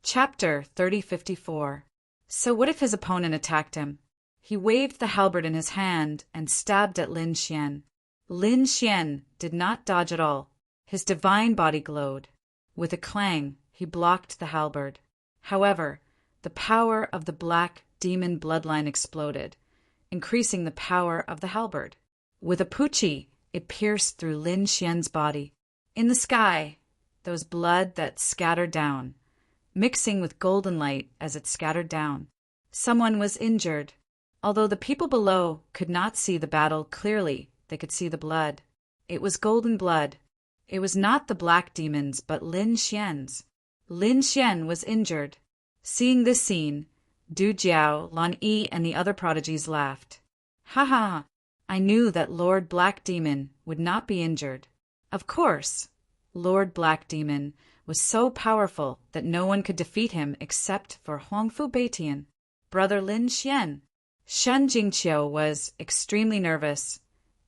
Chapter 3054. So what if his opponent attacked him? He waved the halberd in his hand and stabbed at Lin Xian. Lin Xian did not dodge at all. His divine body glowed. With a clang, he blocked the halberd. However, the power of the black demon bloodline exploded, increasing the power of the halberd. With a puchi, it pierced through Lin Xian's body. In the sky, there was blood that scattered down, mixing with golden light as it scattered down. Someone was injured. Although the people below could not see the battle clearly, they could see the blood. It was golden blood. It was not the black demon's, but Lin Xian's. Lin Xian was injured. Seeing this scene, Du Jiao, Lan Yi, and the other prodigies laughed. Ha ha ha! I knew that Lord Black Demon would not be injured. Of course, Lord Black Demon was so powerful that no one could defeat him except for Huangfu Beitian, brother Lin Xian. Shen Jingqiu was extremely nervous,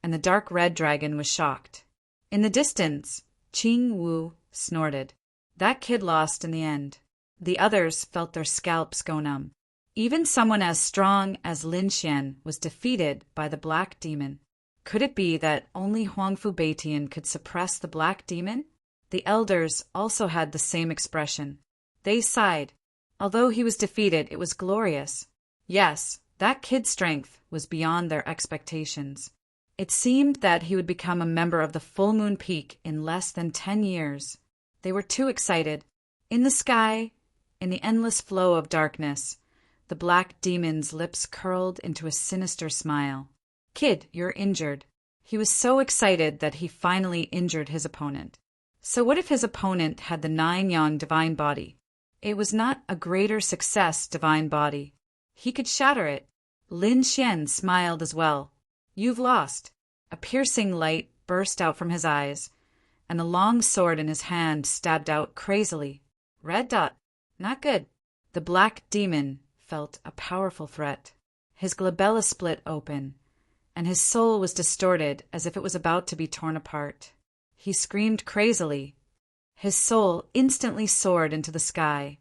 and the dark red dragon was shocked. In the distance, Qing Wu snorted. That kid lost in the end. The others felt their scalps go numb. Even someone as strong as Lin Xian was defeated by the black demon. Could it be that only Huangfu Beitian could suppress the black demon? The elders also had the same expression. They sighed. Although he was defeated, it was glorious. Yes, that kid's strength was beyond their expectations. It seemed that he would become a member of the Full Moon Peak in less than 10 years. They were too excited. In the sky, in the endless flow of darkness, the black demon's lips curled into a sinister smile. Kid, you're injured. He was so excited that he finally injured his opponent. So what if his opponent had the 9-yang divine body? It was not a greater success divine body. He could shatter it. Lin Xian smiled as well. You've lost. A piercing light burst out from his eyes, and a long sword in his hand stabbed out crazily. Red dot. Not good. The black demon felt a powerful threat. His glabella split open, and his soul was distorted as if it was about to be torn apart. He screamed crazily. His soul instantly soared into the sky,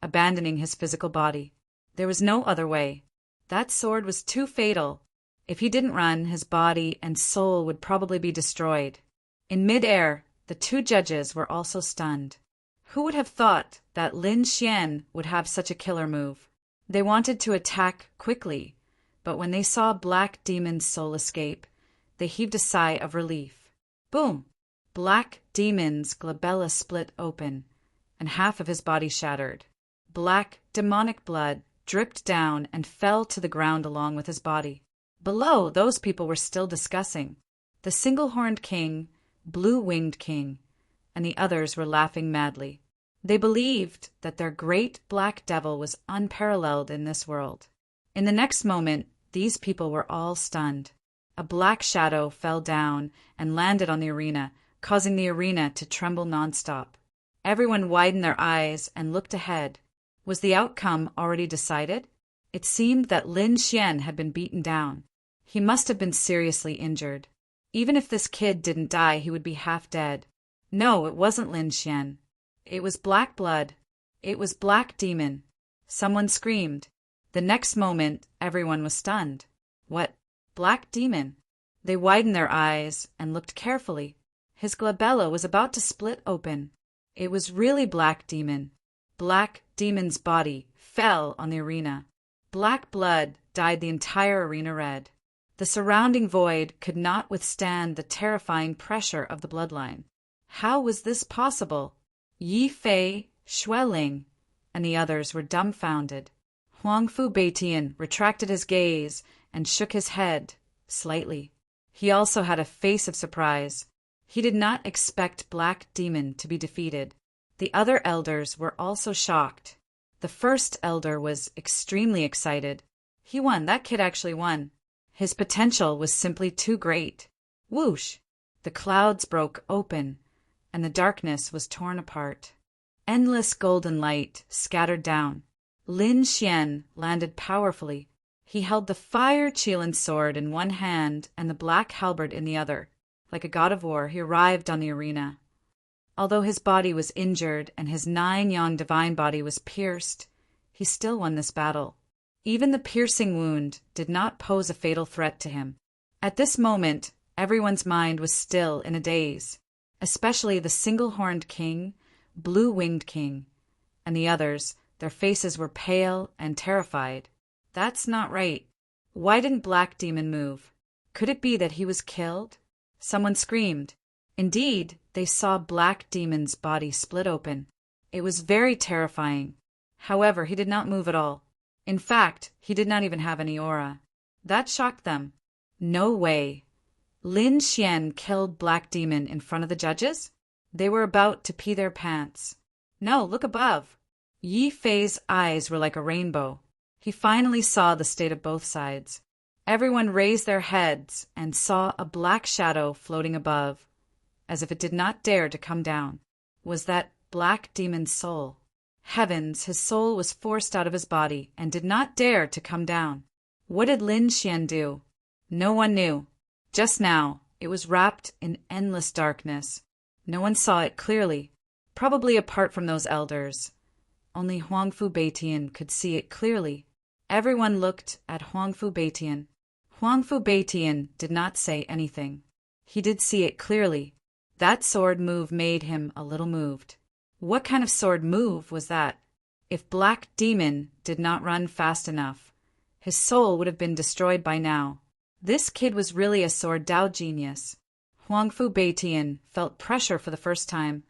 abandoning his physical body. There was no other way. That sword was too fatal. If he didn't run, his body and soul would probably be destroyed. In mid-air, the 2 judges were also stunned. Who would have thought that Lin Xian would have such a killer move? They wanted to attack quickly, but when they saw Black Demon's soul escape, they heaved a sigh of relief. Boom! Black Demon's glabella split open, and half of his body shattered. Black, demonic blood dripped down and fell to the ground along with his body. Below, those people were still discussing. The single-horned king, blue-winged king, and the others were laughing madly. They believed that their great black devil was unparalleled in this world. In the next moment, these people were all stunned. A black shadow fell down and landed on the arena, causing the arena to tremble nonstop. Everyone widened their eyes and looked ahead. Was the outcome already decided? It seemed that Lin Xian had been beaten down. He must have been seriously injured. Even if this kid didn't die, he would be half dead. No, it wasn't Lin Xian. It was black blood. It was Black Demon. Someone screamed. The next moment, everyone was stunned. What? Black Demon? They widened their eyes and looked carefully. His glabella was about to split open. It was really Black Demon. Black Demon's body fell on the arena. Black blood dyed the entire arena red. The surrounding void could not withstand the terrifying pressure of the bloodline. How was this possible? Yi Fei, Xueling, and the others were dumbfounded. Huangfu Beitian retracted his gaze and shook his head slightly. He also had a face of surprise. He did not expect Black Demon to be defeated. The other elders were also shocked. The first elder was extremely excited. He won. That kid actually won. His potential was simply too great. Whoosh! The clouds broke open, and the darkness was torn apart. Endless golden light scattered down. Lin Xian landed powerfully. He held the fire Qilin sword in one hand and the black halberd in the other. Like a god of war, he arrived on the arena. Although his body was injured and his 9-yang divine body was pierced, he still won this battle. Even the piercing wound did not pose a fatal threat to him. At this moment, everyone's mind was still in a daze, especially the single-horned king, blue-winged king, and the others. Their faces were pale and terrified. That's not right. Why didn't Black Demon move? Could it be that he was killed? Someone screamed. Indeed, they saw Black Demon's body split open. It was very terrifying. However, he did not move at all. In fact, he did not even have any aura. That shocked them. No way. Lin Xian killed Black Demon in front of the judges? They were about to pee their pants. No, look above. Yi Fei's eyes were like a rainbow. He finally saw the state of both sides. Everyone raised their heads and saw a black shadow floating above, as if it did not dare to come down. Was that Black Demon's soul? Heavens, his soul was forced out of his body and did not dare to come down. What did Lin Xian do? No one knew. Just now, it was wrapped in endless darkness. No one saw it clearly, probably apart from those elders. Only Huangfu Beitian could see it clearly. Everyone looked at Huangfu Beitian. Huangfu Beitian did not say anything. He did see it clearly. That sword move made him a little moved. What kind of sword move was that? If Black Demon did not run fast enough, his soul would have been destroyed by now. This kid was really a sword Dao genius. Huangfu Beitian felt pressure for the first time,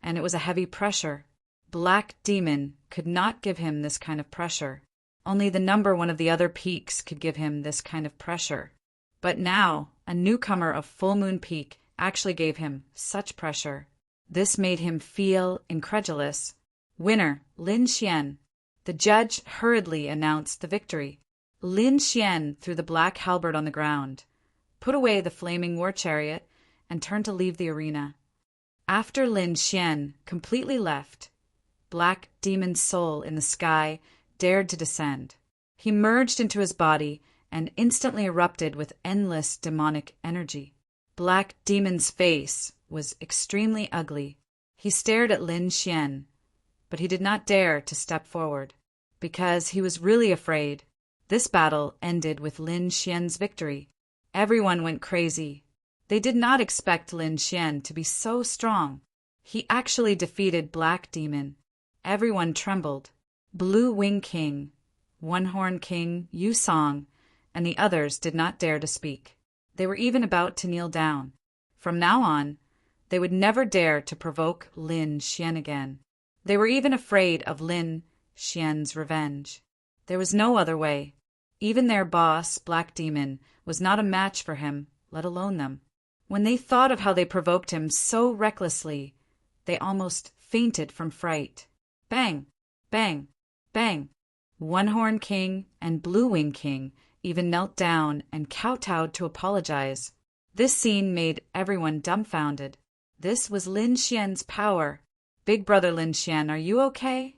and it was a heavy pressure. Black Demon could not give him this kind of pressure. Only the number one of the other peaks could give him this kind of pressure. But now, a newcomer of Full Moon Peak actually gave him such pressure. This made him feel incredulous. Winner, Lin Xian. The judge hurriedly announced the victory. Lin Xian threw the black halberd on the ground, put away the flaming war chariot, and turned to leave the arena. After Lin Xian completely left, Black Demon's soul in the sky dared to descend. He merged into his body and instantly erupted with endless demonic energy. Black Demon's face was extremely ugly. He stared at Lin Xian, but he did not dare to step forward, because he was really afraid. This battle ended with Lin Xian's victory. Everyone went crazy. They did not expect Lin Xian to be so strong. He actually defeated Black Demon. Everyone trembled. Blue Wing King, One Horn King, Yu Song, and the others did not dare to speak. They were even about to kneel down. From now on, they would never dare to provoke Lin Xian again. They were even afraid of Lin Xian's revenge. There was no other way. Even their boss, Black Demon, was not a match for him, let alone them. When they thought of how they provoked him so recklessly, they almost fainted from fright. Bang! Bang! Bang! One Horn King and Blue Wing King even knelt down and kowtowed to apologize. This scene made everyone dumbfounded. This was Lin Xian's power. Big brother Lin Xian, are you okay?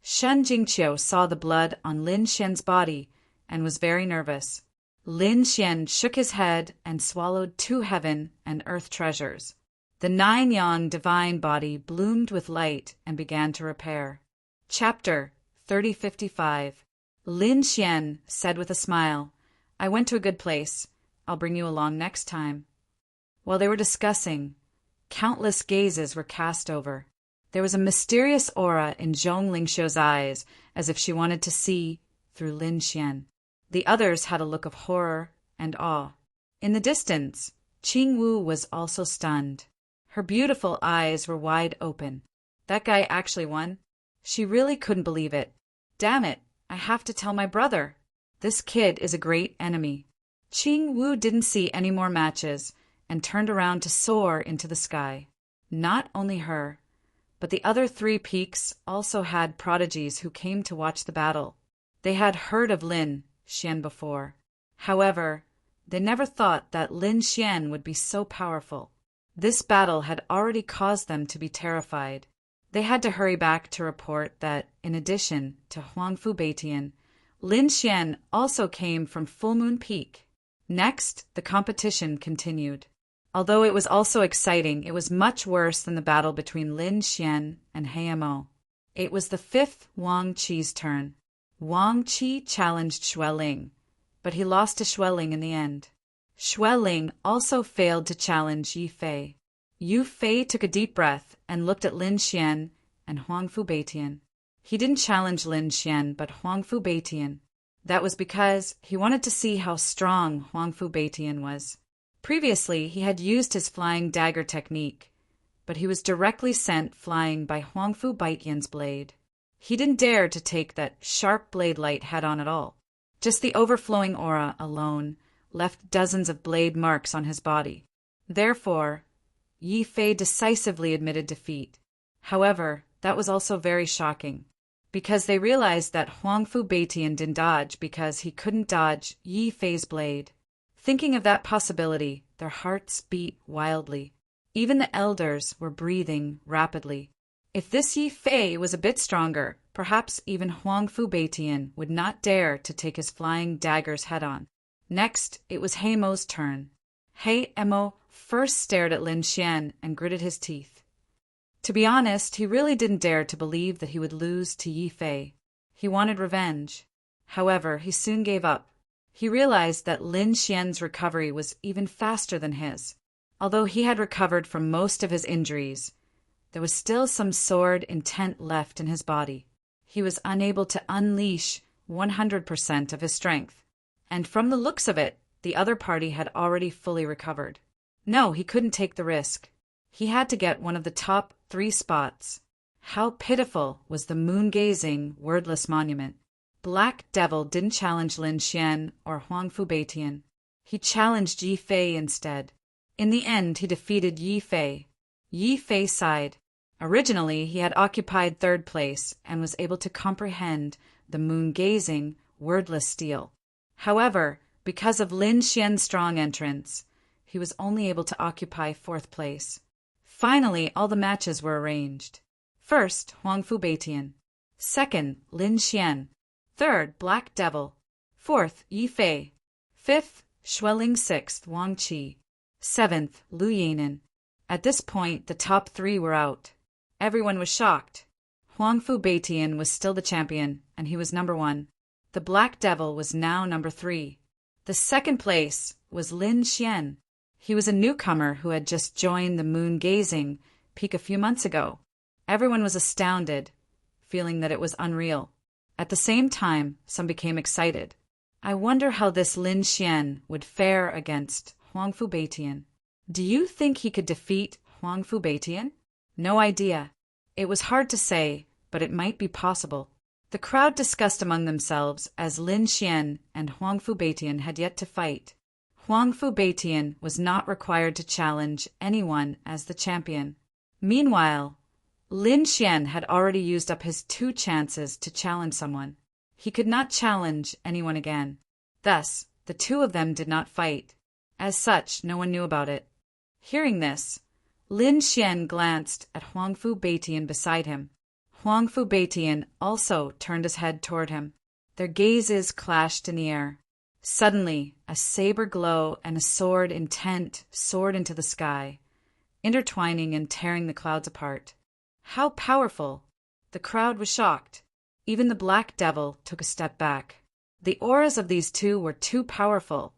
Shen Jingqiu saw the blood on Lin Xian's body and was very nervous. Lin Xian shook his head and swallowed 2 heaven and earth treasures. The 9-yang divine body bloomed with light and began to repair. Chapter 3055. Lin Xian said with a smile, "I went to a good place. I'll bring you along next time." While they were discussing, countless gazes were cast over. There was a mysterious aura in Zhong Lingxiu's eyes, as if she wanted to see through Lin Xian. The others had a look of horror and awe. In the distance, Qing Wu was also stunned. Her beautiful eyes were wide open. That guy actually won? She really couldn't believe it. Damn it, I have to tell my brother. This kid is a great enemy. Qing Wu didn't see any more matches and turned around to soar into the sky. Not only her, but the other 3 peaks also had prodigies who came to watch the battle. They had heard of Lin Xian before. However, they never thought that Lin Xian would be so powerful. This battle had already caused them to be terrified. They had to hurry back to report that, in addition to Huangfu Beitian, Lin Xian also came from Full Moon Peak. Next, the competition continued. Although it was also exciting, it was much worse than the battle between Lin Xian and Heimo. It was the fifth Wang Qi's turn. Wang Qi challenged Xueling, but he lost to Xueling in the end. Xueling also failed to challenge Yi Fei. Yu Fei took a deep breath and looked at Lin Xian and Huangfu Beitian. He didn't challenge Lin Xian but Huangfu Beitian. That was because he wanted to see how strong Huangfu Beitian was. Previously, he had used his flying dagger technique, but he was directly sent flying by Huangfu Beitian's blade. He didn't dare to take that sharp blade light head-on at all. Just the overflowing aura alone left dozens of blade marks on his body. Therefore, Yi Fei decisively admitted defeat. However, that was also very shocking, because they realized that Huangfu Beitian didn't dodge because he couldn't dodge Yi Fei's blade. Thinking of that possibility, their hearts beat wildly. Even the elders were breathing rapidly. If this Yi Fei was a bit stronger, perhaps even Huangfu Beitian would not dare to take his flying daggers head-on. Next, it was Heimo's turn. Heimo first stared at Lin Xian and gritted his teeth. To be honest, he really didn't dare to believe that he would lose to Yi Fei. He wanted revenge. However, he soon gave up. He realized that Lin Xian's recovery was even faster than his. Although he had recovered from most of his injuries, there was still some sword intent left in his body. He was unable to unleash 100% of his strength. And from the looks of it, the other party had already fully recovered. No, he couldn't take the risk. He had to get one of the top 3 spots. How pitiful was the moon-gazing, wordless monument. Black Devil didn't challenge Lin Xian or Huangfu Beitian. He challenged Yi Fei instead. In the end, he defeated Yi Fei. Yi Fei sighed. Originally, he had occupied 3rd place and was able to comprehend the moon-gazing, wordless steel. However, because of Lin Xian's strong entrance, he was only able to occupy 4th place. Finally, all the matches were arranged. First, Huangfu Beitian. Second, Lin Xian. Third, Black Devil. Fourth, Yi Fei. Fifth, Xueling. Sixth, Wang Qi. Seventh, Lu Yanan. At this point, the top 3 were out. Everyone was shocked. Huangfu Beitian was still the champion, and he was number 1. The Black Devil was now number 3. The 2nd place was Lin Xian. He was a newcomer who had just joined the moon-gazing peak a few months ago. Everyone was astounded, feeling that it was unreal. At the same time, some became excited. I wonder how this Lin Xian would fare against Huangfu Beitian. Do you think he could defeat Huangfu Beitian? No idea. It was hard to say, but it might be possible. The crowd discussed among themselves as Lin Xian and Huangfu Beitian had yet to fight. Huangfu Beitian was not required to challenge anyone as the champion. Meanwhile, Lin Xian had already used up his 2 chances to challenge someone. He could not challenge anyone again. Thus, the 2 of them did not fight. As such, no one knew about it. Hearing this, Lin Xian glanced at Huangfu Beitian beside him. Huangfu Beitian also turned his head toward him. Their gazes clashed in the air. Suddenly, a saber glow and a sword intent soared into the sky, intertwining and tearing the clouds apart. How powerful! The crowd was shocked. Even the Black Devil took a step back. The auras of these 2 were too powerful,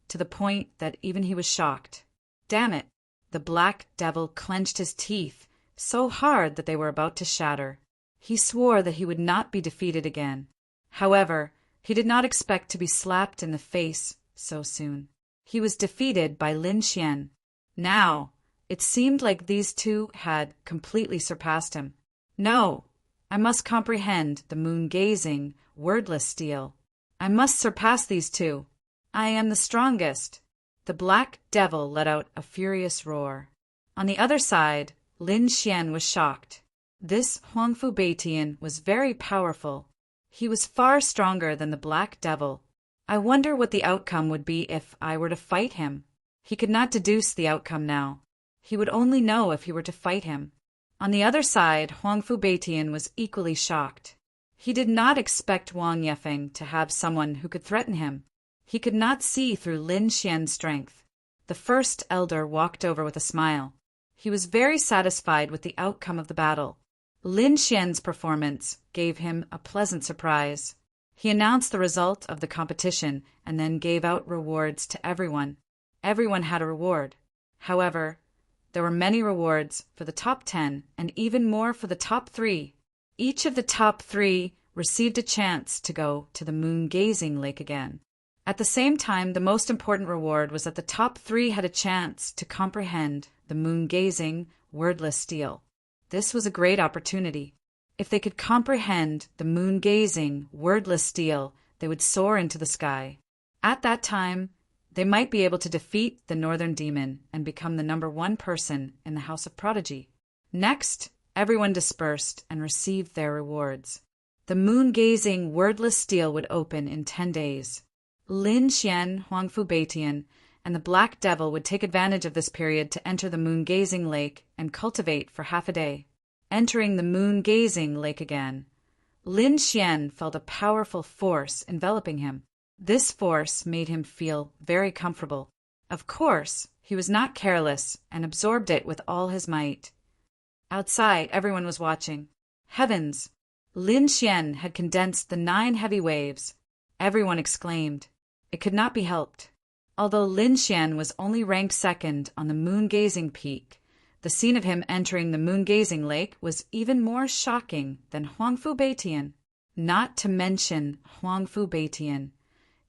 to the point that even he was shocked. Damn it! The Black Devil clenched his teeth so hard that they were about to shatter. He swore that he would not be defeated again. However, he did not expect to be slapped in the face so soon. He was defeated by Lin Xian. Now, it seemed like these 2 had completely surpassed him. No, I must comprehend the moon-gazing, wordless steel. I must surpass these 2. I am the strongest. The Black Devil let out a furious roar. On the other side, Lin Xian was shocked. This Huangfu Beitian was very powerful. He was far stronger than the Black Devil. I wonder what the outcome would be if I were to fight him. He could not deduce the outcome now. He would only know if he were to fight him. On the other side, Huangfu Beitian was equally shocked. He did not expect Wang Yefeng to have someone who could threaten him. He could not see through Lin Xian's strength. The first elder walked over with a smile. He was very satisfied with the outcome of the battle. Lin Xian's performance gave him a pleasant surprise. He announced the result of the competition and then gave out rewards to everyone. Everyone had a reward. However, there were many rewards for the top 10 and even more for the top 3. Each of the top 3 received a chance to go to the moon-gazing lake again. At the same time, the most important reward was that the top 3 had a chance to comprehend the moon-gazing, wordless stele. This was a great opportunity. If they could comprehend the moon-gazing, wordless stele, they would soar into the sky. At that time, they might be able to defeat the northern demon and become the number 1 person in the House of Prodigy. Next, everyone dispersed and received their rewards. The moon-gazing, wordless stele would open in 10 days. Lin Xian, Huangfu Beitian, and the Black Devil would take advantage of this period to enter the moon-gazing lake and cultivate for half a day. Entering the moon-gazing lake again, Lin Xian felt a powerful force enveloping him. This force made him feel very comfortable. Of course, he was not careless and absorbed it with all his might. Outside, everyone was watching. Heavens! Lin Xian had condensed the 9 heavy waves. Everyone exclaimed. It could not be helped. Although Lin Xian was only ranked 2nd on the moon-gazing peak, the scene of him entering the moon-gazing lake was even more shocking than Huangfu Beitian. Not to mention Huangfu Beitian.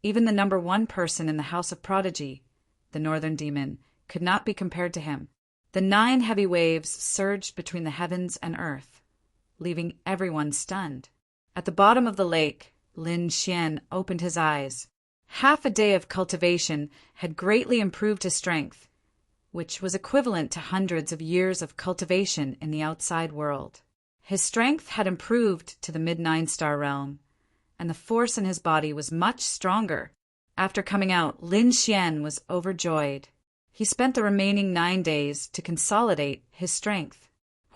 Even the number 1 person in the House of Prodigy, the Northern Demon, could not be compared to him. The 9 heavy waves surged between the heavens and earth, leaving everyone stunned. At the bottom of the lake, Lin Xian opened his eyes. Half a day of cultivation had greatly improved his strength, which was equivalent to hundreds of years of cultivation in the outside world. His strength had improved to the mid-9-star realm, and the force in his body was much stronger. After coming out, Lin Xian was overjoyed. He spent the remaining 9 days to consolidate his strength.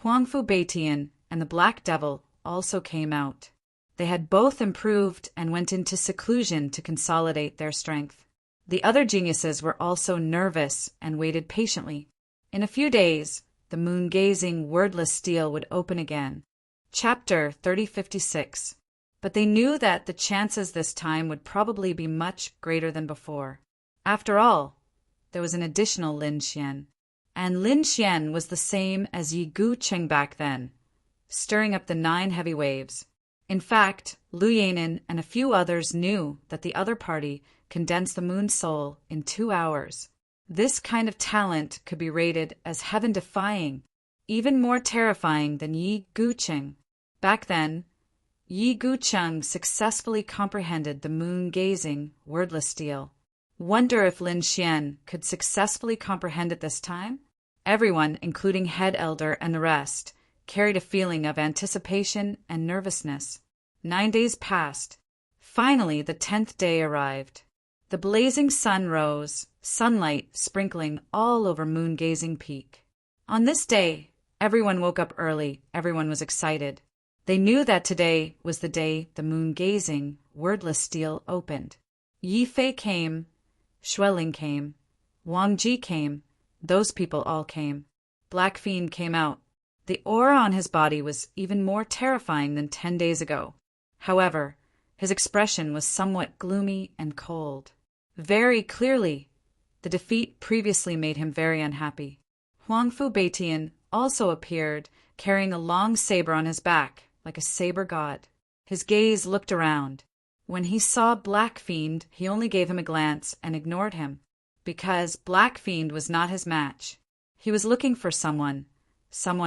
Huangfu Beitian and the Black Devil also came out. They had both improved and went into seclusion to consolidate their strength. The other geniuses were also nervous and waited patiently. In a few days, the moon-gazing, wordless stele would open again. Chapter 3056. But they knew that the chances this time would probably be much greater than before. After all, there was an additional Lin Xian. And Lin Xian was the same as Yi Gucheng back then, stirring up the 9 heavy waves. In fact, Lu Yanin and a few others knew that the other party condensed the moon's soul in 2 hours. This kind of talent could be rated as heaven-defying, even more terrifying than Yi Gucheng. Back then, Yi Gucheng successfully comprehended the moon-gazing, wordless stele. Wonder if Lin Xian could successfully comprehend it this time? Everyone, including Head Elder and the rest, carried a feeling of anticipation and nervousness. 9 days passed. Finally, the 10th day arrived. The blazing sun rose, sunlight sprinkling all over Moon-Gazing Peak. On this day, everyone woke up early. Everyone was excited. They knew that today was the day the moon-gazing, wordless stele opened. Yi Fei came, Xueling came, Wang Ji came, those people all came. Black Fiend came out. The aura on his body was even more terrifying than 10 days ago. However, his expression was somewhat gloomy and cold. Very clearly, the defeat previously made him very unhappy. Huangfu Beitian also appeared, carrying a long saber on his back, like a saber god. His gaze looked around. When he saw Black Fiend, he only gave him a glance and ignored him, because Black Fiend was not his match. He was looking for someone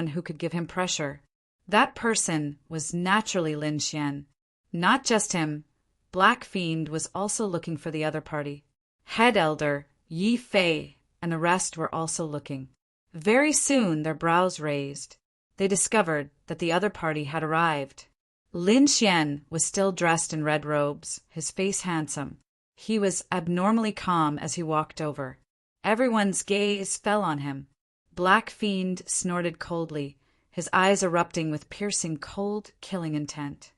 who could give him pressure. That person was naturally Lin Xian. Not just him, Black Fiend was also looking for the other party. Head Elder, Yi Fei, and the rest were also looking. Very soon their brows raised. They discovered that the other party had arrived. Lin Xian was still dressed in red robes, his face handsome. He was abnormally calm as he walked over. Everyone's gaze fell on him. Black Fiend snorted coldly, his eyes erupting with piercing, cold, killing intent.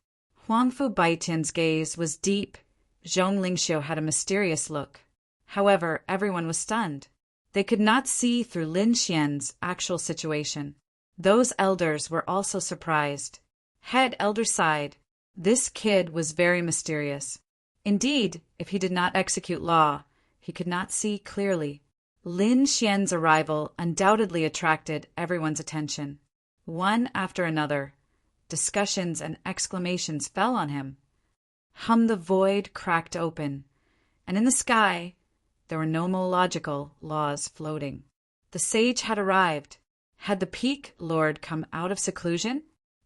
Huangfu Baitian's gaze was deep. Zhong Lingxiu had a mysterious look. However, everyone was stunned. They could not see through Lin Xian's actual situation. Those elders were also surprised. Head elder sighed. This kid was very mysterious. Indeed, if he did not execute law, he could not see clearly. Lin Xian's arrival undoubtedly attracted everyone's attention. One after another, discussions and exclamations fell on him. The void cracked open, and in the sky there were nomological laws floating. The sage had arrived. Had the Peak Lord come out of seclusion?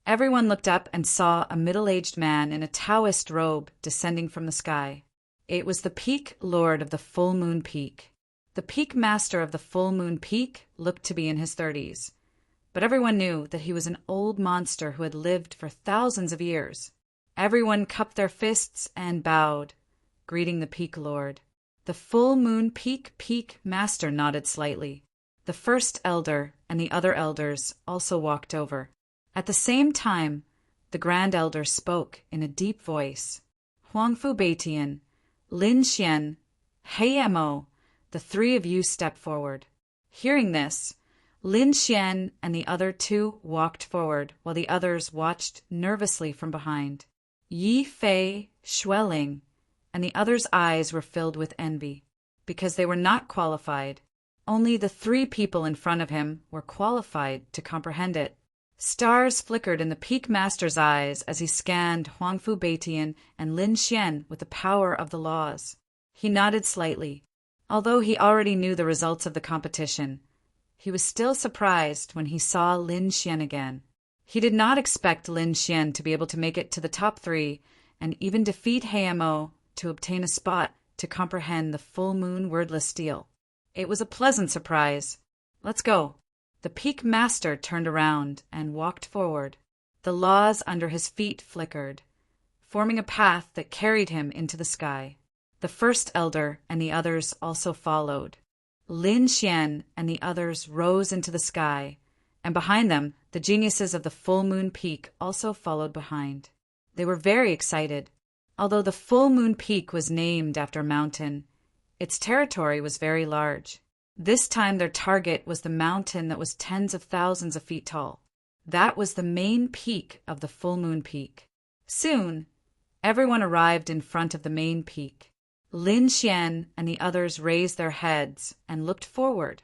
Everyone looked up and saw a middle-aged man in a Taoist robe descending from the sky. It was the Peak Lord of the Full Moon Peak. The Peak Master of the Full Moon Peak looked to be in his 30s, but everyone knew that he was an old monster who had lived for thousands of years. Everyone cupped their fists and bowed, greeting the Peak Lord. The Full Moon Peak Master nodded slightly. The first elder and the other elders also walked over. At the same time, the Grand Elder spoke in a deep voice. Huangfu Beitian, Lin Xian, Hei Mo, the three of you stepped forward. Hearing this, Lin Xian and the other two walked forward while the others watched nervously from behind. Yi Fei, Xueling, and the others' eyes were filled with envy, because they were not qualified. Only the three people in front of him were qualified to comprehend it. Stars flickered in the Peak Master's eyes as he scanned Huangfu Beitian and Lin Xian with the power of the laws. He nodded slightly. Although he already knew the results of the competition, he was still surprised when he saw Lin Xian again. He did not expect Lin Xian to be able to make it to the top three and even defeat Heimo to obtain a spot to comprehend the full moon wordless steel. It was a pleasant surprise. Let's go. The Peak Master turned around and walked forward. The laws under his feet flickered, forming a path that carried him into the sky. The first elder and the others also followed. Lin Xian and the others rose into the sky, and behind them, the geniuses of the Full Moon Peak also followed behind. They were very excited. Although the Full Moon Peak was named after a mountain, its territory was very large. This time their target was the mountain that was tens of thousands of feet tall. That was the main peak of the Full Moon Peak. Soon, everyone arrived in front of the main peak. Lin Xian and the others raised their heads and looked forward,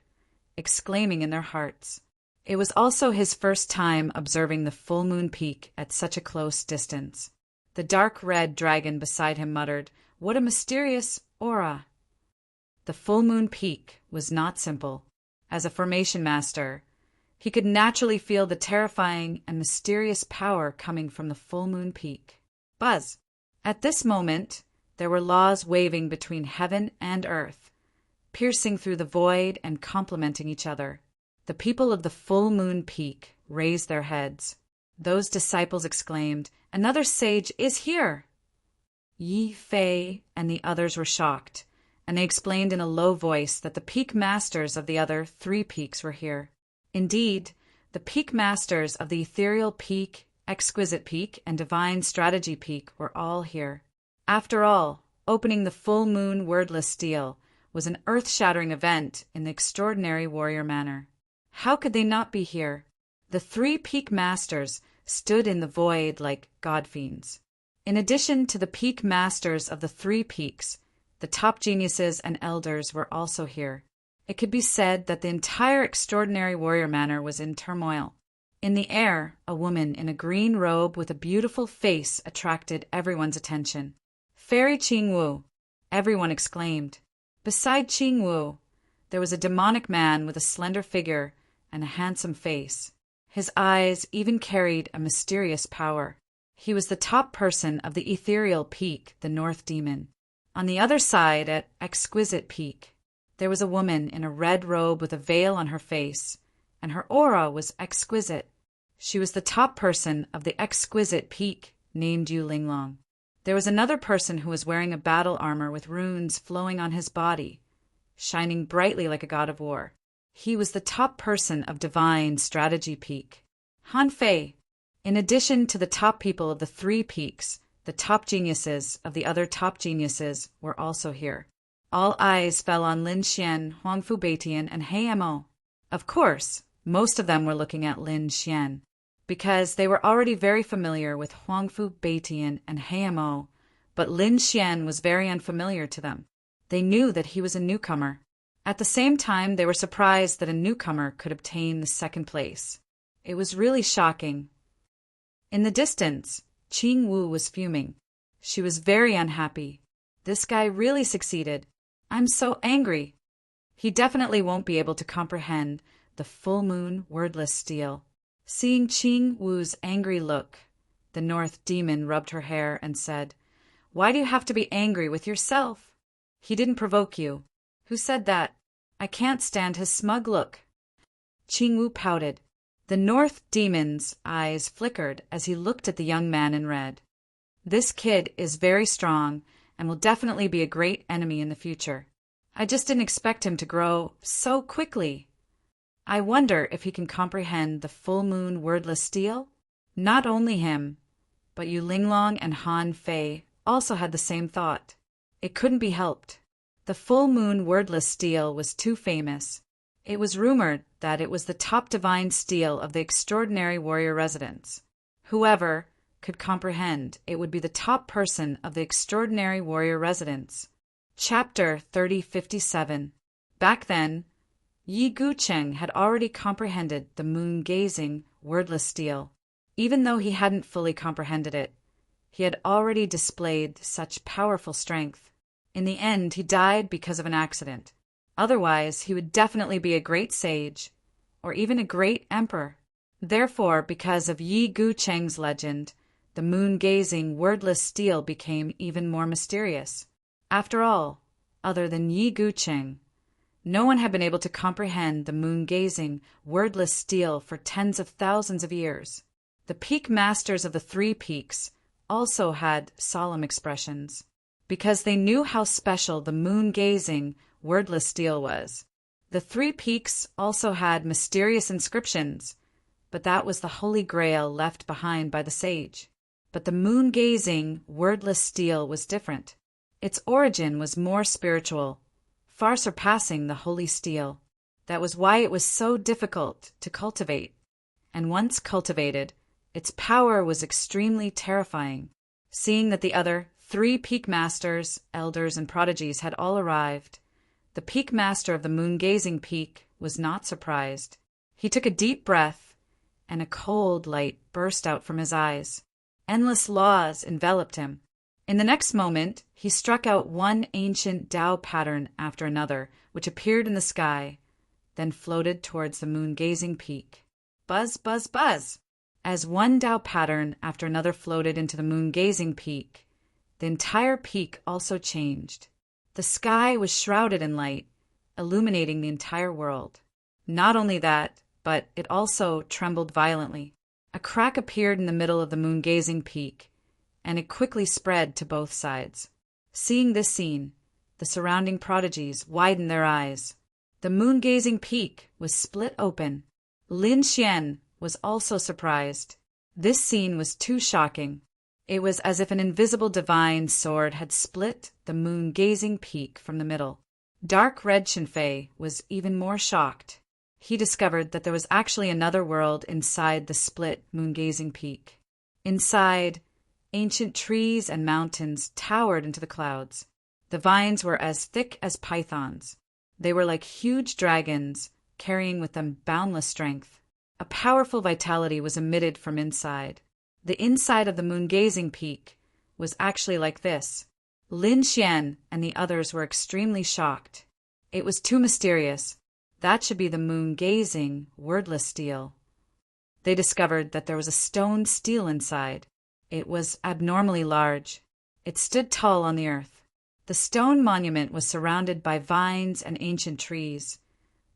exclaiming in their hearts. It was also his first time observing the Full Moon Peak at such a close distance. The dark red dragon beside him muttered, "What a mysterious aura!" The Full Moon Peak was not simple. As a formation master, he could naturally feel the terrifying and mysterious power coming from the Full Moon Peak. Buzz! At this moment, there were laws waving between heaven and earth, piercing through the void and complementing each other. The people of the Full Moon Peak raised their heads. Those disciples exclaimed, "Another sage is here!" Yi Fei and the others were shocked, and they explained in a low voice that the Peak Masters of the other three peaks were here. Indeed, the Peak Masters of the Ethereal Peak, Exquisite Peak, and Divine Strategy Peak were all here. After all, opening the full moon wordless steel was an earth-shattering event in the extraordinary warrior manner. How could they not be here? The three Peak Masters stood in the void like god-fiends. In addition to the Peak Masters of the three peaks, the top geniuses and elders were also here. It could be said that the entire extraordinary warrior manor was in turmoil. In the air, a woman in a green robe with a beautiful face attracted everyone's attention. "Fairy Qingwu!" everyone exclaimed. Beside Qingwu, there was a demonic man with a slender figure and a handsome face. His eyes even carried a mysterious power. He was the top person of the Ethereal Peak, the North Demon. On the other side, at Exquisite Peak, there was a woman in a red robe with a veil on her face, and her aura was exquisite. She was the top person of the Exquisite Peak, named Yu Linglong. There was another person who was wearing a battle armor with runes flowing on his body, shining brightly like a god of war. He was the top person of Divine Strategy Peak. Han Fei. In addition to the top people of the three peaks, the top geniuses of the other top geniuses were also here. All eyes fell on Lin Xian, Huangfu Beitian, and Heimo. Of course, most of them were looking at Lin Xian, because they were already very familiar with Huangfu Beitian and Heimo, but Lin Xian was very unfamiliar to them. They knew that he was a newcomer. At the same time, they were surprised that a newcomer could obtain the second place. It was really shocking. In the distance, Qing Wu was fuming. She was very unhappy. This guy really succeeded. I'm so angry. He definitely won't be able to comprehend the full moon wordless steel. Seeing Qing Wu's angry look, the North Demon rubbed her hair and said, "Why do you have to be angry with yourself? He didn't provoke you." "Who said that? I can't stand his smug look." Qing Wu pouted. The North Demon's eyes flickered as he looked at the young man in red. "This kid is very strong and will definitely be a great enemy in the future. I just didn't expect him to grow so quickly. I wonder if he can comprehend the full moon wordless steel?" Not only him, but Yu Linglong and Han Fei also had the same thought. It couldn't be helped. The full moon wordless steel was too famous. It was rumored that it was the top divine steel of the extraordinary warrior residence. Whoever could comprehend it would be the top person of the extraordinary warrior residence. Chapter 3057. Back then, Yi Gucheng had already comprehended the moon-gazing, wordless steel. Even though he hadn't fully comprehended it, he had already displayed such powerful strength. In the end, he died because of an accident. Otherwise, he would definitely be a great sage, or even a great emperor. Therefore, because of Yi Gucheng's legend, the moon-gazing, wordless steel became even more mysterious. After all, other than Yi Gucheng, no one had been able to comprehend the moon-gazing, wordless steel for tens of thousands of years. The peak masters of the three peaks also had solemn expressions, because they knew how special the moon-gazing, wordless steel was. The three peaks also had mysterious inscriptions, but that was the holy grail left behind by the sage. But the moon-gazing, wordless steel was different. Its origin was more spiritual, far surpassing the holy steel. That was why it was so difficult to cultivate. And once cultivated, its power was extremely terrifying. Seeing that the other three peak masters, elders, and prodigies had all arrived, the peak master of the moon-gazing peak was not surprised. He took a deep breath, and a cold light burst out from his eyes. Endless laws enveloped him. In the next moment, he struck out one ancient Tao pattern after another, which appeared in the sky, then floated towards the moon-gazing peak. Buzz, buzz, buzz! As one Tao pattern after another floated into the moon-gazing peak, the entire peak also changed. The sky was shrouded in light, illuminating the entire world. Not only that, but it also trembled violently. A crack appeared in the middle of the moon-gazing peak, and it quickly spread to both sides. Seeing this scene, the surrounding prodigies widened their eyes. The moon-gazing peak was split open. Lin Xian was also surprised. This scene was too shocking. It was as if an invisible divine sword had split the moon-gazing peak from the middle. Dark Red Shinfei was even more shocked. He discovered that there was actually another world inside the split moon-gazing peak. Inside, ancient trees and mountains towered into the clouds. The vines were as thick as pythons. They were like huge dragons, carrying with them boundless strength. A powerful vitality was emitted from inside. The inside of the moon-gazing peak was actually like this. Lin Xian and the others were extremely shocked. It was too mysterious. That should be the moon-gazing, wordless steel. They discovered that there was a stone stele inside. It was abnormally large. It stood tall on the earth. The stone monument was surrounded by vines and ancient trees,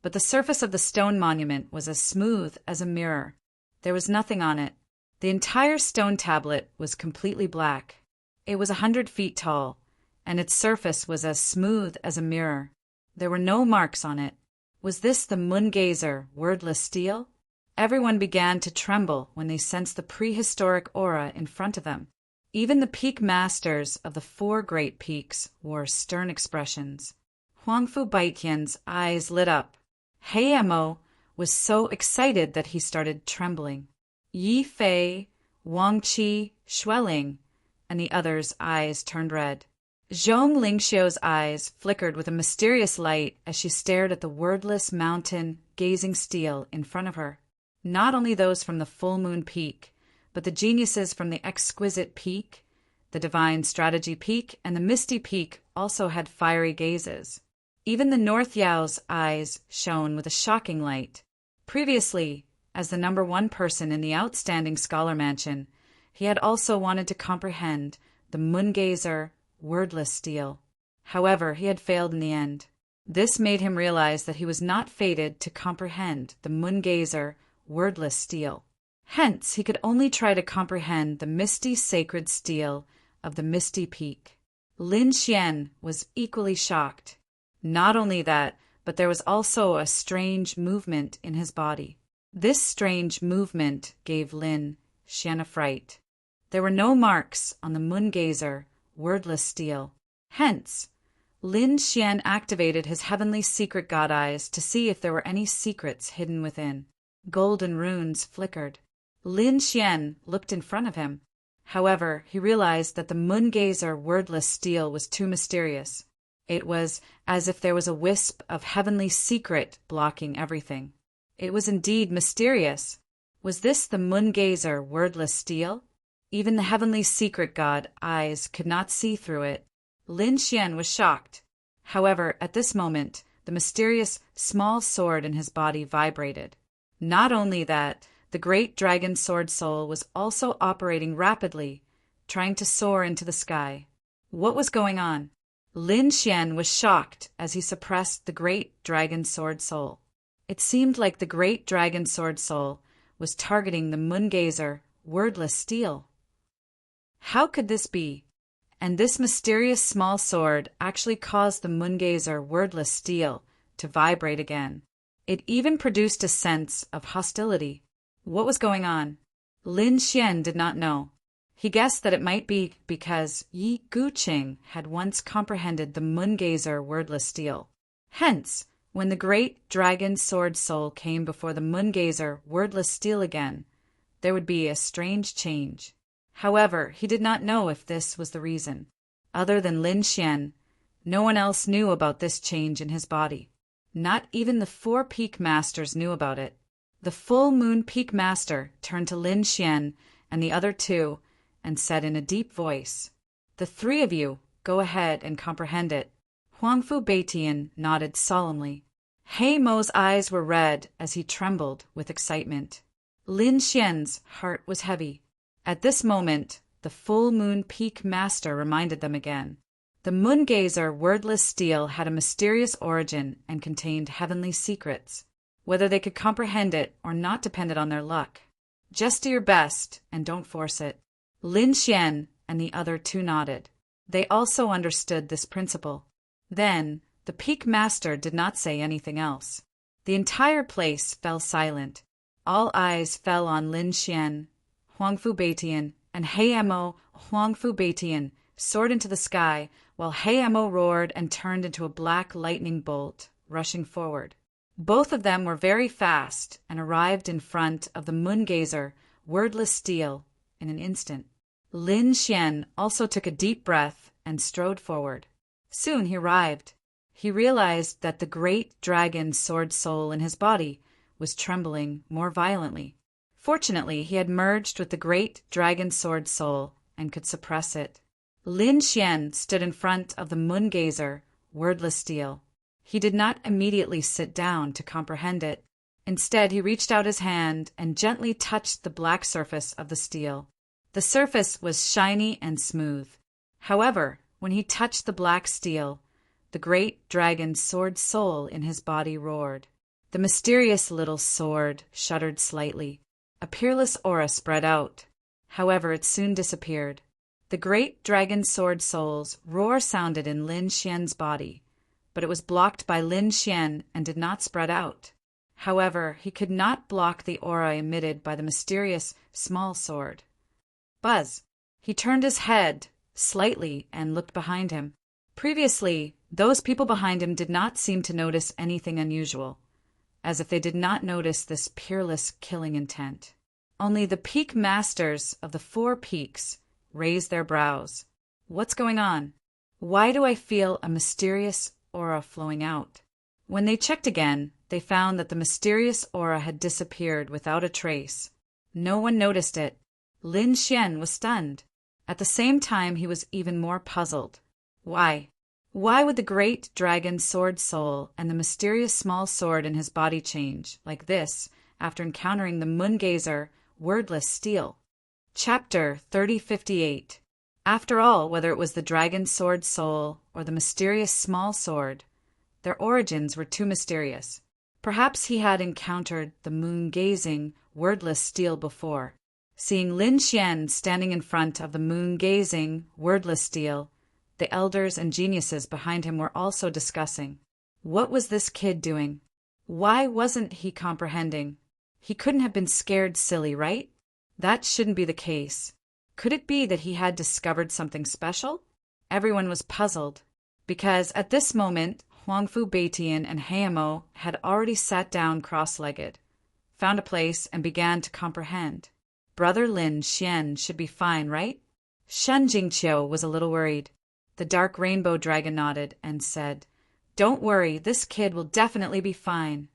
but the surface of the stone monument was as smooth as a mirror. There was nothing on it. The entire stone tablet was completely black. It was 100 feet tall, and its surface was as smooth as a mirror. There were no marks on it. Was this the moon-gazer, wordless steel? Everyone began to tremble when they sensed the prehistoric aura in front of them. Even the peak masters of the 4 great peaks wore stern expressions. Huangfu Baitian's eyes lit up. Heimo was so excited that he started trembling. Yi Fei, Wang Qi, Xueling, and the others' eyes turned red. Zhong Lingxiu's eyes flickered with a mysterious light as she stared at the wordless mountain gazing steel in front of her. Not only those from the full moon peak, but the geniuses from the exquisite peak, the divine strategy peak, and the misty peak also had fiery gazes. Even the North Yao's eyes shone with a shocking light. Previously, as the number one person in the outstanding scholar mansion, he had also wanted to comprehend the moon-gazer, wordless steel. However, he had failed in the end. This made him realize that he was not fated to comprehend the moon-gazer, wordless steel. Hence, he could only try to comprehend the misty sacred steel of the misty peak. Lin Xian was equally shocked. Not only that, but there was also a strange movement in his body. This strange movement gave Lin Xian a fright. There were no marks on the moon-gazer, wordless steel. Hence, Lin Xian activated his heavenly secret god eyes to see if there were any secrets hidden within. Golden runes flickered. Lin Xian looked in front of him. However, he realized that the moon-gazer wordless steel was too mysterious. It was as if there was a wisp of heavenly secret blocking everything. It was indeed mysterious. Was this the moon-gazer wordless steel? Even the heavenly secret god eyes could not see through it. Lin Xian was shocked. However, at this moment, the mysterious small sword in his body vibrated. Not only that, the great dragon sword soul was also operating rapidly, trying to soar into the sky. What was going on? Lin Xian was shocked as he suppressed the great dragon sword soul. It seemed like the great dragon sword soul was targeting the moon-gazer, wordless steel. How could this be? And this mysterious small sword actually caused the moon-gazer, wordless steel to vibrate again. It even produced a sense of hostility. What was going on? Lin Xian did not know. He guessed that it might be because Yi Guqing had once comprehended the moon-gazer, wordless steel. Hence, when the great dragon sword soul came before the moon-gazer, wordless steel again, there would be a strange change. However, he did not know if this was the reason. Other than Lin Xian, no one else knew about this change in his body. Not even the 4 peak masters knew about it. The full moon peak master turned to Lin Xian and the other 2 and said in a deep voice, "The 3 of you, go ahead and comprehend it." Huangfu Baitian nodded solemnly. Heimo's eyes were red as he trembled with excitement. Lin Xian's heart was heavy. At this moment, the full moon peak master reminded them again. The moon-gazer wordless steel had a mysterious origin and contained heavenly secrets. Whether they could comprehend it or not depended on their luck. Just do your best and don't force it. Lin Xian and the other 2 nodded. They also understood this principle. Then, the peak master did not say anything else. The entire place fell silent. All eyes fell on Lin Xian. Huangfu Baitian and Heimo. Huangfu Baitian soared into the sky, while Heimo roared and turned into a black lightning bolt, rushing forward. Both of them were very fast and arrived in front of the moon-gazer, wordless steel, in an instant. Lin Xian also took a deep breath and strode forward. Soon he arrived. He realized that the great dragon sword soul in his body was trembling more violently. Fortunately, he had merged with the great dragon sword soul and could suppress it. Lin Xian stood in front of the moon-gazer, wordless steel. He did not immediately sit down to comprehend it. Instead, he reached out his hand and gently touched the black surface of the steel. The surface was shiny and smooth. However, when he touched the black steel, the great dragon sword soul in his body roared. The mysterious little sword shuddered slightly. A peerless aura spread out. However, it soon disappeared. The great dragon sword soul's roar sounded in Lin Xian's body, but it was blocked by Lin Xian and did not spread out. However, he could not block the aura emitted by the mysterious small sword. Buzz! He turned his head slightly and looked behind him. Previously, Those people behind him did not seem to notice anything unusual, as if they did not notice this peerless killing intent. Only the peak masters of the 4 peaks raised their brows. What's going on? Why do I feel a mysterious aura flowing out? When they checked again, they found that the mysterious aura had disappeared without a trace. No one noticed it. Lin Xian was stunned. At the same time, he was even more puzzled. Why? Why would the great dragon sword soul and the mysterious small sword in his body change like this after encountering the moongazer, wordless steel? Chapter 3058. After all, whether it was the dragon sword soul or the mysterious small sword, their origins were too mysterious. Perhaps he had encountered the moon-gazing, wordless steel before. Seeing Lin Xian standing in front of the moon-gazing, wordless steel, the elders and geniuses behind him were also discussing. What was this kid doing? Why wasn't he comprehending? He couldn't have been scared silly, right? That shouldn't be the case. Could it be that he had discovered something special? Everyone was puzzled, because at this moment, Huangfu Beitian and Heimo had already sat down cross-legged, found a place, and began to comprehend. Brother Lin Xian should be fine, right? Shen Jingqiu was a little worried. The dark rainbow dragon nodded and said, "Don't worry, this kid will definitely be fine."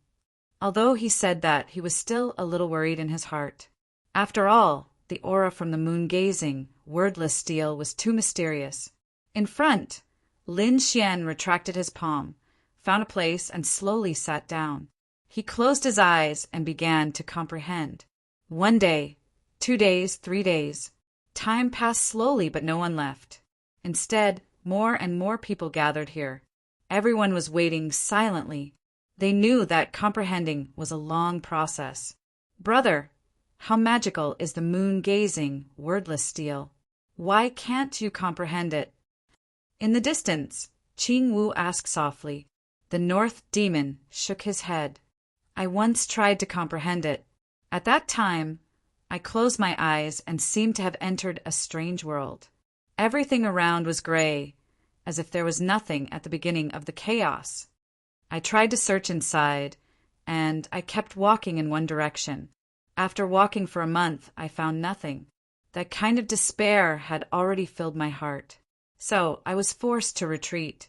Although he said that, he was still a little worried in his heart. After all, the aura from the moon-gazing, wordless steel was too mysterious. In front, Lin Xian retracted his palm, found a place, and slowly sat down. He closed his eyes and began to comprehend. 1 day, 2 days, 3 days. Time passed slowly, but no one left. Instead, more and more people gathered here. Everyone was waiting silently. They knew that comprehending was a long process. "Brother, how magical is the moon-gazing, wordless steel? Why can't you comprehend it?" In the distance, Qing Wu asked softly. The North Demon shook his head. "I once tried to comprehend it. At that time, I closed my eyes and seemed to have entered a strange world. Everything around was gray, as if there was nothing at the beginning of the chaos. I tried to search inside, and I kept walking in one direction. After walking for a month, I found nothing. That kind of despair had already filled my heart. So I was forced to retreat."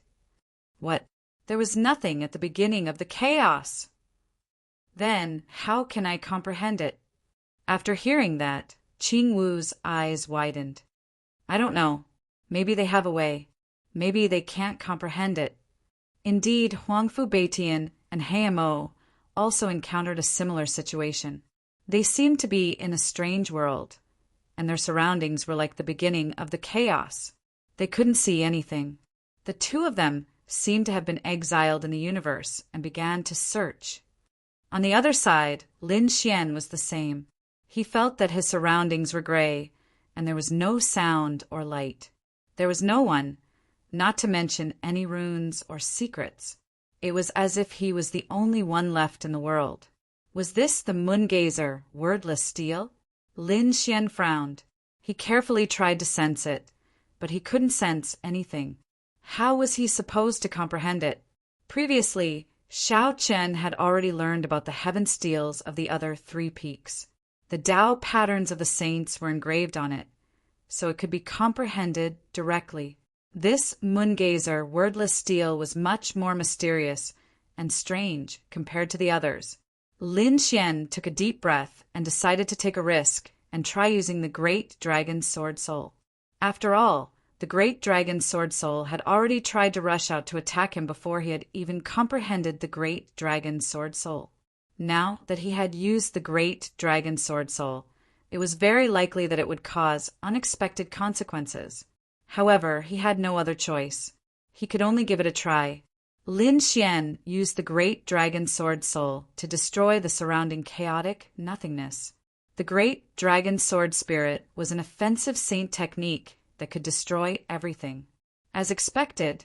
"What? There was nothing at the beginning of the chaos? Then how can I comprehend it?" After hearing that, Qing Wu's eyes widened. "I don't know. Maybe they have a way. Maybe they can't comprehend it." Indeed, Huangfu Beitian and Heimo also encountered a similar situation. They seemed to be in a strange world, and their surroundings were like the beginning of the chaos. They couldn't see anything. The 2 of them seemed to have been exiled in the universe and began to search. On the other side, Lin Xian was the same. He felt that his surroundings were gray, and there was no sound or light. There was no one, not to mention any runes or secrets. It was as if he was the only one left in the world. Was this the moongazer, wordless steel? Lin Xian frowned. He carefully tried to sense it, but he couldn't sense anything. How was he supposed to comprehend it? Previously, Xiao Chen had already learned about the heaven steels of the other 3 peaks. The Tao patterns of the saints were engraved on it, so it could be comprehended directly. This moongazer, wordless steel was much more mysterious and strange compared to the others. Lin Xian took a deep breath and decided to take a risk and try using the Great Dragon Sword Soul. After all, the Great Dragon Sword Soul had already tried to rush out to attack him before he had even comprehended the Great Dragon Sword Soul. Now that he had used the Great Dragon Sword Soul, it was very likely that it would cause unexpected consequences. However, he had no other choice. He could only give it a try. Lin Xian used the Great Dragon Sword Soul to destroy the surrounding chaotic nothingness. The Great Dragon Sword Spirit was an offensive saint technique that could destroy everything. As expected,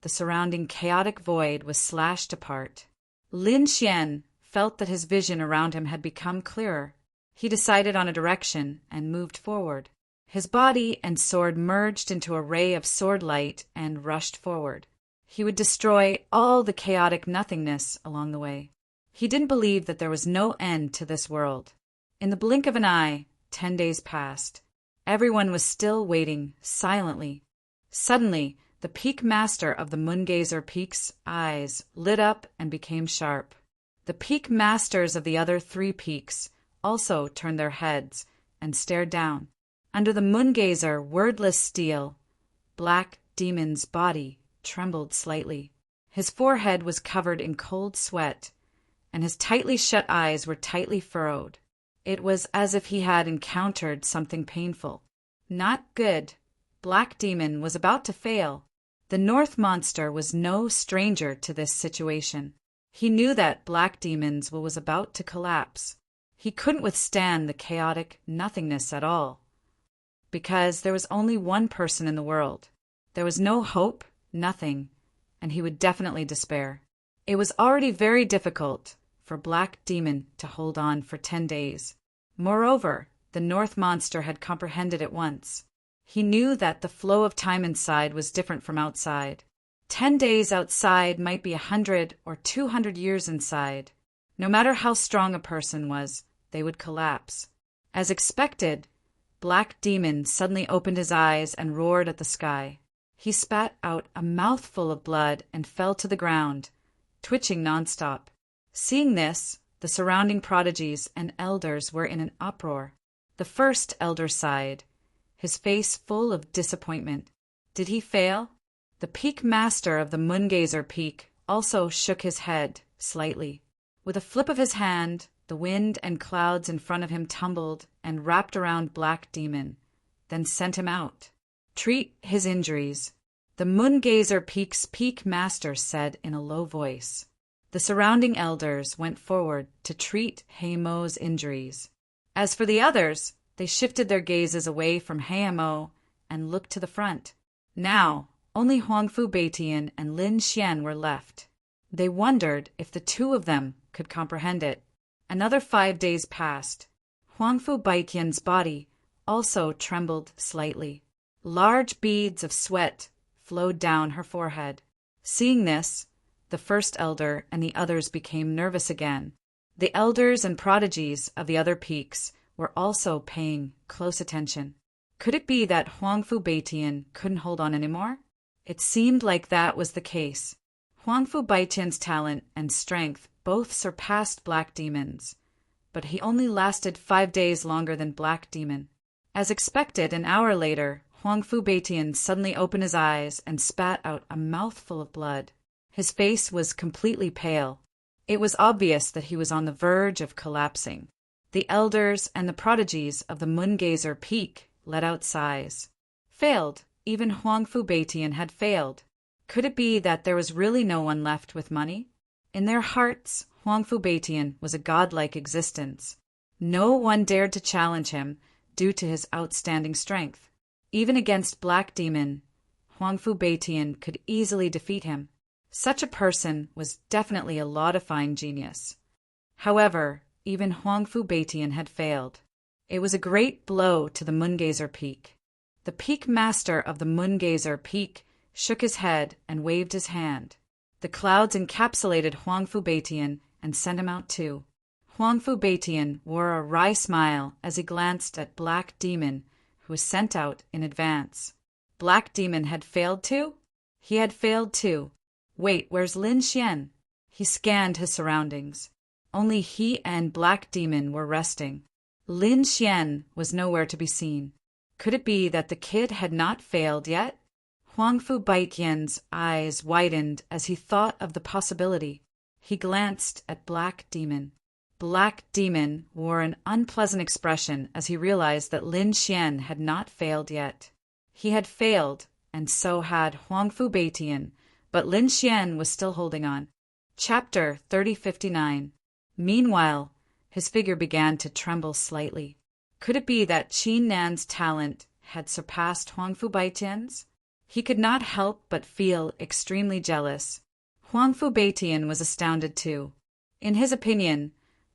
the surrounding chaotic void was slashed apart. Lin Xian felt that his vision around him had become clearer. He decided on a direction and moved forward. His body and sword merged into a ray of sword light and rushed forward. He would destroy all the chaotic nothingness along the way. He didn't believe that there was no end to this world. In the blink of an eye, 10 days passed. Everyone was still waiting, silently. Suddenly, the peak master of the Moongazer Peak's eyes lit up and became sharp. The peak masters of the other 3 peaks also turned their heads and stared down. Under the Moongazer wordless steel, Black Demon's body trembled slightly. His forehead was covered in cold sweat, and his tightly shut eyes were tightly furrowed. It was as if he had encountered something painful. Not good. Black Demon was about to fail. The North Monster was no stranger to this situation. He knew that Black Demon's will was about to collapse. He couldn't withstand the chaotic nothingness at all, because there was only one person in the world. There was no hope, nothing, and he would definitely despair. It was already very difficult for Black Demon to hold on for 10 days. Moreover, the North Monster had comprehended at once. He knew that the flow of time inside was different from outside. 10 days outside might be 100 or 200 years inside. No matter how strong a person was, they would collapse. As expected, Black Demon suddenly opened his eyes and roared at the sky. He spat out a mouthful of blood and fell to the ground, twitching nonstop. Seeing this, the surrounding prodigies and elders were in an uproar. The first elder sighed, his face full of disappointment. Did he fail? The peak master of the Moongazer Peak also shook his head slightly. With a flip of his hand, the wind and clouds in front of him tumbled and wrapped around Black Demon, then sent him out. Treat his injuries, the Moongazer Peak's peak master said in a low voice. The surrounding elders went forward to treat Heimo's injuries. As for the others, they shifted their gazes away from Heimo and looked to the front. Now, only Huangfu Beitian and Lin Xian were left. They wondered if the 2 of them could comprehend it. Another 5 days passed. Huangfu Beitian's body also trembled slightly. Large beads of sweat flowed down her forehead. Seeing this, the first elder and the others became nervous again. The elders and prodigies of the other peaks were also paying close attention. Could it be that Huangfu Beitian couldn't hold on anymore? It seemed like that was the case. Huangfu Beitian's talent and strength both surpassed Black Demon's, but he only lasted 5 days longer than Black Demon. As expected, an hour later, Huangfu Beitian suddenly opened his eyes and spat out a mouthful of blood. His face was completely pale. It was obvious that he was on the verge of collapsing. The elders and the prodigies of the Moongazer Peak let out sighs. Failed. Even Huangfu Beitian had failed. Could it be that there was really no one left with money? In their hearts, Huangfu Beitian was a godlike existence. No one dared to challenge him due to his outstanding strength. Even against Black Demon, Huangfu Beitian could easily defeat him. Such a person was definitely a law-defying genius. However, even Huangfu Beitian had failed. It was a great blow to the Moongazer Peak. The peak master of the Moongazer Peak shook his head and waved his hand. The clouds encapsulated Huangfu Beitian and sent him out too. Huangfu Beitian wore a wry smile as he glanced at Black Demon, who was sent out in advance. Black Demon had failed too? He had failed too. Wait, where's Lin Xian? He scanned his surroundings. Only he and Black Demon were resting. Lin Xian was nowhere to be seen. Could it be that the kid had not failed yet? Huangfu Beitian's eyes widened as he thought of the possibility. He glanced at Black Demon. Black Demon wore an unpleasant expression as he realized that Lin Xian had not failed yet. He had failed, and so had Huangfu Beitian, but Lin Xian was still holding on. Chapter 3059. Meanwhile, his figure began to tremble slightly. Could it be that Qin Nan's talent had surpassed Huangfu Beitian's? He could not help but feel extremely jealous. Huangfu Beitian was astounded too. In his opinion,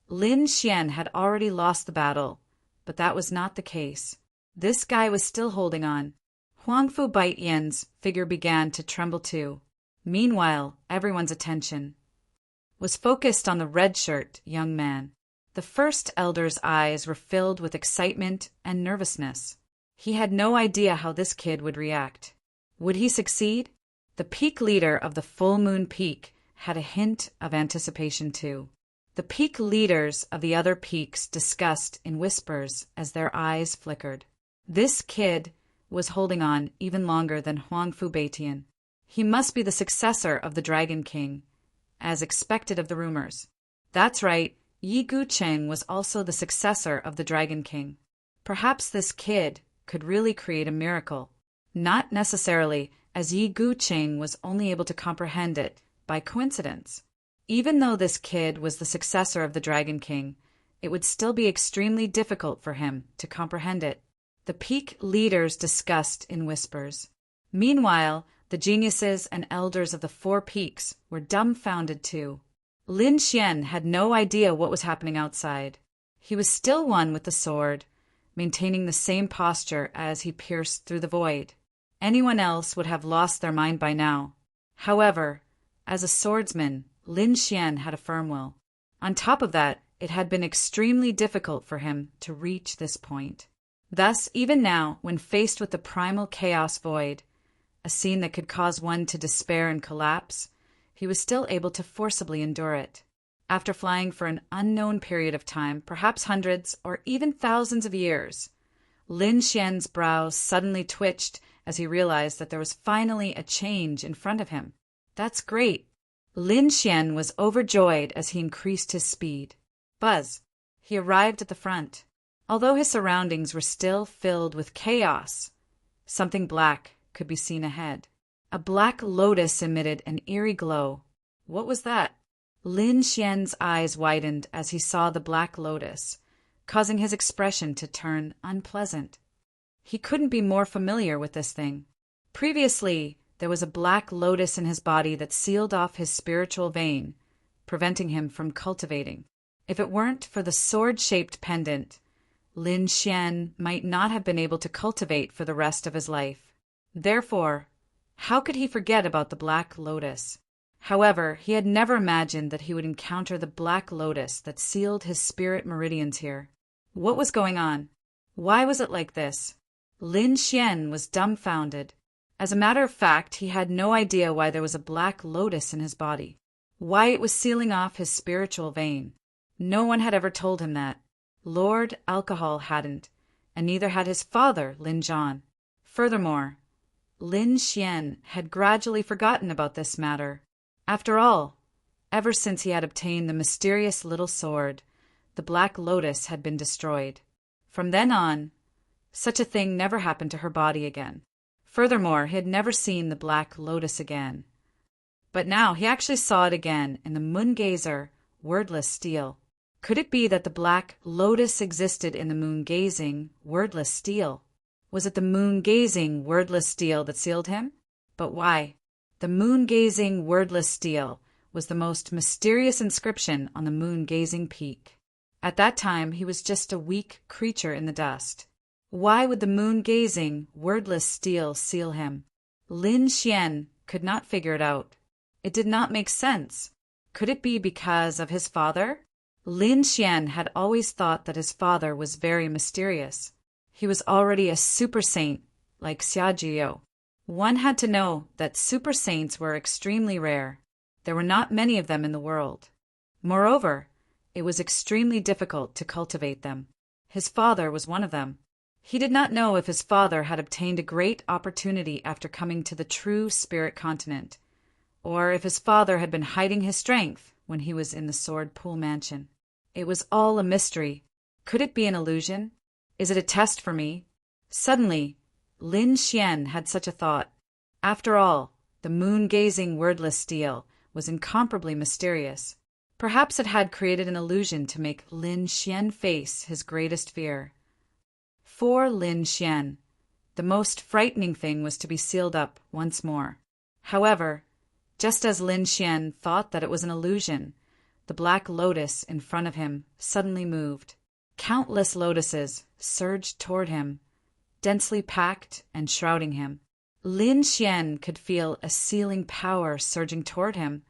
Lin Xian had already lost the battle, but that was not the case. This guy was still holding on. Huangfu Beitian's figure began to tremble too. Meanwhile, everyone's attention was focused on the red-shirt young man. The first elder's eyes were filled with excitement and nervousness. He had no idea how this kid would react. Would he succeed? The peak leader of the full moon peak had a hint of anticipation too. The peak leaders of the other peaks discussed in whispers as their eyes flickered. This kid was holding on even longer than Huang Fu Beitian. He must be the successor of the Dragon King, as expected of the rumors. That's right, Yi Gucheng was also the successor of the Dragon King. Perhaps this kid could really create a miracle. Not necessarily, as Yi Gucheng was only able to comprehend it by coincidence. Even though this kid was the successor of the Dragon King, it would still be extremely difficult for him to comprehend it. The peak leaders discussed in whispers. Meanwhile, the geniuses and elders of the four peaks were dumbfounded too. Lin Xian had no idea what was happening outside. He was still one with the sword, maintaining the same posture as he pierced through the void. Anyone else would have lost their mind by now. However, as a swordsman, Lin Xian had a firm will. On top of that, it had been extremely difficult for him to reach this point. Thus, even now, when faced with the primal chaos void, a scene that could cause one to despair and collapse, he was still able to forcibly endure it. After flying for an unknown period of time, perhaps hundreds or even thousands of years, Lin Xian's brows suddenly twitched as he realized that there was finally a change in front of him. That's great. Lin Xian was overjoyed as he increased his speed. Buzz! He arrived at the front. Although his surroundings were still filled with chaos, something black could be seen ahead. A black lotus emitted an eerie glow. What was that? Lin Xian's eyes widened as he saw the black lotus, causing his expression to turn unpleasant. He couldn't be more familiar with this thing. Previously, there was a black lotus in his body that sealed off his spiritual vein, preventing him from cultivating. If it weren't for the sword-shaped pendant, Lin Xian might not have been able to cultivate for the rest of his life. Therefore, how could he forget about the black lotus? However, he had never imagined that he would encounter the black lotus that sealed his spirit meridians here. What was going on? Why was it like this? Lin Xian was dumbfounded. As a matter of fact, he had no idea why there was a black lotus in his body, why it was sealing off his spiritual vein. No one had ever told him that. Lord Alcohol hadn't, and neither had his father, Lin Zhan. Furthermore, Lin Xian had gradually forgotten about this matter. After all, ever since he had obtained the mysterious little sword, the black lotus had been destroyed. From then on, such a thing never happened to her body again. Furthermore, he had never seen the black lotus again. But now he actually saw it again in the moon-gazer, wordless steel. Could it be that the black lotus existed in the moon-gazing, wordless steel? Was it the moon-gazing, wordless steel that sealed him? But why? The moon-gazing, wordless steel was the most mysterious inscription on the moon-gazing peak. At that time, he was just a weak creature in the dust. Why would the moon-gazing, wordless steel seal him? Lin Xian could not figure it out. It did not make sense. Could it be because of his father? Lin Xian had always thought that his father was very mysterious. He was already a super saint, like Xiajiao. One had to know that super saints were extremely rare. There were not many of them in the world. Moreover, it was extremely difficult to cultivate them. His father was one of them. He did not know if his father had obtained a great opportunity after coming to the true spirit continent, or if his father had been hiding his strength when he was in the Sword Pool Mansion. It was all a mystery. Could it be an illusion? Is it a test for me? Suddenly, Lin Xian had such a thought. After all, the moon-gazing wordless steel was incomparably mysterious. Perhaps it had created an illusion to make Lin Xian face his greatest fear. For Lin Xian, the most frightening thing was to be sealed up once more. However, just as Lin Xian thought that it was an illusion, the black lotus in front of him suddenly moved. Countless lotuses surged toward him, densely packed and shrouding him. Lin Xian could feel a sealing power surging toward him,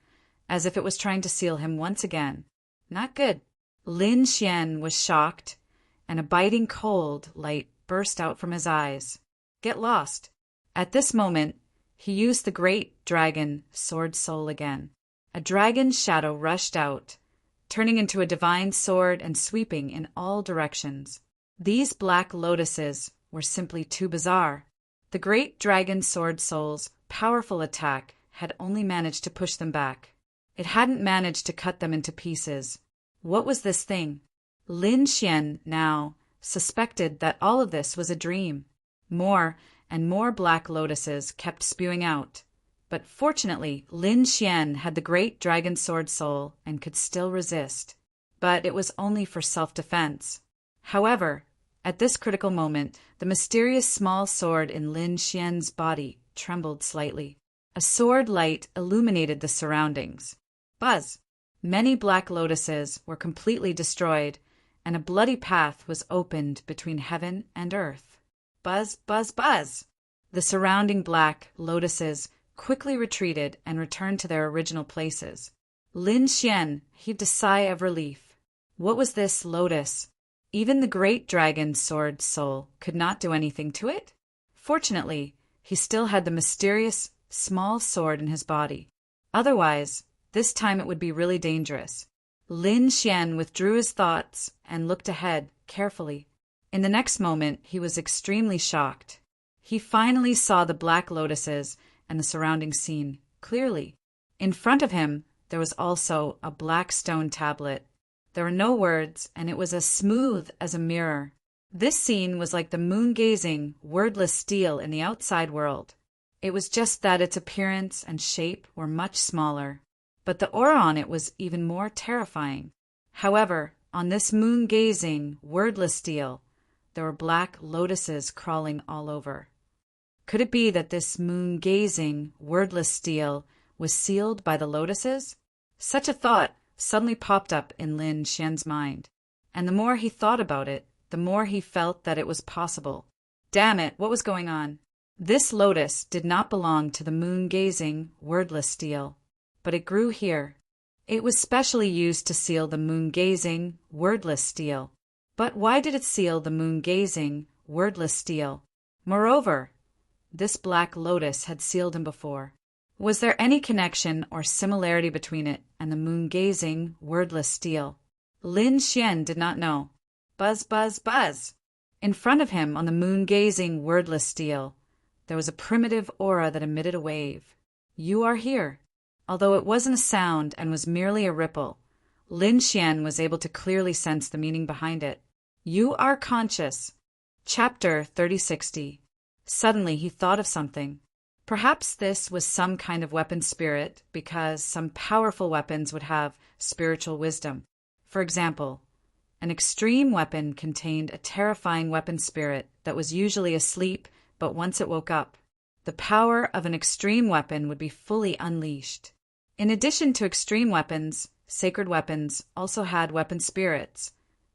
as if it was trying to seal him once again. Not good. Lin Xian was shocked, and a biting cold light burst out from his eyes. Get lost. At this moment, he used the great dragon sword soul again. A dragon's shadow rushed out, turning into a divine sword and sweeping in all directions. These black lotuses were simply too bizarre. The great dragon sword soul's powerful attack had only managed to push them back. It hadn't managed to cut them into pieces. What was this thing? Lin Xian now suspected that all of this was a dream. More and more black lotuses kept spewing out. But fortunately, Lin Xian had the great dragon sword soul and could still resist. But it was only for self-defense. However, at this critical moment, the mysterious small sword in Lin Xian's body trembled slightly. A sword light illuminated the surroundings. Buzz! Many black lotuses were completely destroyed, and a bloody path was opened between heaven and earth. Buzz, buzz, buzz! The surrounding black lotuses quickly retreated and returned to their original places. Lin Xian heaved a sigh of relief. What was this lotus? Even the great dragon sword soul could not do anything to it? Fortunately, he still had the mysterious small sword in his body. Otherwise, this time it would be really dangerous. Lin Xian withdrew his thoughts and looked ahead carefully. In the next moment, he was extremely shocked. He finally saw the black lotuses and the surrounding scene clearly. In front of him, there was also a black stone tablet. There were no words, and it was as smooth as a mirror. This scene was like the moon-gazing, wordless steel in the outside world. It was just that its appearance and shape were much smaller, but the aura on it was even more terrifying. However, on this moon-gazing, wordless steel, there were black lotuses crawling all over. Could it be that this moon-gazing, wordless steel was sealed by the lotuses? Such a thought suddenly popped up in Lin Xian's mind, and the more he thought about it, the more he felt that it was possible. Damn it, what was going on? This lotus did not belong to the moon-gazing, wordless steel, but it grew here. It was specially used to seal the moon-gazing, wordless steel. But why did it seal the moon-gazing, wordless steel? Moreover, this black lotus had sealed him before. Was there any connection or similarity between it and the moon-gazing, wordless steel? Lin Xian did not know. Buzz, buzz, buzz! In front of him on the moon-gazing, wordless steel, there was a primitive aura that emitted a wave. You are here. Although it wasn't a sound and was merely a ripple, Lin Xian was able to clearly sense the meaning behind it. You are conscious. Chapter 3060. Suddenly he thought of something. Perhaps this was some kind of weapon spirit, because some powerful weapons would have spiritual wisdom. For example, an extreme weapon contained a terrifying weapon spirit that was usually asleep, but once it woke up, the power of an extreme weapon would be fully unleashed. In addition to extreme weapons, sacred weapons also had weapon spirits,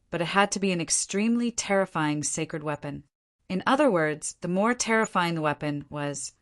but it had to be an extremely terrifying sacred weapon. In other words, the more terrifying the weapon was,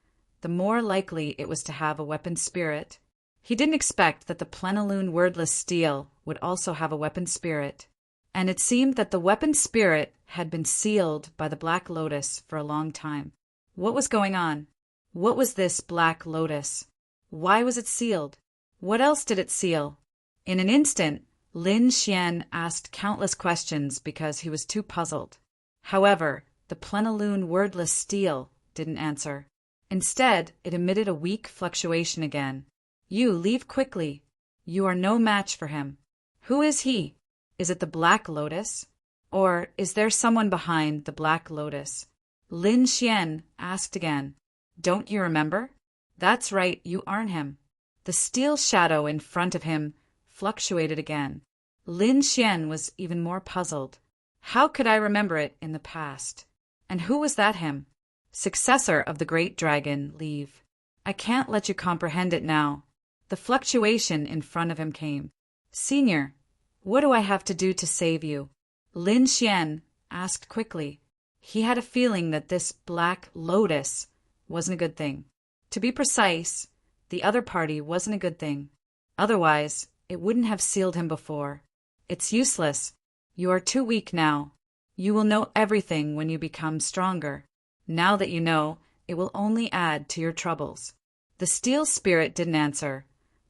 the more likely it was to have a weapon spirit. He didn't expect that the plenilune wordless steel would also have a weapon spirit, and it seemed that the weapon spirit had been sealed by the Black Lotus for a long time. What was going on? What was this Black Lotus? Why was it sealed? What else did it seal? In an instant, Lin Xian asked countless questions because he was too puzzled. However, the plenilune wordless steel didn't answer. Instead, it emitted a weak fluctuation again. You leave quickly. You are no match for him. Who is he? Is it the Black Lotus? Or is there someone behind the Black Lotus? Lin Xian asked again. Don't you remember? That's right, you aren't him. The steel shadow in front of him fluctuated again. Lin Xian was even more puzzled. How could I remember it in the past? And who was that him? Successor of the great dragon, leave. I can't let you comprehend it now. The fluctuation in front of him came. Senior, what do I have to do to save you? Lin Xian asked quickly. He had a feeling that this Black Lotus wasn't a good thing. To be precise, the other party wasn't a good thing. Otherwise, it wouldn't have sealed him before. It's useless. You are too weak now. You will know everything when you become stronger. Now that you know, it will only add to your troubles. The steel spirit didn't answer,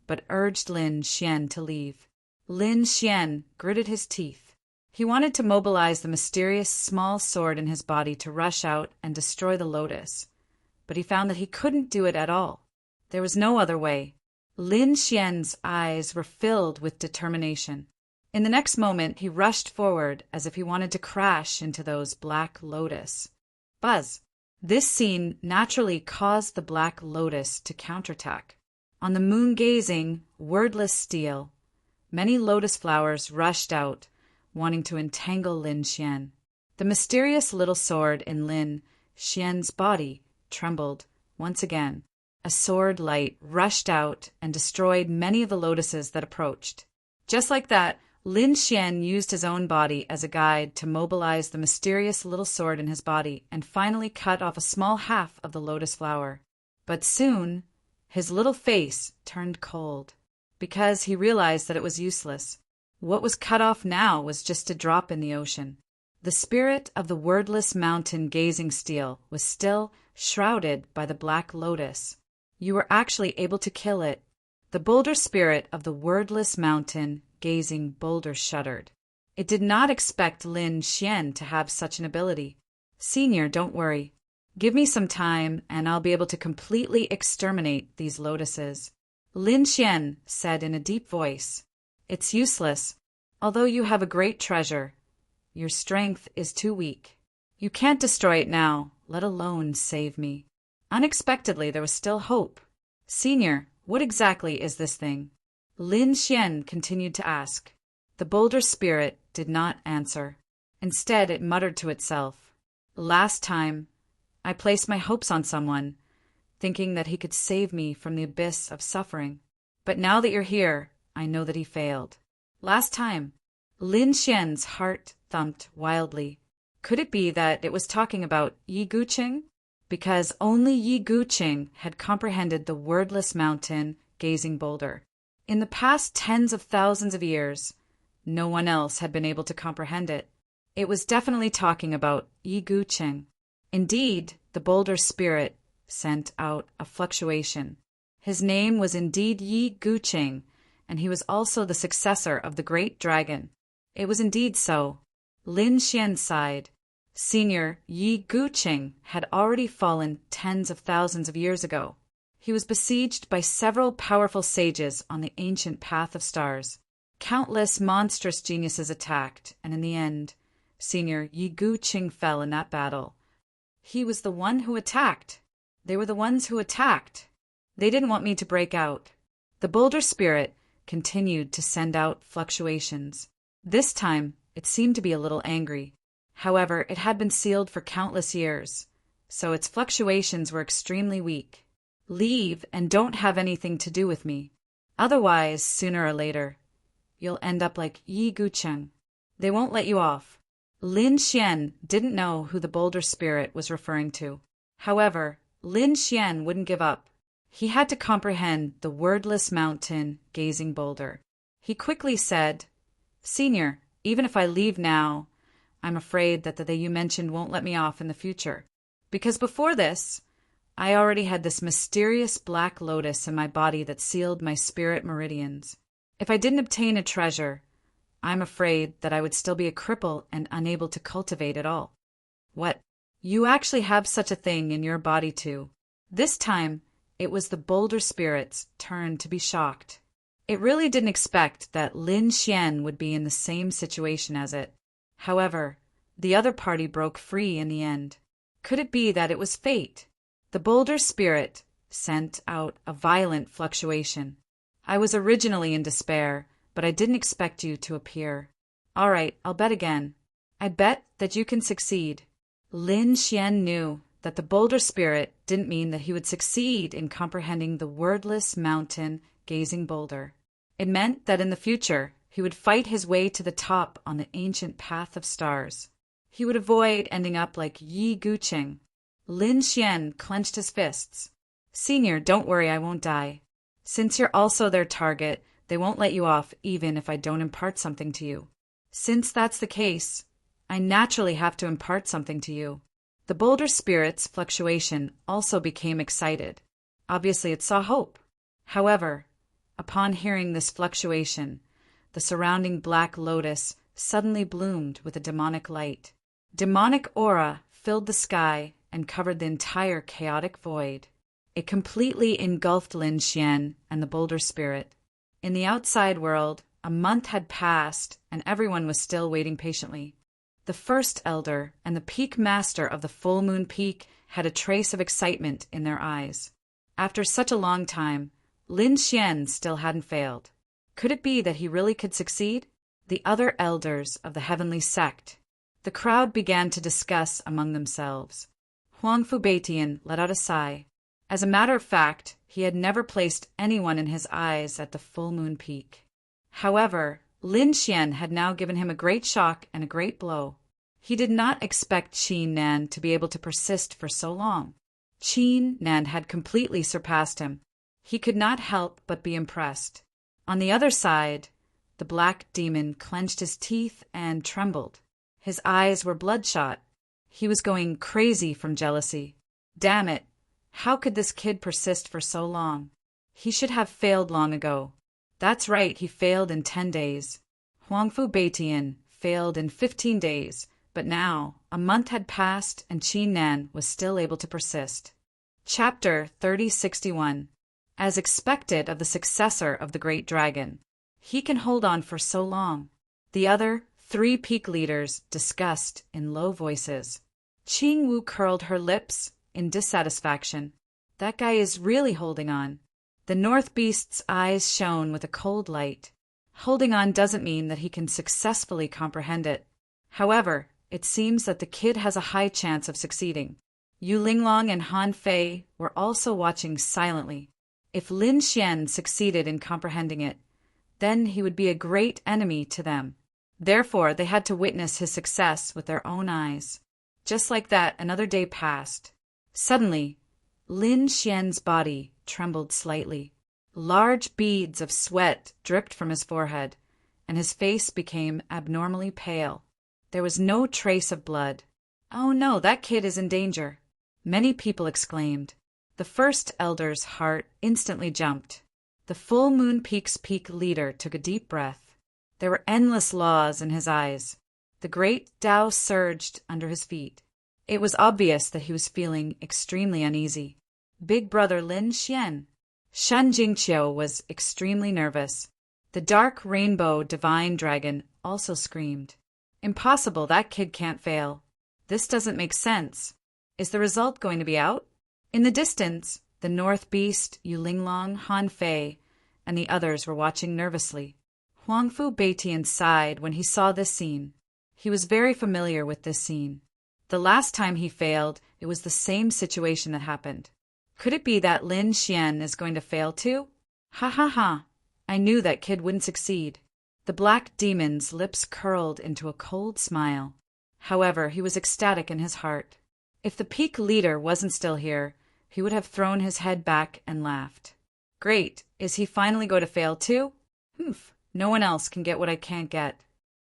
but urged Lin Xian to leave. Lin Xian gritted his teeth. He wanted to mobilize the mysterious small sword in his body to rush out and destroy the lotus, but he found that he couldn't do it at all. There was no other way. Lin Xian's eyes were filled with determination. In the next moment, he rushed forward as if he wanted to crash into those black lotus. Buzz! This scene naturally caused the black lotus to counterattack. On the moon-gazing, wordless steel, many lotus flowers rushed out, wanting to entangle Lin Xian. The mysterious little sword in Lin Xian's body trembled once again. A sword light rushed out and destroyed many of the lotuses that approached. Just like that, Lin Xian used his own body as a guide to mobilize the mysterious little sword in his body and finally cut off a small half of the lotus flower. But soon, his little face turned cold, because he realized that it was useless. What was cut off now was just a drop in the ocean. The spirit of the wordless mountain gazing steel was still shrouded by the black lotus. You were actually able to kill it. The boulder spirit of the wordless mountain gazing boulder shuddered. It did not expect Lin Xian to have such an ability. Senior, don't worry. Give me some time and I'll be able to completely exterminate these lotuses. Lin Xian said in a deep voice. It's useless. Although you have a great treasure, your strength is too weak. You can't destroy it now, let alone save me. Unexpectedly, there was still hope. Senior, what exactly is this thing? Lin Xian continued to ask. The boulder spirit did not answer. Instead, it muttered to itself. Last time, I placed my hopes on someone, thinking that he could save me from the abyss of suffering. But now that you're here, I know that he failed. Last time, Lin Xian's heart thumped wildly. Could it be that it was talking about Yi Guqing? Because only Yi Guqing had comprehended the wordless mountain gazing boulder. In the past tens of thousands of years, no one else had been able to comprehend it. It was definitely talking about Yi Guqing. Indeed, the boulder spirit sent out a fluctuation. His name was indeed Yi Guqing, and he was also the successor of the great dragon. It was indeed so. Lin Xian sighed. Senior Yi Guqing had already fallen tens of thousands of years ago. He was besieged by several powerful sages on the ancient path of stars. Countless monstrous geniuses attacked, and in the end, Senior Yi Guqing fell in that battle. He was the one who attacked. They were the ones who attacked. They didn't want me to break out. The boulder spirit continued to send out fluctuations. This time, it seemed to be a little angry. However, it had been sealed for countless years, so its fluctuations were extremely weak. Leave and don't have anything to do with me. Otherwise, sooner or later, you'll end up like Yi Guqing. They won't let you off. Lin Xian didn't know who the boulder spirit was referring to. However, Lin Xian wouldn't give up. He had to comprehend the wordless mountain gazing boulder. He quickly said, Senior, even if I leave now, I'm afraid that the you mentioned won't let me off in the future. Because before this, I already had this mysterious black lotus in my body that sealed my spirit meridians. If I didn't obtain a treasure, I'm afraid that I would still be a cripple and unable to cultivate it all. What? You actually have such a thing in your body too. This time, it was the boulder spirit's turn to be shocked. It really didn't expect that Lin Xian would be in the same situation as it. However, the other party broke free in the end. Could it be that it was fate? The boulder spirit sent out a violent fluctuation. I was originally in despair, but I didn't expect you to appear. All right, I'll bet again. I bet that you can succeed. Lin Xian knew that the boulder spirit didn't mean that he would succeed in comprehending the wordless mountain gazing boulder. It meant that in the future, he would fight his way to the top on the ancient path of stars. He would avoid ending up like Yi Guqing. Lin Xian clenched his fists. Senior, don't worry, I won't die. Since you're also their target, they won't let you off even if I don't impart something to you. Since that's the case, I naturally have to impart something to you. The boulder spirit's fluctuation also became excited. Obviously, it saw hope. However, upon hearing this fluctuation, the surrounding black lotus suddenly bloomed with a demonic light. Demonic aura filled the sky and covered the entire chaotic void. It completely engulfed Lin Xian and the boulder spirit. In the outside world, a month had passed and everyone was still waiting patiently. The first elder and the peak master of the full moon peak had a trace of excitement in their eyes. After such a long time, Lin Xian still hadn't failed. Could it be that he really could succeed? The other elders of the heavenly sect. The crowd began to discuss among themselves. Huangfu Beitian let out a sigh. As a matter of fact, he had never placed anyone in his eyes at the full moon peak. However, Lin Xian had now given him a great shock and a great blow. He did not expect Qin Nan to be able to persist for so long. Qin Nan had completely surpassed him. He could not help but be impressed. On the other side, the black demon clenched his teeth and trembled. His eyes were bloodshot. He was going crazy from jealousy. Damn it! How could this kid persist for so long? He should have failed long ago. That's right, he failed in 10 days. Huangfu Beitian failed in 15 days, but now a month had passed and Qin Nan was still able to persist. Chapter 3061. As expected of the successor of the great dragon, he can hold on for so long. The other 3 peak leaders discussed in low voices. Qing Wu curled her lips in dissatisfaction. That guy is really holding on. The North Beast's eyes shone with a cold light. Holding on doesn't mean that he can successfully comprehend it. However, it seems that the kid has a high chance of succeeding. Yu Linglong and Han Fei were also watching silently. If Lin Xian succeeded in comprehending it, then he would be a great enemy to them. Therefore, they had to witness his success with their own eyes. Just like that, another day passed. Suddenly, Lin Xian's body trembled slightly. Large beads of sweat dripped from his forehead, and his face became abnormally pale. There was no trace of blood. Oh no, that kid is in danger. Many people exclaimed. The first elder's heart instantly jumped. The full moon peak's peak leader took a deep breath. There were endless laws in his eyes. The great Tao surged under his feet. It was obvious that he was feeling extremely uneasy. Big brother Lin Xian. Shen Jingqiu was extremely nervous. The dark rainbow divine dragon also screamed. Impossible, that kid can't fail. This doesn't make sense. Is the result going to be out? In the distance, the North Beast, Yu Linglong, Han Fei, and the others were watching nervously. Huangfu Beitian sighed when he saw this scene. He was very familiar with this scene. The last time he failed, it was the same situation that happened. Could it be that Lin Xian is going to fail too? Ha ha ha! I knew that kid wouldn't succeed. The black demon's lips curled into a cold smile. However, he was ecstatic in his heart. If the peak leader wasn't still here, he would have thrown his head back and laughed. Great, is he finally going to fail too? Humph, no one else can get what I can't get.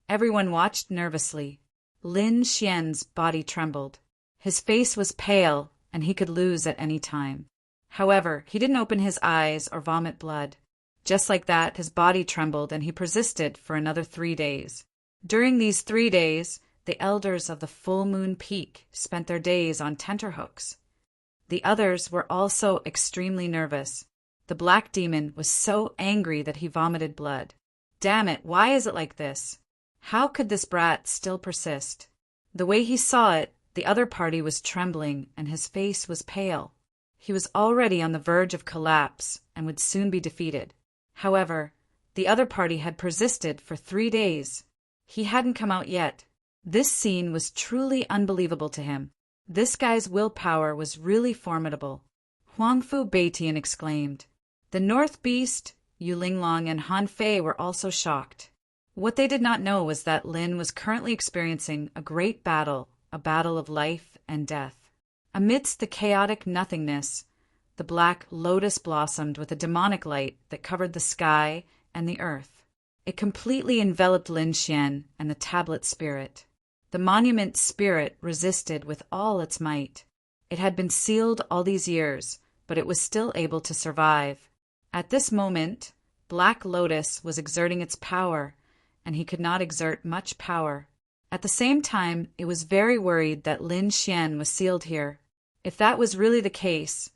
Everyone watched nervously. Lin Xian's body trembled. His face was pale, and he could lose at any time. However, he didn't open his eyes or vomit blood. Just like that, his body trembled and he persisted for another 3 days. During these 3 days, the elders of the full moon peak spent their days on tenterhooks. The others were also extremely nervous. The black demon was so angry that he vomited blood. Damn it, why is it like this? How could this brat still persist? The way he saw it, the other party was trembling and his face was pale. He was already on the verge of collapse and would soon be defeated. However, the other party had persisted for 3 days. He hadn't come out yet. This scene was truly unbelievable to him. This guy's willpower was really formidable. Huangfu Beitian exclaimed. The North Beast, Yu Linglong, and Han Fei were also shocked. What they did not know was that Lin was currently experiencing a great battle, a battle of life and death. Amidst the chaotic nothingness, the black lotus blossomed with a demonic light that covered the sky and the earth. It completely enveloped Lin Xian and the tablet spirit. The monument spirit resisted with all its might. It had been sealed all these years, but it was still able to survive. At this moment, Black Lotus was exerting its power, and he could not exert much power. At the same time, it was very worried that Lin Xian was sealed here. If that was really the case,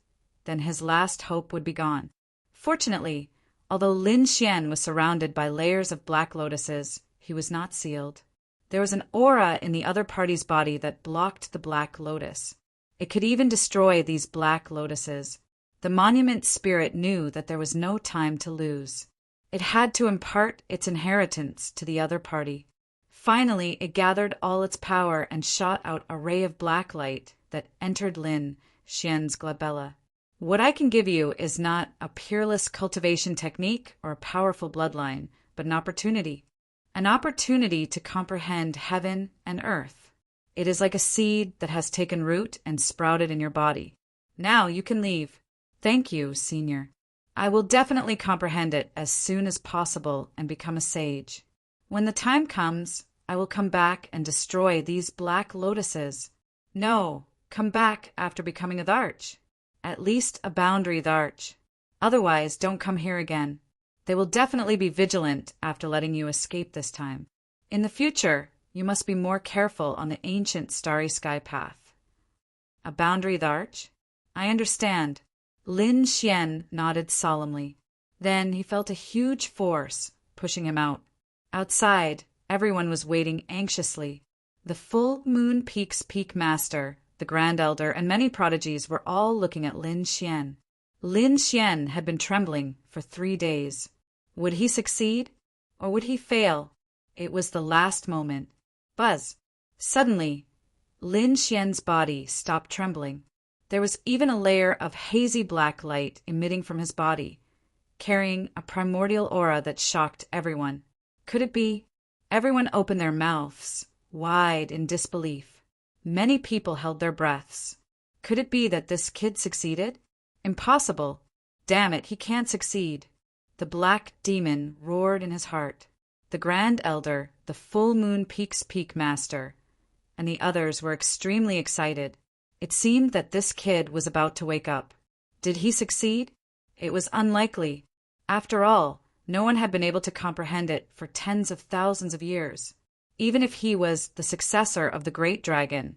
then his last hope would be gone. Fortunately, although Lin Xian was surrounded by layers of black lotuses, he was not sealed. There was an aura in the other party's body that blocked the black lotus. It could even destroy these black lotuses. The monument spirit knew that there was no time to lose. It had to impart its inheritance to the other party. Finally, it gathered all its power and shot out a ray of black light that entered Lin Xian's glabella. What I can give you is not a peerless cultivation technique or a powerful bloodline, but an opportunity. An opportunity to comprehend heaven and earth. It is like a seed that has taken root and sprouted in your body. Now you can leave. Thank you, Senior. I will definitely comprehend it as soon as possible and become a sage. When the time comes, I will come back and destroy these black lotuses. No, come back after becoming a Dharch. At least a boundary Dharch. Otherwise, don't come here again. They will definitely be vigilant after letting you escape this time. In the future, you must be more careful on the ancient starry sky path. A boundary Dharch? I understand. Lin Xian nodded solemnly. Then he felt a huge force pushing him out. Outside, everyone was waiting anxiously. The Full Moon Peak's Peak Master, the Grand Elder, and many prodigies were all looking at Lin Xian. Lin Xian had been trembling for 3 days. Would he succeed, or would he fail? It was the last moment. Buzz! Suddenly, Lin Xian's body stopped trembling. There was even a layer of hazy black light emitting from his body, carrying a primordial aura that shocked everyone. Could it be? Everyone opened their mouths, wide in disbelief. Many people held their breaths. Could it be that this kid succeeded? Impossible. Damn it, he can't succeed. The black demon roared in his heart. The Grand Elder, the Full Moon Peak's Peak Master, and the others were extremely excited. It seemed that this kid was about to wake up. Did he succeed? It was unlikely. After all, no one had been able to comprehend it for tens of thousands of years. Even if he was the successor of the Great Dragon,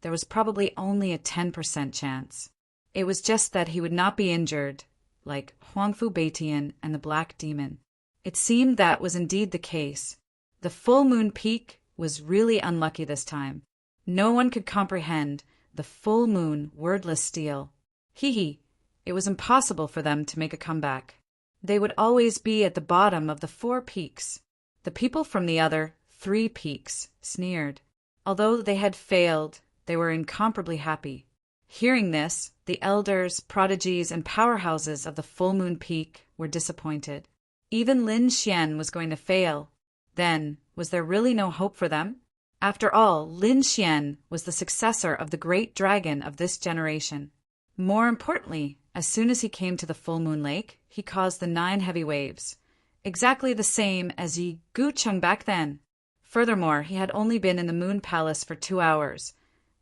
there was probably only a 10% chance. It was just that he would not be injured, like Huangfu Beitian and the Black Demon. It seemed that was indeed the case. The Full Moon Peak was really unlucky this time. No one could comprehend the full moon wordless steel. Hee. It was impossible for them to make a comeback. They would always be at the bottom of the 4 peaks. The people from the other 3 peaks sneered. Although they had failed, they were incomparably happy. Hearing this, the elders, prodigies, and powerhouses of the Full Moon Peak were disappointed. Even Lin Xian was going to fail. Then, was there really no hope for them? After all, Lin Xian was the successor of the Great Dragon of this generation. More importantly, as soon as he came to the Full Moon Lake, he caused the 9 heavy waves, exactly the same as Yi Gucheng back then. Furthermore, he had only been in the Moon Palace for 2 hours,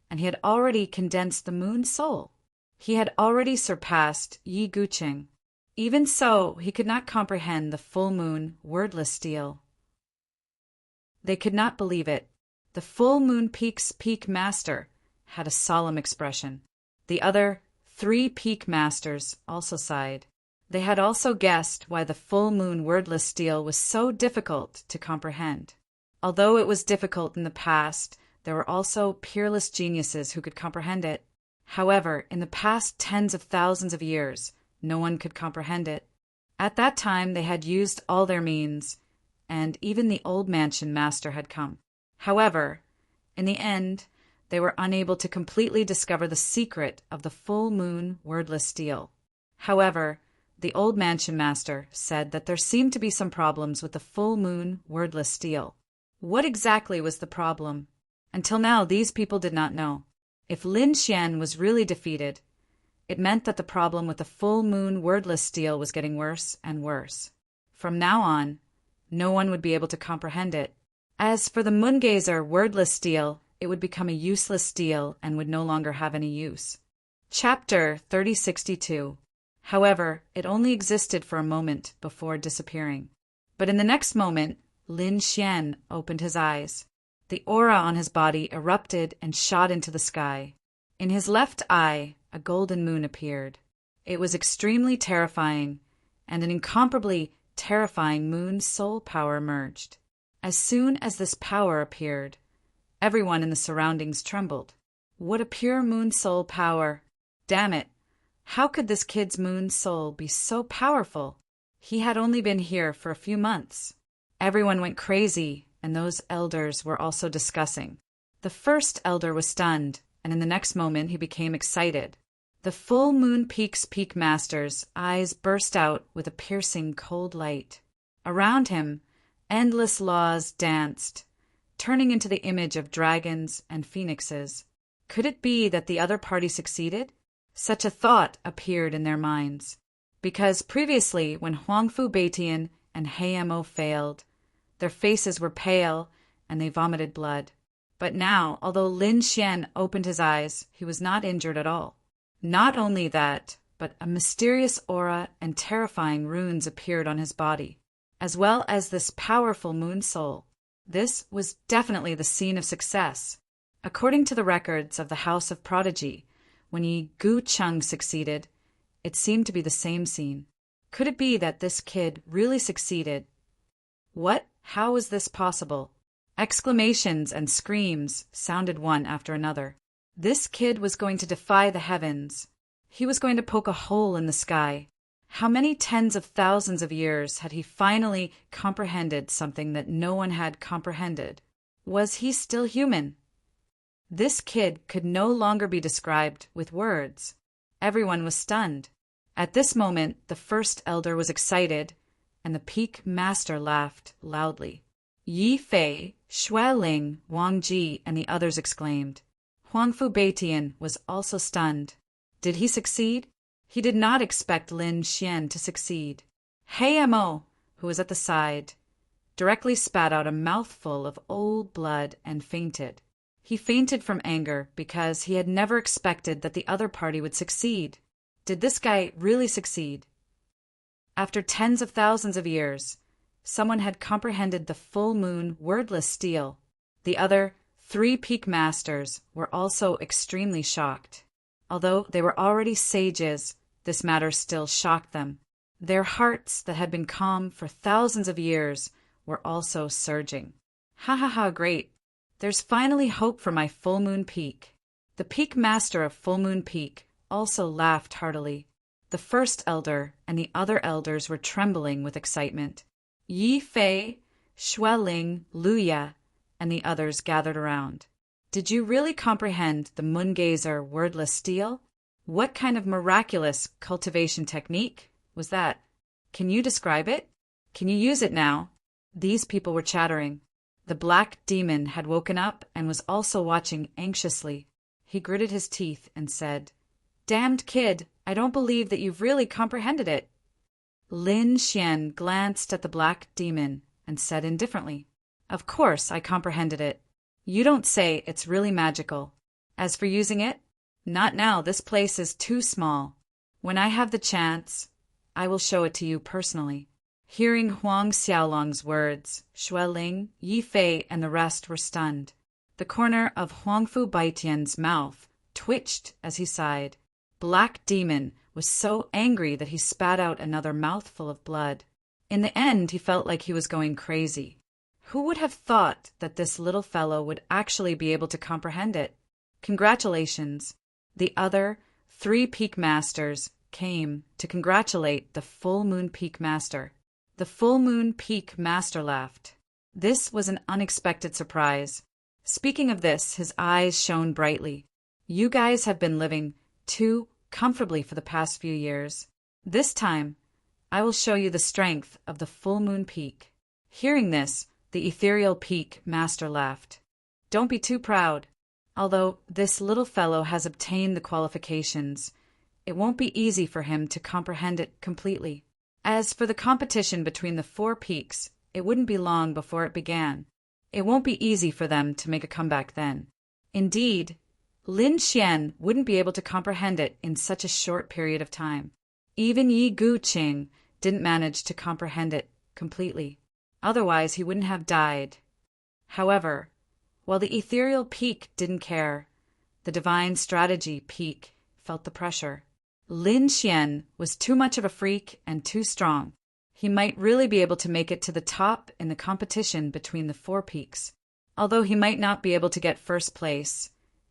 and he had already condensed the Moon Soul. He had already surpassed Yi Gucheng. Even so, he could not comprehend the full moon wordless steel. They could not believe it. The Full Moon Peak's Peak Master had a solemn expression. The other 3 Peak Masters also sighed. They had also guessed why the full moon wordless steel was so difficult to comprehend. Although it was difficult in the past, there were also peerless geniuses who could comprehend it. However, in the past tens of thousands of years, no one could comprehend it. At that time, they had used all their means, and even the old mansion master had come. However, in the end, they were unable to completely discover the secret of the full moon wordless steel. However, the old mansion master said that there seemed to be some problems with the full moon wordless steel. What exactly was the problem? Until now, these people did not know. If Lin Xian was really defeated, it meant that the problem with the full moon wordless stele was getting worse and worse. From now on, no one would be able to comprehend it. As for the Moongazer wordless stele, it would become a useless stele and would no longer have any use. Chapter 3062. However, it only existed for a moment before disappearing. But in the next moment, Lin Xian opened his eyes. The aura on his body erupted and shot into the sky. In his left eye, a golden moon appeared. It was extremely terrifying, and an incomparably terrifying moon soul power emerged. As soon as this power appeared, everyone in the surroundings trembled. What a pure moon soul power! Damn it! How could this kid's moon soul be so powerful? He had only been here for a few months. Everyone went crazy, and those elders were also discussing. The first elder was stunned, and in the next moment he became excited. The full moon peak's peak master's eyes burst out with a piercing cold light. Around him, endless laws danced, turning into the image of dragons and phoenixes. Could it be that the other party succeeded? Such a thought appeared in their minds. Because previously, when Huangfu Beitian and Heimo failed, their faces were pale and they vomited blood. But now, although Lin Xian opened his eyes, he was not injured at all. Not only that, but a mysterious aura and terrifying runes appeared on his body, as well as this powerful moon soul. This was definitely the scene of success. According to the records of the House of Prodigy, when Yi Gu Cheng succeeded, it seemed to be the same scene. Could it be that this kid really succeeded? What? How was this possible? Exclamations and screams sounded one after another. This kid was going to defy the heavens. He was going to poke a hole in the sky. How many tens of thousands of years had he finally comprehended something that no one had comprehended? Was he still human? This kid could no longer be described with words. Everyone was stunned. At this moment, the first elder was excited, and the peak master laughed loudly. Yi Fei, Xue Ling, Wang Ji, and the others exclaimed. Huangfu Beitian was also stunned. Did he succeed? He did not expect Lin Xian to succeed. Heimo, who was at the side, directly spat out a mouthful of old blood and fainted. He fainted from anger because he had never expected that the other party would succeed. Did this guy really succeed? After tens of thousands of years, someone had comprehended the full moon wordless stele. The other 3 peak masters were also extremely shocked. Although they were already sages, this matter still shocked them. Their hearts that had been calm for thousands of years were also surging. Ha ha ha, great. There's finally hope for my full moon peak. The peak master of Full Moon Peak also laughed heartily. The first elder and the other elders were trembling with excitement. Yi Fei, Xue Ling, Luya, and the others gathered around. Did you really comprehend the Moongazer wordless stele? What kind of miraculous cultivation technique was that? Can you describe it? Can you use it now? These people were chattering. The black demon had woken up and was also watching anxiously. He gritted his teeth and said, "Damned kid, I don't believe that you've really comprehended it." Lin Xian glanced at the black demon and said indifferently, "Of course I comprehended it. You don't say it's really magical. As for using it, not now, this place is too small. When I have the chance, I will show it to you personally." Hearing Huang Xiaolong's words, Xue Ling, Yi Fei, and the rest were stunned. The corner of Huangfu Baitian's mouth twitched as he sighed. Black Demon was so angry that he spat out another mouthful of blood. In the end, he felt like he was going crazy. Who would have thought that this little fellow would actually be able to comprehend it? Congratulations. The other 3 Peak Masters came to congratulate the Full Moon Peak Master. The Full Moon Peak Master laughed. This was an unexpected surprise. Speaking of this, his eyes shone brightly. You guys have been living too comfortably for the past few years. This time, I will show you the strength of the Full Moon Peak. Hearing this, the Ethereal Peak Master laughed. Don't be too proud. Although this little fellow has obtained the qualifications, it won't be easy for him to comprehend it completely. As for the competition between the four peaks, it wouldn't be long before it began. It won't be easy for them to make a comeback then. Indeed, Lin Xian wouldn't be able to comprehend it in such a short period of time. Even Yi Guqing didn't manage to comprehend it completely. Otherwise, he wouldn't have died. However, while the ethereal peak didn't care, the divine strategy peak felt the pressure. Lin Xian was too much of a freak and too strong. He might really be able to make it to the top in the competition between the four peaks. Although he might not be able to get first place,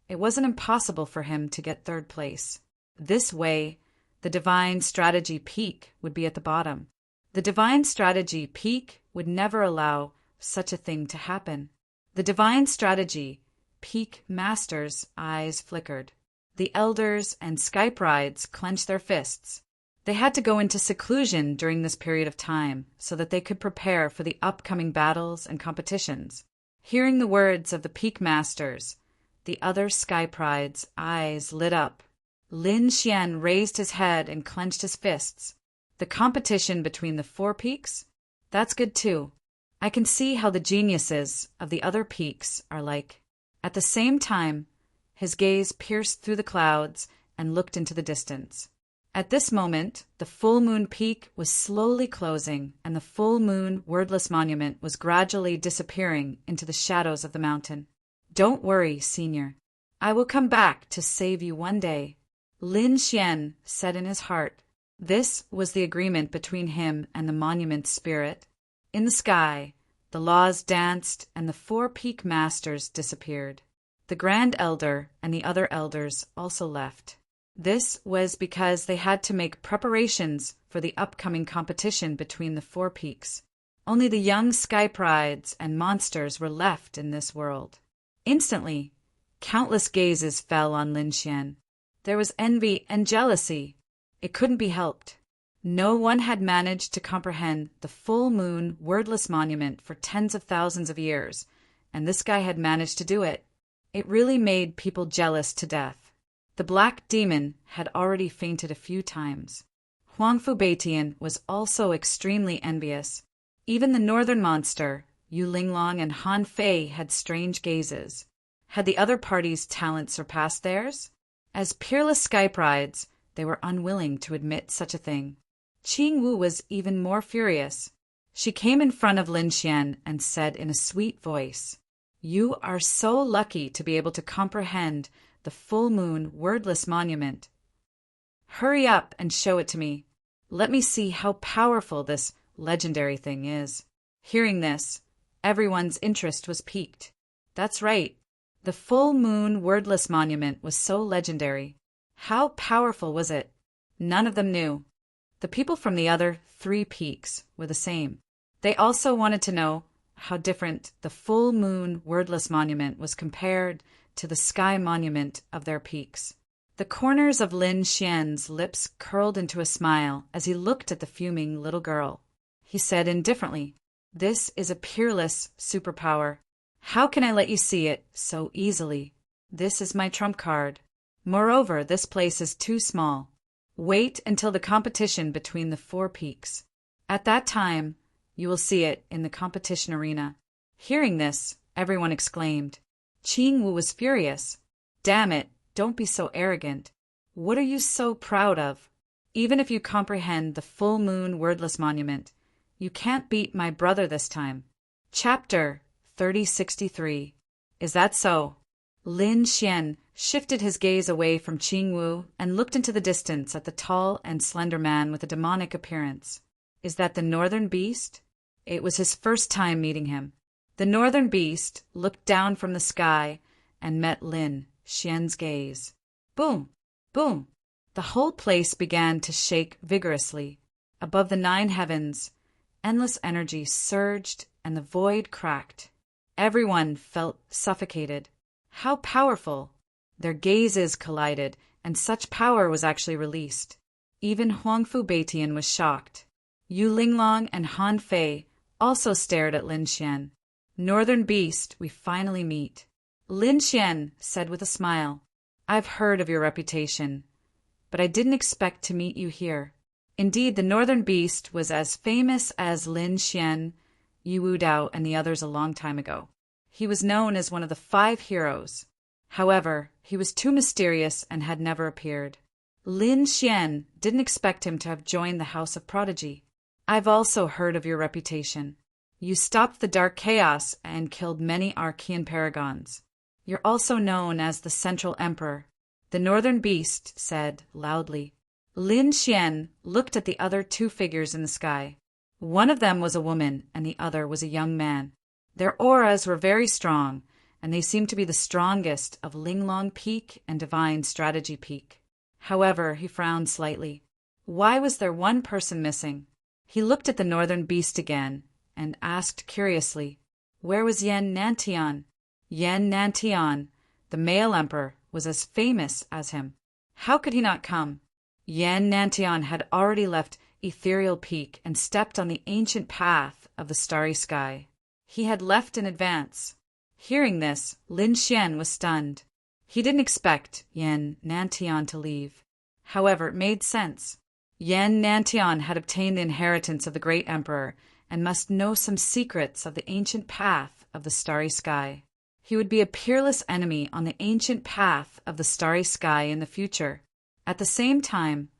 it wasn't impossible for him to get third place. This way, the divine strategy peak would be at the bottom. The divine strategy peak would never allow such a thing to happen. The divine strategy peak master's eyes flickered. The elders and Skype rides clenched their fists. They had to go into seclusion during this period of time so that they could prepare for the upcoming battles and competitions. Hearing the words of the peak masters, the other Skype rides' eyes lit up. Lin Xian raised his head and clenched his fists. The competition between the four peaks? That's good too. I can see how the geniuses of the other peaks are like. At the same time, his gaze pierced through the clouds and looked into the distance. At this moment, the full moon peak was slowly closing, and the full moon wordless monument was gradually disappearing into the shadows of the mountain. Don't worry, Senior. I will come back to save you one day, Lin Xian said in his heart. This was the agreement between him and the monument's spirit. In the sky, the laws danced and the four peak masters disappeared. The Grand Elder and the other elders also left. This was because they had to make preparations for the upcoming competition between the four peaks. Only the young Skype rides and monsters were left in this world. Instantly, countless gazes fell on Lin Xian. There was envy and jealousy. It couldn't be helped. No one had managed to comprehend the full moon wordless monument for tens of thousands of years, and this guy had managed to do it. It really made people jealous to death. The black demon had already fainted a few times. Huangfu Beitian was also extremely envious. Even the northern monster, Yu Linglong and Han Fei, had strange gazes. Had the other party's talent surpassed theirs? As peerless Skype rides, they were unwilling to admit such a thing. Qing Wu was even more furious. She came in front of Lin Xian and said in a sweet voice, "You are so lucky to be able to comprehend the full moon wordless monument. Hurry up and show it to me. Let me see how powerful this legendary thing is." Hearing this, everyone's interest was piqued. That's right. The full moon wordless monument was so legendary. How powerful was it? None of them knew. The people from the other three peaks were the same. They also wanted to know how different the full moon wordless monument was compared to the sky monument of their peaks. The corners of Lin Xian's lips curled into a smile as he looked at the fuming little girl. He said indifferently, "This is a peerless superpower. How can I let you see it so easily? This is my trump card. Moreover, this place is too small. Wait until the competition between the four peaks. At that time, you will see it in the competition arena." Hearing this, everyone exclaimed. Qing Wu was furious. "Damn it, don't be so arrogant. What are you so proud of? Even if you comprehend the full moon wordless monument, you can't beat my brother this time." Chapter 3063. Is that so? Lin Xian shifted his gaze away from Qing Wu and looked into the distance at the tall and slender man with a demonic appearance. Is that the northern beast? It was his first time meeting him. The northern beast looked down from the sky and met Lin Xian's gaze. Boom! Boom! The whole place began to shake vigorously. Above the 9 heavens, endless energy surged and the void cracked. Everyone felt suffocated. How powerful! Their gazes collided, and such power was actually released. Even Huangfu Beitian was shocked. Yu Linglong and Han Fei also stared at Lin Xian. "Northern beast, we finally meet." Lin Xian said with a smile, "I've heard of your reputation, but I didn't expect to meet you here." Indeed, the northern beast was as famous as Lin Xian, Yi Wu Dao, and the others a long time ago. He was known as one of the 5 heroes. However, he was too mysterious and had never appeared. Lin Xian didn't expect him to have joined the House of Prodigy. "I've also heard of your reputation. You stopped the Dark Chaos and killed many Archean paragons. You're also known as the Central Emperor," the Northern Beast said loudly. Lin Xian looked at the other 2 figures in the sky. One of them was a woman and the other was a young man. Their auras were very strong, and they seemed to be the strongest of Linglong Peak and Divine Strategy Peak. However, he frowned slightly. Why was there one person missing? He looked at the Northern Beast again and asked curiously, where was Yan Nantian? Yan Nantian, the male emperor, was as famous as him. How could he not come? Yan Nantian had already left Ethereal Peak and stepped on the ancient path of the starry sky. He had left in advance. Hearing this, Lin Xian was stunned. He didn't expect Yan Nantian to leave. However, it made sense. Yan Nantian had obtained the inheritance of the great emperor and must know some secrets of the ancient path of the starry sky. He would be a peerless enemy on the ancient path of the starry sky in the future. At the same time,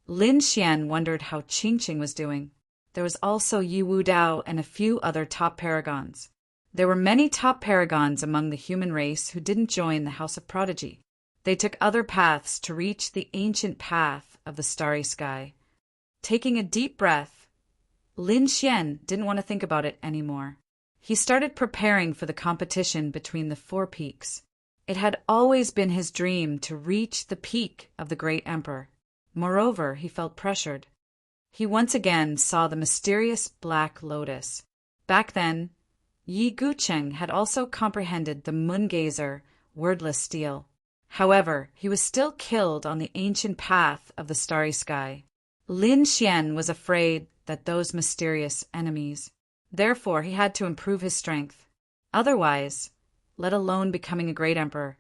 Lin Xian wondered how Qingqing was doing. There was also Yi Wu Dao and a few other top paragons. There were many top paragons among the human race who didn't join the House of Prodigy. They took other paths to reach the ancient path of the starry sky. Taking a deep breath, Lin Xian didn't want to think about it anymore. He started preparing for the competition between the 4 peaks. It had always been his dream to reach the peak of the great emperor. Moreover, he felt pressured. He once again saw the mysterious black lotus. Back then, Yi Gucheng had also comprehended the moongazer, wordless steel. However, he was still killed on the ancient path of the starry sky. Lin Xian was afraid that those mysterious enemies. Therefore, he had to improve his strength. Otherwise, let alone becoming a great emperor,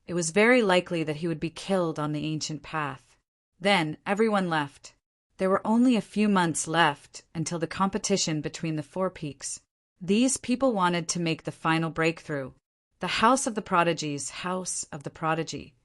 it was very likely that he would be killed on the ancient path. Then everyone left. There were only a few months left until the competition between the 4 peaks. These people wanted to make the final breakthrough. The House of the Prodigy's House of the Prodigy.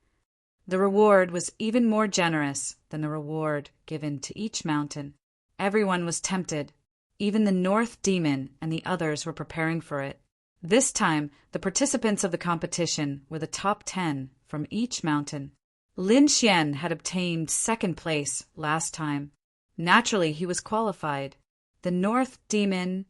The reward was even more generous than the reward given to each mountain. Everyone was tempted. Even the North Demon and the others were preparing for it. This time, the participants of the competition were the top 10 from each mountain. Lin Xian had obtained 2nd place last time. Naturally, he was qualified. The North Demon,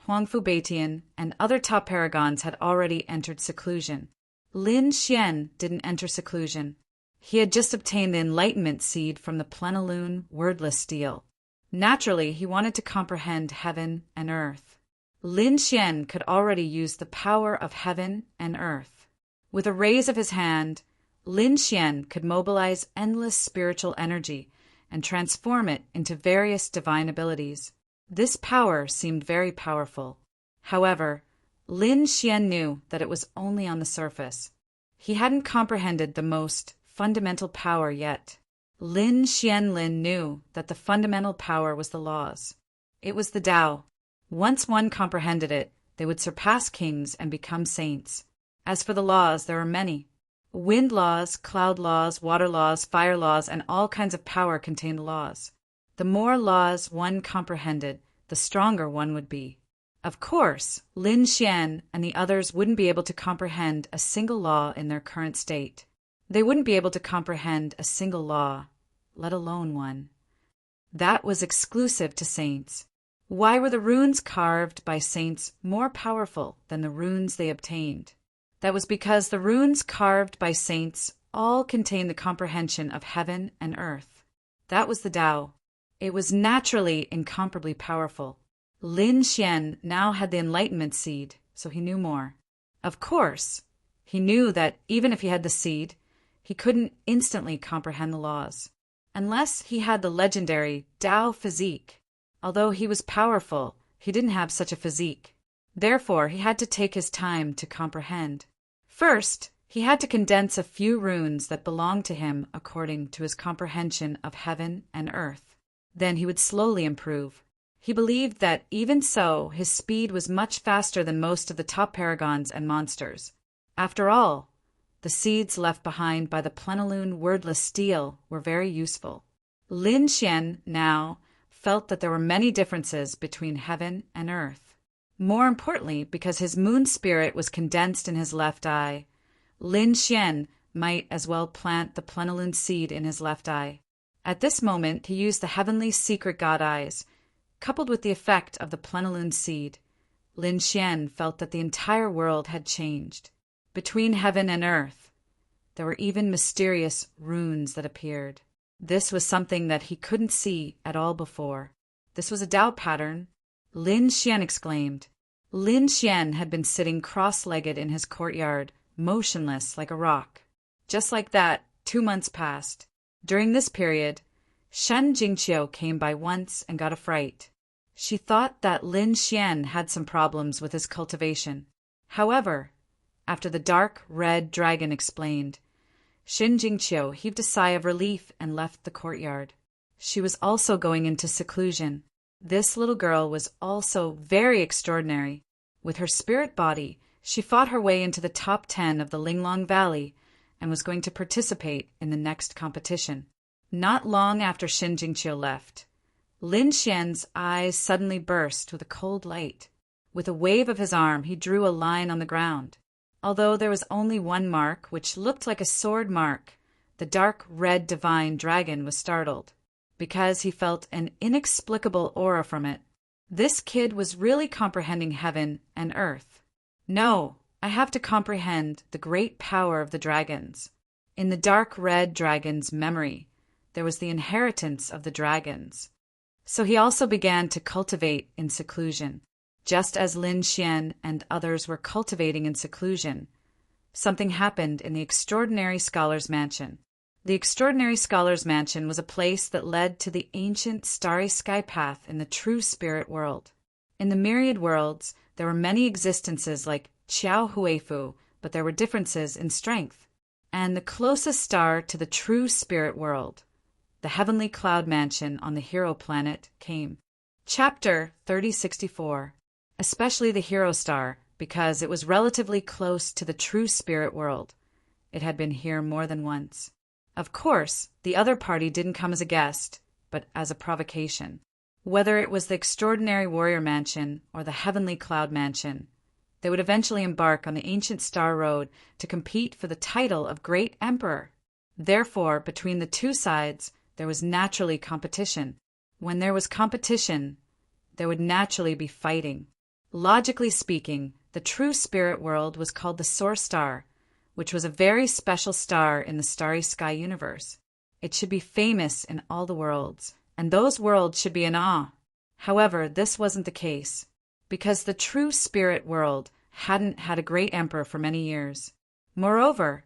Huangfu Beitian, and other top paragons had already entered seclusion. Lin Xian didn't enter seclusion. He had just obtained the enlightenment seed from the plenilune wordless steel. Naturally, he wanted to comprehend heaven and earth. Lin Xian could already use the power of heaven and earth. With a raise of his hand, Lin Xian could mobilize endless spiritual energy and transform it into various divine abilities. This power seemed very powerful. However, Lin Xian knew that it was only on the surface. He hadn't comprehended the most fundamental power yet. Lin Xianlin knew that the fundamental power was the laws. It was the Tao. Once one comprehended it, they would surpass kings and become saints. As for the laws, there are many. Wind laws, cloud laws, water laws, fire laws, and all kinds of power contained laws. The more laws one comprehended, the stronger one would be. Of course, Lin Xian and the others wouldn't be able to comprehend a single law in their current state. They wouldn't be able to comprehend a single law, let alone one. That was exclusive to saints. Why were the runes carved by saints more powerful than the runes they obtained? That was because the runes carved by saints all contained the comprehension of heaven and earth. That was the Tao. It was naturally incomparably powerful. Lin Xian now had the enlightenment seed, so he knew more. Of course, he knew that even if he had the seed, he couldn't instantly comprehend the laws. Unless he had the legendary Tao physique. Although he was powerful, he didn't have such a physique. Therefore, he had to take his time to comprehend. First, he had to condense a few runes that belonged to him according to his comprehension of heaven and earth. Then he would slowly improve. He believed that, even so, his speed was much faster than most of the top paragons and monsters. After all, the seeds left behind by the plenilune wordless steel were very useful. Lin Xian, now, felt that there were many differences between heaven and earth. More importantly, because his moon spirit was condensed in his left eye, Lin Xian might as well plant the plenilune seed in his left eye. At this moment, he used the heavenly secret god eyes. Coupled with the effect of the plenilune seed, Lin Xian felt that the entire world had changed. Between heaven and earth, there were even mysterious runes that appeared. This was something that he couldn't see at all before. This was a Tao pattern. Lin Xian exclaimed. Lin Xian had been sitting cross-legged in his courtyard, motionless like a rock. Just like that, 2 months passed. During this period, Shen Jingqiu came by once and got a fright. She thought that Lin Xian had some problems with his cultivation. However, after the dark red dragon explained, Shen Jingqiu heaved a sigh of relief and left the courtyard. She was also going into seclusion. This little girl was also very extraordinary. With her spirit body, she fought her way into the top 10 of the Linglong Valley and was going to participate in the next competition. Not long after Shen Jingqiu left, Lin Xian's eyes suddenly burst with a cold light. With a wave of his arm, he drew a line on the ground. Although there was only one mark, which looked like a sword mark, the dark red divine dragon was startled, because he felt an inexplicable aura from it. This kid was really comprehending heaven and earth. No, I have to comprehend the great power of the dragons. In the dark red dragon's memory, there was the inheritance of the dragons. So he also began to cultivate in seclusion. Just as Lin Xian and others were cultivating in seclusion, something happened in the Extraordinary Scholar's Mansion. The Extraordinary Scholar's Mansion was a place that led to the ancient starry sky path in the true spirit world. In the myriad worlds, there were many existences like Qiao Huifu, but there were differences in strength. And the closest star to the true spirit world, the heavenly cloud mansion on the hero planet, came. Chapter 3064. Especially the hero star, because it was relatively close to the true spirit world. It had been here more than once. Of course, the other party didn't come as a guest, but as a provocation. Whether it was the Extraordinary Warrior Mansion or the Heavenly Cloud Mansion, they would eventually embark on the ancient Star Road to compete for the title of Great Emperor. Therefore, between the two sides, there was naturally competition. When there was competition, there would naturally be fighting. Logically speaking, the true spirit world was called the Source Star, which was a very special star in the starry sky universe. It should be famous in all the worlds, and those worlds should be in awe. However, this wasn't the case, because the true spirit world hadn't had a great emperor for many years. Moreover,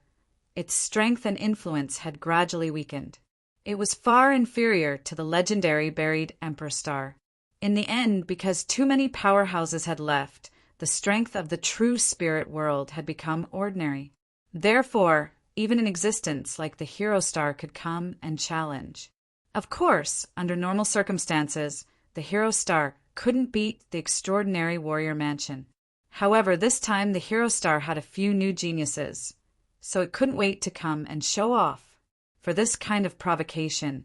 its strength and influence had gradually weakened. It was far inferior to the legendary buried Emperor Star. In the end, because too many powerhouses had left, the strength of the true spirit world had become ordinary. Therefore, even an existence like the hero star could come and challenge. Of course, under normal circumstances, the hero star couldn't beat the Extraordinary Warrior Mansion. However, this time the hero star had a few new geniuses, so it couldn't wait to come and show off. For this kind of provocation,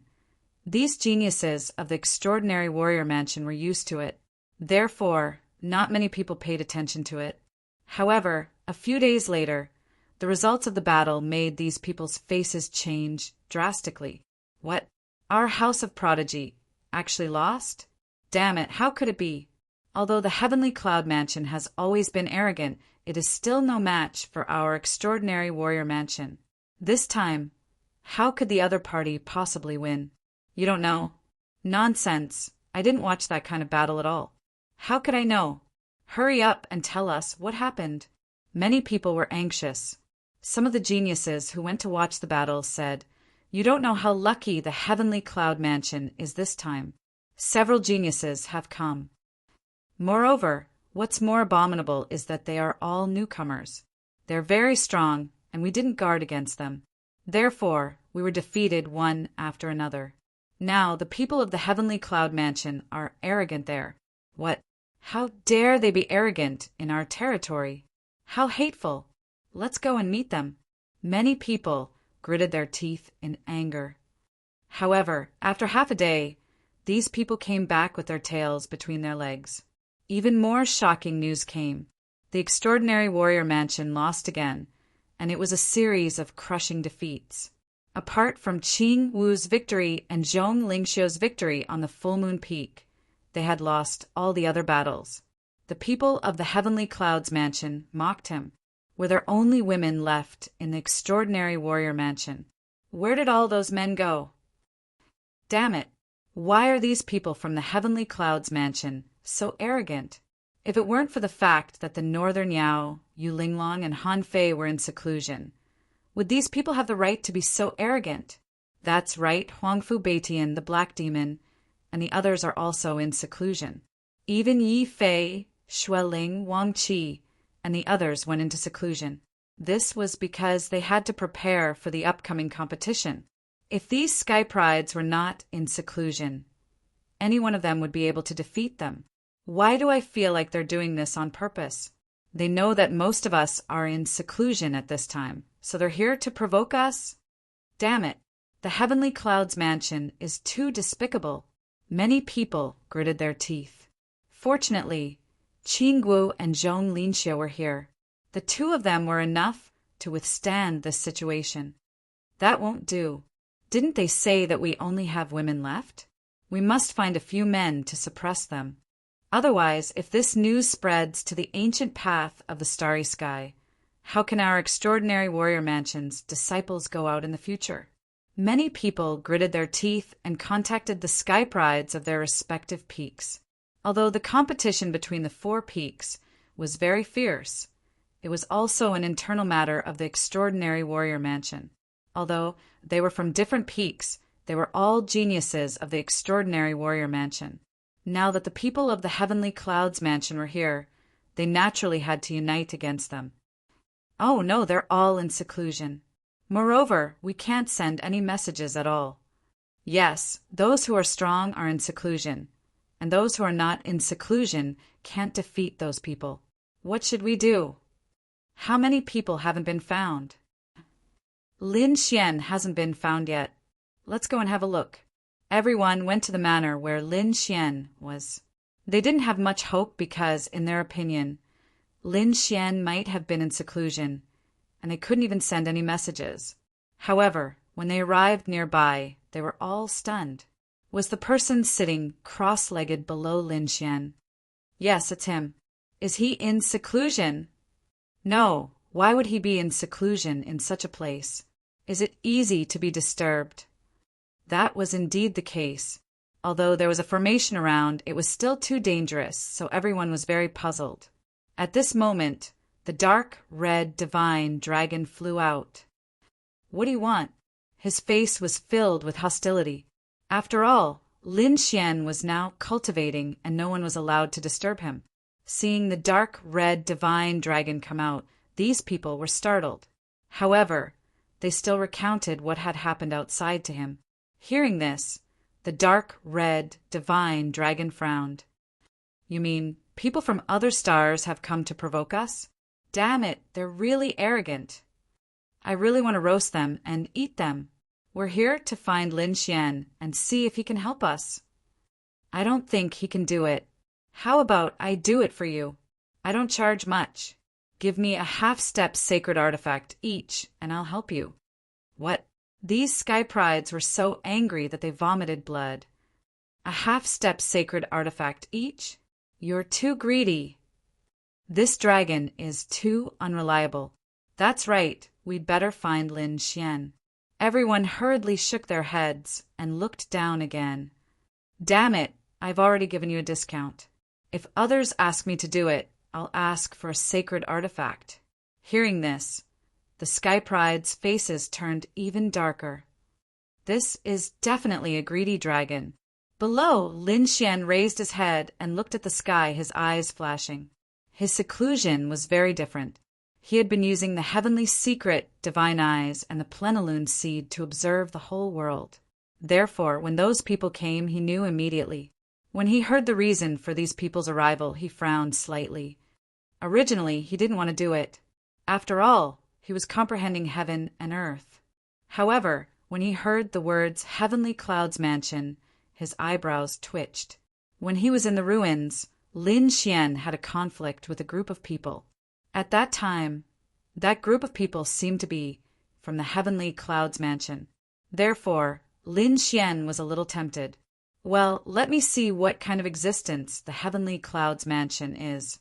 these geniuses of the Extraordinary Warrior Mansion were used to it. Therefore, not many people paid attention to it. However, a few days later, the results of the battle made these people's faces change drastically. What? Our House of Prodigy actually lost? Damn it, how could it be? Although the Heavenly Cloud Mansion has always been arrogant, it is still no match for our Extraordinary Warrior Mansion. This time, how could the other party possibly win? You don't know? Nonsense. I didn't watch that kind of battle at all. How could I know? Hurry up and tell us what happened. Many people were anxious. Some of the geniuses who went to watch the battle said, "You don't know how lucky the Heavenly Cloud Mansion is this time. Several geniuses have come. Moreover, what's more abominable is that they are all newcomers. They're very strong, and we didn't guard against them. Therefore, we were defeated one after another. Now the people of the heavenly cloud mansion are arrogant there. What? How dare they be arrogant in our territory? How hateful! Let's go and meet them. Many people gritted their teeth in anger. However, after half a day, these people came back with their tails between their legs. Even more shocking news came. The extraordinary warrior mansion lost again, and it was a series of crushing defeats. Apart from Qing Wu's victory and Zhong Lingxiu's victory on the Full Moon Peak, they had lost all the other battles. The people of the Heavenly Clouds mansion mocked him. Were there only women left in the extraordinary warrior mansion? Where did all those men go? Damn it! Why are these people from the Heavenly Clouds mansion so arrogant? If it weren't for the fact that the Northern Yao, Yu Linglong, and Han Fei were in seclusion, would these people have the right to be so arrogant? That's right, Huangfu Beitian, the Black Demon, and the others are also in seclusion. Even Yi Fei, Xueling, Wang Qi, and the others went into seclusion. This was because they had to prepare for the upcoming competition. If these Sky Prides were not in seclusion, any one of them would be able to defeat them. Why do I feel like they're doing this on purpose? They know that most of us are in seclusion at this time, so they're here to provoke us? Damn it! The Heavenly Clouds mansion is too despicable. Many people gritted their teeth. Fortunately, Qing Wu and Zhong Lingxiu were here. The two of them were enough to withstand this situation. That won't do. Didn't they say that we only have women left? We must find a few men to suppress them. Otherwise, if this news spreads to the ancient path of the starry sky, how can our extraordinary warrior mansion's disciples go out in the future? Many people gritted their teeth and contacted the sky prides of their respective peaks. Although the competition between the 4 peaks was very fierce, it was also an internal matter of the extraordinary warrior mansion. Although they were from different peaks, they were all geniuses of the extraordinary warrior mansion. Now that the people of the Heavenly Clouds mansion were here, they naturally had to unite against them. Oh no, they're all in seclusion. Moreover, we can't send any messages at all. Yes, those who are strong are in seclusion, and those who are not in seclusion can't defeat those people. What should we do? How many people haven't been found? Lin Xian hasn't been found yet. Let's go and have a look. Everyone went to the manor where Lin Xian was. They didn't have much hope because, in their opinion, Lin Xian might have been in seclusion, and they couldn't even send any messages. However, when they arrived nearby, they were all stunned. Was the person sitting cross-legged below Lin Xian? Yes, it's him. Is he in seclusion? No, why would he be in seclusion in such a place? Is it easy to be disturbed? That was indeed the case. Although there was a formation around, it was still too dangerous, so everyone was very puzzled. At this moment, the dark, red, divine dragon flew out. What do you want? His face was filled with hostility. After all, Lin Xian was now cultivating, and no one was allowed to disturb him. Seeing the dark, red, divine dragon come out, these people were startled. However, they still recounted what had happened outside to him. Hearing this, the dark, red, divine dragon frowned. You mean people from other stars have come to provoke us? Damn it, they're really arrogant. I really want to roast them and eat them. We're here to find Lin Xian and see if he can help us. I don't think he can do it. How about I do it for you? I don't charge much. Give me a half-step sacred artifact each, and I'll help you. What? These sky prides were so angry that they vomited blood. A half-step sacred artifact each? You're too greedy. This dragon is too unreliable. That's right, we'd better find Lin Xian. Everyone hurriedly shook their heads and looked down again. Damn it, I've already given you a discount. If others ask me to do it, I'll ask for a sacred artifact. Hearing this, the Sky Pride's faces turned even darker. This is definitely a greedy dragon. Below, Lin Xian raised his head and looked at the sky, his eyes flashing. His seclusion was very different. He had been using the heavenly secret, divine eyes, and the plenilune seed to observe the whole world. Therefore, when those people came, he knew immediately. When he heard the reason for these people's arrival, he frowned slightly. Originally, he didn't want to do it. After all, he was comprehending heaven and earth. However, when he heard the words Heavenly Clouds Mansion, his eyebrows twitched. When he was in the ruins, Lin Xian had a conflict with a group of people. At that time, that group of people seemed to be from the Heavenly Clouds Mansion. Therefore, Lin Xian was a little tempted. Well, let me see what kind of existence the Heavenly Clouds Mansion is.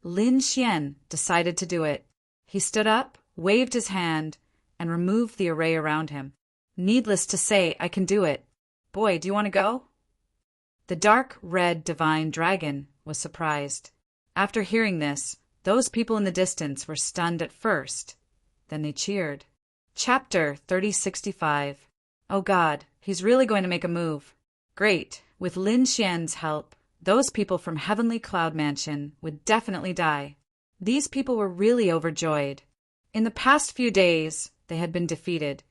Lin Xian decided to do it. He stood up, waved his hand, and removed the array around him. Needless to say, I can do it. Boy, do you want to go? The dark red divine dragon was surprised. After hearing this, those people in the distance were stunned at first. Then they cheered. Chapter 3065. Oh God, he's really going to make a move. Great. With Lin Xian's help, those people from Heavenly Cloud Mansion would definitely die. These people were really overjoyed. In the past few days, they had been defeated,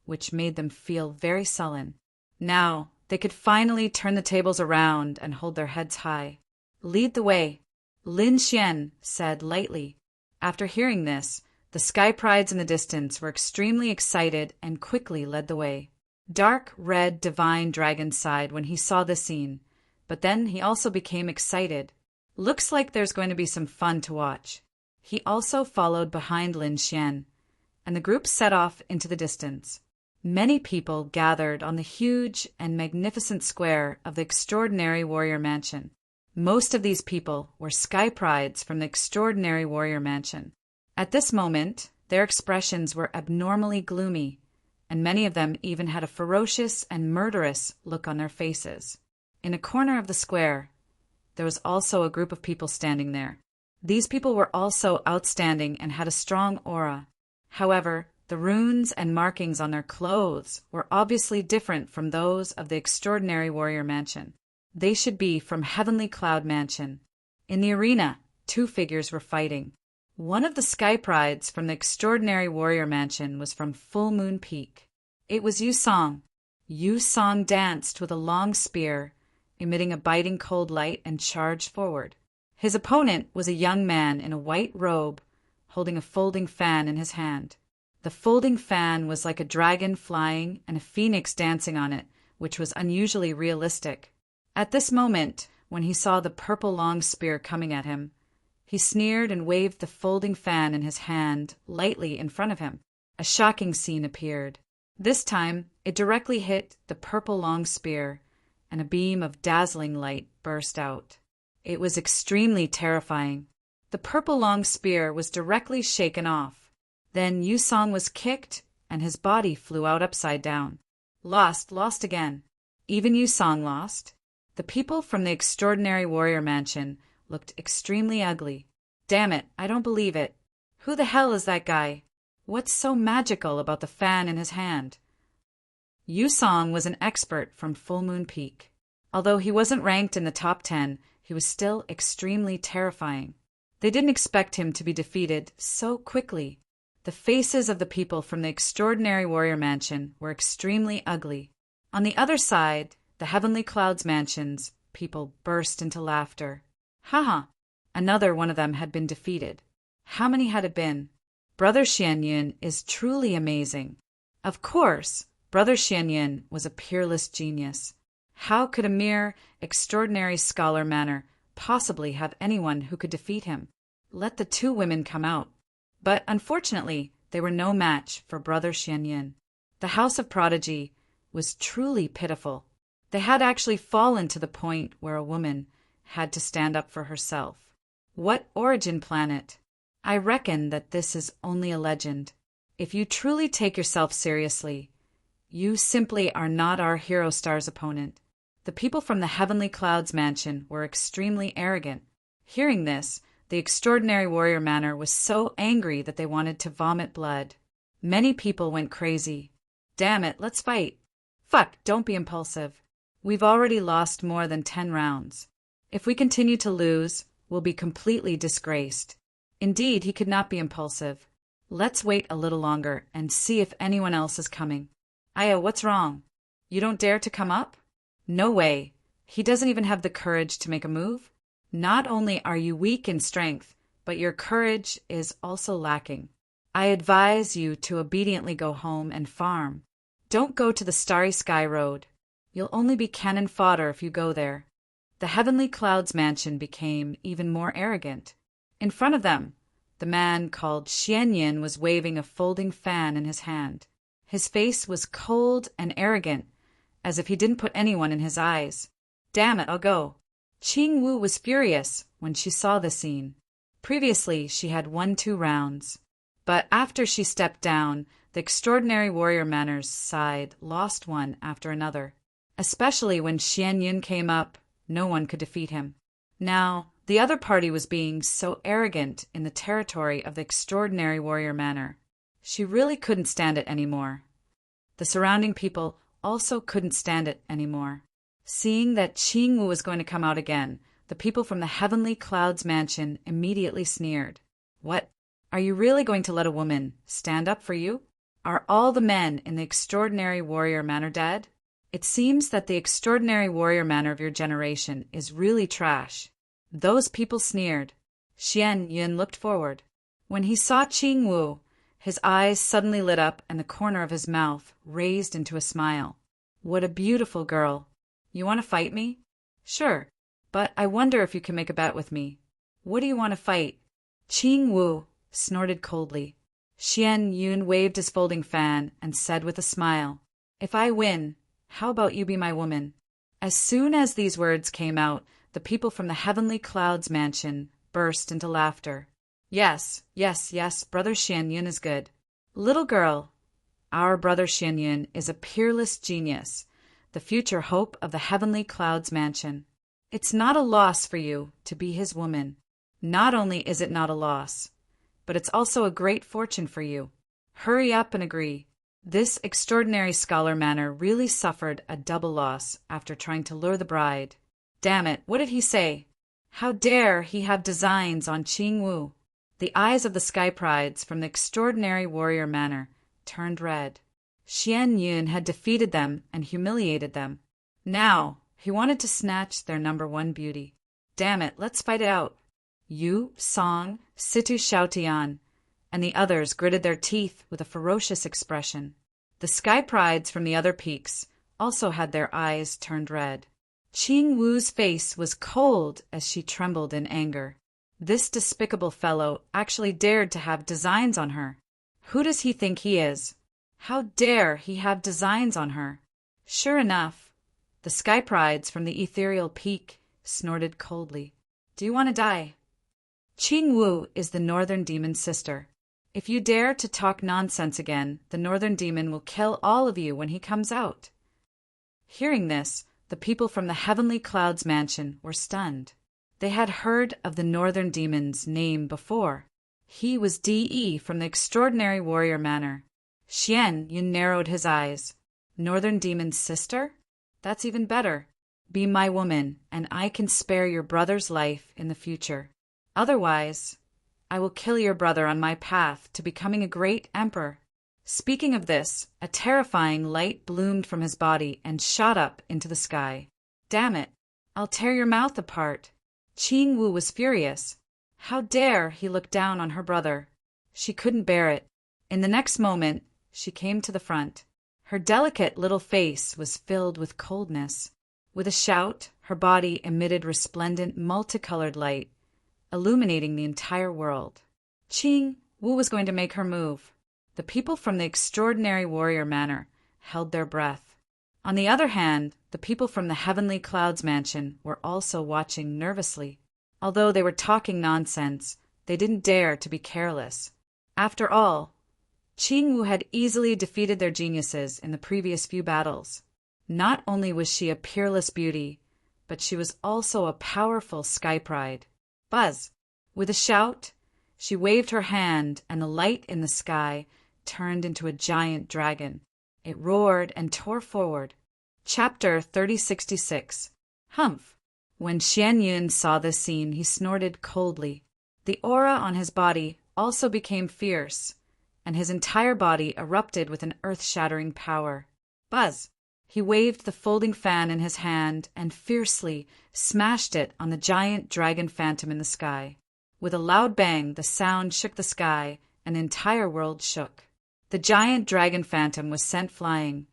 which made them feel very sullen. Now, they could finally turn the tables around and hold their heads high. Lead the way, Lin Xian said lightly. After hearing this, the Sky Prides in the distance were extremely excited and quickly led the way. Dark red divine dragon sighed when he saw the scene, but then he also became excited. Looks like there's going to be some fun to watch. He also followed behind Lin Xian, and the group set off into the distance. Many people gathered on the huge and magnificent square of the Extraordinary Warrior Mansion. Most of these people were Sky Prides from the Extraordinary Warrior Mansion. At this moment, their expressions were abnormally gloomy, and many of them even had a ferocious and murderous look on their faces. In a corner of the square, there was also a group of people standing there. These people were also outstanding and had a strong aura. However, the runes and markings on their clothes were obviously different from those of the Extraordinary Warrior Mansion. They should be from Heavenly Cloud Mansion. In the arena, two figures were fighting. One of the Sky Prides from the Extraordinary Warrior Mansion was from Full Moon Peak. It was Yu Song. Yu Song danced with a long spear, emitting a biting cold light, and charged forward. His opponent was a young man in a white robe, holding a folding fan in his hand. The folding fan was like a dragon flying and a phoenix dancing on it, which was unusually realistic. At this moment, when he saw the purple long spear coming at him, he sneered and waved the folding fan in his hand lightly in front of him. A shocking scene appeared. This time, it directly hit the purple long spear, and a beam of dazzling light burst out. It was extremely terrifying. The purple long spear was directly shaken off. Then Yu Song was kicked, and his body flew out upside down. Lost again. Even Yu Song lost. The people from the Extraordinary Warrior Mansion looked extremely ugly. Damn it, I don't believe it. Who the hell is that guy? What's so magical about the fan in his hand? Yu Song was an expert from Full Moon Peak. Although he wasn't ranked in the top 10, he was still extremely terrifying. They didn't expect him to be defeated so quickly. The faces of the people from the Extraordinary Warrior Mansion were extremely ugly. On the other side, the Heavenly Clouds Mansion's people burst into laughter. Haha, another one of them had been defeated. How many had it been? Brother Xianyun is truly amazing. Of course, Brother Xianyun was a peerless genius. How could a mere extraordinary scholar manner possibly have anyone who could defeat him? Let the two women come out. But unfortunately, they were no match for Brother Xianyun. The House of Prodigy was truly pitiful. They had actually fallen to the point where a woman had to stand up for herself. What origin planet? I reckon that this is only a legend. If you truly take yourself seriously, you simply are not our Hero Star's opponent. The people from the Heavenly Clouds Mansion were extremely arrogant. Hearing this, the Extraordinary Warrior Manor was so angry that they wanted to vomit blood. Many people went crazy. Damn it, let's fight. Fuck, don't be impulsive. We've already lost more than 10 rounds. If we continue to lose, we'll be completely disgraced. Indeed, he could not be impulsive. Let's wait a little longer and see if anyone else is coming. Aya, what's wrong? You don't dare to come up? No way. He doesn't even have the courage to make a move? Not only are you weak in strength, but your courage is also lacking. I advise you to obediently go home and farm. Don't go to the Starry Sky Road. You'll only be cannon fodder if you go there. The Heavenly Clouds mansion became even more arrogant. In front of them, the man called Xianyin was waving a folding fan in his hand. His face was cold and arrogant, as if he didn't put anyone in his eyes. Damn it, I'll go. Qing Wu was furious when she saw the scene. Previously, she had won 2 rounds. But after she stepped down, the extraordinary warrior Manor's side lost one after another. Especially when Xianyin came up, no one could defeat him. Now, the other party was being so arrogant in the territory of the extraordinary warrior Manor. She really couldn't stand it anymore. The surrounding people also couldn't stand it anymore. Seeing that Qing Wu was going to come out again, the people from the Heavenly Clouds mansion immediately sneered. What? Are you really going to let a woman stand up for you? Are all the men in the extraordinary warrior Manor dead? It seems that the extraordinary warrior Manor of your generation is really trash. Those people sneered. Xianyin looked forward. When he saw Qing Wu, his eyes suddenly lit up and the corner of his mouth raised into a smile. What a beautiful girl. You want to fight me? Sure, but I wonder if you can make a bet with me. What do you want to fight? Qing Wu snorted coldly. Xianyin waved his folding fan and said with a smile, If I win, how about you be my woman? As soon as these words came out, the people from the Heavenly Clouds mansion burst into laughter. Yes, yes, yes, Brother Xianyin is good. Little girl, our Brother Xianyin is a peerless genius, the future hope of the Heavenly Clouds mansion. It's not a loss for you to be his woman. Not only is it not a loss, but it's also a great fortune for you. Hurry up and agree. This extraordinary scholar Manor really suffered a double loss after trying to lure the bride. Damn it, what did he say? How dare he have designs on Qing Wu? The eyes of the Sky Prides from the extraordinary warrior Manor turned red. Xianyin had defeated them and humiliated them. Now, he wanted to snatch their #1 beauty. Damn it, let's fight it out. Yu, Song, Situ Xiaotian, and the others gritted their teeth with a ferocious expression. The Sky Prides from the other peaks also had their eyes turned red. Qing Wu's face was cold as she trembled in anger. This despicable fellow actually dared to have designs on her. Who does he think he is? How dare he have designs on her? Sure enough, the Sky Prides from the ethereal peak snorted coldly. Do you want to die? Qing Wu is the Northern Demon's sister. If you dare to talk nonsense again, the Northern Demon will kill all of you when he comes out. Hearing this, the people from the Heavenly Clouds mansion were stunned. They had heard of the Northern Demon's name before. He was D.E. from the extraordinary warrior Manor. Xianyin narrowed his eyes. Northern Demon's sister? That's even better. Be my woman, and I can spare your brother's life in the future. Otherwise, I will kill your brother on my path to becoming a great emperor. Speaking of this, a terrifying light bloomed from his body and shot up into the sky. Damn it, I'll tear your mouth apart. Qing Wu was furious. How dare he look down on her brother? She couldn't bear it. In the next moment, she came to the front. Her delicate little face was filled with coldness. With a shout, her body emitted resplendent, multicolored light, illuminating the entire world. Qing Wu was going to make her move. The people from the extraordinary warrior Manor held their breath. On the other hand, the people from the Heavenly Clouds mansion were also watching nervously. Although they were talking nonsense, they didn't dare to be careless. After all, Qing Wu had easily defeated their geniuses in the previous few battles. Not only was she a peerless beauty, but she was also a powerful Sky Pride. Buzz! With a shout, she waved her hand and the light in the sky turned into a giant dragon. It roared and tore forward. Chapter 3066. Humph! When Xianyin saw this scene, he snorted coldly. The aura on his body also became fierce, and his entire body erupted with an earth-shattering power. Buzz! He waved the folding fan in his hand and fiercely smashed it on the giant dragon phantom in the sky. With a loud bang, the sound shook the sky, and the entire world shook. The giant dragon phantom was sent flying,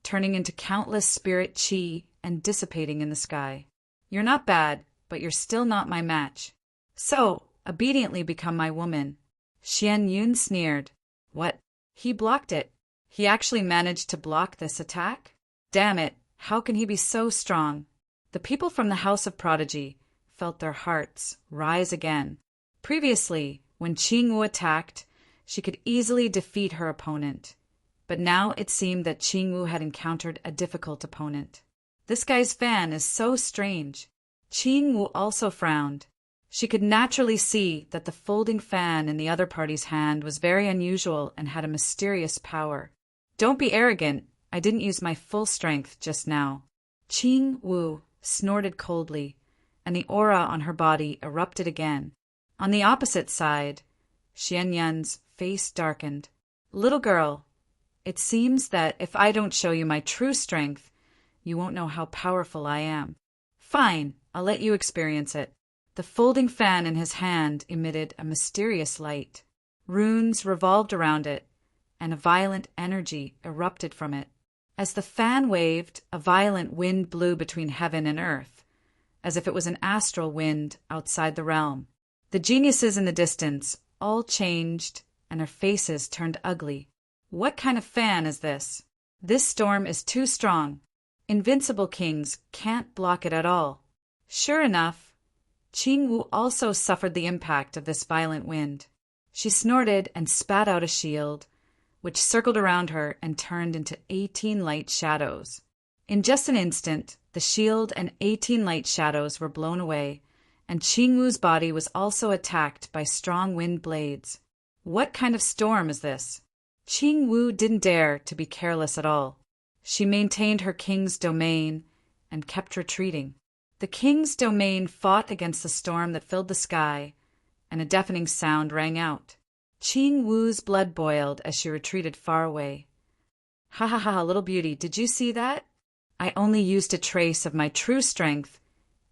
turning into countless spirit chi and dissipating in the sky. You're not bad, but you're still not my match. So, obediently become my woman. Xian Yun sneered. What? He blocked it. He actually managed to block this attack? Damn it, how can he be so strong? The people from the House of Prodigy felt their hearts rise again. Previously, when Qing Wu attacked, she could easily defeat her opponent. But now it seemed that Qing Wu had encountered a difficult opponent. This guy's fan is so strange. Qing Wu also frowned. She could naturally see that the folding fan in the other party's hand was very unusual and had a mysterious power. Don't be arrogant. I didn't use my full strength just now. Qing Wu snorted coldly, and the aura on her body erupted again. On the opposite side, Xian Yun's face darkened. Little girl, it seems that if I don't show you my true strength, you won't know how powerful I am. Fine, I'll let you experience it. The folding fan in his hand emitted a mysterious light. Runes revolved around it, and a violent energy erupted from it. As the fan waved, a violent wind blew between heaven and earth, as if it was an astral wind outside the realm. The geniuses in the distance all changed, and their faces turned ugly. What kind of fan is this? This storm is too strong. Invincible kings can't block it at all. Sure enough, Qing Wu also suffered the impact of this violent wind. She snorted and spat out a shield, which circled around her and turned into 18 light shadows. In just an instant, the shield and 18 light shadows were blown away, and Qing Wu's body was also attacked by strong wind blades. What kind of storm is this? Qing Wu didn't dare to be careless at all. She maintained her king's domain and kept retreating. The king's domain fought against the storm that filled the sky, and a deafening sound rang out. Qing Wu's blood boiled as she retreated far away. Ha ha ha, little beauty, did you see that? I only used a trace of my true strength,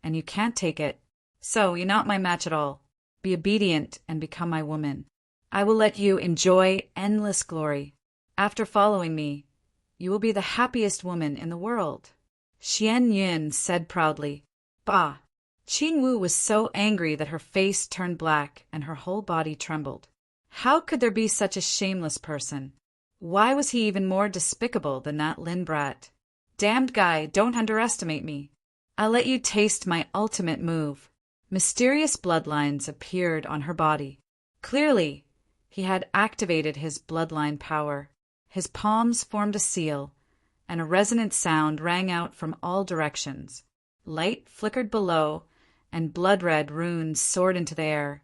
and you can't take it. So, you're not my match at all. Be obedient and become my woman. I will let you enjoy endless glory. After following me, you will be the happiest woman in the world. Xian Yun said proudly. Bah! Qing Wu was so angry that her face turned black and her whole body trembled. How could there be such a shameless person? Why was he even more despicable than that Lin brat? Damned guy, don't underestimate me. I'll let you taste my ultimate move. Mysterious bloodlines appeared on her body. Clearly, he had activated his bloodline power. His palms formed a seal, and a resonant sound rang out from all directions. Light flickered below, and blood-red runes soared into the air,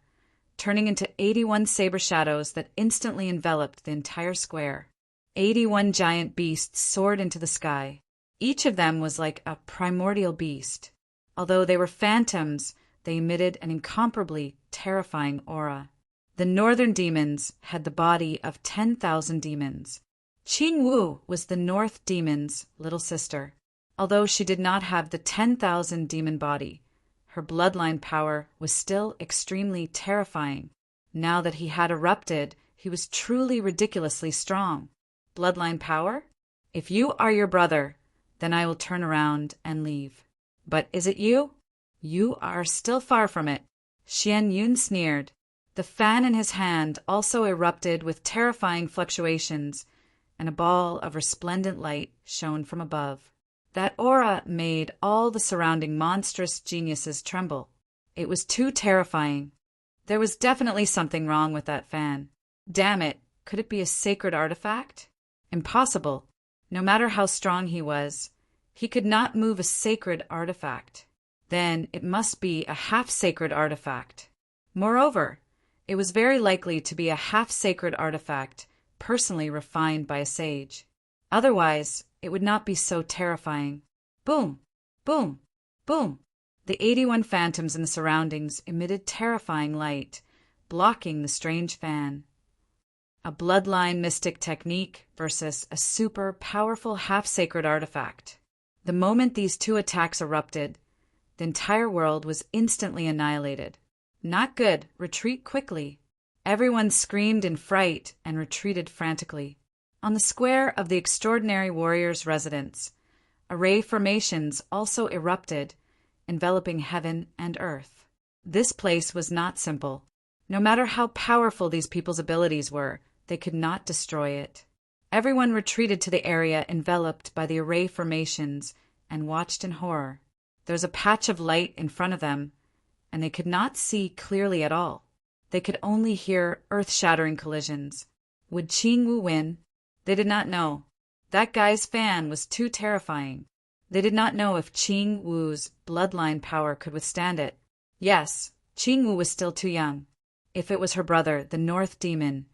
turning into 81 saber shadows that instantly enveloped the entire square. 81 giant beasts soared into the sky. Each of them was like a primordial beast. Although they were phantoms, they emitted an incomparably terrifying aura. The northern demons had the body of 10,000 demons. Qing Wu was the North demon's little sister. Although she did not have the 10,000 demon body, her bloodline power was still extremely terrifying. Now that he had erupted, he was truly ridiculously strong. Bloodline power? If you are your brother, then I will turn around and leave. But is it you? You are still far from it. Xian Yun sneered. The fan in his hand also erupted with terrifying fluctuations, and a ball of resplendent light shone from above. That aura made all the surrounding monstrous geniuses tremble. It was too terrifying. There was definitely something wrong with that fan. Damn it, could it be a sacred artifact? Impossible. No matter how strong he was, he could not move a sacred artifact. Then it must be a half-sacred artifact. Moreover, it was very likely to be a half-sacred artifact, personally refined by a sage. Otherwise, it would not be so terrifying. Boom! Boom! Boom! The 81 phantoms in the surroundings emitted terrifying light, blocking the strange fan. A bloodline mystic technique versus a super powerful half-sacred artifact. The moment these two attacks erupted, the entire world was instantly annihilated. Not good, retreat quickly. Everyone screamed in fright and retreated frantically. On the square of the extraordinary warrior's residence, array formations also erupted, enveloping heaven and earth. This place was not simple. No matter how powerful these people's abilities were, they could not destroy it. Everyone retreated to the area enveloped by the array formations and watched in horror. There was a patch of light in front of them, and they could not see clearly at all. They could only hear earth-shattering collisions. Would Qing Wu win? They did not know. That guy's fan was too terrifying. They did not know if Qing Wu's bloodline power could withstand it. Yes, Qing Wu was still too young. If it was her brother, the North Demon,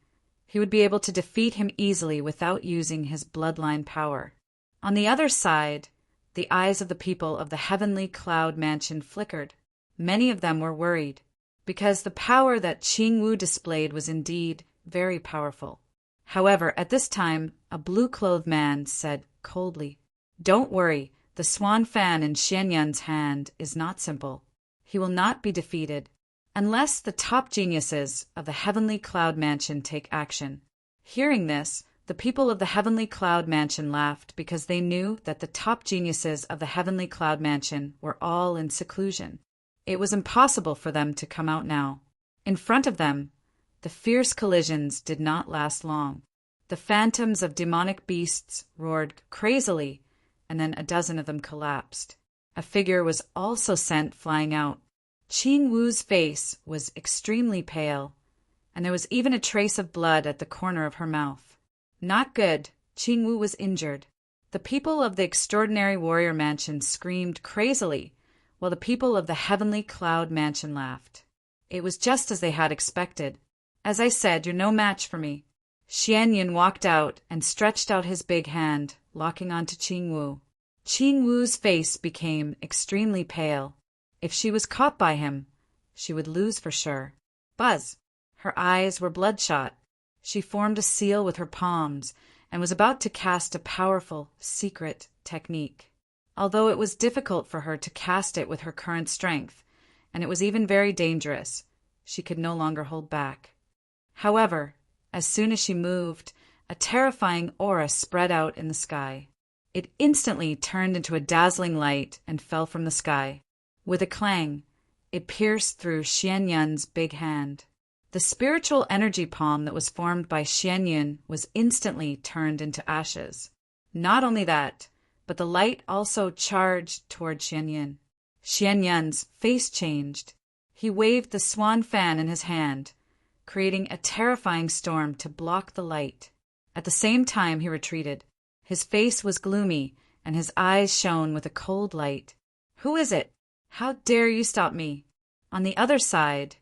he would be able to defeat him easily without using his bloodline power. On the other side, the eyes of the people of the heavenly cloud mansion flickered. Many of them were worried, because the power that Qing Wu displayed was indeed very powerful. However, at this time, a blue-clothed man said coldly, "Don't worry, the swan fan in Xianyun's hand is not simple. He will not be defeated, unless the top geniuses of the heavenly cloud mansion take action." Hearing this, the people of the heavenly cloud mansion laughed because they knew that the top geniuses of the heavenly cloud mansion were all in seclusion. It was impossible for them to come out now. In front of them, the fierce collisions did not last long. The phantoms of demonic beasts roared crazily, and then a dozen of them collapsed. A figure was also sent flying out. Qing Wu's face was extremely pale, and there was even a trace of blood at the corner of her mouth. Not good. Qing Wu was injured. The people of the extraordinary warrior mansion screamed crazily, while the people of the heavenly cloud mansion laughed. It was just as they had expected. "As I said, you're no match for me." Xianyun walked out and stretched out his big hand, locking onto Qing Wu. Qing Wu's face became extremely pale. If she was caught by him, she would lose for sure. Buzz! Her eyes were bloodshot. She formed a seal with her palms and was about to cast a powerful, secret technique. Although it was difficult for her to cast it with her current strength, and it was even very dangerous, she could no longer hold back. However, as soon as she moved, a terrifying aura spread out in the sky. It instantly turned into a dazzling light and fell from the sky. With a clang, it pierced through Xianyun's big hand. The spiritual energy palm that was formed by Xianyun was instantly turned into ashes. Not only that, but the light also charged toward Xianyun. Xianyun's face changed. He waved the swan fan in his hand, creating a terrifying storm to block the light. At the same time, he retreated. His face was gloomy, and his eyes shone with a cold light. "Who is it? How dare you stop me?" On the other side,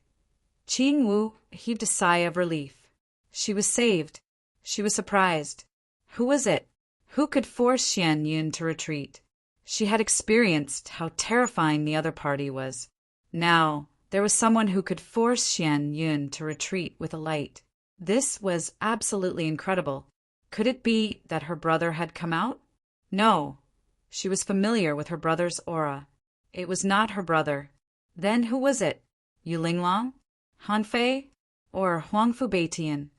Qing Wu heaved a sigh of relief. She was saved. She was surprised. Who was it? Who could force Xianyun to retreat? She had experienced how terrifying the other party was. Now, there was someone who could force Xianyun to retreat with a light. This was absolutely incredible. Could it be that her brother had come out? No. She was familiar with her brother's aura. It was not her brother. Then who was it? Yu Linglong? Han Fei? Or Huangfu Beitian?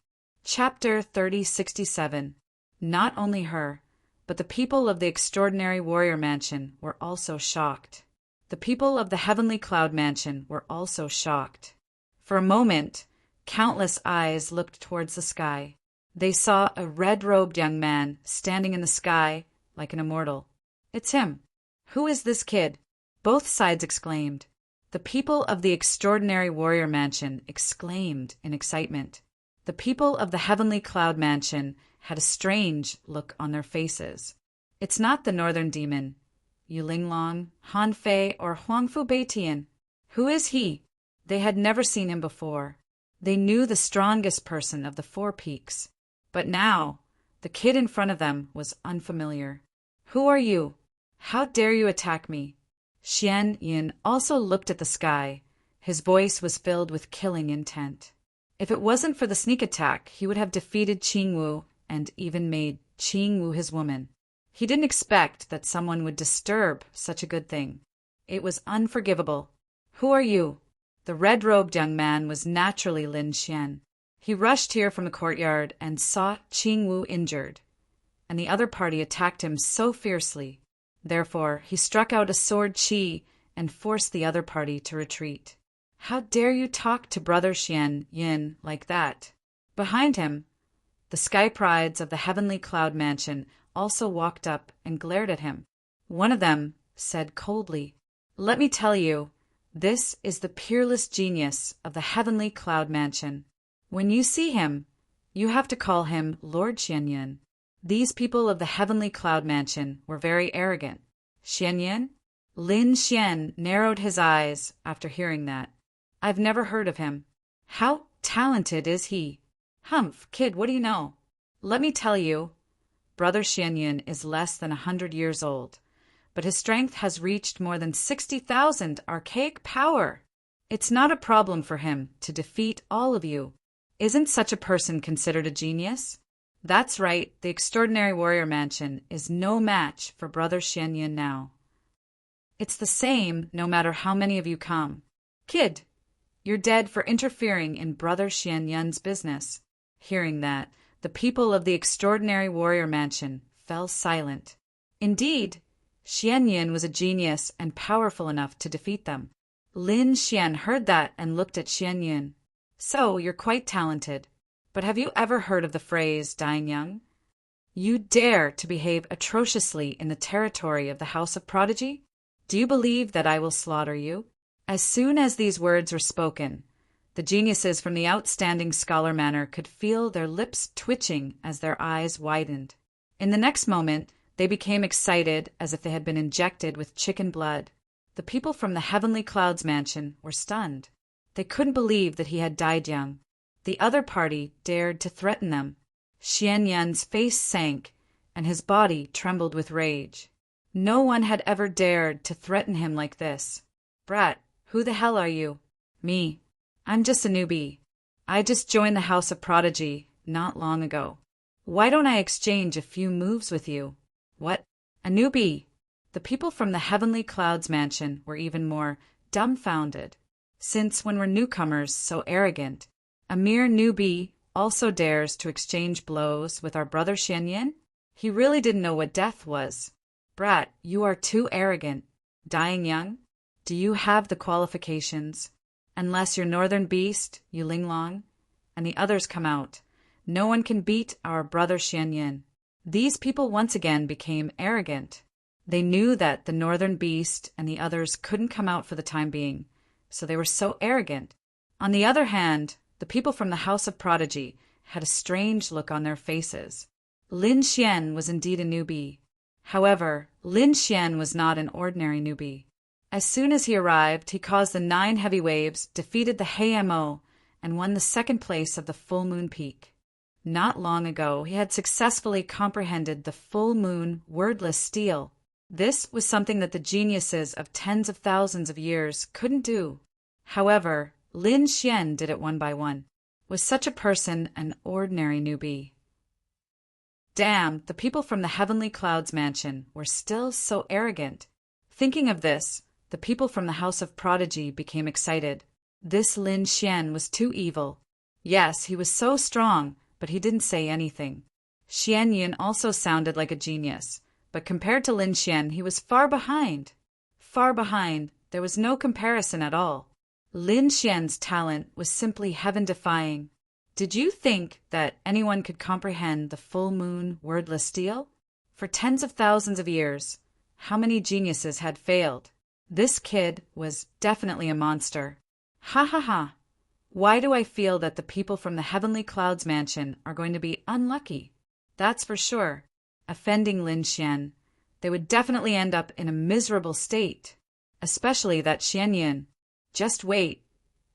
Chapter 3067. Not only her, but the people of the extraordinary warrior mansion were also shocked. The people of the heavenly cloud mansion were also shocked. For a moment, countless eyes looked towards the sky. They saw a red-robed young man standing in the sky like an immortal. "It's him. Who is this kid?" Both sides exclaimed. The people of the extraordinary warrior mansion exclaimed in excitement. The people of the heavenly cloud mansion had a strange look on their faces. "It's not the northern demon, Yu Linglong, Han Fei, or Huangfu Beitian. Who is he?" They had never seen him before. They knew the strongest person of the Four Peaks. But now, the kid in front of them was unfamiliar. "Who are you? How dare you attack me?" Xianyun also looked at the sky. His voice was filled with killing intent. If it wasn't for the sneak attack, he would have defeated Qingwu and even made Qingwu his woman. He didn't expect that someone would disturb such a good thing. It was unforgivable. Who are you? The red-robed young man was naturally Lin Xian. He rushed here from the courtyard and saw Qingwu injured, and the other party attacked him so fiercely. Therefore, he struck out a sword qi and forced the other party to retreat. How dare you talk to Brother Xian Yin like that? Behind him, the sky prides of the heavenly cloud mansion also walked up and glared at him. One of them said coldly, "Let me tell you, this is the peerless genius of the heavenly cloud mansion. When you see him, you have to call him Lord Xianyin." These people of the heavenly cloud mansion were very arrogant. Xianyin? Lin Xian narrowed his eyes after hearing that. I've never heard of him. How talented is he? Humph, kid, what do you know? Let me tell you, Brother Xianyin is less than 100 years old, but his strength has reached more than 60,000 archaic power. It's not a problem for him to defeat all of you. Isn't such a person considered a genius? That's right, the Extraordinary Warrior Mansion is no match for Brother Xianyin now. It's the same no matter how many of you come. Kid, you're dead for interfering in Brother Xianyin's business. Hearing that, the people of the Extraordinary Warrior Mansion fell silent. Indeed, Xianyin was a genius and powerful enough to defeat them. Lin Xian heard that and looked at Xianyin. So, you're quite talented. But have you ever heard of the phrase dying young? You dare to behave atrociously in the territory of the House of Prodigy? Do you believe that I will slaughter you? As soon as these words were spoken, the geniuses from the outstanding scholar manor could feel their lips twitching as their eyes widened. In the next moment, they became excited as if they had been injected with chicken blood. The people from the Heavenly Clouds mansion were stunned. They couldn't believe that he had died young. The other party dared to threaten them. Xianyin's face sank, and his body trembled with rage. No one had ever dared to threaten him like this. Brat, who the hell are you? Me. I'm just a newbie. I just joined the House of Prodigy not long ago. Why don't I exchange a few moves with you? What? A newbie? The people from the Heavenly Clouds mansion were even more dumbfounded. Since when were newcomers so arrogant? A mere newbie also dares to exchange blows with our brother Xianyin? He really didn't know what death was. Brat, you are too arrogant. Dying young? Do you have the qualifications? Unless you're Northern Beast, you Linglong, and the others come out, no one can beat our brother Xianyin. These people once again became arrogant. They knew that the Northern Beast and the others couldn't come out for the time being, so they were so arrogant. On the other hand, the people from the House of Prodigy had a strange look on their faces. Lin Xian was indeed a newbie. However, Lin Xian was not an ordinary newbie. As soon as he arrived, he caused the 9 heavy waves, defeated the Hamo, and won the 2nd place of the Full Moon Peak. Not long ago, he had successfully comprehended the full moon wordless stele. This was something that the geniuses of tens of thousands of years couldn't do. However, Lin Xian did it one by one. Was such a person an ordinary newbie? Damn, the people from the Heavenly Clouds mansion were still so arrogant. Thinking of this, the people from the House of Prodigy became excited. This Lin Xian was too evil. Yes, he was so strong, but he didn't say anything. Xianyin also sounded like a genius, but compared to Lin Xian, he was far behind. Far behind, there was no comparison at all. Lin Xian's talent was simply heaven-defying. Did you think that anyone could comprehend the full moon wordless stele? For tens of thousands of years, how many geniuses had failed? This kid was definitely a monster. Ha ha ha! Why do I feel that the people from the Heavenly Clouds mansion are going to be unlucky? That's for sure. Offending Lin Xian, they would definitely end up in a miserable state. Especially that Xianyin. Just wait.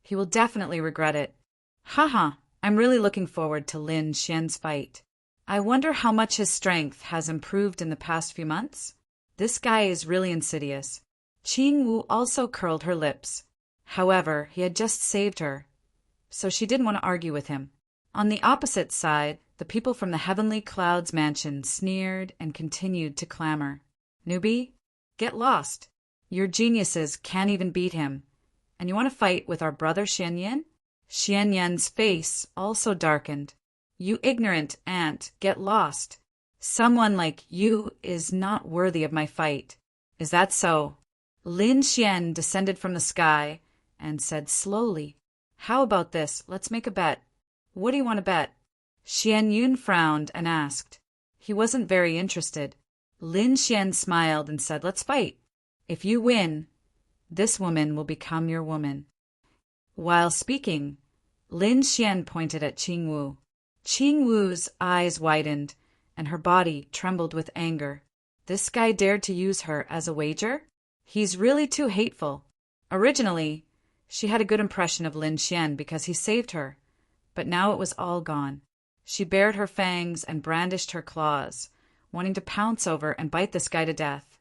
He will definitely regret it. Haha, I'm really looking forward to Lin Xian's fight. I wonder how much his strength has improved in the past few months? This guy is really insidious. Qingwu also curled her lips. However, he had just saved her. so she didn't want to argue with him. On the opposite side, the people from the Heavenly Clouds mansion sneered and continued to clamor. Newbie, get lost. Your geniuses can't even beat him. And you want to fight with our brother Xianyan? Xianyan's face also darkened. You ignorant ant, get lost. Someone like you is not worthy of my fight. Is that so? Lin Xian descended from the sky and said slowly, How about this? Let's make a bet. What do you want to bet? Xian Yun frowned and asked. He wasn't very interested. Lin Xian smiled and said, Let's fight. If you win, this woman will become your woman. While speaking, Lin Xian pointed at Qing Wu. Qing Wu's eyes widened, and her body trembled with anger. This guy dared to use her as a wager? He's really too hateful. Originally, she had a good impression of Lin Xian because he saved her, but now it was all gone. She bared her fangs and brandished her claws, wanting to pounce over and bite this guy to death.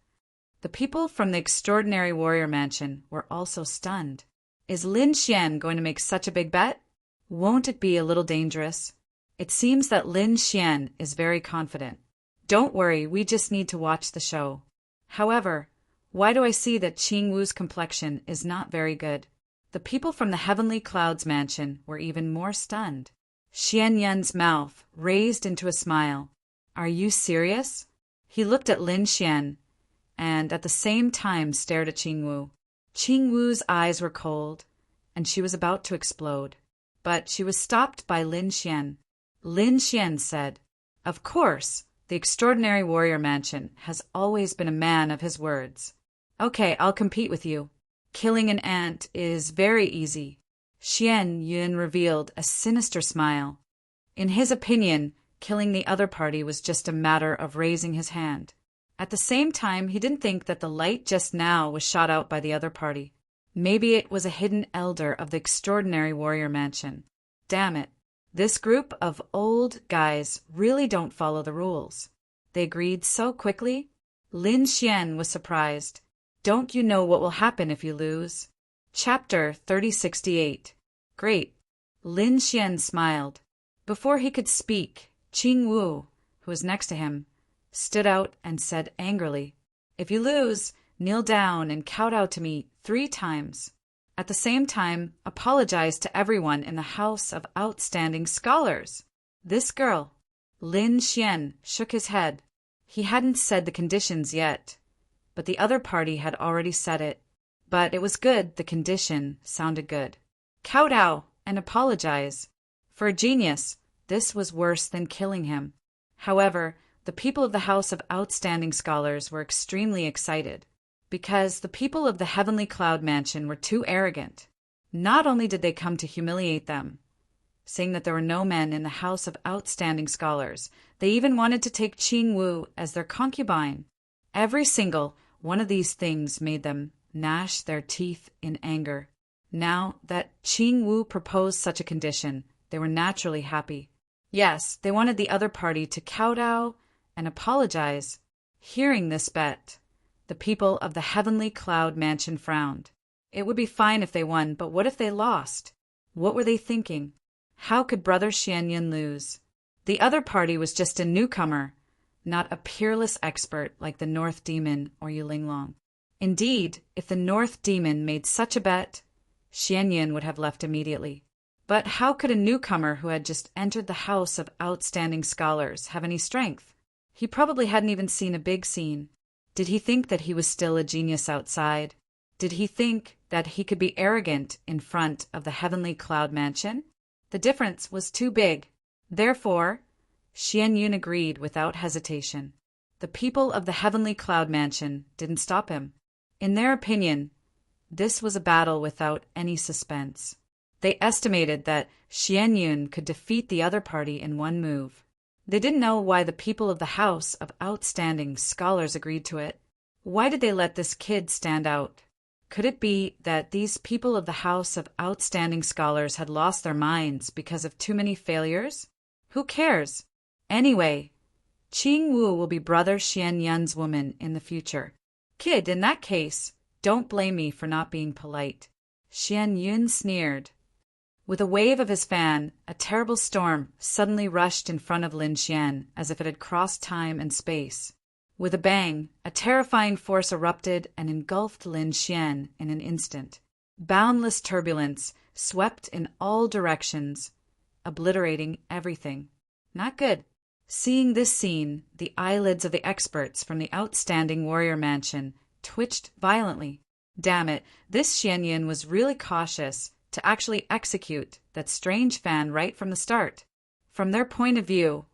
The people from the Extraordinary Warrior Mansion were also stunned. Is Lin Xian going to make such a big bet? Won't it be a little dangerous? It seems that Lin Xian is very confident. Don't worry, we just need to watch the show. However, why do I see that Qing Wu's complexion is not very good? The people from the Heavenly Clouds mansion were even more stunned. Xian Yun's mouth raised into a smile. Are you serious? He looked at Lin Xian and at the same time stared at Qing Wu. Qing Wu's eyes were cold, and she was about to explode. But she was stopped by Lin Xian. Lin Xian said, Of course, the Extraordinary Warrior Mansion has always been a man of his words. Okay, I'll compete with you. Killing an ant is very easy. Xian Yun revealed a sinister smile. In his opinion, killing the other party was just a matter of raising his hand. At the same time, he didn't think that the light just now was shot out by the other party. Maybe it was a hidden elder of the Extraordinary Warrior Mansion. Damn it. This group of old guys really don't follow the rules. They agreed so quickly. Lin Xian was surprised. Don't you know what will happen if you lose? Chapter 3068. Great. Lin Xian smiled. Before he could speak, Qing Wu, who was next to him, stood out and said angrily, If you lose, kneel down and kowtow to me 3 times. At the same time, apologize to everyone in the House of Outstanding Scholars. This girl, Lin Xian, shook his head. He hadn't said the conditions yet, but the other party had already said it. But it was good, the condition sounded good. Kowtow and apologize. For a genius, this was worse than killing him. However, the people of the House of Outstanding Scholars were extremely excited, because the people of the Heavenly Cloud Mansion were too arrogant. Not only did they come to humiliate them, saying that there were no men in the House of Outstanding Scholars, they even wanted to take Qing Wu as their concubine. Every single one of these things made them gnash their teeth in anger. Now that Qing Wu proposed such a condition, they were naturally happy. Yes, they wanted the other party to kowtow and apologize. Hearing this bet, the people of the Heavenly Cloud Mansion frowned. It would be fine if they won, but what if they lost? What were they thinking? How could Brother Xianyan lose? The other party was just a newcomer, not a peerless expert like the North Demon or Yulinglong. Indeed, if the North Demon made such a bet, Xianyan would have left immediately. But how could a newcomer who had just entered the House of Outstanding Scholars have any strength? He probably hadn't even seen a big scene. Did he think that he was still a genius outside? Did he think that he could be arrogant in front of the Heavenly Cloud Mansion? The difference was too big. Therefore, Xian Yun agreed without hesitation. The people of the Heavenly Cloud Mansion didn't stop him. In their opinion, this was a battle without any suspense. They estimated that Xian Yun could defeat the other party in one move. They didn't know why the people of the House of Outstanding Scholars agreed to it. Why did they let this kid stand out? Could it be that these people of the House of Outstanding Scholars had lost their minds because of too many failures? Who cares? Anyway, Qing Wu will be Brother Xian Yun's woman in the future. Kid, in that case, don't blame me for not being polite. Xian Yun sneered. With a wave of his fan, a terrible storm suddenly rushed in front of Lin Xian as if it had crossed time and space. With a bang, a terrifying force erupted and engulfed Lin Xian in an instant. Boundless turbulence swept in all directions, obliterating everything. Not good. Seeing this scene, the eyelids of the experts from the outstanding warrior mansion twitched violently. Damn it, this Xianyan was really cautious to actually execute that strange fan right from the start. From their point of view,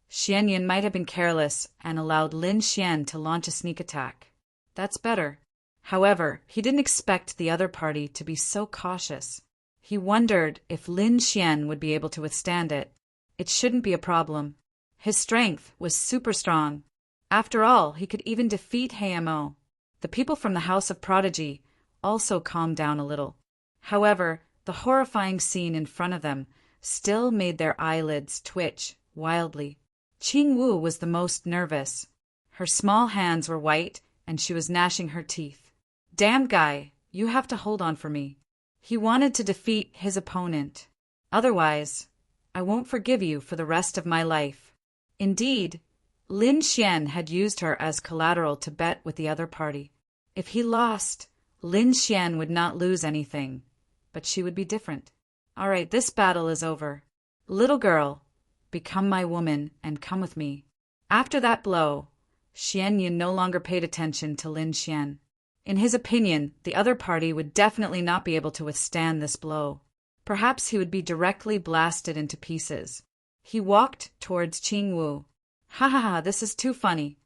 Xianyan might have been careless and allowed Lin Xian to launch a sneak attack. That's better. However, he didn't expect the other party to be so cautious. He wondered if Lin Xian would be able to withstand it. It shouldn't be a problem. His strength was super strong. After all, he could even defeat Hamo. The people from the House of Prodigy also calmed down a little. However, the horrifying scene in front of them still made their eyelids twitch wildly. Qing Wu was the most nervous. Her small hands were white, and she was gnashing her teeth. Damn guy, you have to hold on for me. He wanted to defeat his opponent. Otherwise, I won't forgive you for the rest of my life. Indeed, Lin Xian had used her as collateral to bet with the other party. If he lost, Lin Xian would not lose anything, but she would be different. All right, this battle is over. Little girl, become my woman and come with me. After that blow, Xianyan no longer paid attention to Lin Xian. In his opinion, the other party would definitely not be able to withstand this blow. Perhaps he would be directly blasted into pieces. He walked towards Qing Wu. Ha ha ha, this is too funny.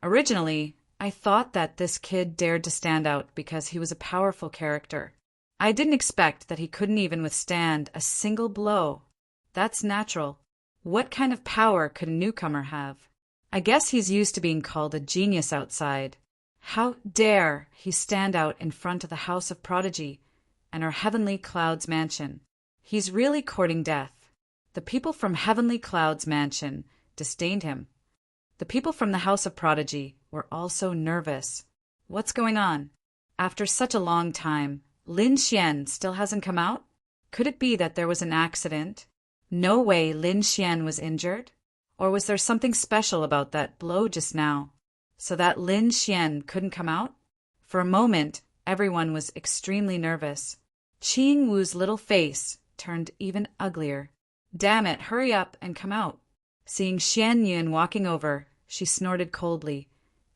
Originally, I thought that this kid dared to stand out because he was a powerful character. I didn't expect that he couldn't even withstand a single blow. That's natural. What kind of power could a newcomer have? I guess he's used to being called a genius outside. How dare he stand out in front of the House of Prodigy and our Heavenly Clouds mansion? He's really courting death. The people from Heavenly Clouds mansion disdained him. The people from the House of Prodigy were also nervous. What's going on? After such a long time, Lin Xian still hasn't come out? Could it be that there was an accident? No way Lin Xian was injured? Or was there something special about that blow just now, so that Lin Xian couldn't come out? For a moment, everyone was extremely nervous. Qing Wu's little face turned even uglier. Damn it, hurry up and come out. Seeing Xianyan walking over, she snorted coldly,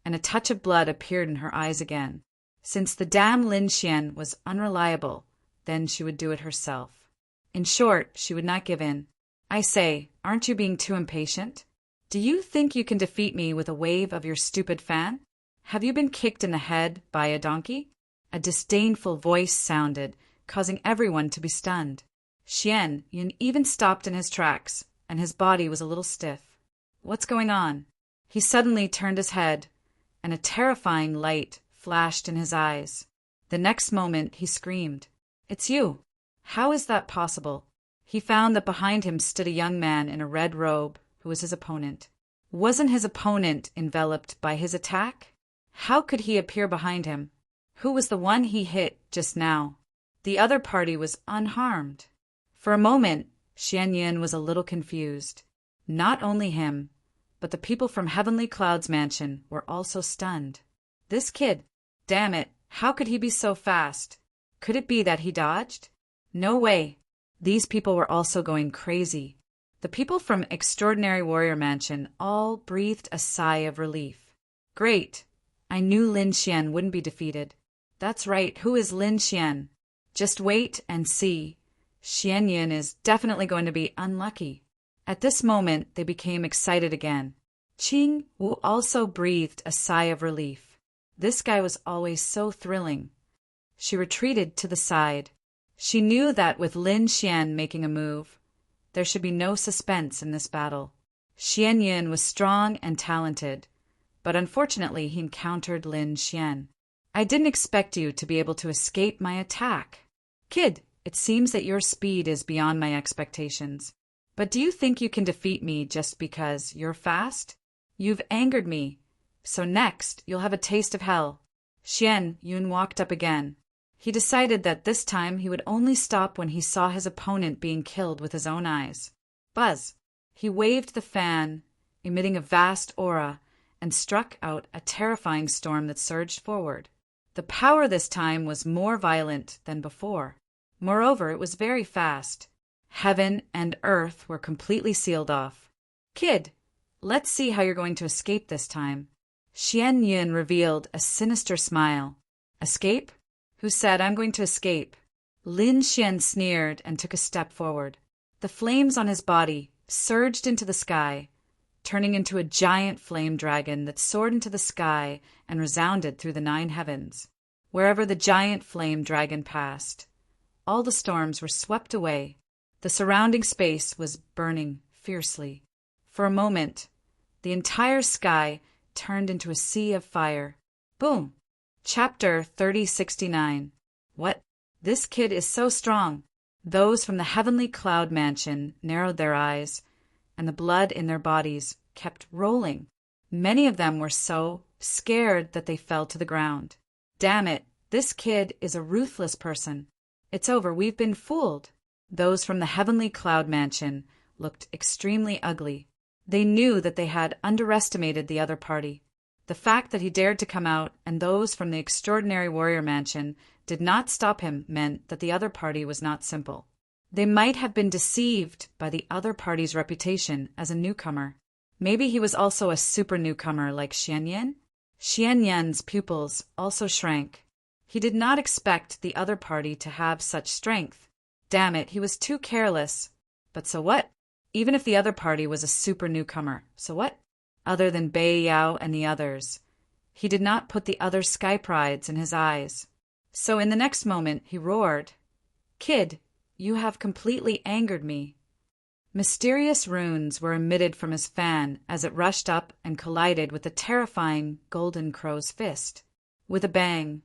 and a touch of blood appeared in her eyes again. Since the damn Lin Xian was unreliable, then she would do it herself. In short, she would not give in. I say, aren't you being too impatient? Do you think you can defeat me with a wave of your stupid fan? Have you been kicked in the head by a donkey? A disdainful voice sounded, causing everyone to be stunned. Xianyan even stopped in his tracks, and his body was a little stiff. What's going on? He suddenly turned his head, and a terrifying light flashed in his eyes. The next moment he screamed, "It's you! How is that possible?" He found that behind him stood a young man in a red robe who was his opponent. Wasn't his opponent enveloped by his attack? How could he appear behind him? Who was the one he hit just now? The other party was unharmed. For a moment, Xianyan was a little confused. Not only him, but the people from Heavenly Clouds Mansion were also stunned. This kid, damn it, how could he be so fast? Could it be that he dodged? No way. These people were also going crazy. The people from Extraordinary Warrior Mansion all breathed a sigh of relief. Great. I knew Lin Xian wouldn't be defeated. That's right, who is Lin Xian? Just wait and see. Xianyan is definitely going to be unlucky. At this moment, they became excited again. Qing Wu also breathed a sigh of relief. This guy was always so thrilling. She retreated to the side. She knew that with Lin Xian making a move, there should be no suspense in this battle. Xianyan was strong and talented, but unfortunately he encountered Lin Xian. I didn't expect you to be able to escape my attack. Kid, it seems that your speed is beyond my expectations. But do you think you can defeat me just because you're fast? You've angered me, so next you'll have a taste of hell. Xianyan walked up again. He decided that this time he would only stop when he saw his opponent being killed with his own eyes. Buzz! He waved the fan, emitting a vast aura, and struck out a terrifying storm that surged forward. The power this time was more violent than before. Moreover, it was very fast. Heaven and earth were completely sealed off. Kid, let's see how you're going to escape this time. Xian Yun revealed a sinister smile. Escape? Who said I'm going to escape? Lin Xian sneered and took a step forward. The flames on his body surged into the sky, turning into a giant flame dragon that soared into the sky and resounded through the 9 heavens. Wherever the giant flame dragon passed, all the storms were swept away. The surrounding space was burning fiercely. For a moment, the entire sky turned into a sea of fire. Boom! Chapter 3069. What? This kid is so strong. Those from the heavenly cloud mansion narrowed their eyes, and the blood in their bodies kept rolling. Many of them were so scared that they fell to the ground. Damn it, this kid is a ruthless person. It's over, we've been fooled. Those from the heavenly cloud mansion looked extremely ugly. They knew that they had underestimated the other party. The fact that he dared to come out and those from the extraordinary warrior mansion did not stop him meant that the other party was not simple. They might have been deceived by the other party's reputation as a newcomer. Maybe he was also a super newcomer like Xianyan? Xianyan's pupils also shrank. He did not expect the other party to have such strength. Damn it, he was too careless. But so what? Even if the other party was a super newcomer, so what? Other than Bei Yao and the others. He did not put the other sky prides in his eyes. So in the next moment he roared, Kid, you have completely angered me. Mysterious runes were emitted from his fan as it rushed up and collided with the terrifying golden crow's fist. With a bang,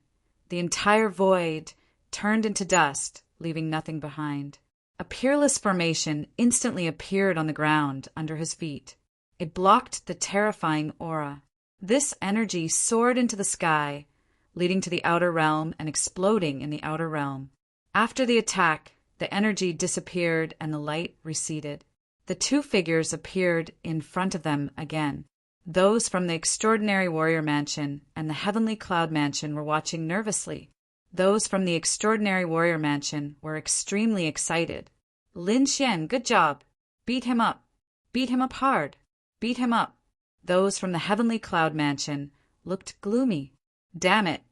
the entire void turned into dust, leaving nothing behind. A peerless formation instantly appeared on the ground under his feet. It blocked the terrifying aura. This energy soared into the sky, leading to the outer realm and exploding in the outer realm. After the attack, the energy disappeared and the light receded. The 2 figures appeared in front of them again. Those from the extraordinary warrior mansion and the heavenly cloud mansion were watching nervously. Those from the extraordinary warrior mansion were extremely excited. Lin Xian, good job. Beat him up. Beat him up hard. Beat him up. Those from the heavenly cloud mansion looked gloomy. Damn it.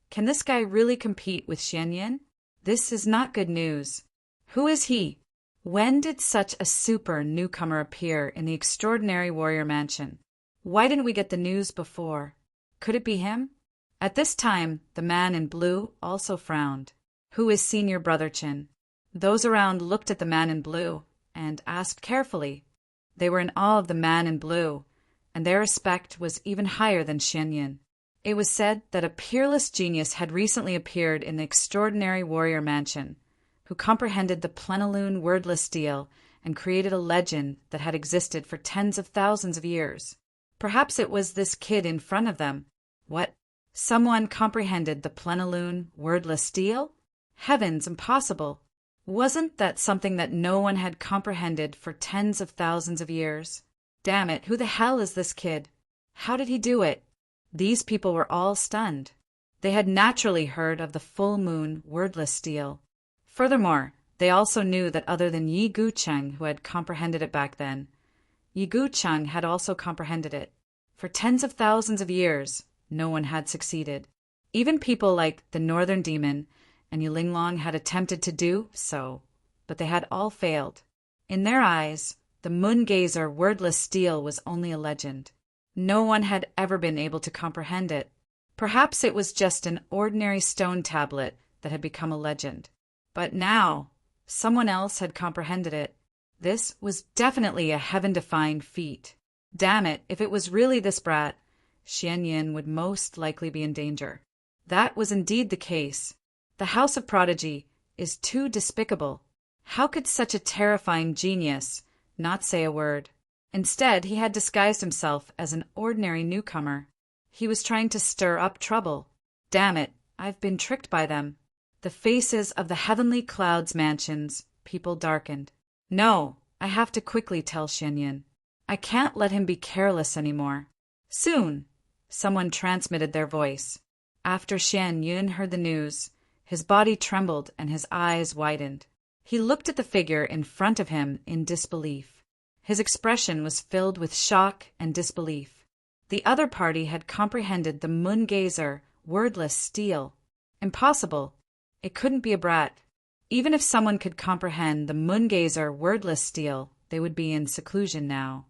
Can this guy really compete with Xianyan? This is not good news. Who is he? When did such a super newcomer appear in the extraordinary warrior mansion? Why didn't we get the news before? Could it be him? At this time, the man in blue also frowned. Who is Senior Brother Chin? Those around looked at the man in blue and asked carefully. They were in awe of the man in blue, and their respect was even higher than Xianyan. It was said that a peerless genius had recently appeared in the extraordinary warrior mansion, who comprehended the plenilune wordless deal and created a legend that had existed for tens of thousands of years. Perhaps it was this kid in front of them. What? Someone comprehended the plenilune wordless deal? Heavens, impossible! Wasn't that something that no one had comprehended for tens of thousands of years? Damn it, who the hell is this kid? How did he do it? These people were all stunned. They had naturally heard of the full moon wordless deal. Furthermore, they also knew that other than Yi Gucheng, who had comprehended it back then, Yi Gucheng had also comprehended it. For tens of thousands of years, no one had succeeded. Even people like the Northern Demon and Yilinglong had attempted to do so, but they had all failed. In their eyes, the moon-gazer wordless steel was only a legend. No one had ever been able to comprehend it. Perhaps it was just an ordinary stone tablet that had become a legend. But now, someone else had comprehended it. This was definitely a heaven-defying feat. Damn it, if it was really this brat, Xianyan would most likely be in danger. That was indeed the case. The House of Prodigy is too despicable. How could such a terrifying genius not say a word? Instead, he had disguised himself as an ordinary newcomer. He was trying to stir up trouble. Damn it, I've been tricked by them. The faces of the heavenly clouds mansions people darkened. No, I have to quickly tell Xianyin. I can't let him be careless anymore. Soon, someone transmitted their voice. After Xianyin heard the news, his body trembled and his eyes widened. He looked at the figure in front of him in disbelief. His expression was filled with shock and disbelief. The other party had comprehended the moon-gazer, wordless steel. Impossible. It couldn't be a brat. Even if someone could comprehend the moon-gazer, wordless steel, they would be in seclusion now.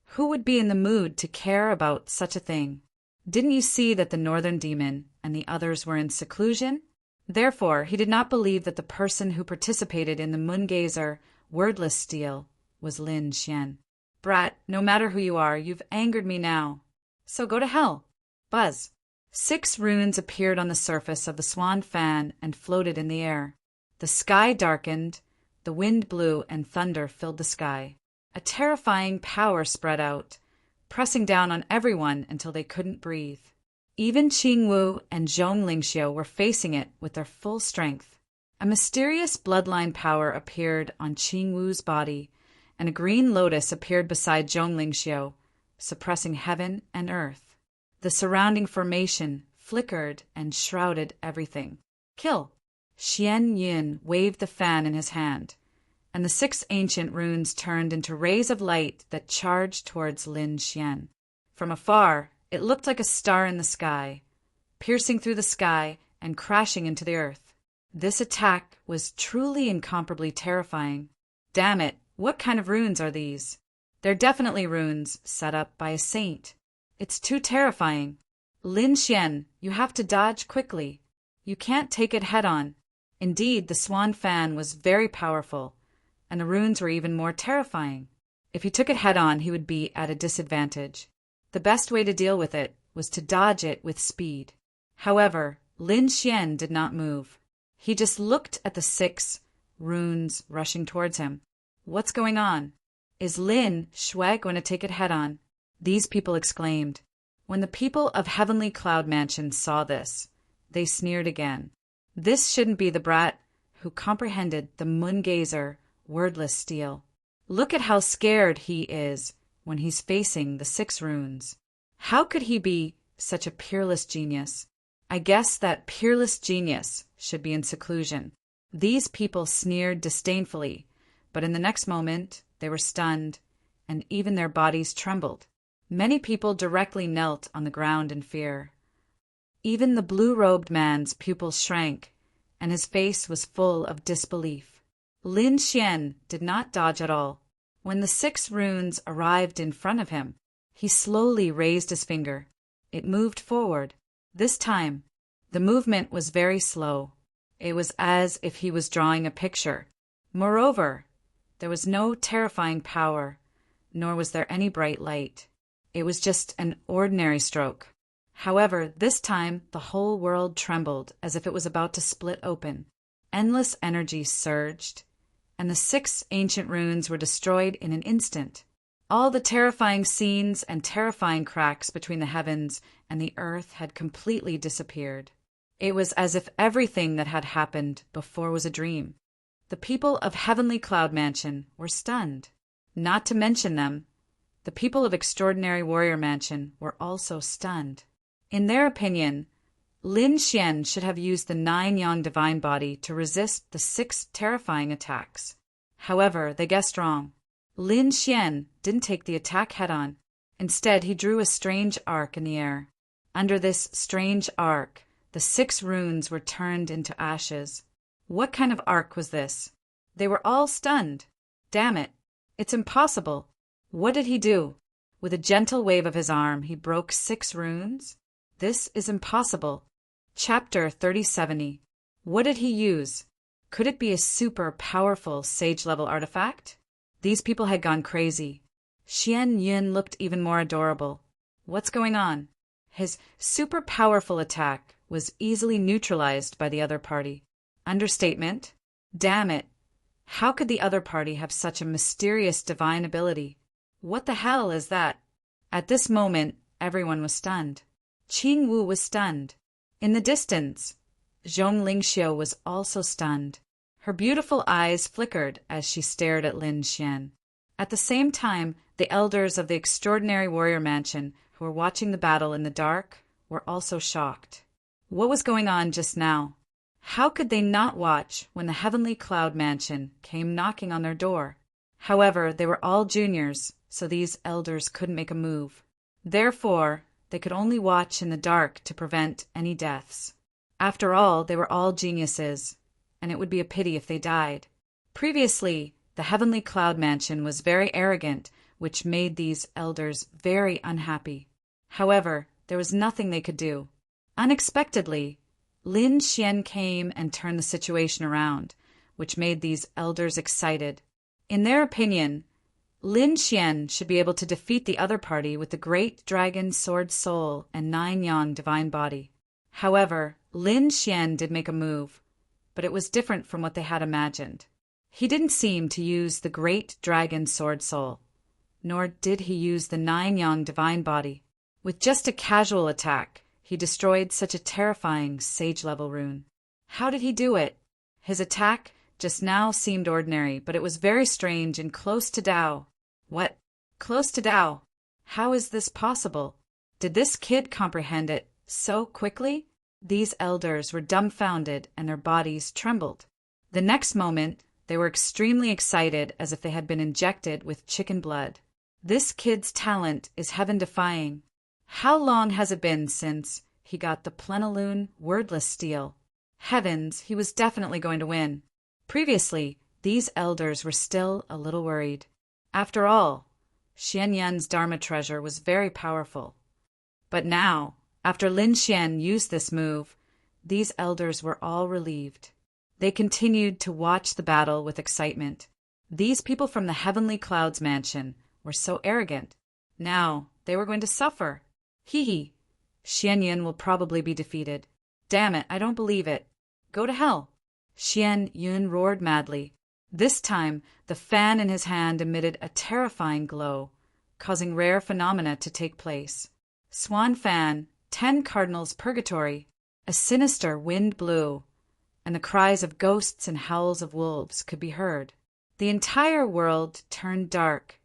Who would be in the mood to care about such a thing? Didn't you see that the northern demon and the others were in seclusion? Therefore, he did not believe that the person who participated in the moon-gazer, wordless steel, was Lin Xian. Brat, no matter who you are, you've angered me now. So go to hell. Buzz. 6 runes appeared on the surface of the swan fan and floated in the air. The sky darkened, the wind blew, and thunder filled the sky. A terrifying power spread out, pressing down on everyone until they couldn't breathe. Even Qing Wu and Zhong Lingxiu were facing it with their full strength. A mysterious bloodline power appeared on Qing Wu's body, and a green lotus appeared beside Zhong Lingxiu, suppressing heaven and earth. The surrounding formation flickered and shrouded everything. Kill! Xianyin waved the fan in his hand, and the 6 ancient runes turned into rays of light that charged towards Lin Xian. From afar, it looked like a star in the sky, piercing through the sky and crashing into the earth. This attack was truly incomparably terrifying. Damn it, what kind of runes are these? They're definitely runes set up by a saint. It's too terrifying. Lin Xian, you have to dodge quickly. You can't take it head-on. Indeed, the swan fan was very powerful, and the runes were even more terrifying. If he took it head-on, he would be at a disadvantage. The best way to deal with it was to dodge it with speed. However, Lin Xian did not move. He just looked at the 6 runes rushing towards him. What's going on? Is Lin Shui going to take it head-on? These people exclaimed. When the people of Heavenly Cloud Mansion saw this, they sneered again. This shouldn't be the brat who comprehended the moon-gazer, wordless steel. Look at how scared he is when he's facing the 6 runes. How could he be such a peerless genius? I guess that peerless genius should be in seclusion. These people sneered disdainfully, but in the next moment they were stunned, and even their bodies trembled. Many people directly knelt on the ground in fear. Even the blue-robed man's pupils shrank, and his face was full of disbelief. Lin Xian did not dodge at all. When the 6 runes arrived in front of him, he slowly raised his finger. It moved forward. This time, the movement was very slow. It was as if he was drawing a picture. Moreover, there was no terrifying power, nor was there any bright light. It was just an ordinary stroke. However, this time the whole world trembled as if it was about to split open. Endless energy surged, and the 6 ancient runes were destroyed in an instant. All the terrifying scenes and terrifying cracks between the heavens and the earth had completely disappeared. It was as if everything that had happened before was a dream. The people of Heavenly Cloud Mansion were stunned. Not to mention them, the people of Extraordinary Warrior Mansion were also stunned. In their opinion, Lin Xian should have used the 9-yang divine body to resist the 6 terrifying attacks. However, they guessed wrong. Lin Xian didn't take the attack head-on. Instead, he drew a strange arc in the air. Under this strange arc, the 6 runes were turned into ashes. What kind of arc was this? They were all stunned. Damn it! It's impossible. What did he do? With a gentle wave of his arm, he broke 6 runes? This is impossible. Chapter 3070. What did he use? Could it be a super powerful sage-level artifact? These people had gone crazy. Xianyin looked even more adorable. What's going on? His super powerful attack was easily neutralized by the other party. Understatement? Damn it. How could the other party have such a mysterious divine ability? What the hell is that? At this moment, everyone was stunned. Qing Wu was stunned. In the distance, Zhong Lingxiu was also stunned. Her beautiful eyes flickered as she stared at Lin Xian. At the same time, the elders of the extraordinary warrior mansion who were watching the battle in the dark were also shocked. What was going on just now? How could they not watch when the Heavenly Cloud Mansion came knocking on their door? However, they were all juniors, so these elders couldn't make a move. Therefore, they could only watch in the dark to prevent any deaths. After all, they were all geniuses, and it would be a pity if they died. Previously, the Heavenly Cloud Mansion was very arrogant, which made these elders very unhappy. However, there was nothing they could do. Unexpectedly, Lin Xian came and turned the situation around, which made these elders excited. In their opinion, Lin Xian should be able to defeat the other party with the Great Dragon Sword Soul and 9 Yang Divine Body. However, Lin Xian did make a move, but it was different from what they had imagined. He didn't seem to use the Great Dragon Sword Soul, nor did he use the 9 Yang Divine Body. With just a casual attack, he destroyed such a terrifying sage-level rune. How did he do it? His attack just now seemed ordinary, but it was very strange and close to Dao. What? Close to Dao? How is this possible? Did this kid comprehend it so quickly? These elders were dumbfounded and their bodies trembled. The next moment, they were extremely excited as if they had been injected with chicken blood. This kid's talent is heaven-defying. How long has it been since he got the Plenilune Wordless Steel? Heavens, he was definitely going to win. Previously, these elders were still a little worried. After all, Xian Yun's Dharma treasure was very powerful. But now, after Lin Xian used this move, these elders were all relieved. They continued to watch the battle with excitement. These people from the Heavenly Clouds Mansion were so arrogant. Now, they were going to suffer. Hee. Xian Yun will probably be defeated. Damn it, I don't believe it. Go to hell. Xian Yun roared madly. This time, the fan in his hand emitted a terrifying glow, causing rare phenomena to take place. Swan fan, 10 cardinals purgatory. A sinister wind blew, and the cries of ghosts and howls of wolves could be heard. The entire world turned dark,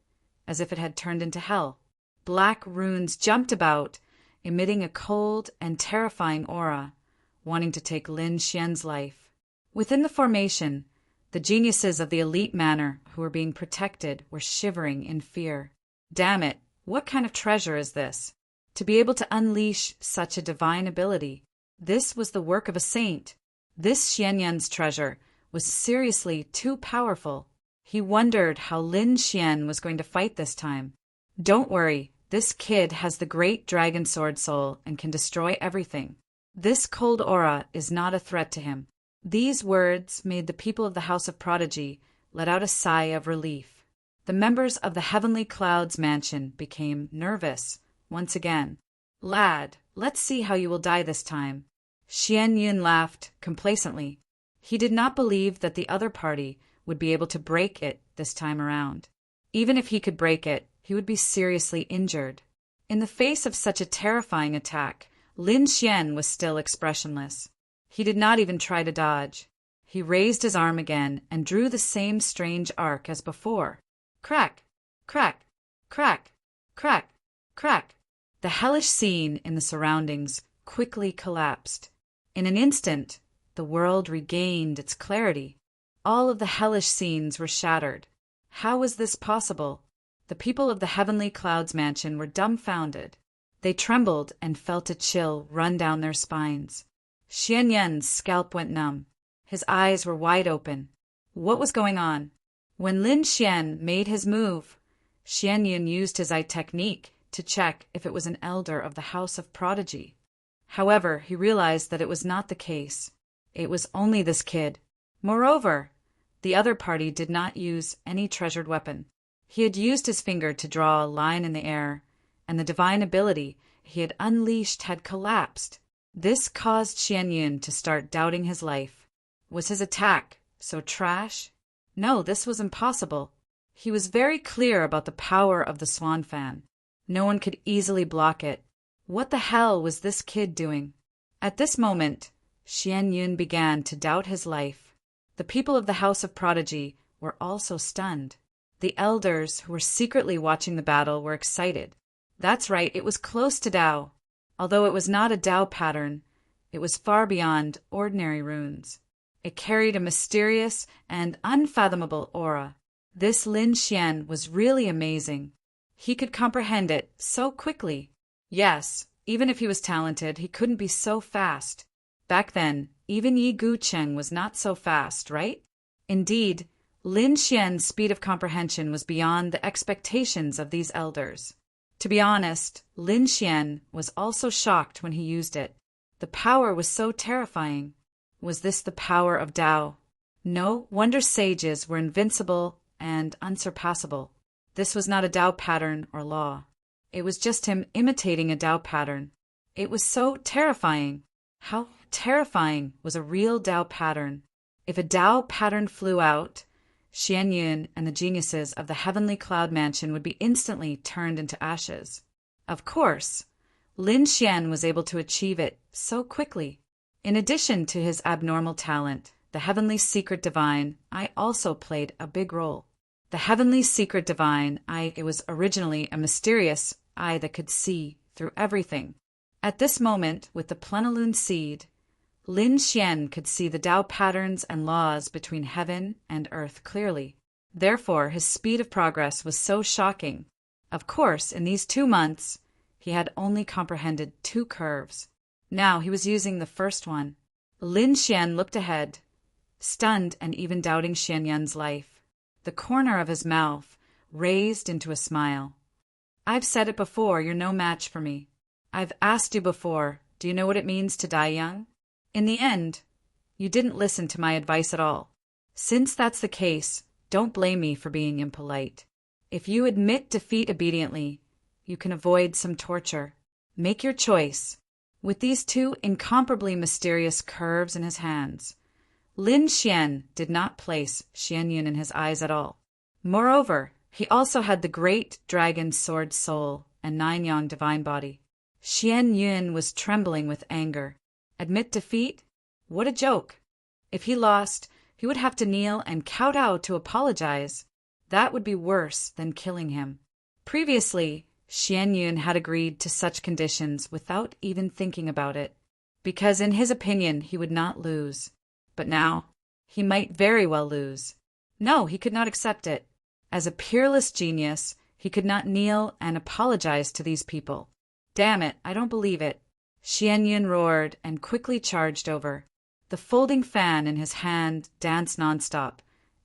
as if it had turned into hell. Black runes jumped about, emitting a cold and terrifying aura, wanting to take Lin Xian's life. Within the formation, the geniuses of the elite manor who were being protected were shivering in fear. Damn it, what kind of treasure is this? To be able to unleash such a divine ability. This was the work of a saint. This Xian Yun's treasure was seriously too powerful. He wondered how Lin Xian was going to fight this time. Don't worry, this kid has the Great Dragon Sword Soul and can destroy everything. This cold aura is not a threat to him. These words made the people of the House of Prodigy let out a sigh of relief. The members of the Heavenly Clouds Mansion became nervous once again. Lad, let's see how you will die this time. Xian Yun laughed complacently. He did not believe that the other party would be able to break it this time around. Even if he could break it, he would be seriously injured. In the face of such a terrifying attack, Lin Xian was still expressionless. He did not even try to dodge. He raised his arm again and drew the same strange arc as before. Crack! Crack! Crack! Crack! Crack! The hellish scene in the surroundings quickly collapsed. In an instant, the world regained its clarity. All of the hellish scenes were shattered. How was this possible? The people of the Heavenly Clouds Mansion were dumbfounded. They trembled and felt a chill run down their spines. Xian Yun's scalp went numb. His eyes were wide open. What was going on? When Lin Xian made his move, Xian Yun used his eye technique to check if it was an elder of the House of Prodigy. However, he realized that it was not the case. It was only this kid. Moreover, the other party did not use any treasured weapon. He had used his finger to draw a line in the air, and the divine ability he had unleashed had collapsed. This caused Xian Yun to start doubting his life. Was his attack so trash? No, this was impossible. He was very clear about the power of the swan fan. No one could easily block it. What the hell was this kid doing? At this moment, Xian Yun began to doubt his life. The people of the House of Prodigy were also stunned. The elders who were secretly watching the battle were excited. That's right, it was close to Dao. Although it was not a Dao pattern, it was far beyond ordinary runes. It carried a mysterious and unfathomable aura. This Lin Xian was really amazing. He could comprehend it so quickly. Yes, even if he was talented, he couldn't be so fast. Back then, even Yi Gucheng was not so fast, right? Indeed, Lin Xian's speed of comprehension was beyond the expectations of these elders. To be honest, Lin Xian was also shocked when he used it. The power was so terrifying. Was this the power of Dao? No wonder sages were invincible and unsurpassable. This was not a Dao pattern or law. It was just him imitating a Dao pattern. It was so terrifying. How terrifying was a real Dao pattern? If a Dao pattern flew out, Xian Yun and the geniuses of the heavenly cloud mansion would be instantly turned into ashes. Of course, Lin Xian was able to achieve it so quickly. In addition to his abnormal talent, the heavenly secret divine eye also played a big role. The heavenly secret divine eye, it was originally a mysterious eye that could see through everything. At this moment, with the plenilune seed, Lin Xian could see the Dao patterns and laws between heaven and earth clearly. Therefore, his speed of progress was so shocking. Of course, in these 2 months, he had only comprehended 2 curves. Now he was using the first one. Lin Xian looked ahead, stunned and even doubting Xian Yun's life. The corner of his mouth raised into a smile. I've said it before, you're no match for me. I've asked you before, do you know what it means to die young? In the end, you didn't listen to my advice at all. Since that's the case, don't blame me for being impolite. If you admit defeat obediently, you can avoid some torture. Make your choice. With these 2 incomparably mysterious curves in his hands, Lin Xian did not place Xian Yun in his eyes at all. Moreover, he also had the great dragon sword soul and 9-yang divine body. Xian Yun was trembling with anger. Admit defeat? What a joke! If he lost, he would have to kneel and kowtow to apologize. That would be worse than killing him. Previously, Xian Yun had agreed to such conditions without even thinking about it, because in his opinion he would not lose. But now, he might very well lose. No, he could not accept it. As a peerless genius, he could not kneel and apologize to these people. Damn it, I don't believe it. Xian Yun roared and quickly charged over. The folding fan in his hand danced nonstop,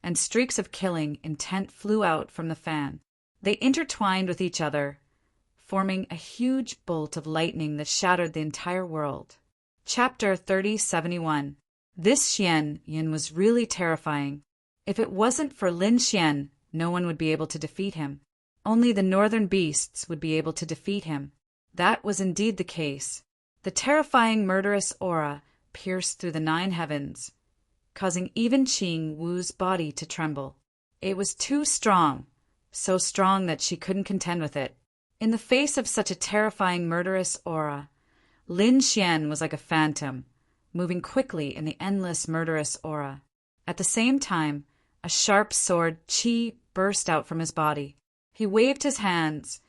and streaks of killing intent flew out from the fan. They intertwined with each other, forming a huge bolt of lightning that shattered the entire world. Chapter 3071. This Xian Yun was really terrifying. If it wasn't for Lin Xian, no one would be able to defeat him. Only the northern beasts would be able to defeat him. That was indeed the case. The terrifying murderous aura pierced through the 9 heavens, causing even Qing Wu's body to tremble. It was too strong, so strong that she couldn't contend with it. In the face of such a terrifying murderous aura, Lin Xian was like a phantom, moving quickly in the endless murderous aura. At the same time, a sharp sword qi burst out from his body. He waved his hands,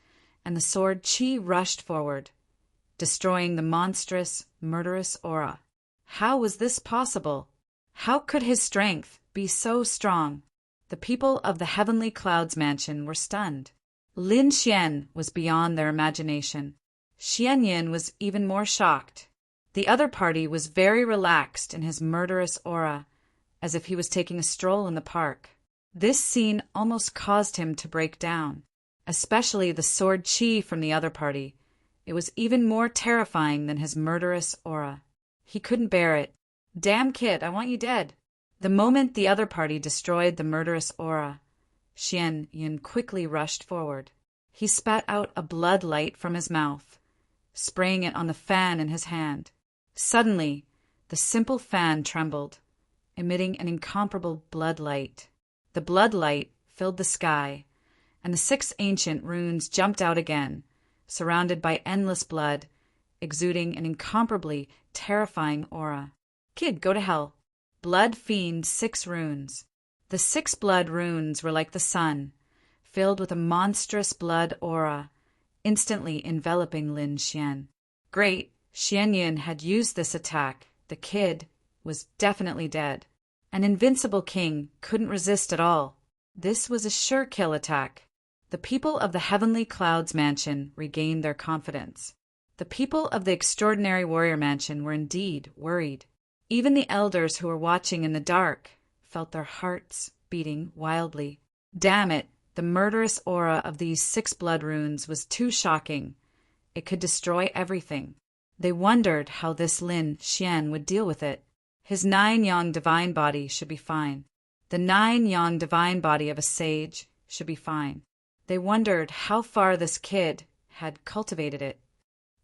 and the sword qi rushed forward, destroying the monstrous, murderous aura. How was this possible? How could his strength be so strong? The people of the Heavenly Clouds Mansion were stunned. Lin Xian was beyond their imagination. Xian Yin was even more shocked. The other party was very relaxed in his murderous aura, as if he was taking a stroll in the park. This scene almost caused him to break down, especially the sword qi from the other party. It was even more terrifying than his murderous aura. He couldn't bear it. Damn kid, I want you dead. The moment the other party destroyed the murderous aura, Xian Yin quickly rushed forward. He spat out a blood light from his mouth, spraying it on the fan in his hand. Suddenly, the simple fan trembled, emitting an incomparable blood light. The blood light filled the sky, and the 6 ancient runes jumped out again, surrounded by endless blood, exuding an incomparably terrifying aura. Kid, go to hell. Blood Fiend 6 runes. The 6 blood runes were like the sun, filled with a monstrous blood aura, instantly enveloping Lin Xian. Great, Xian Yun had used this attack. The kid was definitely dead. An invincible king couldn't resist at all. This was a sure kill attack. The people of the Heavenly Clouds Mansion regained their confidence. The people of the Extraordinary Warrior Mansion were indeed worried. Even the elders who were watching in the dark felt their hearts beating wildly. Damn it, the murderous aura of these 6 blood runes was too shocking. It could destroy everything. They wondered how this Lin Xian would deal with it. His 9-yang divine body should be fine. The 9-yang divine body of a sage should be fine. They wondered how far this kid had cultivated it.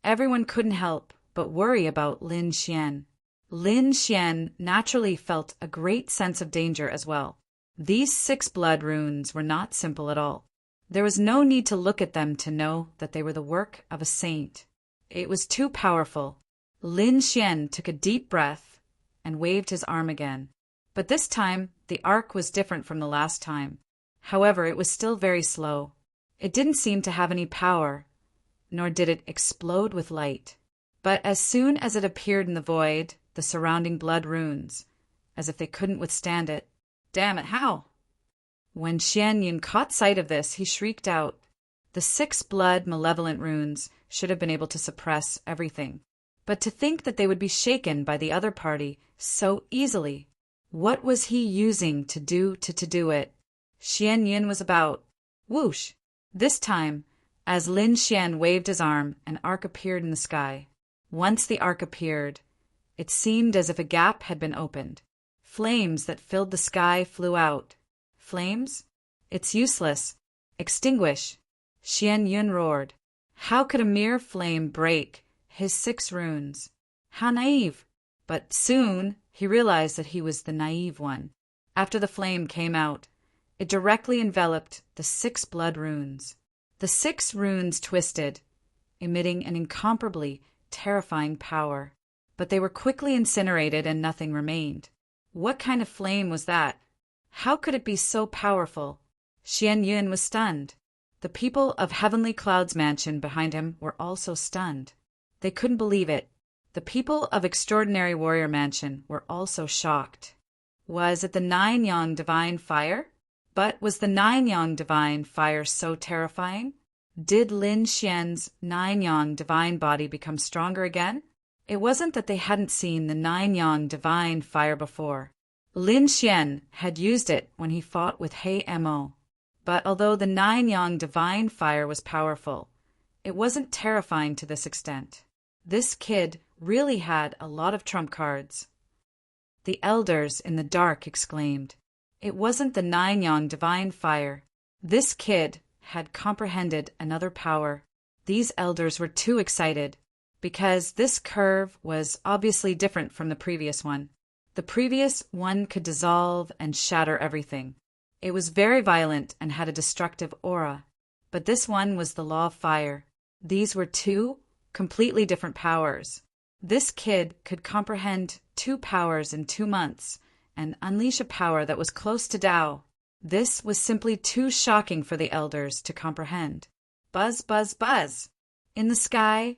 Everyone couldn't help but worry about Lin Xian. Lin Xian naturally felt a great sense of danger as well. These 6 blood runes were not simple at all. There was no need to look at them to know that they were the work of a saint. It was too powerful. Lin Xian took a deep breath and waved his arm again. But this time, the arc was different from the last time. However, it was still very slow. It didn't seem to have any power, nor did it explode with light. But as soon as it appeared in the void, the surrounding blood runes, as if they couldn't withstand it. Damn it, how? When Xian Yun caught sight of this, he shrieked out. The 6 blood malevolent runes should have been able to suppress everything. But to think that they would be shaken by the other party so easily. What was he using to do it? Xian Yun was about. Whoosh! This time, as Lin Xian waved his arm, an arc appeared in the sky. Once the arc appeared, it seemed as if a gap had been opened. Flames that filled the sky flew out. Flames? It's useless. Extinguish! Xian Yun roared. How could a mere flame break his 6 runes? How naive! But soon he realized that he was the naive one. After the flame came out, it directly enveloped the 6 blood runes. The 6 runes twisted, emitting an incomparably terrifying power. But they were quickly incinerated and nothing remained. What kind of flame was that? How could it be so powerful? Xian Yun was stunned. The people of Heavenly Clouds Mansion behind him were also stunned. They couldn't believe it. The people of Extraordinary Warrior Mansion were also shocked. Was it the 9-yang divine fire? But was the 9-yang divine fire so terrifying? Did Lin Xian's 9-yang divine body become stronger again? It wasn't that they hadn't seen the 9-yang divine fire before. Lin Xian had used it when he fought with He Mo. But although the 9-yang divine fire was powerful, it wasn't terrifying to this extent. This kid really had a lot of trump cards. The elders in the dark exclaimed. It wasn't the 9-yang divine fire. This kid had comprehended another power. These elders were too excited, because this curve was obviously different from the previous one. The previous one could dissolve and shatter everything. It was very violent and had a destructive aura. But this one was the law of fire. These were 2 completely different powers. This kid could comprehend 2 powers in 2 months and unleash a power that was close to Tao. This was simply too shocking for the elders to comprehend. Buzz, buzz, buzz! In the sky,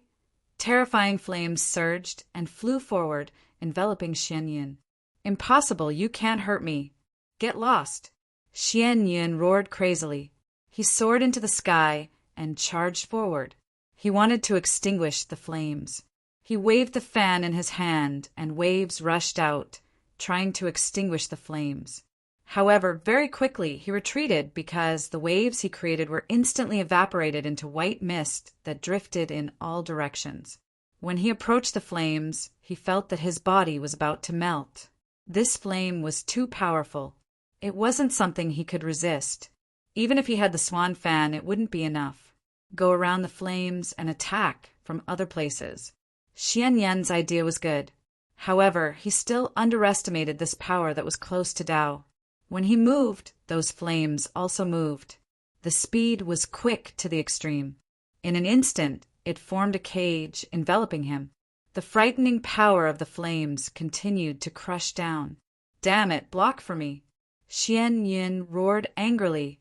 terrifying flames surged and flew forward, enveloping Xian Yun. Impossible, you can't hurt me. Get lost! Xian Yun roared crazily. He soared into the sky and charged forward. He wanted to extinguish the flames. He waved the fan in his hand, and waves rushed out, trying to extinguish the flames. However, very quickly he retreated because the waves he created were instantly evaporated into white mist that drifted in all directions. When he approached the flames, he felt that his body was about to melt. This flame was too powerful. It wasn't something he could resist. Even if he had the swan fan, it wouldn't be enough. Go around the flames and attack from other places. Xian Yun's idea was good. However, he still underestimated this power that was close to Tao. When he moved, those flames also moved. The speed was quick to the extreme. In an instant, it formed a cage enveloping him. The frightening power of the flames continued to crush down. Damn it, block for me! Xian Yun roared angrily,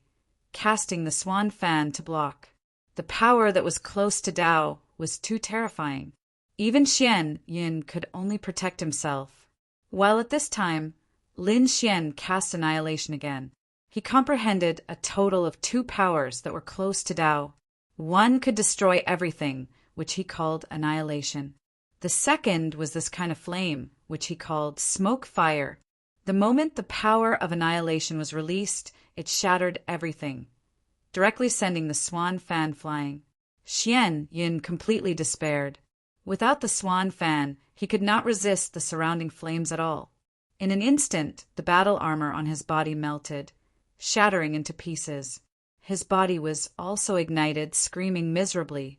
casting the swan fan to block. The power that was close to Dao was too terrifying. Even Xian Yun could only protect himself. While at this time, Lin Xian cast Annihilation again. He comprehended a total of 2 powers that were close to Dao. One could destroy everything, which he called Annihilation. The second was this kind of flame, which he called Smoke Fire. The moment the power of Annihilation was released, it shattered everything, directly sending the swan fan flying. Xian Yun completely despaired. Without the swan fan, he could not resist the surrounding flames at all. In an instant, the battle armor on his body melted, shattering into pieces. His body was also ignited, screaming miserably.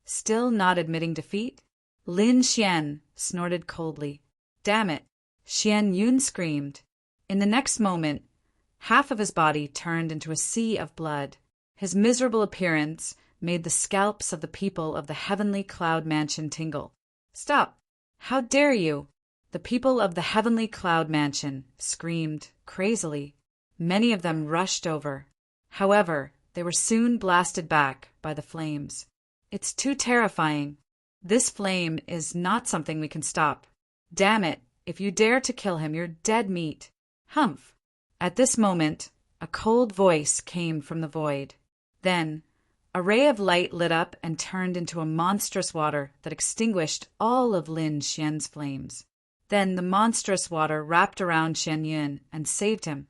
Still not admitting defeat? Lin Xian snorted coldly. Damn it! Xian Yun screamed. In the next moment, half of his body turned into a sea of blood. His miserable appearance made the scalps of the people of the heavenly cloud mansion tingle. Stop! How dare you! The people of the heavenly cloud mansion screamed crazily. Many of them rushed over. However, they were soon blasted back by the flames. It's too terrifying. This flame is not something we can stop. Damn it! If you dare to kill him, you're dead meat. Humph! At this moment, a cold voice came from the void. Then, a ray of light lit up and turned into a monstrous water that extinguished all of Lin Xian's flames. Then the monstrous water wrapped around Xian Yun and saved him.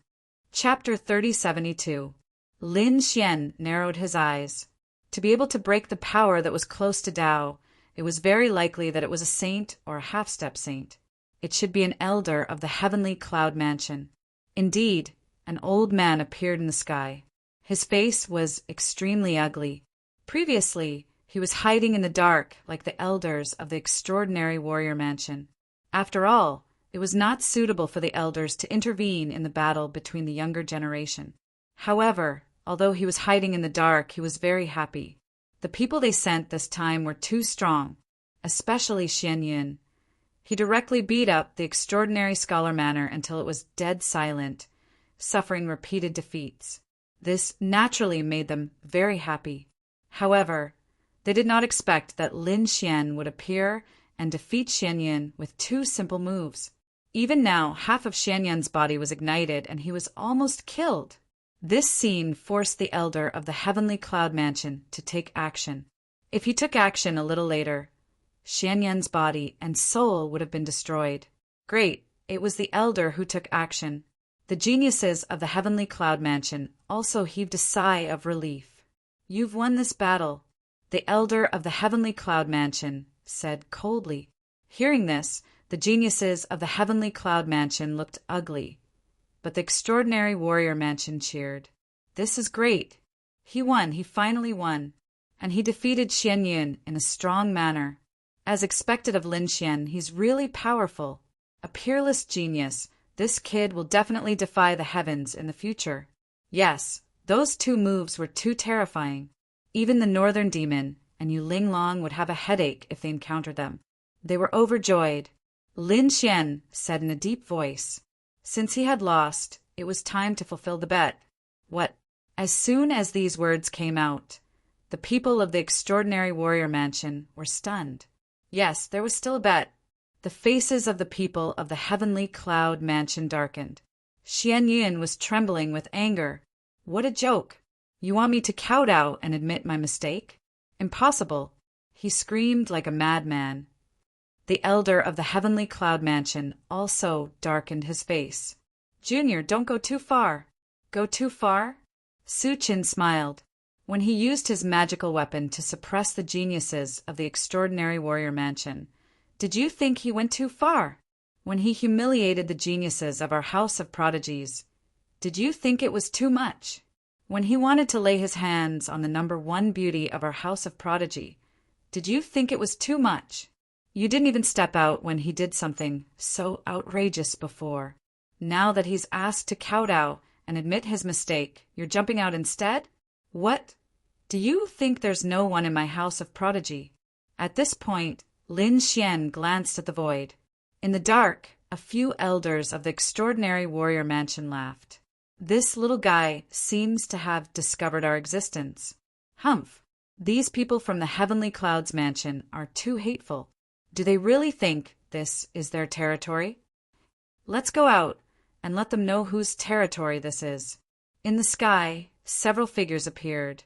Chapter 3072. Lin Xian narrowed his eyes. To be able to break the power that was close to Dao, it was very likely that it was a saint or a half-step saint. It should be an elder of the heavenly cloud mansion. Indeed, an old man appeared in the sky. His face was extremely ugly. Previously, he was hiding in the dark like the elders of the extraordinary warrior mansion. After all, it was not suitable for the elders to intervene in the battle between the younger generation. However, although he was hiding in the dark, he was very happy. The people they sent this time were too strong, especially Xian Yun. He directly beat up the extraordinary scholar manor until it was dead silent, suffering repeated defeats. This naturally made them very happy. However, they did not expect that Lin Xian would appear and defeat Xian Yun with 2 simple moves. Even now, half of Xian Yun's body was ignited and he was almost killed. This scene forced the elder of the heavenly cloud mansion to take action. If he took action a little later, Xian Yun's body and soul would have been destroyed. Great, it was the elder who took action. The geniuses of the heavenly cloud mansion also heaved a sigh of relief. You've won this battle, the elder of the heavenly cloud mansion said coldly. Hearing this, the geniuses of the heavenly cloud mansion looked ugly, but the extraordinary warrior mansion cheered. This is great. He won, he finally won, and he defeated Xian Yun in a strong manner. As expected of Lin Xian, he's really powerful. A peerless genius, this kid will definitely defy the heavens in the future. Yes, those 2 moves were too terrifying. Even the northern demon and Yu Linglong would have a headache if they encountered them. They were overjoyed. Lin Xian said in a deep voice, since he had lost, it was time to fulfill the bet. What? As soon as these words came out, the people of the extraordinary warrior mansion were stunned. Yes, there was still a bet. The faces of the people of the heavenly cloud mansion darkened. Xian Yun was trembling with anger. What a joke! You want me to kowtow and admit my mistake? Impossible! He screamed like a madman. The elder of the heavenly cloud mansion also darkened his face. Junior, don't go too far. Go too far? Su Qin smiled. When he used his magical weapon to suppress the geniuses of the extraordinary warrior mansion, did you think he went too far? When he humiliated the geniuses of our house of prodigies, did you think it was too much? When he wanted to lay his hands on the number 1 beauty of our house of prodigy, did you think it was too much? You didn't even step out when he did something so outrageous before. Now that he's asked to kowtow and admit his mistake, you're jumping out instead? What? Do you think there's no one in my house of prodigy? At this point, Lin Xian glanced at the void. In the dark, a few elders of the extraordinary warrior mansion laughed. This little guy seems to have discovered our existence. Humph! These people from the Heavenly Clouds mansion are too hateful. Do they really think this is their territory? Let's go out and let them know whose territory this is. In the sky, several figures appeared,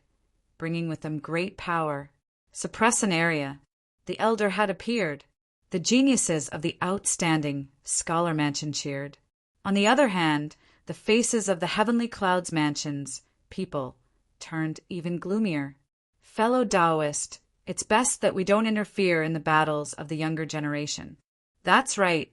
bringing with them great power. Suppress an area. The elder had appeared. The geniuses of the outstanding Scholar Mansion cheered. On the other hand, the faces of the Heavenly Clouds Mansion's people turned even gloomier. Fellow Taoist, it's best that we don't interfere in the battles of the younger generation. That's right.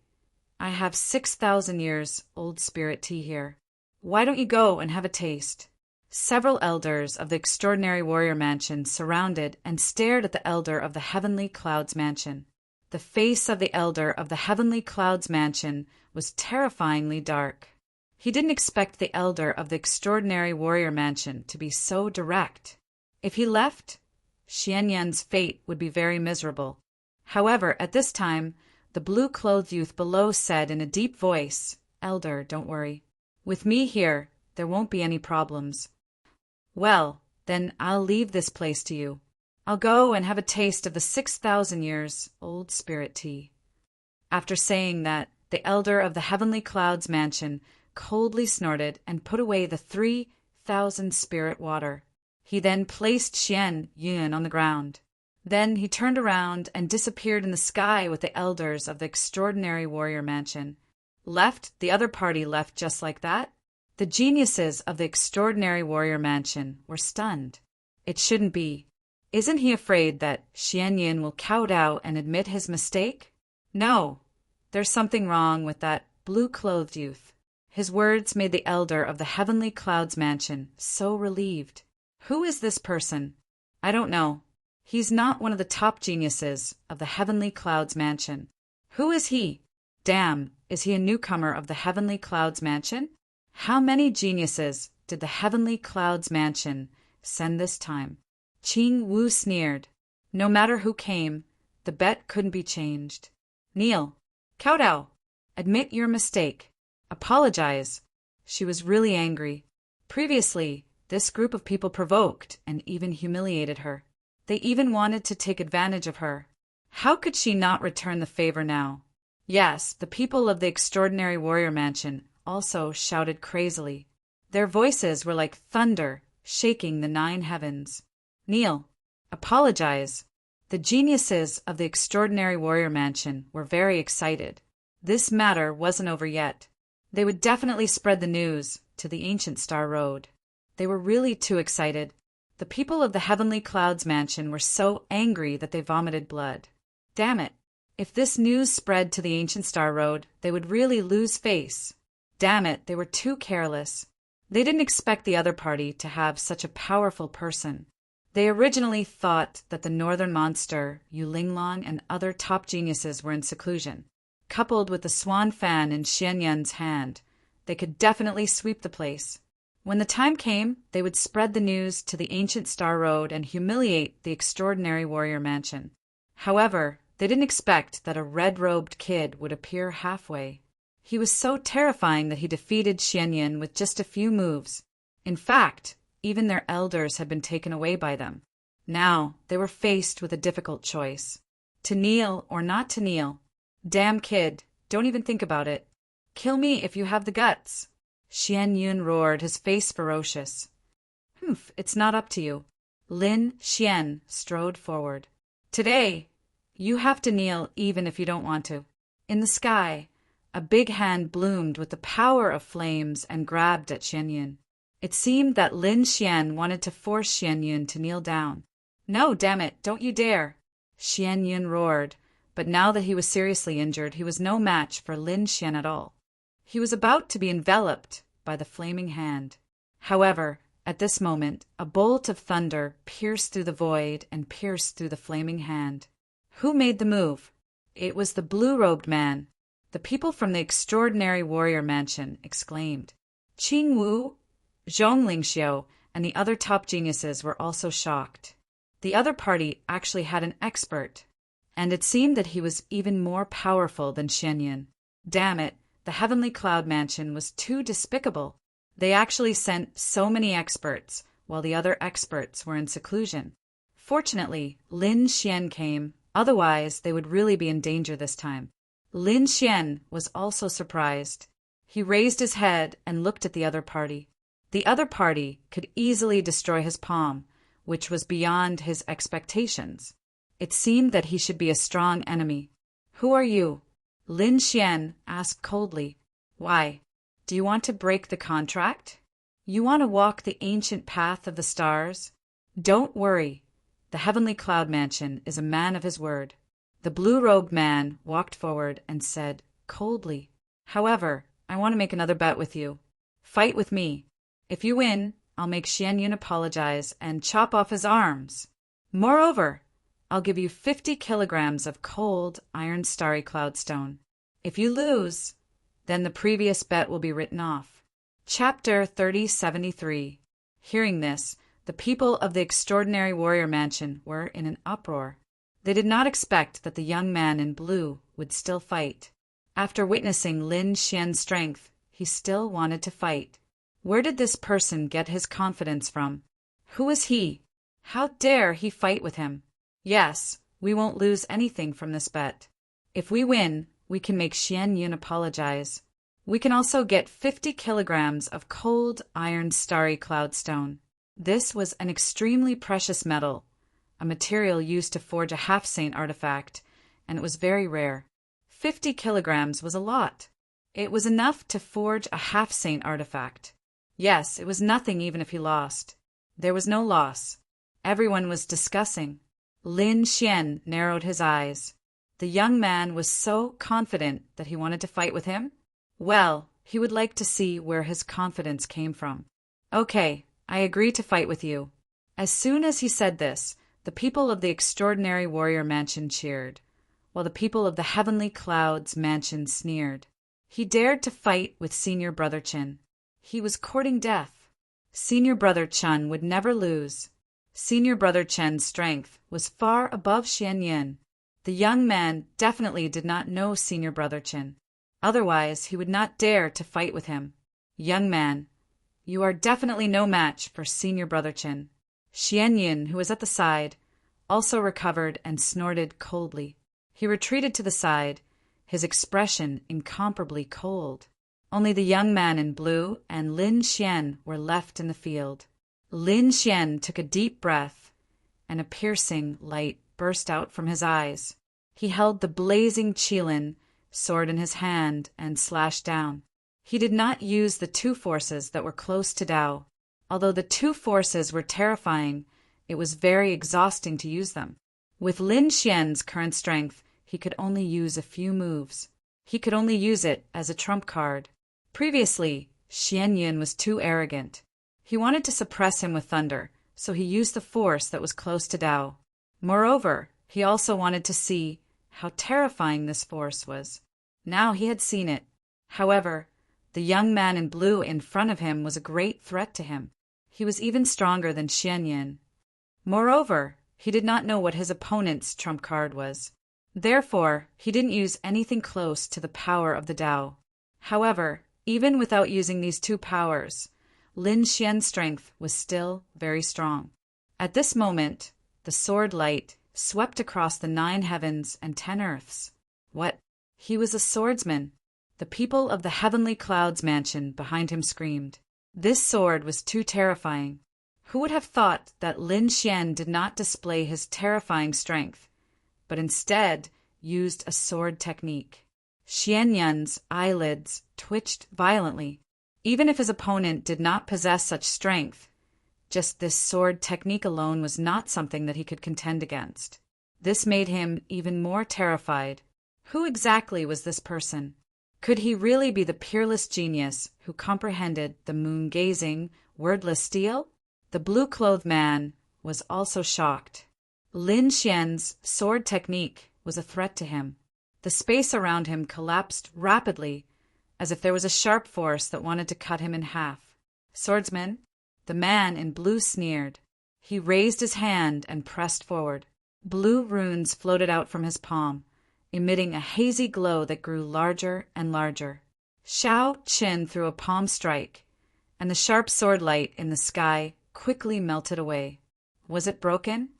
I have 6,000 years old spirit tea here. Why don't you go and have a taste? Several elders of the extraordinary warrior mansion surrounded and stared at the elder of the Heavenly Clouds Mansion. The face of the elder of the Heavenly Clouds Mansion was terrifyingly dark. He didn't expect the elder of the extraordinary warrior mansion to be so direct. If he left, Xianyan's fate would be very miserable. However, at this time, the blue-clothed youth below said in a deep voice, "Elder, don't worry. With me here, there won't be any problems." "Well, then I'll leave this place to you. I'll go and have a taste of the 6,000 years old spirit tea." After saying that, the elder of the Heavenly Clouds Mansion coldly snorted and put away the 3,000 spirit water. He then placed Xian Yun on the ground. Then he turned around and disappeared in the sky with the elders of the extraordinary warrior mansion. The other party left just like that? The geniuses of the extraordinary warrior mansion were stunned. It shouldn't be. Isn't he afraid that Xian Yin will kowtow and admit his mistake? No, there's something wrong with that blue-clothed youth. His words made the elder of the Heavenly Clouds Mansion so relieved. Who is this person? I don't know. He's not one of the top geniuses of the Heavenly Clouds Mansion. Who is he? Damn, is he a newcomer of the Heavenly Clouds Mansion? How many geniuses did the Heavenly Clouds Mansion send this time? Qing Wu sneered. No matter who came, the bet couldn't be changed. Kneel. Kowtow. Admit your mistake. Apologize. She was really angry. Previously, this group of people provoked and even humiliated her. They even wanted to take advantage of her. How could she not return the favor now? Yes, the people of the extraordinary warrior mansion also shouted crazily. Their voices were like thunder, shaking the 9 heavens. Kneel. Apologize. The geniuses of the extraordinary warrior mansion were very excited. This matter wasn't over yet. They would definitely spread the news to the Ancient Star Road. They were really too excited. The people of the Heavenly Clouds Mansion were so angry that they vomited blood. Damn it. If this news spread to the Ancient Star Road, they would really lose face. Damn it, they were too careless. They didn't expect the other party to have such a powerful person. They originally thought that the northern monster, Yu Linglong, and other top geniuses were in seclusion. Coupled with the swan fan in Xianyan's hand, they could definitely sweep the place. When the time came, they would spread the news to the Ancient Star Road and humiliate the extraordinary warrior mansion. However, they didn't expect that a red-robed kid would appear halfway. He was so terrifying that he defeated Xianyan with just a few moves. In fact, even their elders had been taken away by them. Now, they were faced with a difficult choice. To kneel or not to kneel. Damn kid, don't even think about it. Kill me if you have the guts. Xian Yun roared, his face ferocious. Humph, it's not up to you. Lin Xian strode forward. Today, you have to kneel even if you don't want to. In the sky, a big hand bloomed with the power of flames and grabbed at Xian Yun. It seemed that Lin Xian wanted to force Xian Yun to kneel down. No, damn it, don't you dare. Xian Yun roared, but now that he was seriously injured, he was no match for Lin Xian at all. He was about to be enveloped by the flaming hand. However, at this moment, a bolt of thunder pierced through the void and pierced through the flaming hand. Who made the move? It was the blue-robed man. The people from the extraordinary warrior mansion exclaimed. Qing Wu, Zhong Lingxiu, and the other top geniuses were also shocked. The other party actually had an expert. and it seemed that he was even more powerful than Xianyan. Damn it, the Heavenly Cloud Mansion was too despicable. They actually sent so many experts, while the other experts were in seclusion. Fortunately, Lin Xian came, otherwise they would really be in danger this time. Lin Xian was also surprised. He raised his head and looked at the other party. The other party could easily destroy his palm, which was beyond his expectations. It seemed that he should be a strong enemy. "Who are you?" Lin Xian asked coldly. "Why? Do you want to break the contract? You want to walk the ancient path of the stars? Don't worry. The Heavenly Cloud Mansion is a man of his word." The blue-robed man walked forward and said coldly, "However, I want to make another bet with you. Fight with me. If you win, I'll make Xianyan apologize and chop off his arms. Moreover, I'll give you 50 kilograms of cold iron starry cloudstone. If you lose, then the previous bet will be written off." Chapter 3073. Hearing this, the people of the Extraordinary Warrior Mansion were in an uproar. They did not expect that the young man in blue would still fight. After witnessing Lin Xian's strength, he still wanted to fight. Where did this person get his confidence from? Who is he? How dare he fight with him? Yes, we won't lose anything from this bet. If we win, we can make Xianyan apologize. We can also get 50 kilograms of cold iron starry cloudstone. This was an extremely precious metal, a material used to forge a half-saint artifact, and it was very rare. 50 kilograms was a lot. It was enough to forge a half-saint artifact. Yes, it was nothing even if he lost. There was no loss. Everyone was discussing. Lin Xian narrowed his eyes. The young man was so confident that he wanted to fight with him? Well, he would like to see where his confidence came from. "Okay, I agree to fight with you." As soon as he said this, the people of the Extraordinary Warrior Mansion cheered, while the people of the Heavenly Clouds Mansion sneered. He dared to fight with Senior Brother Chin. He was courting death. Senior Brother Chun would never lose. Senior Brother Chen's strength was far above Xianyan. The young man definitely did not know Senior Brother Chin. Otherwise, he would not dare to fight with him. "Young man, you are definitely no match for Senior Brother Chin." Xianyan, who was at the side, also recovered and snorted coldly. He retreated to the side, his expression incomparably cold. Only the young man in blue and Lin Xian were left in the field. Lin Xian took a deep breath, and a piercing light burst out from his eyes. He held the blazing qilin sword in his hand and slashed down. He did not use the two forces that were close to Dao. Although the two forces were terrifying, it was very exhausting to use them. With Lin Xian's current strength, he could only use a few moves. He could only use it as a trump card. Previously, Xianyan was too arrogant. He wanted to suppress him with thunder, so he used the force that was close to Dao. Moreover, he also wanted to see how terrifying this force was. Now he had seen it. However, the young man in blue in front of him was a great threat to him. He was even stronger than Xianyan. Moreover, he did not know what his opponent's trump card was. Therefore, he didn't use anything close to the power of the Dao. However, even without using these two powers, Lin Xian's strength was still very strong. At this moment, the sword light swept across the 9 heavens and 10 earths. What? He was a swordsman. The people of the Heavenly Clouds Mansion behind him screamed. This sword was too terrifying. Who would have thought that Lin Xian did not display his terrifying strength, but instead used a sword technique? Xianyan's eyelids twitched violently. Even if his opponent did not possess such strength, just this sword technique alone was not something that he could contend against. This made him even more terrified. Who exactly was this person? Could he really be the peerless genius who comprehended the moon-gazing, wordless steel? The blue-clothed man was also shocked. Lin Xian's sword technique was a threat to him. The space around him collapsed rapidly, as if there was a sharp force that wanted to cut him in half. "Swordsman?" The man in blue sneered. He raised his hand and pressed forward. Blue runes floated out from his palm, emitting a hazy glow that grew larger and larger. Shao Qin threw a palm strike, and the sharp sword light in the sky quickly melted away. Was it broken?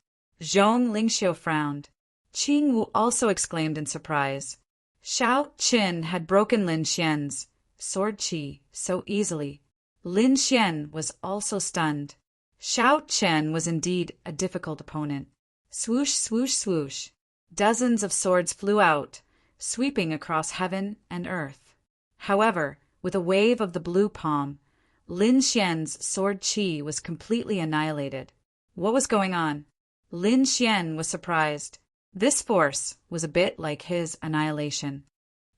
Zhong Lingxiu frowned. Qing Wu also exclaimed in surprise. Shao Qin had broken Lin Xian's sword qi so easily. Lin Xian was also stunned. Shao Qian was indeed a difficult opponent. Swoosh, swoosh, swoosh. Dozens of swords flew out, sweeping across heaven and earth. However, with a wave of the blue palm, Lin Xian's sword qi was completely annihilated. What was going on? Lin Xian was surprised. This force was a bit like his annihilation.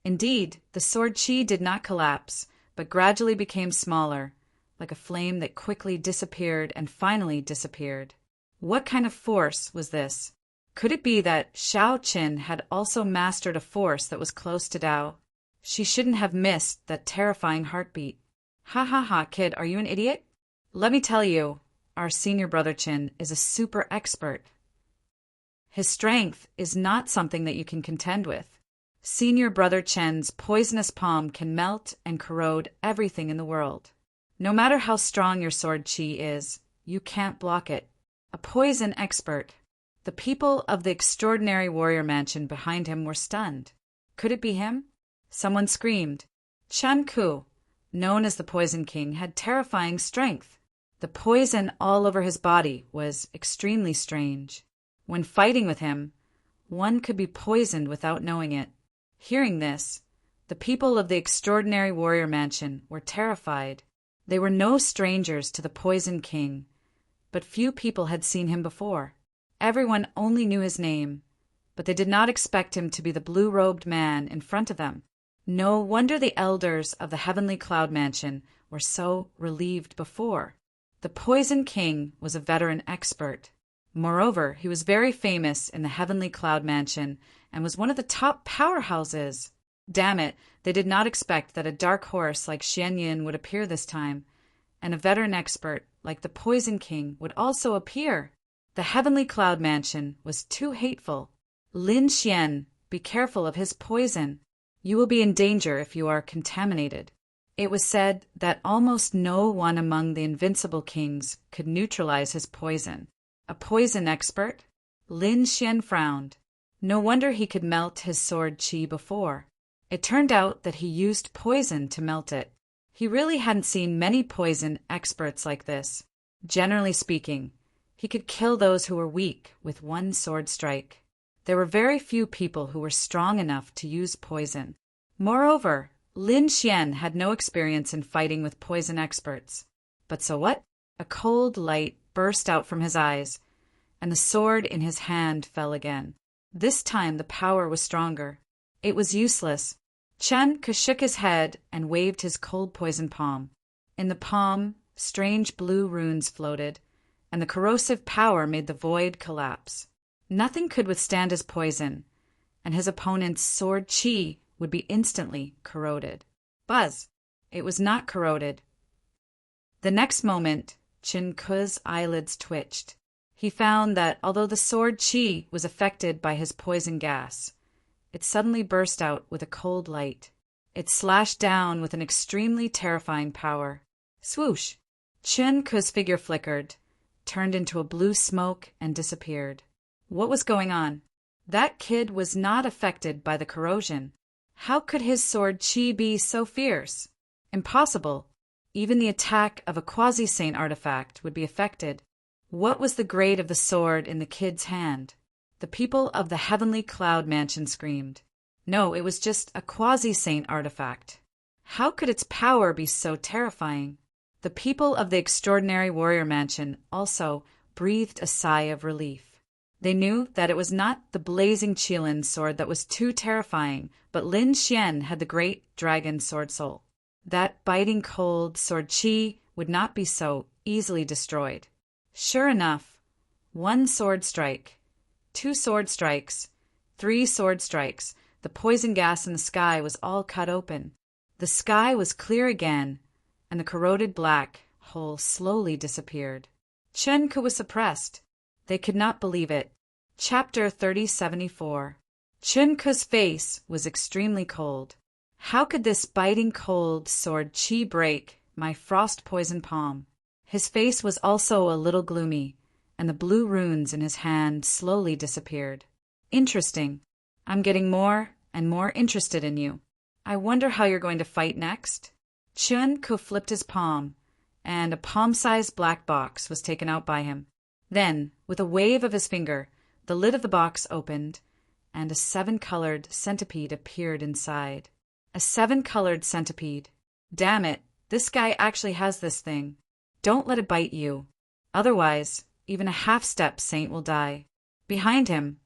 Indeed, the sword qi did not collapse, but gradually became smaller, like a flame that quickly disappeared and finally disappeared. What kind of force was this? Could it be that Shao Qin had also mastered a force that was close to Dao? She shouldn't have missed that terrifying heartbeat. Ha ha ha, kid, are you an idiot? Let me tell you, our senior brother Qin is a super expert. His strength is not something that you can contend with. Senior brother Chen's poisonous palm can melt and corrode everything in the world. No matter how strong your sword qi is, you can't block it. A poison expert. The people of the extraordinary warrior mansion behind him were stunned. Could it be him? Someone screamed. Chen Ku, known as the Poison King, had terrifying strength. The poison all over his body was extremely strange. When fighting with him, one could be poisoned without knowing it. Hearing this, the people of the extraordinary warrior mansion were terrified. They were no strangers to the Poison King, but few people had seen him before. Everyone only knew his name, but they did not expect him to be the blue-robed man in front of them. No wonder the elders of the Heavenly Cloud Mansion were so relieved before. The Poison King was a veteran expert. Moreover, he was very famous in the Heavenly Cloud Mansion and was one of the top powerhouses. Damn it, they did not expect that a dark horse like Xian Yin would appear this time, and a veteran expert like the Poison King would also appear. The Heavenly Cloud Mansion was too hateful. Lin Xian, be careful of his poison. You will be in danger if you are contaminated. It was said that almost no one among the invincible kings could neutralize his poison. A poison expert? Lin Xian frowned. No wonder he could melt his sword qi before. It turned out that he used poison to melt it. He really hadn't seen many poison experts like this. Generally speaking, he could kill those who were weak with one sword strike. There were very few people who were strong enough to use poison. Moreover, Lin Xian had no experience in fighting with poison experts. But so what? A cold light burst out from his eyes, and the sword in his hand fell again. This time the power was stronger. It was useless. Chen Ke shook his head and waved his cold poison palm. In the palm, strange blue runes floated, and the corrosive power made the void collapse. Nothing could withstand his poison, and his opponent's sword qi would be instantly corroded. Buzz! It was not corroded. The next moment, Qin Ke's eyelids twitched. He found that although the sword qi was affected by his poison gas, it suddenly burst out with a cold light. It slashed down with an extremely terrifying power. Swoosh! Qin Ke's figure flickered, turned into a blue smoke, and disappeared. What was going on? That kid was not affected by the corrosion. How could his sword qi be so fierce? Impossible. Even the attack of a quasi-saint artifact would be affected. What was the grade of the sword in the kid's hand? The people of the Heavenly Cloud Mansion screamed. No, it was just a quasi-saint artifact. How could its power be so terrifying? The people of the Extraordinary Warrior Mansion also breathed a sigh of relief. They knew that it was not the blazing Qilin sword that was too terrifying, but Lin Xian had the great dragon sword soul. That biting cold sword qi would not be so easily destroyed. Sure enough, one sword strike, 2 sword strikes, 3 sword strikes, the poison gas in the sky was all cut open. The sky was clear again, and the corroded black hole slowly disappeared. Chen Ke was suppressed. They could not believe it. Chapter 3074. Chun Ku's face was extremely cold. How could this biting cold sword chi break my frost-poisoned palm? His face was also a little gloomy, and the blue runes in his hand slowly disappeared. Interesting. I'm getting more and more interested in you. I wonder how you're going to fight next? Chun Ku flipped his palm, and a palm-sized black box was taken out by him. Then, with a wave of his finger, the lid of the box opened, and a 7-colored centipede appeared inside. A 7-colored centipede. Damn it, this guy actually has this thing. Don't let it bite you. Otherwise, even a half-step saint will die. Behind him,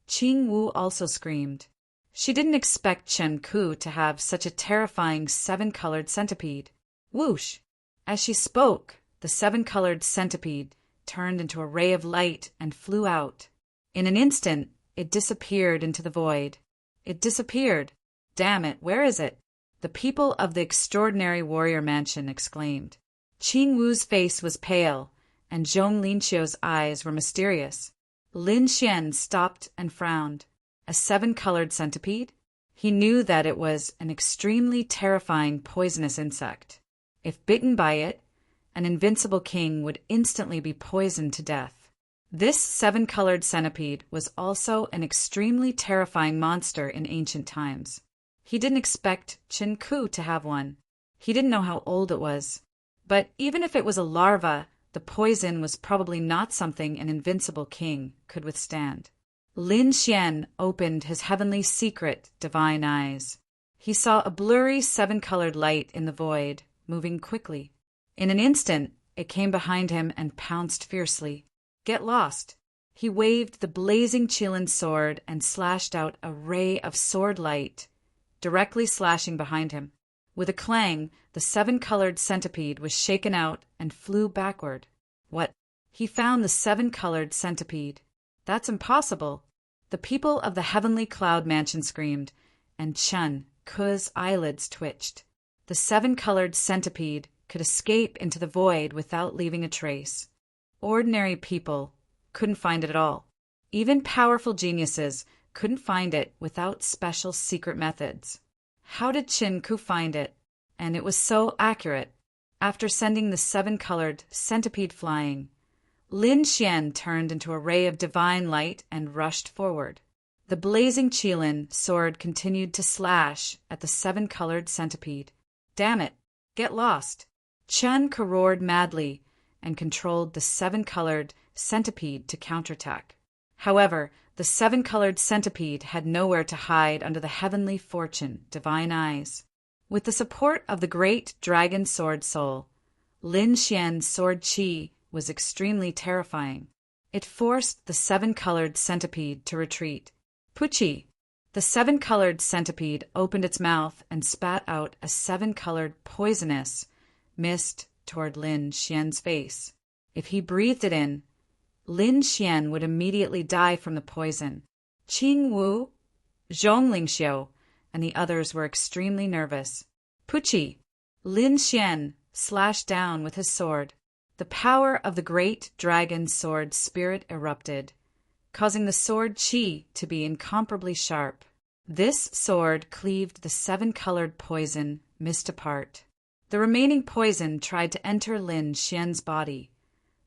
Qing Wu also screamed. She didn't expect Chun Ku to have such a terrifying 7-colored centipede. Whoosh! As she spoke, the 7-colored centipede turned into a ray of light and flew out. In an instant, it disappeared into the void. It disappeared. Damn it, where is it? The people of the extraordinary warrior mansion exclaimed. Qing Wu's face was pale, and Zhong Linqiu's eyes were mysterious. Lin Xian stopped and frowned. A 7-colored centipede? He knew that it was an extremely terrifying poisonous insect. If bitten by it, an invincible king would instantly be poisoned to death. This 7-colored centipede was also an extremely terrifying monster in ancient times. He didn't expect Chun Ku to have one. He didn't know how old it was. But even if it was a larva, the poison was probably not something an invincible king could withstand. Lin Xian opened his heavenly secret divine eyes. He saw a blurry 7-colored light in the void, moving quickly. In an instant, it came behind him and pounced fiercely. Get lost! He waved the blazing Qilin sword and slashed out a ray of sword light, directly slashing behind him. With a clang, the 7-colored centipede was shaken out and flew backward. What? He found the 7-colored centipede. That's impossible. The people of the heavenly cloud mansion screamed, and Chun Ku's eyelids twitched. The 7-colored centipede could escape into the void without leaving a trace. Ordinary people couldn't find it at all. Even powerful geniuses couldn't find it without special secret methods. How did Chun Ku find it? And it was so accurate. After sending the 7-colored centipede flying, Lin Xian turned into a ray of divine light and rushed forward. The blazing Qilin sword continued to slash at the 7-colored centipede. Damn it! Get lost! Chun Ku roared madly and controlled the 7-colored centipede to counterattack. However, the 7-colored centipede had nowhere to hide under the heavenly fortune divine eyes. With the support of the great dragon sword soul, Lin Xian's sword chi was extremely terrifying. It forced the 7-colored centipede to retreat. Puchi! The 7-colored centipede opened its mouth and spat out a 7-colored poisonous mist toward Lin Xian's face. If he breathed it in, Lin Xian would immediately die from the poison. Qing Wu, Zhong Linqiu, and the others were extremely nervous. Puchi! Lin Xian slashed down with his sword. The power of the great dragon sword spirit erupted, causing the sword chi to be incomparably sharp. This sword cleaved the 7-colored poison mist apart. The remaining poison tried to enter Lin Xian's body,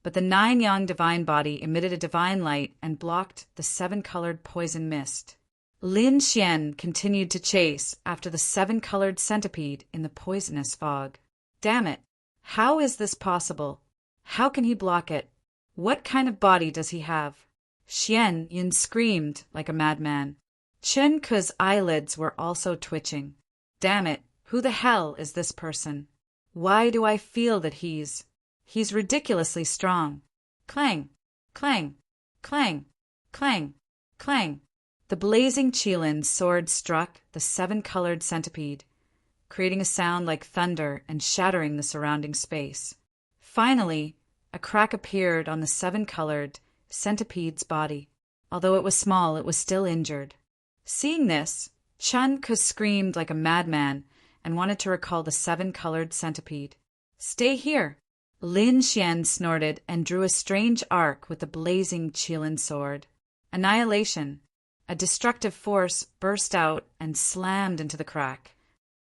but the 9-yang divine body emitted a divine light and blocked the 7-colored poison mist. Lin Xian continued to chase after the 7-colored centipede in the poisonous fog. Damn it! How is this possible? How can he block it? What kind of body does he have? Xian Yin screamed like a madman. Chun Ku's eyelids were also twitching. Damn it! Who the hell is this person? Why do I feel that he's ridiculously strong? Clang! Clang! Clang! Clang! Clang! The blazing Qilin sword struck the 7-colored centipede, creating a sound like thunder and shattering the surrounding space. Finally, a crack appeared on the 7-colored centipede's body. Although it was small, it was still injured. Seeing this, Chun Ku screamed like a madman and wanted to recall the 7-colored centipede. Stay here! Lin Xian snorted and drew a strange arc with the blazing Qilin sword. Annihilation. A destructive force burst out and slammed into the crack.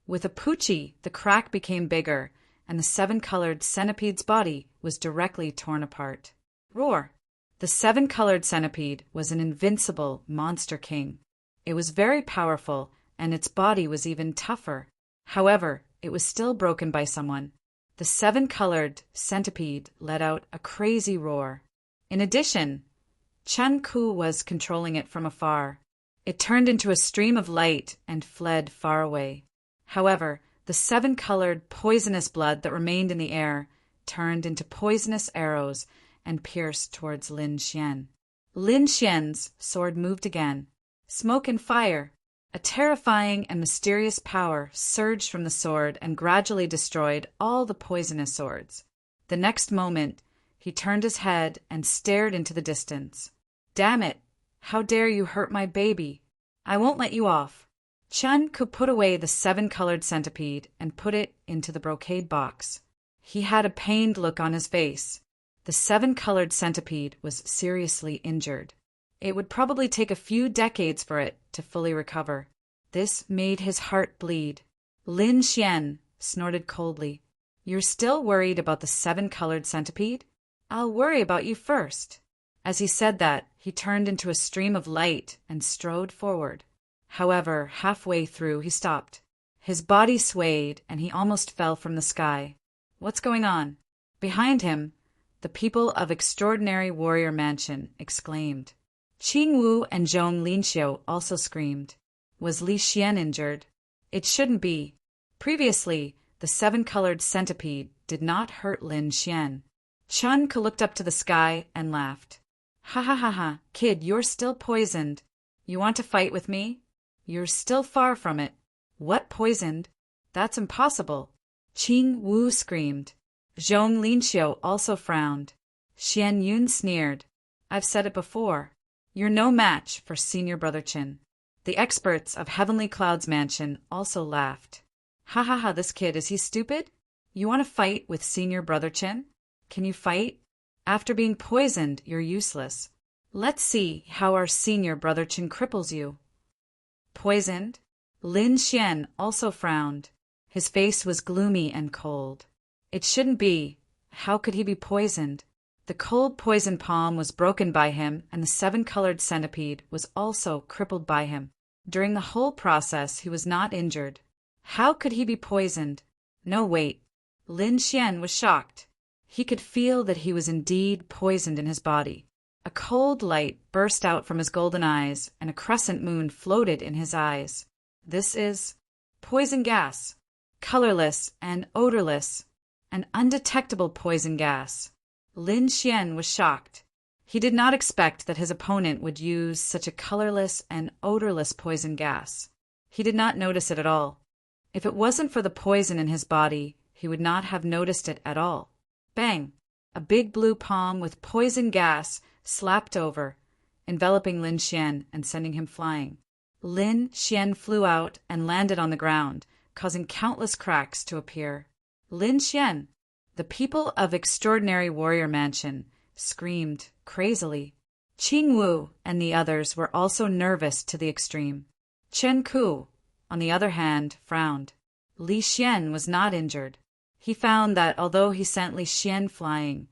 With a poochie, the crack became bigger, and the seven-colored centipede's body was directly torn apart. Roar! The seven-colored centipede was an invincible monster king. It was very powerful, and its body was even tougher. However, it was still broken by someone. The seven-colored centipede let out a crazy roar. In addition, Chen Ku was controlling it from afar. It turned into a stream of light and fled far away. However, the seven-colored poisonous blood that remained in the air turned into poisonous arrows and pierced towards Lin Xian. Lin Xian's sword moved again. Smoke and fire. A terrifying and mysterious power surged from the sword and gradually destroyed all the poisonous swords. The next moment, he turned his head and stared into the distance. Damn it! How dare you hurt my baby? I won't let you off. Chen could put away the seven-colored centipede and put it into the brocade box. He had a pained look on his face. The seven-colored centipede was seriously injured. It would probably take a few decades for it to fully recover. This made his heart bleed. Lin Xian snorted coldly. You're still worried about the seven-colored centipede? I'll worry about you first. As he said that, he turned into a stream of light and strode forward. However, halfway through he stopped. His body swayed and he almost fell from the sky. What's going on? Behind him, the people of Extraordinary Warrior Mansion exclaimed. Qing Wu and Zhong Linxiu also screamed. Was Li Xian injured? It shouldn't be. Previously, the seven-colored centipede did not hurt Lin Xian. Chen Ke looked up to the sky and laughed. Ha ha ha ha, kid, you're still poisoned. You want to fight with me? You're still far from it. What poisoned? That's impossible. Qing Wu screamed. Zhong Linxiu also frowned. Xian Yun sneered. I've said it before. You're no match for Senior Brother Qin. The experts of Heavenly Cloud's mansion also laughed. Ha ha ha, this kid, is he stupid? You want to fight with Senior Brother Qin? Can you fight? After being poisoned, you're useless. Let's see how our Senior Brother Qin cripples you. Poisoned? Lin Xian also frowned. His face was gloomy and cold. It shouldn't be. How could he be poisoned? The cold poison palm was broken by him, and the seven-colored centipede was also crippled by him. During the whole process, he was not injured. How could he be poisoned? No, wait. Lin Xian was shocked. He could feel that he was indeed poisoned in his body. A cold light burst out from his golden eyes, and a crescent moon floated in his eyes. This is poison gas. Colorless and odorless. An undetectable poison gas. Lin Xian was shocked. He did not expect that his opponent would use such a colorless and odorless poison gas. He did not notice it at all. If it wasn't for the poison in his body, he would not have noticed it at all. Bang! A big blue palm with poison gas slapped over, enveloping Lin Xian and sending him flying. Lin Xian flew out and landed on the ground, causing countless cracks to appear. Lin Xian! The people of Extraordinary Warrior Mansion screamed crazily. Qing Wu and the others were also nervous to the extreme. Chen Ku, on the other hand, frowned. Li Xian was not injured. He found that although he sent Li Xian flying,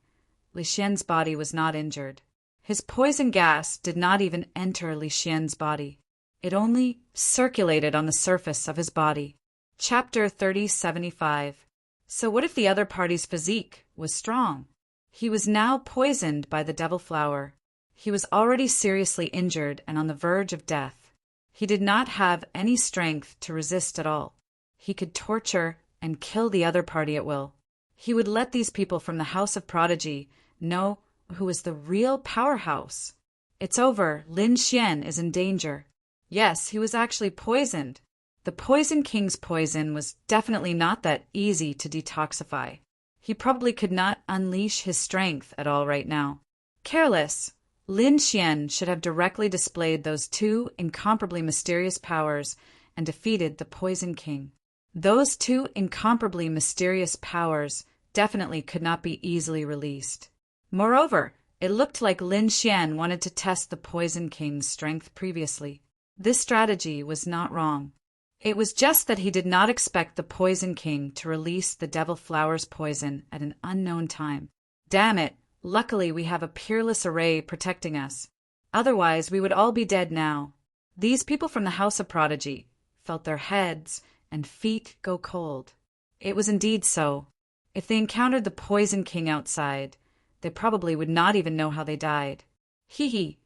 Li Xian's body was not injured. His poison gas did not even enter Li Xian's body. It only circulated on the surface of his body. Chapter 3075. So what if the other party's physique was strong? He was now poisoned by the devil flower. He was already seriously injured and on the verge of death. He did not have any strength to resist at all. He could torture and kill the other party at will. He would let these people from the House of Prodigy know who was the real powerhouse. It's over. Lin Xian is in danger. Yes, he was actually poisoned. The Poison King's poison was definitely not that easy to detoxify. He probably could not unleash his strength at all right now. Careless, Lin Xian should have directly displayed those two incomparably mysterious powers and defeated the Poison King. Those two incomparably mysterious powers definitely could not be easily released. Moreover, It looked like Lin Xian wanted to test the Poison King's strength previously. This strategy was not wrong. It was just that he did not expect the Poison King to release the Devil Flower's poison at an unknown time. Damn it, luckily we have a peerless array protecting us. Otherwise we would all be dead now. These people from the House of Prodigy felt their heads and feet go cold. It was indeed so. If they encountered the Poison King outside, they probably would not even know how they died. Hee.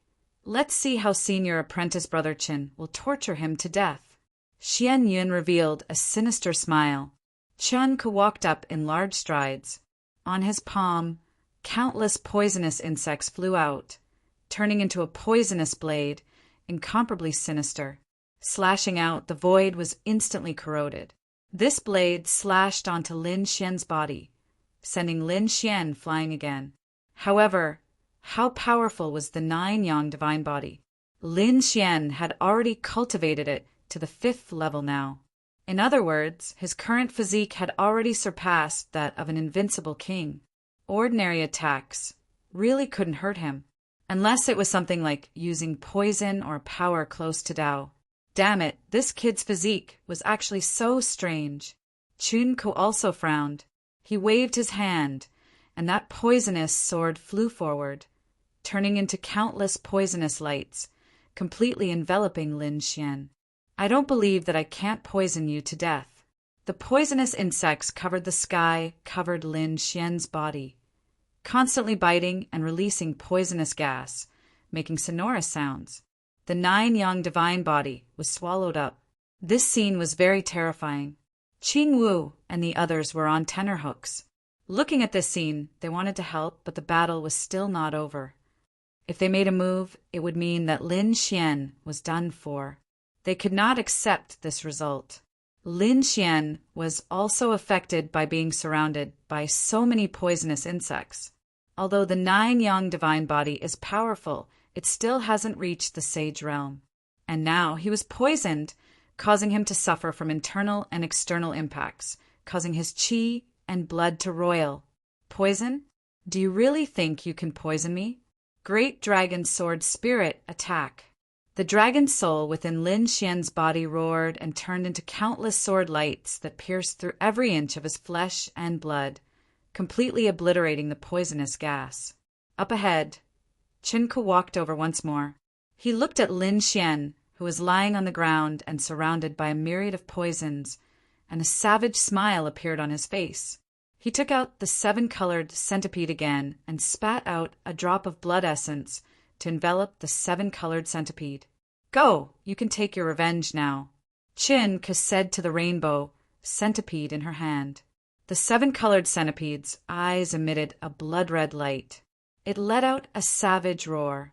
Let's see how Senior Apprentice Brother Qin will torture him to death. Xian Yun revealed a sinister smile. Chen Ke walked up in large strides. On his palm, countless poisonous insects flew out, turning into a poisonous blade, incomparably sinister. Slashing out, the void was instantly corroded. This blade slashed onto Lin Xian's body, sending Lin Xian flying again. However, how powerful was the 9-yang divine body? Lin Xian had already cultivated it to the 5th level now. In other words, his current physique had already surpassed that of an invincible king. Ordinary attacks really couldn't hurt him, unless it was something like using poison or power close to Tao. Damn it, this kid's physique was actually so strange. Chun Ko also frowned. He waved his hand, and that poisonous sword flew forward, turning into countless poisonous lights, completely enveloping Lin Xian. I don't believe that I can't poison you to death. The poisonous insects covered the sky, covered Lin Xian's body, constantly biting and releasing poisonous gas, making sonorous sounds. The 9-yang divine body was swallowed up. This scene was very terrifying. Qing Wu and the others were on tenterhooks. Looking at this scene, they wanted to help, but the battle was still not over. If they made a move, it would mean that Lin Xian was done for. They could not accept this result. Lin Xian was also affected by being surrounded by so many poisonous insects. Although the 9-yang divine body is powerful, it still hasn't reached the sage realm. And now he was poisoned, causing him to suffer from internal and external impacts, causing his qi and blood to roil. Poison? Do you really think you can poison me? Great Dragon Sword Spirit, attack! The dragon soul within Lin Xian's body roared and turned into countless sword lights that pierced through every inch of his flesh and blood, completely obliterating the poisonous gas. Up ahead, Qin Ke walked over once more. He looked at Lin Xian, who was lying on the ground and surrounded by a myriad of poisons, and a savage smile appeared on his face. He took out the 7-colored centipede again and spat out a drop of blood essence to envelop the 7-colored centipede. Go, you can take your revenge now, Qin Ke said to the rainbow centipede in her hand. The 7-colored centipede's eyes emitted a blood-red light. It let out a savage roar,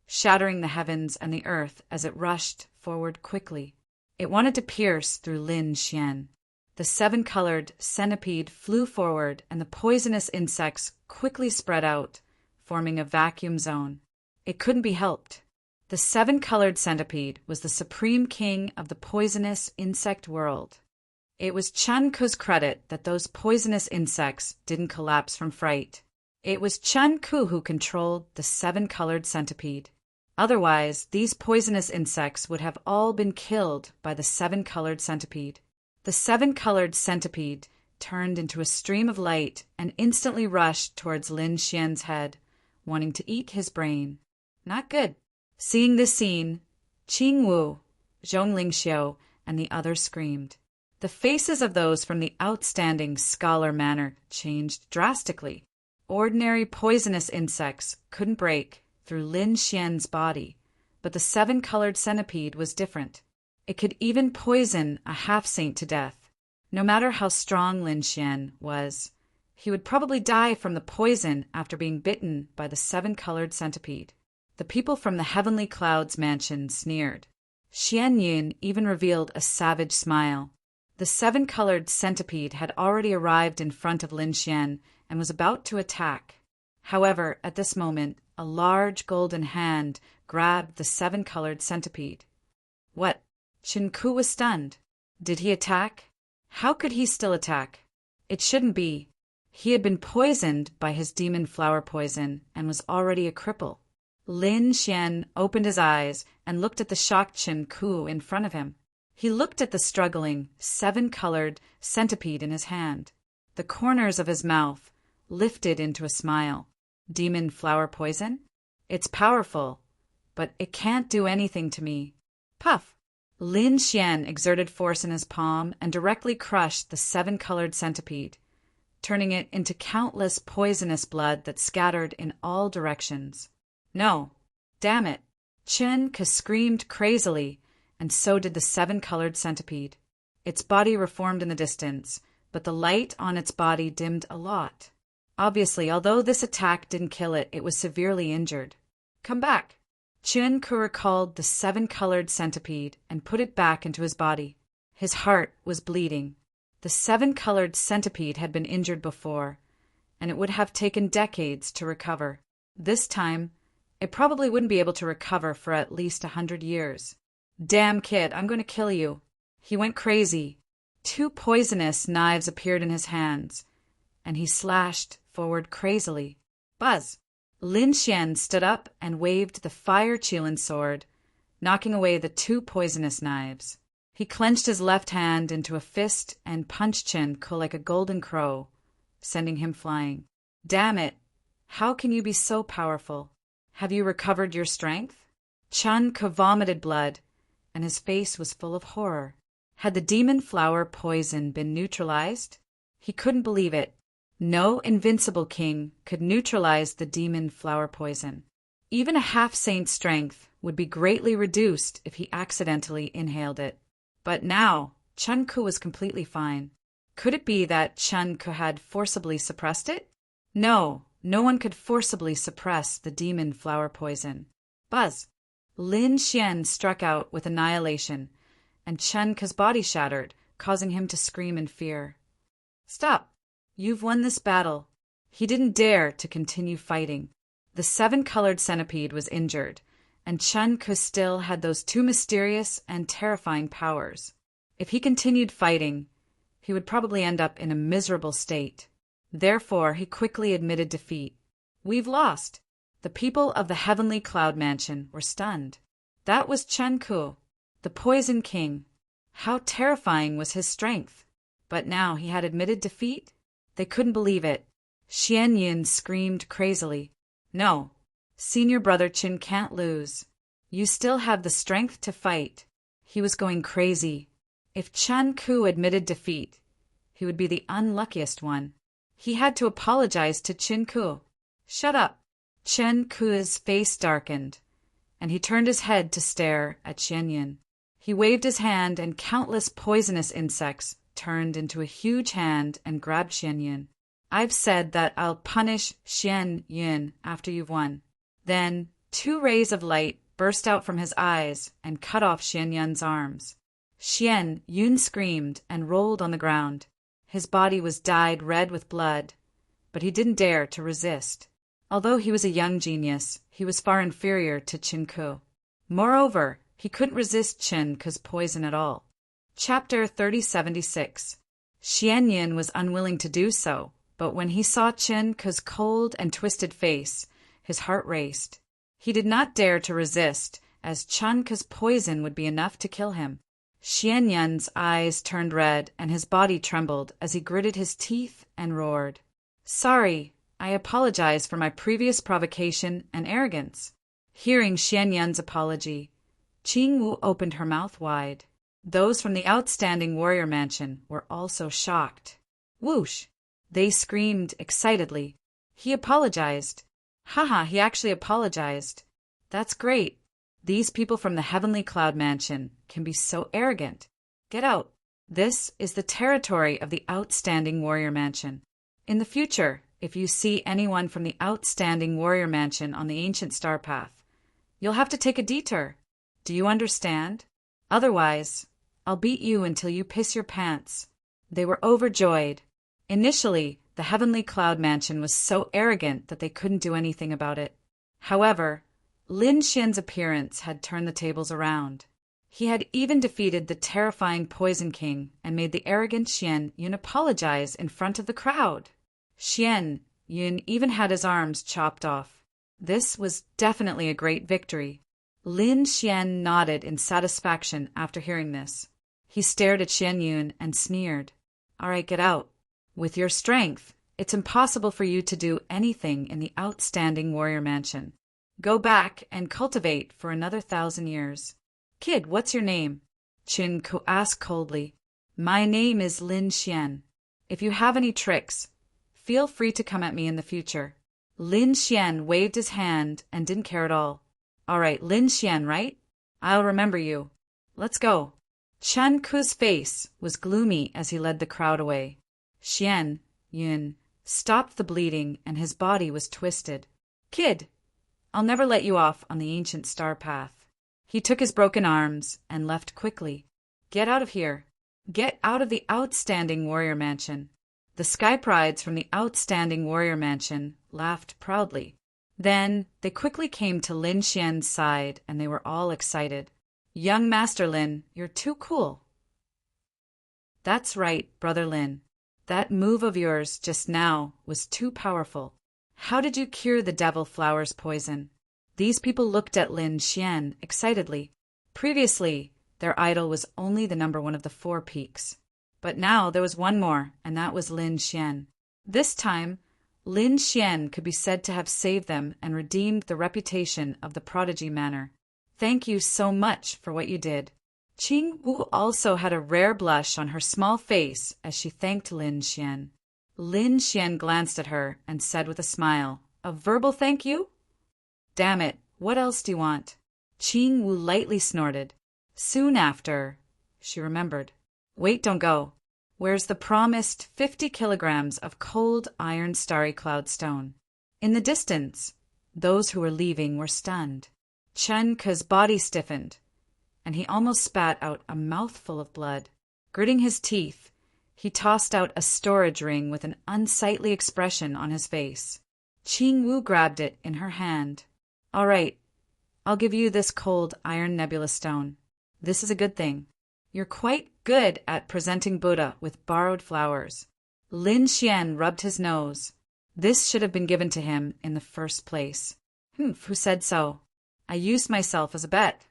shattering the heavens and the earth as it rushed forward quickly. It wanted to pierce through Lin Xian. The 7-colored centipede flew forward, and the poisonous insects quickly spread out, forming a vacuum zone. It couldn't be helped. The 7-colored centipede was the supreme king of the poisonous insect world. It was Chun Ku's credit that those poisonous insects didn't collapse from fright. It was Chun Ku who controlled the 7-colored centipede. Otherwise, these poisonous insects would have all been killed by the 7-colored centipede. The 7-colored centipede turned into a stream of light and instantly rushed towards Lin Xian's head, wanting to eat his brain. Not good. Seeing this scene, Qing Wu, Zhong Lingxiu, and the others screamed. The faces of those from the outstanding Scholar Manor changed drastically. Ordinary poisonous insects couldn't break through Lin Xian's body, but the 7-colored centipede was different. It could even poison a half-saint to death. No matter how strong Lin Xian was, he would probably die from the poison after being bitten by the 7-colored centipede. The people from the Heavenly Clouds mansion sneered. Xian Yun even revealed a savage smile. The 7-colored centipede had already arrived in front of Lin Xian and was about to attack. However, at this moment, a large golden hand grabbed the 7-colored centipede. What? Qin Ke was stunned. Did he attack? How could he still attack? It shouldn't be. He had been poisoned by his demon flower poison and was already a cripple. Lin Xian opened his eyes and looked at the shocked Chen Ku in front of him. He looked at the struggling, seven-colored centipede in his hand. The corners of his mouth lifted into a smile. Demon flower poison? It's powerful, but it can't do anything to me. Puff! Lin Xian exerted force in his palm and directly crushed the seven-colored centipede, turning it into countless poisonous blood that scattered in all directions. No, damn it! Chen Ke screamed crazily, and so did the seven-colored centipede. Its body reformed in the distance, but the light on its body dimmed a lot. Obviously, although this attack didn't kill it, it was severely injured. Come back! Chen Ke recalled the seven-colored centipede and put it back into his body. His heart was bleeding. The seven-colored centipede had been injured before, and it would have taken decades to recover. This time, it probably wouldn't be able to recover for at least 100 years. Damn kid, I'm going to kill you. He went crazy. Two poisonous knives appeared in his hands, and he slashed forward crazily. Buzz! Lin Xian stood up and waved the fire Qilin sword, knocking away the two poisonous knives. He clenched his left hand into a fist and punched Chen Ke like a golden crow, sending him flying. Damn it! How can you be so powerful? Have you recovered your strength? Chen Ke vomited blood, and his face was full of horror. Had the demon flower poison been neutralized? He couldn't believe it. No invincible king could neutralize the demon flower poison. Even a half-saint's strength would be greatly reduced if he accidentally inhaled it. But now, Chen Ke was completely fine. Could it be that Chen Ke had forcibly suppressed it? No, no one could forcibly suppress the demon flower poison. Buzz! Lin Xian struck out with annihilation, and Chen Ke's body shattered, causing him to scream in fear. Stop! You've won this battle. He didn't dare to continue fighting. The seven-colored centipede was injured, and Chen Ke still had those two mysterious and terrifying powers. If he continued fighting, he would probably end up in a miserable state. Therefore, he quickly admitted defeat. We've lost. The people of the Heavenly Cloud Mansion were stunned. That was Chen Ke, the Poison King. How terrifying was his strength! But now he had admitted defeat? They couldn't believe it. Xian Yin screamed crazily. No, senior brother Qin can't lose. You still have the strength to fight. He was going crazy. If Chen Ke admitted defeat, he would be the unluckiest one. He had to apologize to Chen Ke. Shut up! Chen Ke's face darkened, and he turned his head to stare at Xian Yin. He waved his hand, and countless poisonous insects turned into a huge hand and grabbed Xian Yin. I've said that I'll punish Xian Yin after you've won. Then 2 rays of light burst out from his eyes and cut off Xian Yin's arms. Xian Yin screamed and rolled on the ground. His body was dyed red with blood, but he didn't dare to resist. Although he was a young genius, he was far inferior to Chen Ke. Moreover, he couldn't resist Chen Ke's poison at all. Chapter 3076. Xian Yin was unwilling to do so, but when he saw Chen Ke's cold and twisted face, his heart raced. He did not dare to resist, as Chen Ke's poison would be enough to kill him. Xian Yin's eyes turned red and his body trembled as he gritted his teeth and roared. Sorry, I apologize for my previous provocation and arrogance. Hearing Xian Yin's apology, Qing Wu opened her mouth wide. Those from the outstanding warrior mansion were also shocked. Whoosh! They screamed excitedly. He apologized. Haha, he actually apologized. That's great. These people from the Heavenly Cloud Mansion can be so arrogant. Get out. This is the territory of the outstanding warrior mansion. In the future, if you see anyone from the outstanding warrior mansion on the ancient star path, you'll have to take a detour. Do you understand? Otherwise, I'll beat you until you piss your pants. They were overjoyed. Initially, the Heavenly Cloud Mansion was so arrogant that they couldn't do anything about it. However, Lin Xian's appearance had turned the tables around. He had even defeated the terrifying Poison King and made the arrogant Xian Yun apologize in front of the crowd. Xian Yun even had his arms chopped off. This was definitely a great victory. Lin Xian nodded in satisfaction after hearing this. He stared at Xian Yun and sneered. All right, get out. With your strength, it's impossible for you to do anything in the outstanding warrior mansion. Go back and cultivate for another 1,000 years. Kid, what's your name? Qin Ku asked coldly. My name is Lin Xian. If you have any tricks, feel free to come at me in the future. Lin Xian waved his hand and didn't care at all. All right, Lin Xian, right? I'll remember you. Let's go. Chen Ku's face was gloomy as he led the crowd away. Xian Yun stopped the bleeding and his body was twisted. Kid, I'll never let you off on the ancient star path. He took his broken arms and left quickly. Get out of here. Get out of the outstanding warrior mansion. The sky prides from the outstanding warrior mansion laughed proudly. Then they quickly came to Lin Xian's side and they were all excited. Young Master Lin, you're too cool. That's right, Brother Lin. That move of yours just now was too powerful. How did you cure the devil flower's poison? These people looked at Lin Xian excitedly. Previously, their idol was only the number one of the 4 peaks. But now there was one more, and that was Lin Xian. This time, Lin Xian could be said to have saved them and redeemed the reputation of the prodigy manor. Thank you so much for what you did. Qing Wu also had a rare blush on her small face as she thanked Lin Xian. Lin Xian glanced at her and said with a smile, A verbal thank you? Damn it, what else do you want? Qing Wu lightly snorted. Soon after, she remembered. Wait, don't go. Where's the promised 50 kilograms of cold iron starry cloud stone? In the distance, those who were leaving were stunned. Chen Ke's body stiffened, and he almost spat out a mouthful of blood. Gritting his teeth, he tossed out a storage ring with an unsightly expression on his face. Qing Wu grabbed it in her hand. All right, I'll give you this cold iron nebula stone. This is a good thing. You're quite good at presenting Buddha with borrowed flowers. Lin Xian rubbed his nose. This should have been given to him in the first place. Who said so? I used myself as a bet.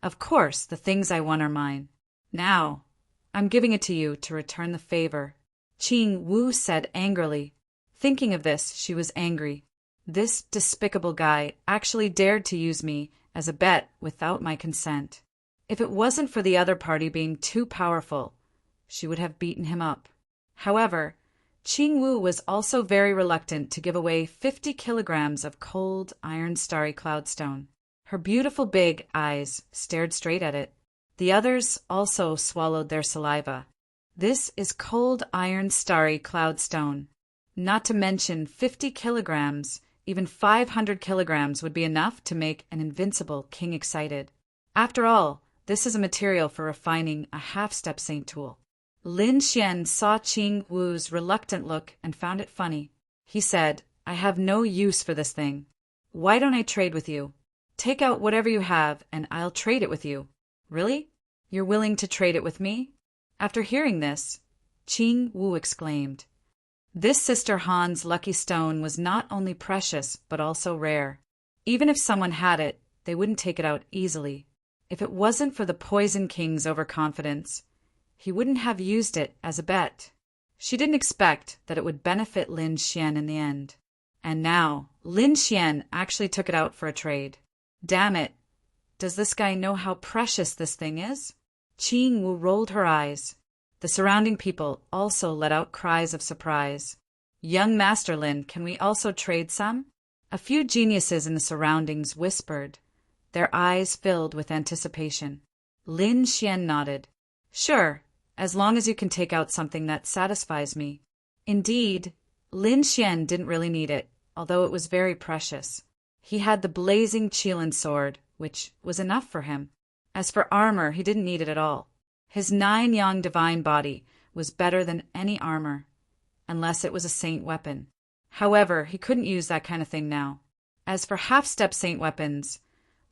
Of course, the things I won are mine. Now, I'm giving it to you to return the favor. Qing Wu said angrily. Thinking of this, she was angry. This despicable guy actually dared to use me as a bet without my consent. If it wasn't for the other party being too powerful, she would have beaten him up. However, Qing Wu was also very reluctant to give away 50 kilograms of cold iron starry cloudstone. Her beautiful big eyes stared straight at it. The others also swallowed their saliva. This is cold iron starry cloudstone. Not to mention 50 kilograms, even 500 kilograms would be enough to make an invincible king excited. After all, this is a material for refining a half-step saint tool. Lin Xian saw Qing Wu's reluctant look and found it funny. He said, I have no use for this thing. Why don't I trade with you? Take out whatever you have and I'll trade it with you. Really? You're willing to trade it with me? After hearing this, Qing Wu exclaimed. This Sister Han's lucky stone was not only precious but also rare. Even if someone had it, they wouldn't take it out easily. If it wasn't for the Poison King's overconfidence, he wouldn't have used it as a bet. She didn't expect that it would benefit Lin Xian in the end. And now, Lin Xian actually took it out for a trade. Damn it! Does this guy know how precious this thing is? Qing Wu rolled her eyes. The surrounding people also let out cries of surprise. Young Master Lin, can we also trade some? A few geniuses in the surroundings whispered, their eyes filled with anticipation. Lin Xian nodded. Sure, as long as you can take out something that satisfies me. Indeed, Lin Xian didn't really need it, although it was very precious. He had the blazing Qilin sword, which was enough for him. As for armor, he didn't need it at all. His 9-yang divine body was better than any armor, unless it was a saint weapon. However, he couldn't use that kind of thing now. As for half-step saint weapons,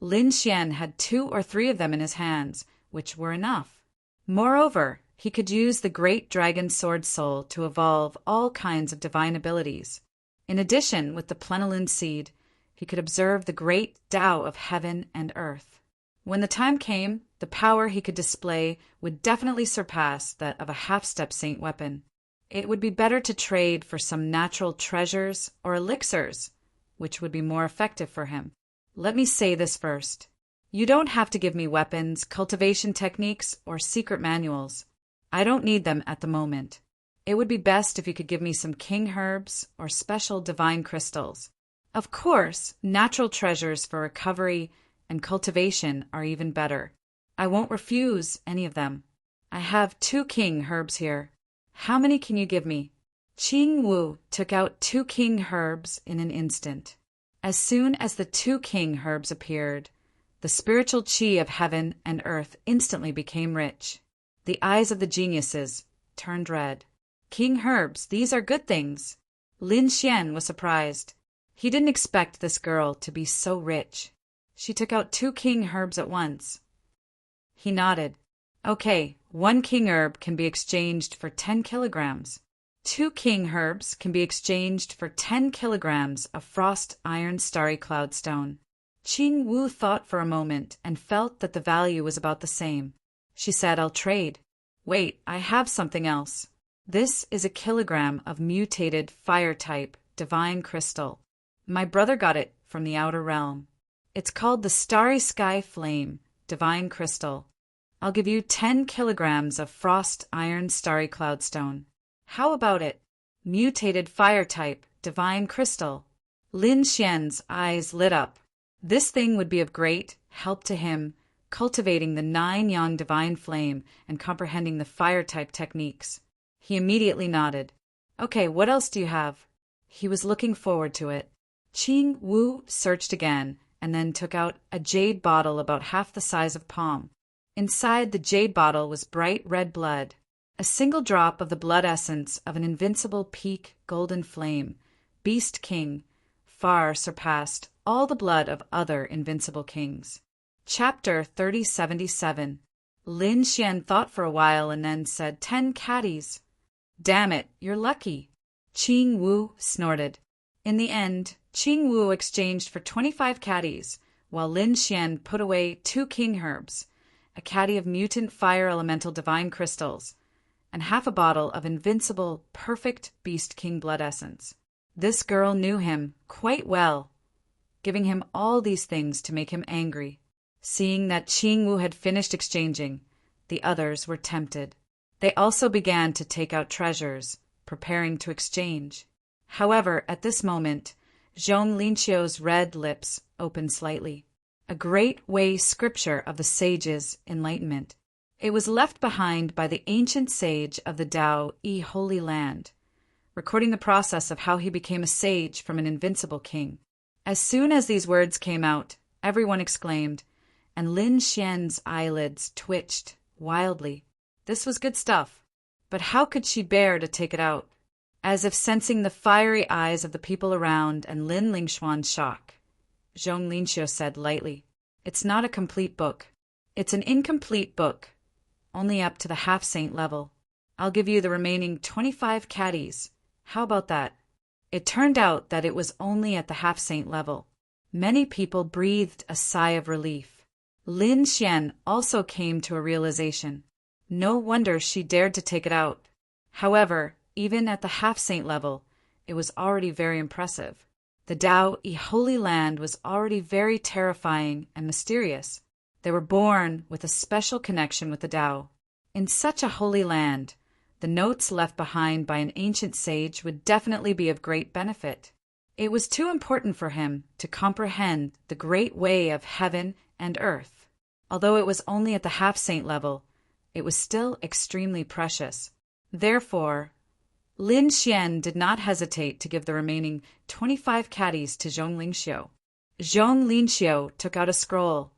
Lin Xian had 2 or 3 of them in his hands, which were enough. Moreover, He could use the great dragon sword soul to evolve all kinds of divine abilities. In addition, with the plenilune seed, he could observe the great Tao of heaven and earth. When the time came, the power he could display would definitely surpass that of a half-step saint weapon. It would be better to trade for some natural treasures or elixirs, which would be more effective for him. Let me say this first. You don't have to give me weapons, cultivation techniques, or secret manuals. I don't need them at the moment. It would be best if you could give me some king herbs or special divine crystals. Of course, natural treasures for recovery and cultivation are even better. I won't refuse any of them. I have 2 king herbs here. How many can you give me? Qing Wu took out 2 king herbs in an instant. As soon as the 2 king herbs appeared, the spiritual qi of heaven and earth instantly became rich. The eyes of the geniuses turned red. King herbs, these are good things. Lin Xian was surprised. He didn't expect this girl to be so rich. She took out 2 king herbs at once. He nodded. Okay, 1 king herb can be exchanged for 10 kilograms. 2 king herbs can be exchanged for 10 kilograms of frost iron starry cloudstone. Qing Wu thought for a moment and felt that the value was about the same. She said, I'll trade. Wait, I have something else. This is a kilogram of mutated fire-type divine crystal. My brother got it from the outer realm. It's called the Starry Sky Flame divine crystal. I'll give you 10 kilograms of frost iron starry cloudstone. How about it? Mutated fire-type divine crystal. Lin Xian's eyes lit up. This thing would be of great help to him, cultivating the 9 yang divine flame and comprehending the fire-type techniques. He immediately nodded. Okay, what else do you have? He was looking forward to it. Qing Wu searched again and then took out a jade bottle about half the size of palm. Inside the jade bottle was bright red blood. A single drop of the blood essence of an invincible peak golden flame, beast king, far surpassed all the blood of other invincible kings. Chapter 3077. Lin Xian thought for a while and then said 10 caddies. Damn it, you're lucky. Qing Wu snorted. In the end, Qing Wu exchanged for 25 caddies, while Lin Xian put away 2 king herbs, a caddy of mutant fire elemental divine crystals, and half a bottle of invincible, perfect beast king blood essence. This girl knew him quite well, giving him all these things to make him angry. Seeing that Qing Wu had finished exchanging, the others were tempted. They also began to take out treasures, preparing to exchange. However, at this moment, Zhong Linqiu's red lips opened slightly. A great way scripture of the sage's enlightenment. It was left behind by the ancient sage of the Tao Holy Land, recording the process of how he became a sage from an invincible king. As soon as these words came out, everyone exclaimed, and Lin Xian's eyelids twitched wildly. This was good stuff, but how could she bear to take it out? As if sensing the fiery eyes of the people around and Lin Lingshuan's shock, Zhong Linqiu said lightly, It's not a complete book. It's an incomplete book, only up to the half-saint level. I'll give you the remaining 25 caddies. How about that? It turned out that it was only at the half-saint level. Many people breathed a sigh of relief. Lin Xian also came to a realization. No wonder she dared to take it out. However, even at the half-saint level, it was already very impressive. The Tao Holy Land was already very terrifying and mysterious. They were born with a special connection with the Tao. In such a holy land, the notes left behind by an ancient sage would definitely be of great benefit. It was too important for him to comprehend the great way of heaven and earth. Although it was only at the half-saint level, it was still extremely precious. Therefore, Lin Xian did not hesitate to give the remaining 25 caddies to Zhong Linqiu. Zhong Linqiu took out a scroll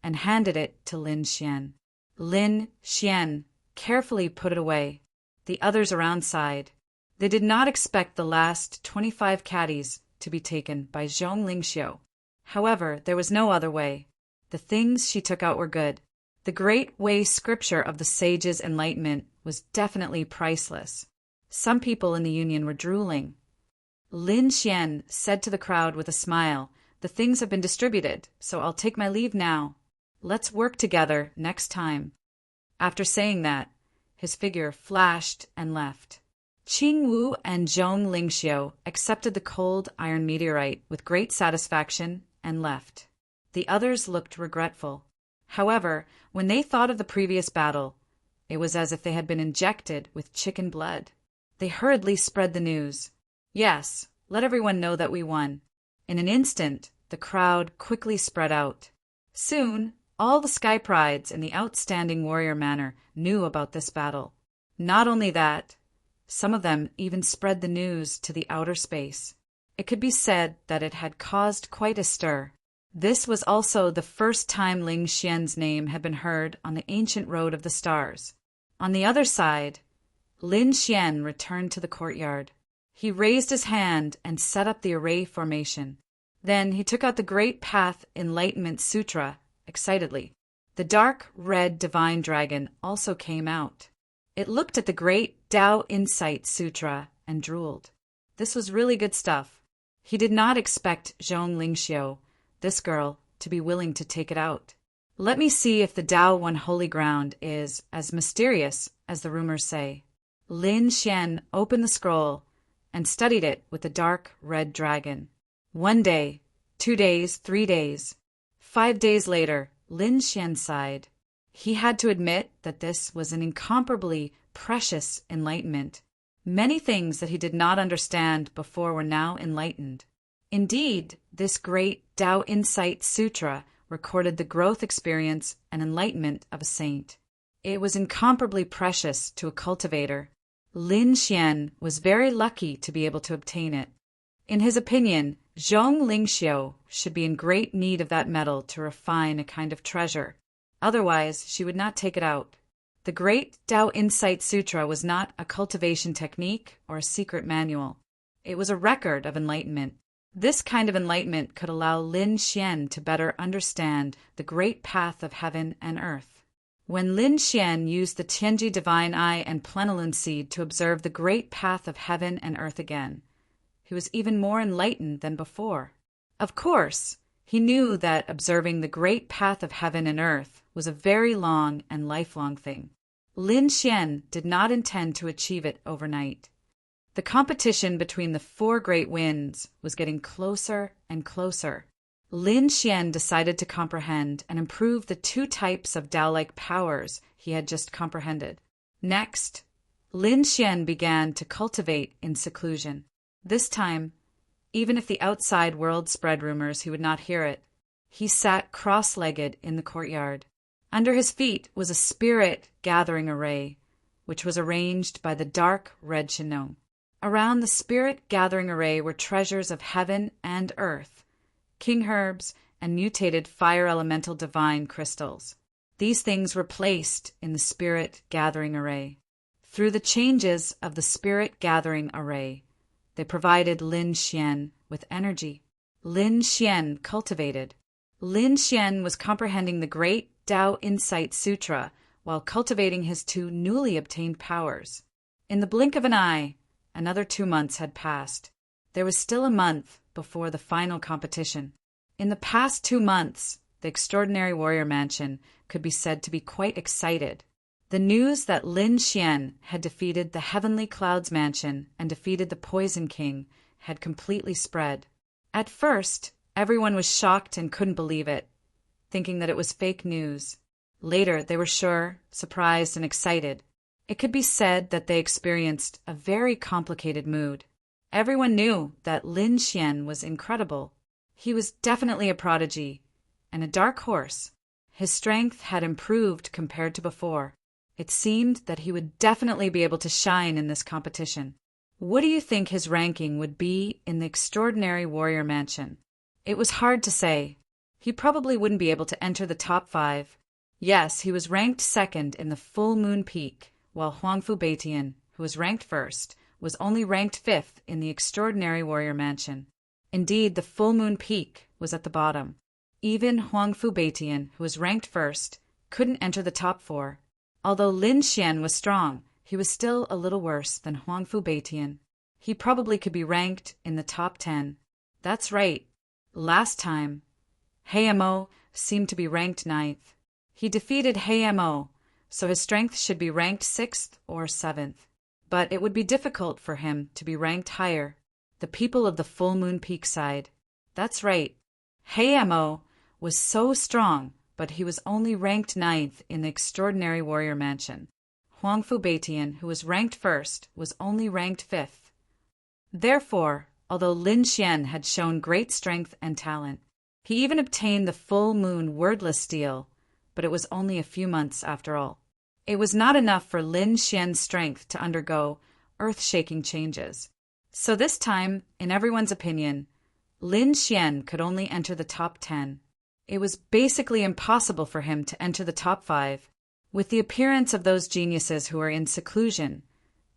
and handed it to Lin Xian. Lin Xian carefully put it away. The others around sighed. They did not expect the last 25 caddies to be taken by Zhong Linqiu. However, there was no other way. The things she took out were good. The great way scripture of the sages' enlightenment was definitely priceless. Some people in the union were drooling. Lin Xian said to the crowd with a smile, "The things have been distributed, so I'll take my leave now. Let's work together next time." After saying that, his figure flashed and left. Qing Wu and Zhong Lingxiu accepted the cold iron meteorite with great satisfaction and left. The others looked regretful. However, when they thought of the previous battle, it was as if they had been injected with chicken blood. They hurriedly spread the news. "Yes, let everyone know that we won." In an instant, the crowd quickly spread out. Soon, all the Sky Prides in the outstanding warrior manor knew about this battle. Not only that, some of them even spread the news to the outer space. It could be said that it had caused quite a stir. This was also the first time Ling Xian's name had been heard on the ancient road of the stars. On the other side, Lin Xian returned to the courtyard. He raised his hand and set up the array formation. Then he took out the Great Path Enlightenment Sutra excitedly. The dark red divine dragon also came out. It looked at the Great Tao Insight Sutra and drooled. This was really good stuff. He did not expect Zhong Lingxiu, this girl, to be willing to take it out. Let me see if the Tao One Holy Ground is as mysterious as the rumors say. Lin Xian opened the scroll and studied it with the dark red dragon. 1 day, 2 days, 3 days. 5 days later, Lin Xian sighed. He had to admit that this was an incomparably precious enlightenment. Many things that he did not understand before were now enlightened. Indeed, this great Tao Insight Sutra recorded the growth experience and enlightenment of a saint. It was incomparably precious to a cultivator. Lin Xian was very lucky to be able to obtain it. In his opinion, Zhong Lingxiu should be in great need of that metal to refine a kind of treasure. Otherwise, she would not take it out. The Great Tao Insight Sutra was not a cultivation technique or a secret manual. It was a record of enlightenment. This kind of enlightenment could allow Lin Xian to better understand the great path of heaven and earth. When Lin Xian used the Tianji Divine Eye and Plenilun Seed to observe the great path of heaven and earth again, he was even more enlightened than before. Of course, he knew that observing the great path of heaven and earth was a very long and lifelong thing. Lin Xian did not intend to achieve it overnight. The competition between the 4 great winds was getting closer and closer. Lin Xian decided to comprehend and improve the 2 types of Tao-like powers he had just comprehended. Next, Lin Xian began to cultivate in seclusion. This time, even if the outside world spread rumors, he would not hear it. He sat cross-legged in the courtyard. Under his feet was a spirit gathering array, which was arranged by the dark red Shenong. Around the spirit gathering array were treasures of heaven and earth, king herbs, and mutated fire elemental divine crystals. These things were placed in the spirit gathering array. Through the changes of the spirit gathering array, they provided Lin Xian with energy. Lin Xian cultivated. Lin Xian was comprehending the great Tao Insight Sutra while cultivating his 2 newly obtained powers. In the blink of an eye, another 2 months had passed. There was still a month before the final competition. In the past 2 months, the Extraordinary Warrior Mansion could be said to be quite excited. The news that Lin Xian had defeated the Heavenly Clouds Mansion and defeated the Poison King had completely spread. At first, everyone was shocked and couldn't believe it, thinking that it was fake news. Later, they were sure, surprised, and excited. It could be said that they experienced a very complicated mood. Everyone knew that Lin Xian was incredible. He was definitely a prodigy and a dark horse. His strength had improved compared to before. It seemed that he would definitely be able to shine in this competition. What do you think his ranking would be in the Extraordinary Warrior Mansion? It was hard to say. He probably wouldn't be able to enter the top 5. Yes, he was ranked 2nd in the Full Moon Peak, while Huangfu Beitian, who was ranked 1st, was only ranked 5th in the Extraordinary Warrior Mansion. Indeed, the Full Moon Peak was at the bottom. Even Huangfu Beitian, who was ranked 1st, couldn't enter the top 4. Although Lin Xian was strong, he was still a little worse than Huangfu Beitian. He probably could be ranked in the top 10. That's right. Last time, Mo seemed to be ranked 9th. He defeated Mo, so his strength should be ranked 6th or 7th. But it would be difficult for him to be ranked higher. The people of the Full Moon Peak side. That's right. Mo was so strong, but he was only ranked 9th in the Extraordinary Warrior Mansion. Huangfu Beitian, who was ranked 1st, was only ranked 5th. Therefore, although Lin Xian had shown great strength and talent, he even obtained the Full Moon Wordless Steel, but it was only a few months after all. It was not enough for Lin Xian's strength to undergo earth-shaking changes. So this time, in everyone's opinion, Lin Xian could only enter the top 10. It was basically impossible for him to enter the top 5. With the appearance of those geniuses who were in seclusion,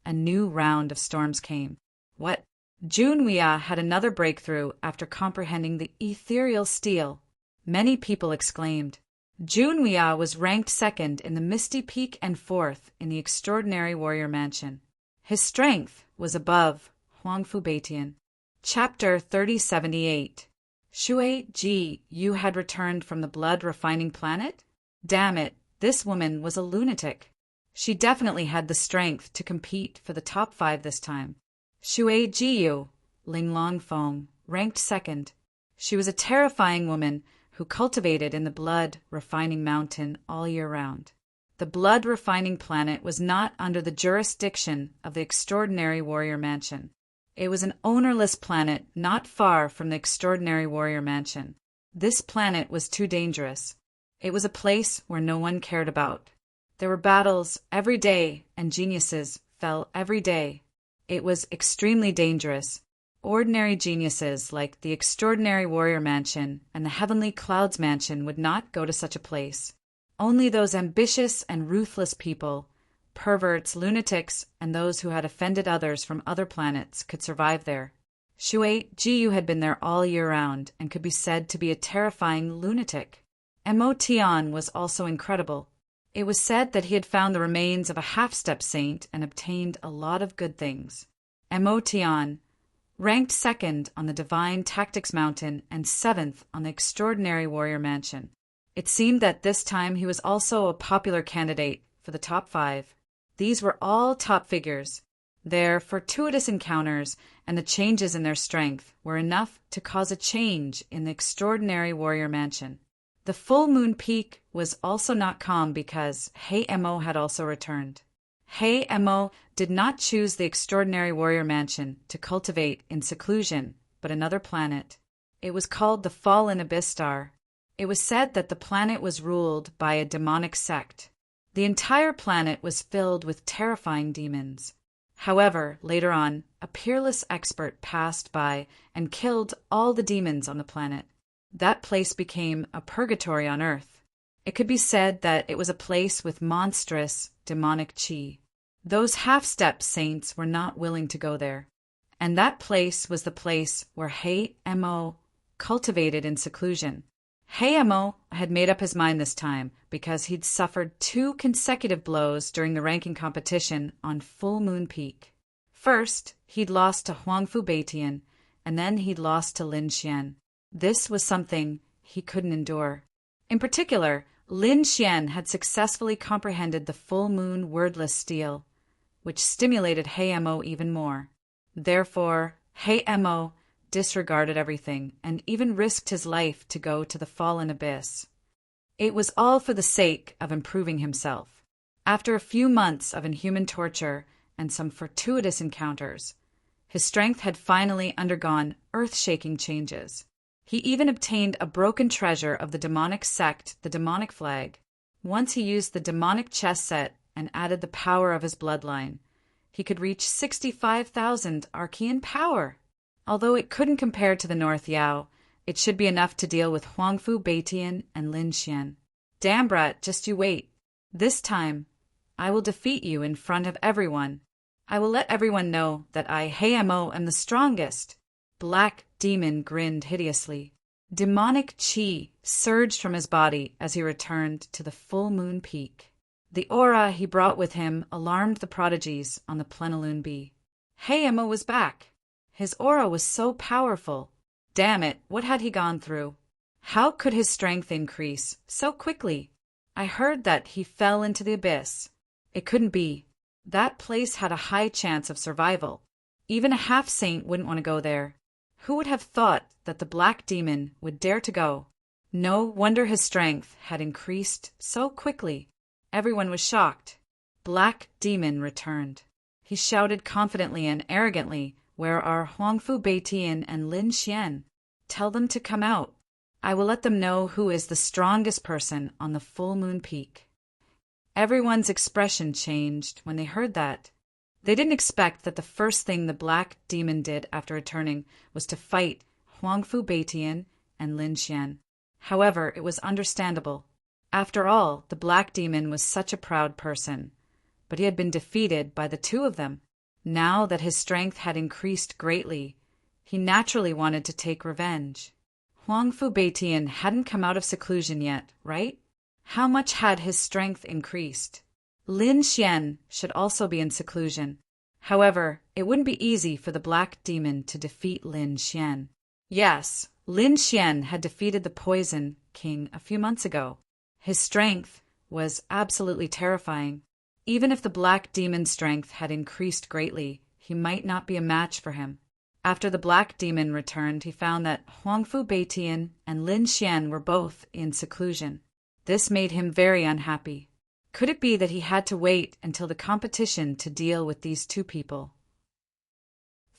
a new round of storms came. What? Junwia had another breakthrough after comprehending the ethereal steel. Many people exclaimed. Junwia was ranked 2nd in the Misty Peak and 4th in the Extraordinary Warrior Mansion. His strength was above Huangfu Beitian. Chapter 3078. Shui Ji, you had returned from the blood-refining planet? Damn it, this woman was a lunatic. She definitely had the strength to compete for the top 5 this time. Shui Jiyu, Linglong Feng, ranked 2nd. She was a terrifying woman who cultivated in the blood-refining mountain all year round. The blood-refining planet was not under the jurisdiction of the Extraordinary Warrior Mansion. It was an ownerless planet not far from the Extraordinary Warrior Mansion. This planet was too dangerous. It was a place where no one cared about. There were battles every day, and geniuses fell every day. It was extremely dangerous. Ordinary geniuses like the Extraordinary Warrior Mansion and the Heavenly Clouds Mansion would not go to such a place. Only those ambitious and ruthless people, perverts, lunatics, and those who had offended others from other planets could survive there. Shui Jiyu had been there all year round and could be said to be a terrifying lunatic. Mo Tian was also incredible. It was said that he had found the remains of a half-step saint and obtained a lot of good things. Mo Tian, ranked 2nd on the Divine Tactics Mountain and 7th on the Extraordinary Warrior Mansion. It seemed that this time he was also a popular candidate for the top 5. These were all top figures. Their fortuitous encounters and the changes in their strength were enough to cause a change in the Extraordinary Warrior Mansion. The Full Moon Peak was also not calm because Mo had also returned. Mo did not choose the Extraordinary Warrior Mansion to cultivate in seclusion, but another planet. It was called the Fallen Abyss Star. It was said that the planet was ruled by a demonic sect. The entire planet was filled with terrifying demons. However, later on, a peerless expert passed by and killed all the demons on the planet. That place became a purgatory on Earth. It could be said that it was a place with monstrous, demonic chi. Those half-step saints were not willing to go there. And that place was the place where Mo cultivated in seclusion. Mo had made up his mind this time because he'd suffered 2 consecutive blows during the ranking competition on Full Moon Peak. First, he'd lost to Huangfu Beitian, and then he'd lost to Lin Xian. This was something he couldn't endure. In particular, Lin Xian had successfully comprehended the Full Moon Wordless Steel, which stimulated Mo even more. Therefore, Mo disregarded everything and even risked his life to go to the Fallen Abyss. It was all for the sake of improving himself. After a few months of inhuman torture and some fortuitous encounters, his strength had finally undergone earth-shaking changes. He even obtained a broken treasure of the demonic sect, the demonic flag. Once he used the demonic chess set and added the power of his bloodline, he could reach 65,000 Archean power. Although it couldn't compare to the North Yao, it should be enough to deal with Huangfu Beitian and Lin Xian. Damn, brat, just you wait. This time, I will defeat you in front of everyone. I will let everyone know that I, Mo, am the strongest. Black Demon grinned hideously. Demonic chi surged from his body as he returned to the full moon peak. The aura he brought with him alarmed the prodigies on the plenilune bee. Emma was back. His aura was so powerful. Damn it, what had he gone through? How could his strength increase so quickly? I heard that he fell into the abyss. It couldn't be. That place had a high chance of survival. Even a half-saint wouldn't want to go there. Who would have thought that the black demon would dare to go? No wonder his strength had increased so quickly. Everyone was shocked. Black Demon returned. He shouted confidently and arrogantly, "Where are Huangfu Beitian and Lin Xian? Tell them to come out. I will let them know who is the strongest person on the full moon peak." Everyone's expression changed when they heard that. They didn't expect that the first thing the Black Demon did after returning was to fight Huangfu Beitian and Lin Xian. However, it was understandable. After all, the Black Demon was such a proud person, but he had been defeated by the two of them. Now that his strength had increased greatly, he naturally wanted to take revenge. Huangfu Beitian hadn't come out of seclusion yet, right? How much had his strength increased? Lin Xian should also be in seclusion. However, it wouldn't be easy for the Black Demon to defeat Lin Xian. Yes, Lin Xian had defeated the Poison King a few months ago. His strength was absolutely terrifying. Even if the Black Demon's strength had increased greatly, he might not be a match for him. After the Black Demon returned, he found that Huangfu Beitian and Lin Xian were both in seclusion. This made him very unhappy. Could it be that he had to wait until the competition to deal with these two people?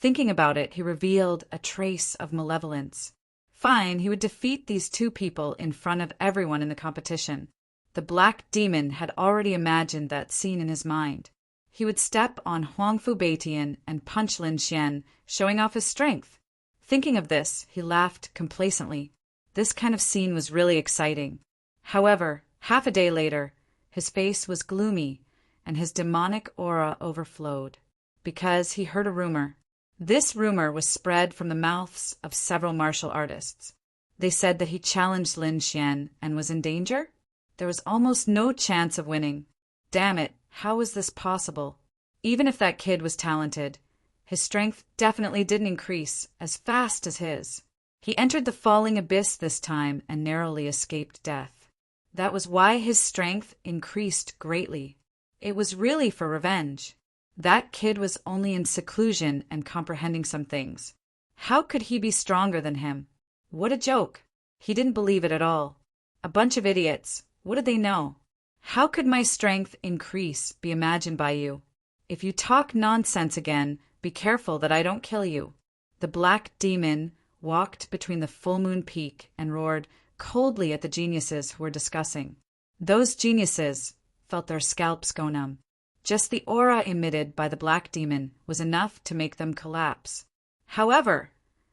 Thinking about it, he revealed a trace of malevolence. Fine, he would defeat these two people in front of everyone in the competition. The Black Demon had already imagined that scene in his mind. He would step on Huangfu Beitian and punch Lin Xian, showing off his strength. Thinking of this, he laughed complacently. This kind of scene was really exciting. However, half a day later, his face was gloomy and his demonic aura overflowed, because he heard a rumor. This rumor was spread from the mouths of several martial artists. They said that he challenged Lin Xian and was in danger? There was almost no chance of winning. Damn it, how was this possible? Even if that kid was talented, his strength definitely didn't increase as fast as his. He entered the falling abyss this time and narrowly escaped death. That was why his strength increased greatly. It was really for revenge. That kid was only in seclusion and comprehending some things. How could he be stronger than him? What a joke. He didn't believe it at all. A bunch of idiots. What did they know? How could my strength increase be imagined by you? If you talk nonsense again, be careful that I don't kill you. The Black Demon walked between the full moon peak and roared coldly at the geniuses who were discussing. Those geniuses felt their scalps go numb. Just the aura emitted by the Black Demon was enough to make them collapse. However,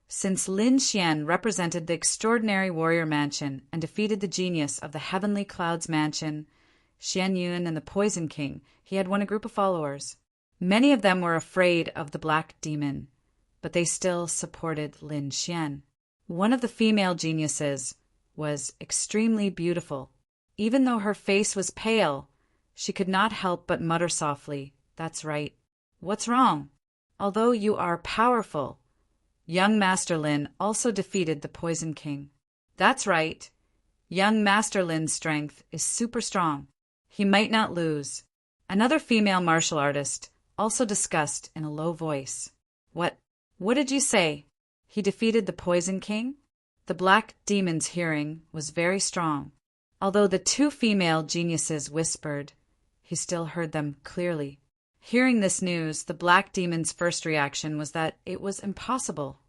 since Lin Xian represented the extraordinary warrior mansion and defeated the genius of the Heavenly Clouds mansion, Xian Yun and the Poison King, he had won a group of followers. Many of them were afraid of the Black Demon, but they still supported Lin Xian. One of the female geniuses was extremely beautiful. Even though her face was pale, she could not help but mutter softly, "That's right. What's wrong? Although you are powerful." Young Master Lin also defeated the Poison King. "That's right. Young Master Lin's strength is super strong. He might not lose." Another female martial artist also discussed in a low voice. What did you say? He defeated the Poison King?" The Black Demon's hearing was very strong. Although the two female geniuses whispered, he still heard them clearly. Hearing this news, the Black Demon's first reaction was that it was impossible.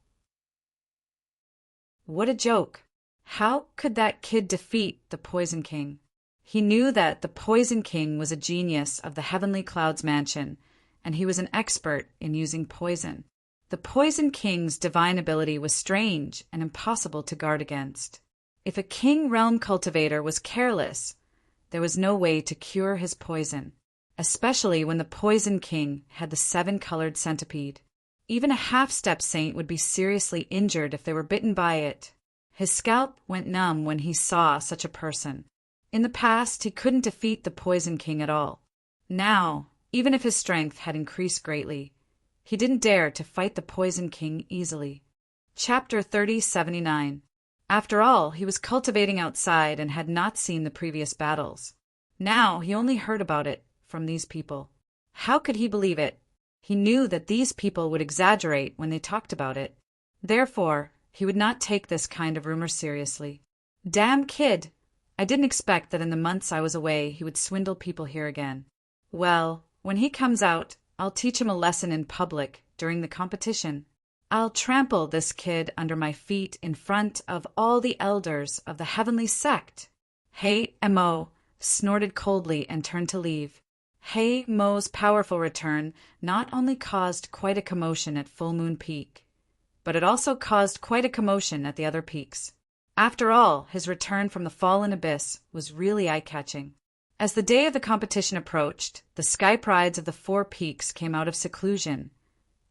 What a joke! How could that kid defeat the Poison King? He knew that the Poison King was a genius of the Heavenly Clouds mansion, and he was an expert in using poison. The Poison King's divine ability was strange and impossible to guard against. If a king realm cultivator was careless, there was no way to cure his poison, especially when the Poison King had the 7-colored centipede. Even a half-step saint would be seriously injured if they were bitten by it. His scalp went numb when he saw such a person. In the past, he couldn't defeat the Poison King at all. Now, even if his strength had increased greatly, he didn't dare to fight the Poison King easily. Chapter 3079. After all, he was cultivating outside and had not seen the previous battles. Now he only heard about it from these people. How could he believe it? He knew that these people would exaggerate when they talked about it. Therefore, he would not take this kind of rumor seriously. Damn kid! I didn't expect that in the months I was away he would swindle people here again. Well, when he comes out, I'll teach him a lesson in public during the competition. I'll trample this kid under my feet in front of all the elders of the heavenly sect. Hey Mo snorted coldly and turned to leave. Hey Mo's powerful return not only caused quite a commotion at Full Moon Peak, but it also caused quite a commotion at the other peaks. After all, his return from the fallen abyss was really eye-catching. As the day of the competition approached, the sky prides of the 4 peaks came out of seclusion,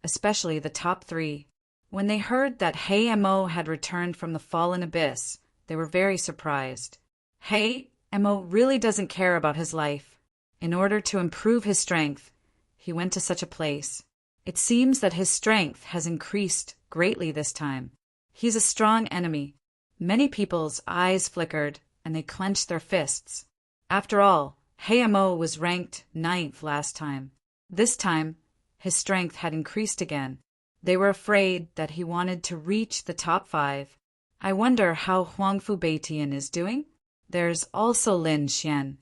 especially the top 3. When they heard that Hey Mo had returned from the fallen abyss, they were very surprised. Hey Mo really doesn't care about his life. In order to improve his strength, he went to such a place. It seems that his strength has increased greatly this time. He's a strong enemy. Many people's eyes flickered, and they clenched their fists. After all, Hey Mo was ranked 9th last time. This time, his strength had increased again. They were afraid that he wanted to reach the top 5. I wonder how Huangfu Beitian is doing? There's also Lin Xian.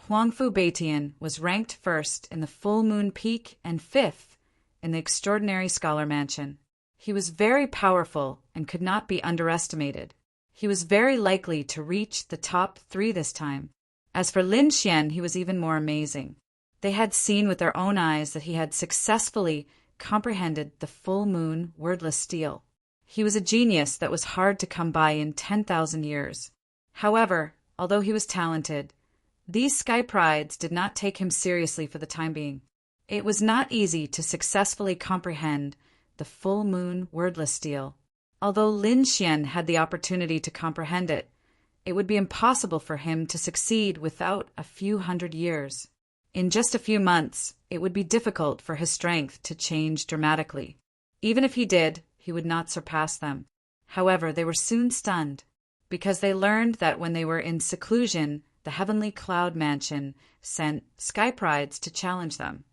Huangfu Beitian was ranked 1st in the Full Moon Peak and 5th in the Extraordinary Scholar Mansion. He was very powerful and could not be underestimated. He was very likely to reach the top 3 this time. As for Lin Xian, he was even more amazing. They had seen with their own eyes that he had successfully comprehended the full moon wordless stele. He was a genius that was hard to come by in 10,000 years. However, although he was talented, these sky prides did not take him seriously for the time being. It was not easy to successfully comprehend the full moon wordless stele. Although Lin Xian had the opportunity to comprehend it, it would be impossible for him to succeed without a few hundred years. In just a few months, it would be difficult for his strength to change dramatically. Even if he did, he would not surpass them. However, they were soon stunned, because they learned that when they were in seclusion, the Heavenly Cloud Mansion sent sky prides to challenge them.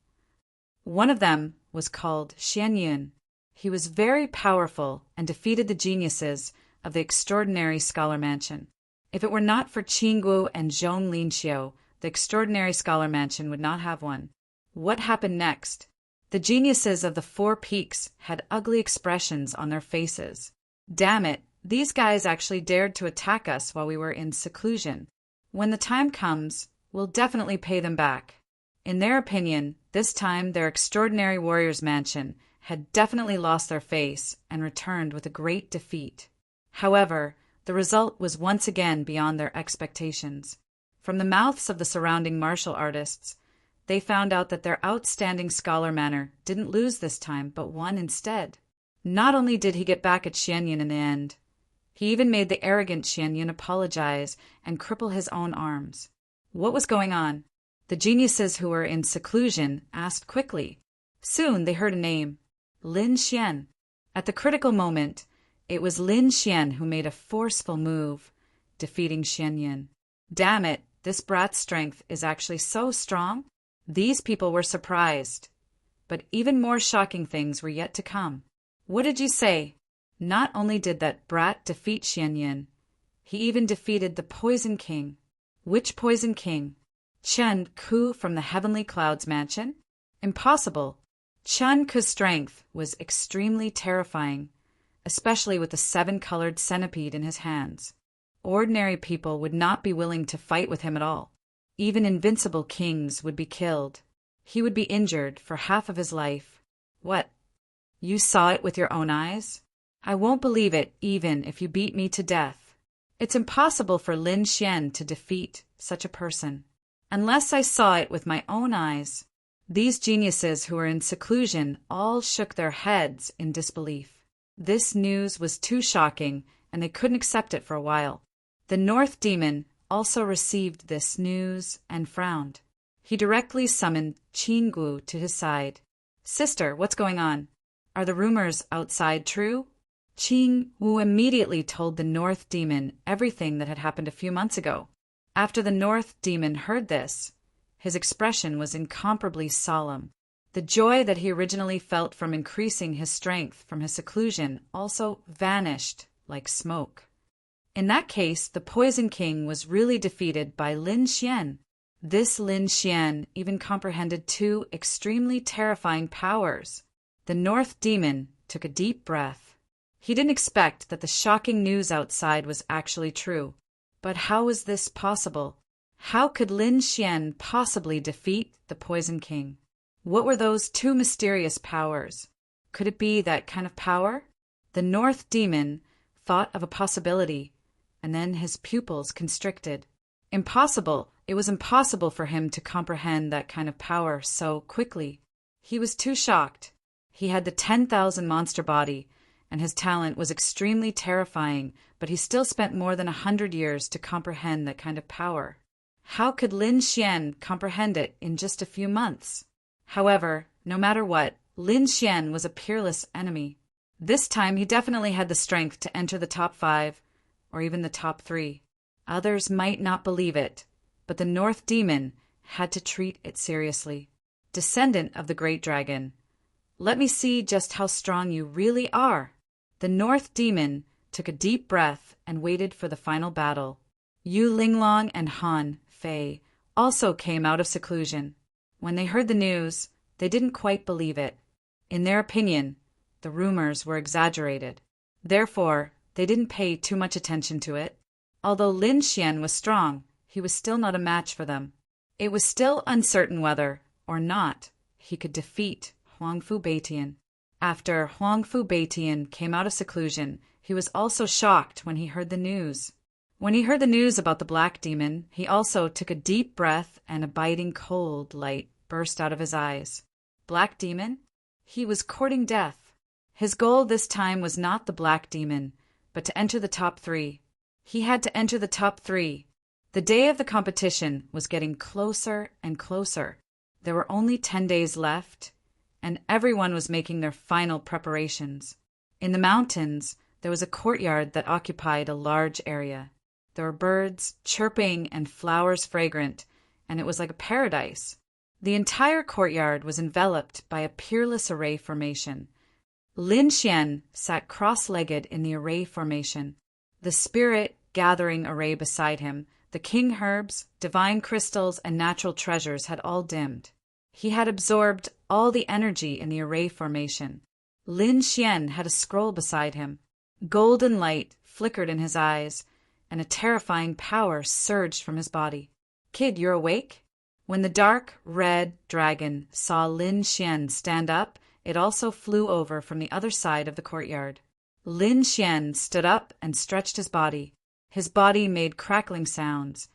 One of them was called Xianyun. He was very powerful and defeated the geniuses of the Extraordinary Scholar Mansion. If it were not for Qinggu and Zhong Linxiu, the Extraordinary Scholar Mansion would not have one. What happened next? The geniuses of the 4 peaks had ugly expressions on their faces. Damn it, these guys actually dared to attack us while we were in seclusion. When the time comes, we'll definitely pay them back. In their opinion, this time their Extraordinary Warriors Mansion had definitely lost their face and returned with a great defeat. However, the result was once again beyond their expectations. From the mouths of the surrounding martial artists, they found out that their outstanding scholar manner didn't lose this time, but won instead. Not only did he get back at Xianyun in the end, he even made the arrogant Xianyun apologize and cripple his own arms. What was going on? The geniuses who were in seclusion asked quickly. Soon they heard a name. Lin Xian. At the critical moment, it was Lin Xian who made a forceful move, defeating Xianyun. Damn it, this brat's strength is actually so strong. These people were surprised. But even more shocking things were yet to come. What did you say? Not only did that brat defeat Xianyun, he even defeated the Poison King. Which Poison King? Chen Ku from the Heavenly Clouds Mansion? Impossible. Chen Ku's strength was extremely terrifying, especially with the 7-colored centipede in his hands. Ordinary people would not be willing to fight with him at all. Even invincible kings would be killed. He would be injured for half of his life. What? You saw it with your own eyes? I won't believe it even if you beat me to death. It's impossible for Lin Xian to defeat such a person. Unless I saw it with my own eyes. These geniuses who were in seclusion all shook their heads in disbelief. This news was too shocking and they couldn't accept it for a while. The North Demon also received this news and frowned. He directly summoned Qinggu to his side. "Sister, what's going on? Are the rumors outside true?" Qinggu immediately told the North Demon everything that had happened a few months ago. After the North Demon heard this, his expression was incomparably solemn. The joy that he originally felt from increasing his strength from his seclusion also vanished like smoke. In that case, the Poison King was really defeated by Lin Xian. This Lin Xian even comprehended two extremely terrifying powers. The North Demon took a deep breath. He didn't expect that the shocking news outside was actually true. But how was this possible? How could Lin Xian possibly defeat the Poison King? What were those two mysterious powers? Could it be that kind of power? The North Demon thought of a possibility, and then his pupils constricted. Impossible! It was impossible for him to comprehend that kind of power so quickly. He was too shocked. He had the 10,000 monster body, and his talent was extremely terrifying, but he still spent more than 100 years to comprehend that kind of power. How could Lin Xian comprehend it in just a few months? However, no matter what, Lin Xian was a peerless enemy. This time he definitely had the strength to enter the top 5, or even the top 3. Others might not believe it, but the North Demon had to treat it seriously. Descendant of the Great Dragon, let me see just how strong you really are. The North Demon took a deep breath and waited for the final battle. Yu Linglong and Han Fei also came out of seclusion. When they heard the news, they didn't quite believe it. In their opinion, the rumors were exaggerated. Therefore, they didn't pay too much attention to it. Although Lin Xian was strong, he was still not a match for them. It was still uncertain whether, or not, he could defeat Huangfu Beitian. After Huangfu Beitian came out of seclusion, he was also shocked when he heard the news. When he heard the news about the Black Demon, he also took a deep breath and a biting cold light burst out of his eyes. Black Demon? He was courting death. His goal this time was not the Black Demon, but to enter the top 3. He had to enter the top 3. The day of the competition was getting closer and closer. There were only 10 days left, and everyone was making their final preparations. In the mountains, there was a courtyard that occupied a large area. There were birds chirping and flowers fragrant, and it was like a paradise. The entire courtyard was enveloped by a peerless array formation. Lin Xian sat cross-legged in the array formation, the spirit gathering array beside him. The king herbs, divine crystals, and natural treasures had all dimmed. He had absorbed all the energy in the array formation. Lin Xian had a scroll beside him. Golden light flickered in his eyes, and a terrifying power surged from his body. "Kid, you're awake?" When the dark, red dragon saw Lin Xian stand up, it also flew over from the other side of the courtyard. Lin Xian stood up and stretched his body. His body made crackling sounds,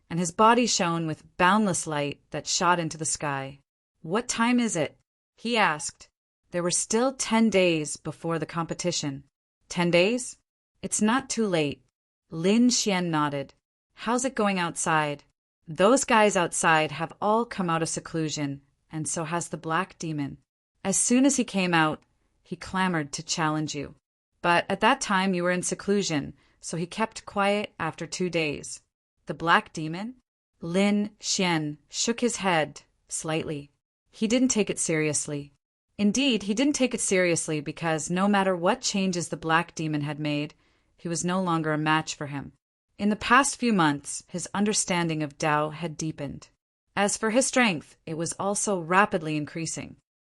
and his body shone with boundless light that shot into the sky. "What time is it?" he asked. There were still 10 days before the competition. 10 days? It's not too late. Lin Xian nodded. "How's it going outside?" "Those guys outside have all come out of seclusion, and so has the Black Demon. As soon as he came out, he clamored to challenge you. But at that time you were in seclusion, so he kept quiet after 2 days." "The Black Demon?" Lin Xian shook his head slightly. He didn't take it seriously. Indeed, he didn't take it seriously because no matter what changes the Black Demon had made, he was no longer a match for him. In the past few months, his understanding of Tao had deepened. As for his strength, it was also rapidly increasing.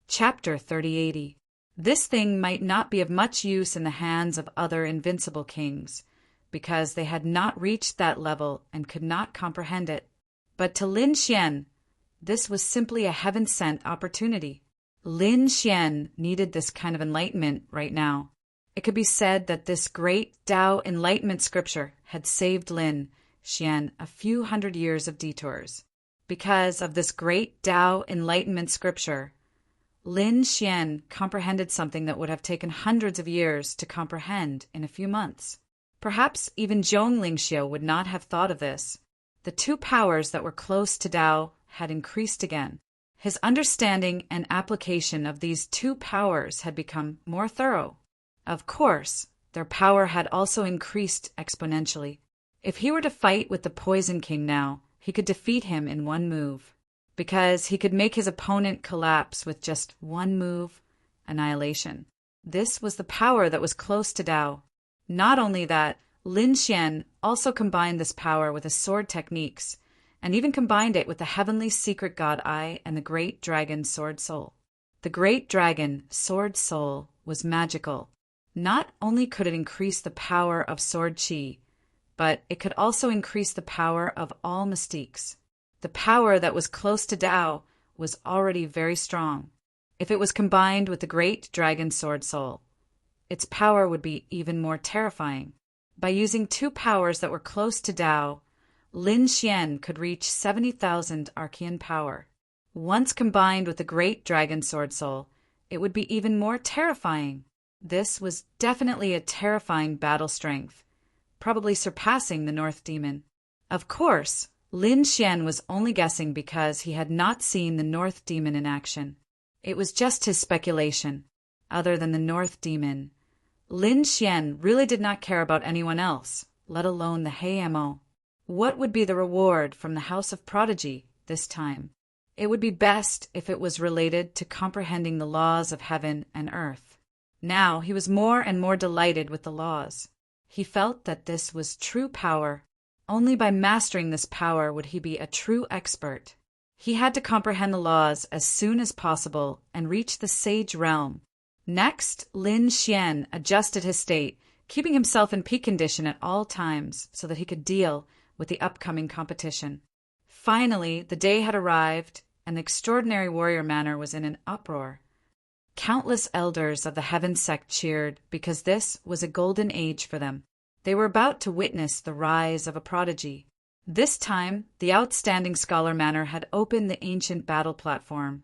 Chapter 3080. This thing might not be of much use in the hands of other invincible kings, because they had not reached that level and could not comprehend it. But to Lin Xian, this was simply a heaven-sent opportunity. Lin Xian needed this kind of enlightenment right now. It could be said that this great Tao enlightenment scripture had saved Lin Xian a few hundred years of detours. Because of this great Tao enlightenment scripture, Lin Xian comprehended something that would have taken hundreds of years to comprehend in a few months. Perhaps even Zhong Lingxiu would not have thought of this. The two powers that were close to Tao had increased again. His understanding and application of these two powers had become more thorough. Of course, their power had also increased exponentially. If he were to fight with the Poison King now, he could defeat him in one move. Because he could make his opponent collapse with just one move, annihilation. This was the power that was close to Tao. Not only that, Lin Xian also combined this power with his sword techniques, and even combined it with the heavenly secret god Eye and the great dragon Sword Soul. The great dragon Sword Soul was magical. Not only could it increase the power of sword qi, but it could also increase the power of all mystiques. The power that was close to Tao was already very strong. If it was combined with the great dragon Sword Soul, its power would be even more terrifying. By using two powers that were close to Tao, Lin Xian could reach 70,000 arcane power. Once combined with the great dragon Sword Soul, it would be even more terrifying. This was definitely a terrifying battle strength, probably surpassing the North Demon. Of course, Lin Xian was only guessing because he had not seen the North Demon in action. It was just his speculation. Other than the North Demon, Lin Xian really did not care about anyone else, let alone the Heimo. What would be the reward from the House of Prodigy this time? It would be best if it was related to comprehending the laws of heaven and earth. Now he was more and more delighted with the laws. He felt that this was true power. Only by mastering this power would he be a true expert. He had to comprehend the laws as soon as possible and reach the sage realm. Next, Lin Xian adjusted his state, keeping himself in peak condition at all times so that he could deal with the upcoming competition. Finally, the day had arrived, and the extraordinary warrior manor was in an uproar. Countless elders of the Heaven sect cheered because this was a golden age for them. They were about to witness the rise of a prodigy. This time, the outstanding Scholar Manor had opened the ancient battle platform,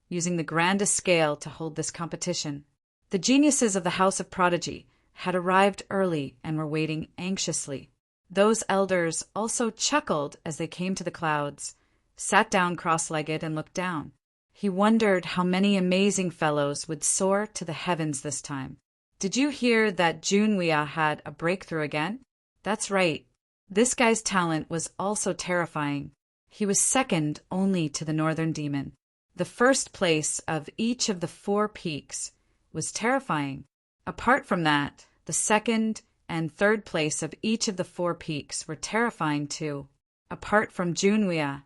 using the grandest scale to hold this competition. The geniuses of the House of Prodigy had arrived early and were waiting anxiously. Those elders also chuckled as they came to the clouds, sat down cross-legged and looked down. He wondered how many amazing fellows would soar to the heavens this time. Did you hear that Junwia had a breakthrough again? That's right. This guy's talent was also terrifying. He was second only to the Northern Demon. The first place of each of the 4 peaks was terrifying. Apart from that, the second and third place of each of the 4 peaks were terrifying too. Apart from Junwia,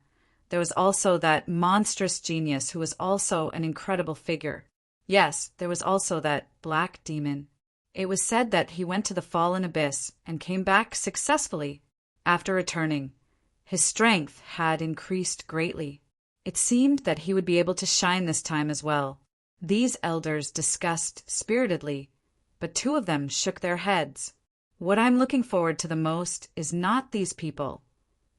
there was also that monstrous genius who was also an incredible figure. Yes, there was also that black demon. It was said that he went to the fallen abyss and came back successfully. After returning, his strength had increased greatly. It seemed that he would be able to shine this time as well. These elders discussed spiritedly, but 2 of them shook their heads. What I'm looking forward to the most is not these people,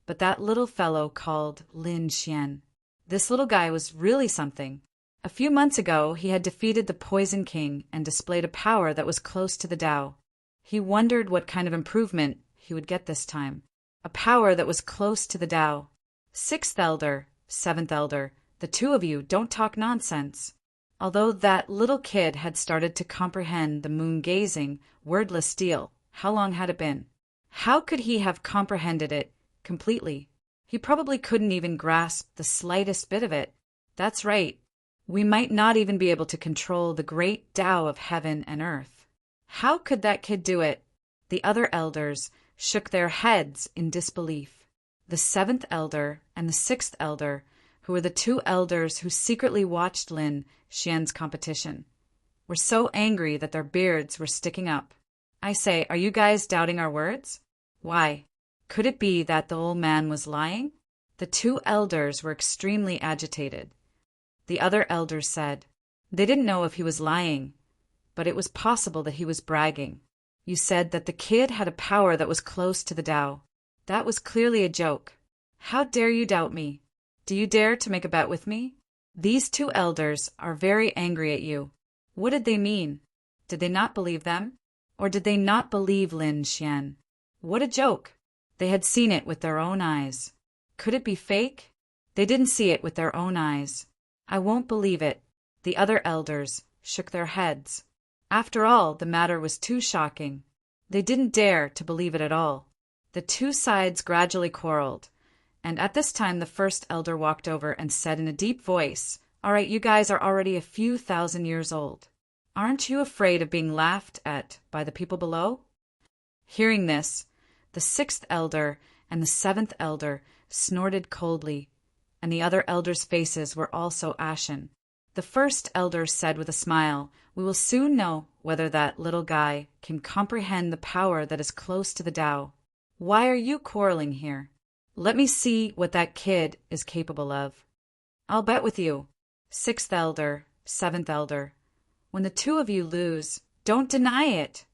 but that little fellow called Lin Xian. This little guy was really something. A few months ago, he had defeated the Poison King and displayed a power that was close to the Tao. He wondered what kind of improvement he would get this time. A power that was close to the Tao. 6th Elder, 7th Elder, the 2 of you don't talk nonsense. Although that little kid had started to comprehend the moon-gazing, wordless deal, how long had it been? How could he have comprehended it completely? He probably couldn't even grasp the slightest bit of it. That's right. We might not even be able to control the great Tao of heaven and earth. How could that kid do it? The other elders shook their heads in disbelief. The 7th Elder and the 6th Elder, who were the 2 elders who secretly watched Lin Xian's competition, were so angry that their beards were sticking up. I say, are you guys doubting our words? Why? Could it be that the old man was lying? The 2 elders were extremely agitated. The other elders said they didn't know if he was lying, but it was possible that he was bragging. You said that the kid had a power that was close to the Tao. That was clearly a joke. How dare you doubt me? Do you dare to make a bet with me? These 2 elders are very angry at you. What did they mean? Did they not believe them? Or did they not believe Lin Xian? What a joke! They had seen it with their own eyes. Could it be fake? They didn't see it with their own eyes. I won't believe it. The other elders shook their heads. After all, the matter was too shocking. They didn't dare to believe it at all. The two sides gradually quarreled, and at this time the first elder walked over and said in a deep voice, "All right, you guys are already a few thousand years old. Aren't you afraid of being laughed at by the people below?" Hearing this, the sixth elder and the seventh elder snorted coldly, and the other elders' faces were also ashen. The first elder said with a smile, "We will soon know whether that little guy can comprehend the power that is close to the Tao. Why are you quarreling here? Let me see what that kid is capable of." "I'll bet with you." Sixth elder, seventh elder, "When the two of you lose, don't deny it."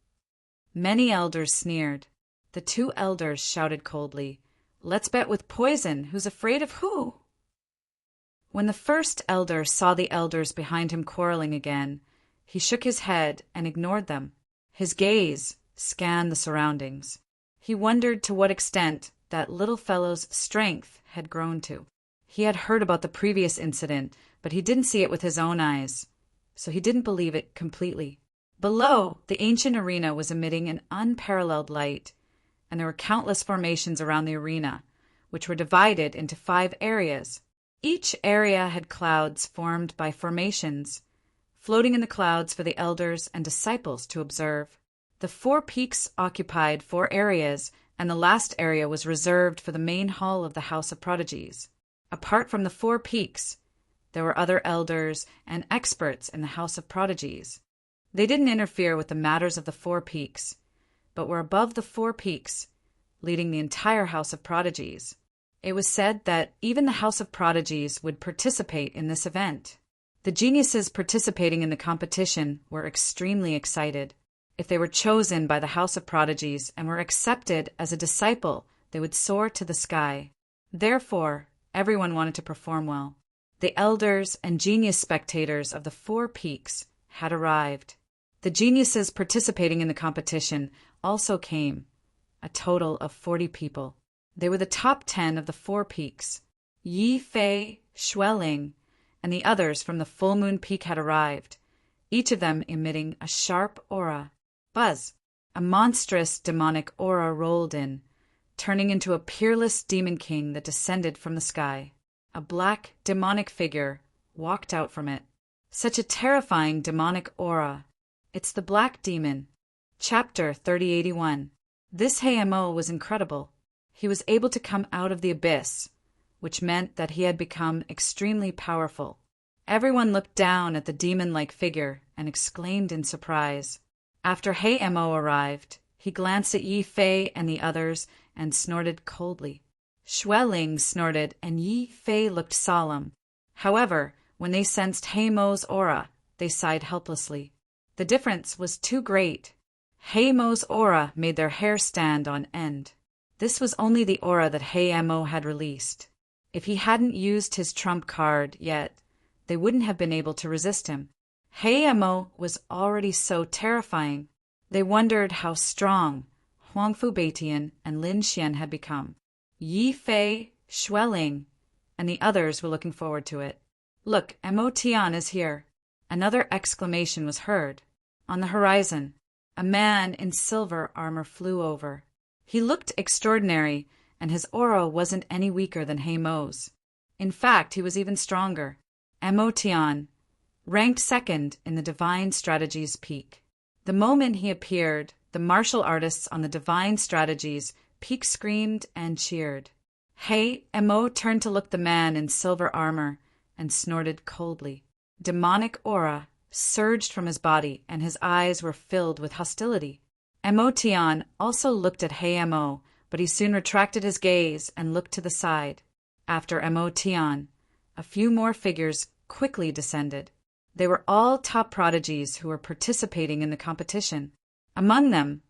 Many elders sneered. The two elders shouted coldly, "Let's bet with poison who's afraid of who." When the first elder saw the elders behind him quarreling again, he shook his head and ignored them. His gaze scanned the surroundings. He wondered to what extent that little fellow's strength had grown to. He had heard about the previous incident, but he didn't see it with his own eyes, so he didn't believe it completely. Below, the ancient arena was emitting an unparalleled light, and there were countless formations around the arena, which were divided into 5 areas. Each area had clouds formed by formations, floating in the clouds for the elders and disciples to observe. The 4 peaks occupied 4 areas, and the last area was reserved for the main hall of the House of Prodigies. Apart from the 4 peaks, there were other elders and experts in the House of Prodigies. They didn't interfere with the matters of the 4 peaks, but were above the 4 peaks, leading the entire House of Prodigies. It was said that even the House of Prodigies would participate in this event. The geniuses participating in the competition were extremely excited. If they were chosen by the House of Prodigies and were accepted as a disciple, they would soar to the sky. Therefore, everyone wanted to perform well. The elders and genius spectators of the 4 peaks had arrived. The geniuses participating in the competition also came, a total of 40 people. They were the top 10 of the 4 peaks. Yi Fei, Xueling, and the others from the full moon peak had arrived, each of them emitting a sharp aura. Buzz! A monstrous demonic aura rolled in, turning into a peerless demon king that descended from the sky. A black, demonic figure walked out from it. Such a terrifying demonic aura. It's the Black Demon. Chapter 3081. This Hamo was incredible. He was able to come out of the abyss, which meant that he had become extremely powerful. Everyone looked down at the demon-like figure and exclaimed in surprise. After Hamo arrived, he glanced at Yi Fei and the others and snorted coldly. Xueling snorted and Yi Fei looked solemn. However, when they sensed Hamo's aura, they sighed helplessly. The difference was too great. Hamo's aura made their hair stand on end. This was only the aura that Hamo had released. If he hadn't used his trump card yet, they wouldn't have been able to resist him. Hamo was already so terrifying. They wondered how strong Huangfu Beitian and Lin Xian had become. Yi Fei, Xueling, and the others were looking forward to it. "Look, Mo Tian is here." Another exclamation was heard. On the horizon, a man in silver armor flew over. He looked extraordinary, and his aura wasn't any weaker than Hamo's. In fact, he was even stronger. Mo Tian ranked second in the Divine Strategies peak. The moment he appeared, the martial artists on the Divine Strategies peak screamed and cheered. Mo turned to look the man in silver armor and snorted coldly. Demonic aura surged from his body, and his eyes were filled with hostility. Mo Tian also looked at Hamo, but he soon retracted his gaze and looked to the side. After Mo Tian, a few more figures quickly descended. They were all top prodigies who were participating in the competition. Among them,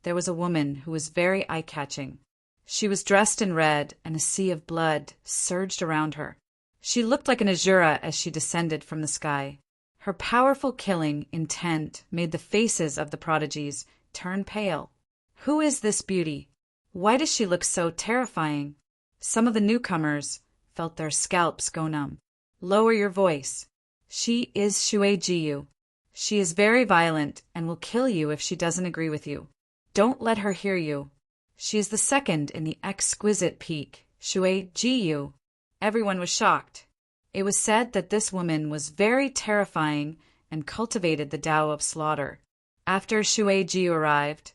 there was a woman who was very eye-catching. She was dressed in red, and a sea of blood surged around her. She looked like an Azura as she descended from the sky. Her powerful killing intent made the faces of the prodigies turn pale. Who is this beauty? Why does she look so terrifying? Some of the newcomers felt their scalps go numb. Lower your voice. She is Shui Jiyu. She is very violent and will kill you if she doesn't agree with you. Don't let her hear you. She is the second in the exquisite peak, Shui Jiyu. Everyone was shocked. It was said that this woman was very terrifying and cultivated the Tao of slaughter. After Shui Jiyu arrived,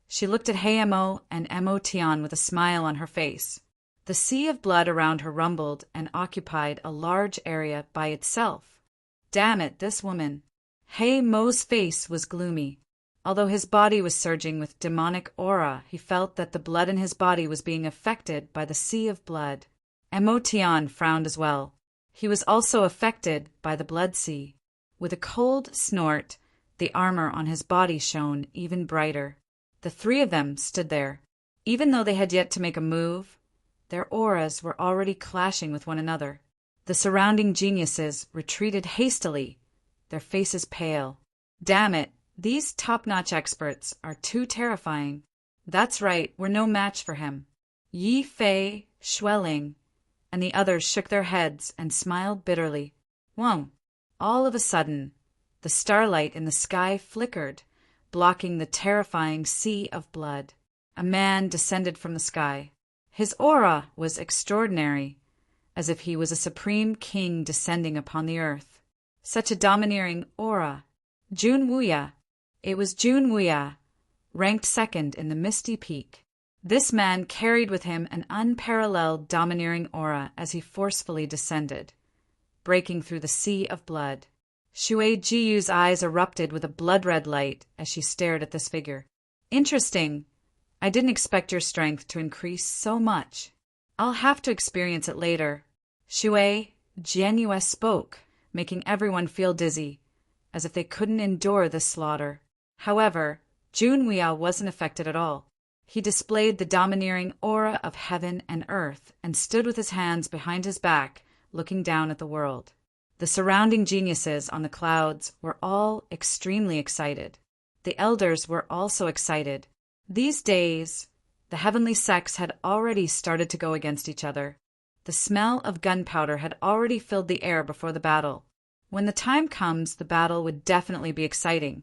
she looked at Heimo and Mo Tian with a smile on her face. The sea of blood around her rumbled and occupied a large area by itself. Damn it, this woman. Mo's face was gloomy. Although his body was surging with demonic aura, he felt that the blood in his body was being affected by the sea of blood. Mo Tian frowned as well. He was also affected by the blood sea. With a cold snort, the armor on his body shone even brighter. The three of them stood there. Even though they had yet to make a move, their auras were already clashing with one another. The surrounding geniuses retreated hastily, their faces pale. Damn it, these top-notch experts are too terrifying. That's right, we're no match for him. Yi Fei, Xueling, and the others shook their heads and smiled bitterly. Whoa! All of a sudden, the starlight in the sky flickered, blocking the terrifying sea of blood. A man descended from the sky. His aura was extraordinary, as if he was a supreme king descending upon the earth. Such a domineering aura. Jun Wuya. It was Jun Wuya, ranked second in the Misty Peak. This man carried with him an unparalleled domineering aura as he forcefully descended, breaking through the sea of blood. Shui Jiyu's eyes erupted with a blood-red light as she stared at this figure. Interesting. I didn't expect your strength to increase so much. I'll have to experience it later. Shui Jianyue spoke, making everyone feel dizzy, as if they couldn't endure this slaughter. However, Jun Wuya wasn't affected at all. He displayed the domineering aura of heaven and earth and stood with his hands behind his back, looking down at the world. The surrounding geniuses on the clouds were all extremely excited. The elders were also excited. These days, the heavenly sects had already started to go against each other. The smell of gunpowder had already filled the air before the battle. When the time comes, the battle would definitely be exciting.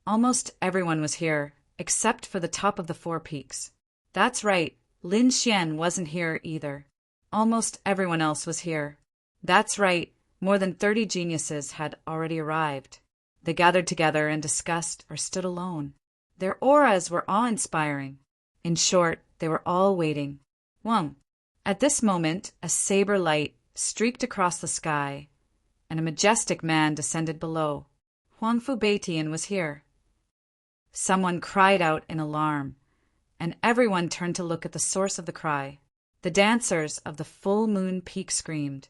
Almost everyone was here, except for the top of the four peaks. That's right, Lin Xian wasn't here either. Almost everyone else was here. That's right, more than 30 geniuses had already arrived. They gathered together and discussed or stood alone. Their auras were awe-inspiring. In short, they were all waiting. Wang. At this moment, a saber light streaked across the sky, and a majestic man descended below. Huangfu Beitian was here. Someone cried out in alarm, and everyone turned to look at the source of the cry. The dancers of the full moon peak screamed.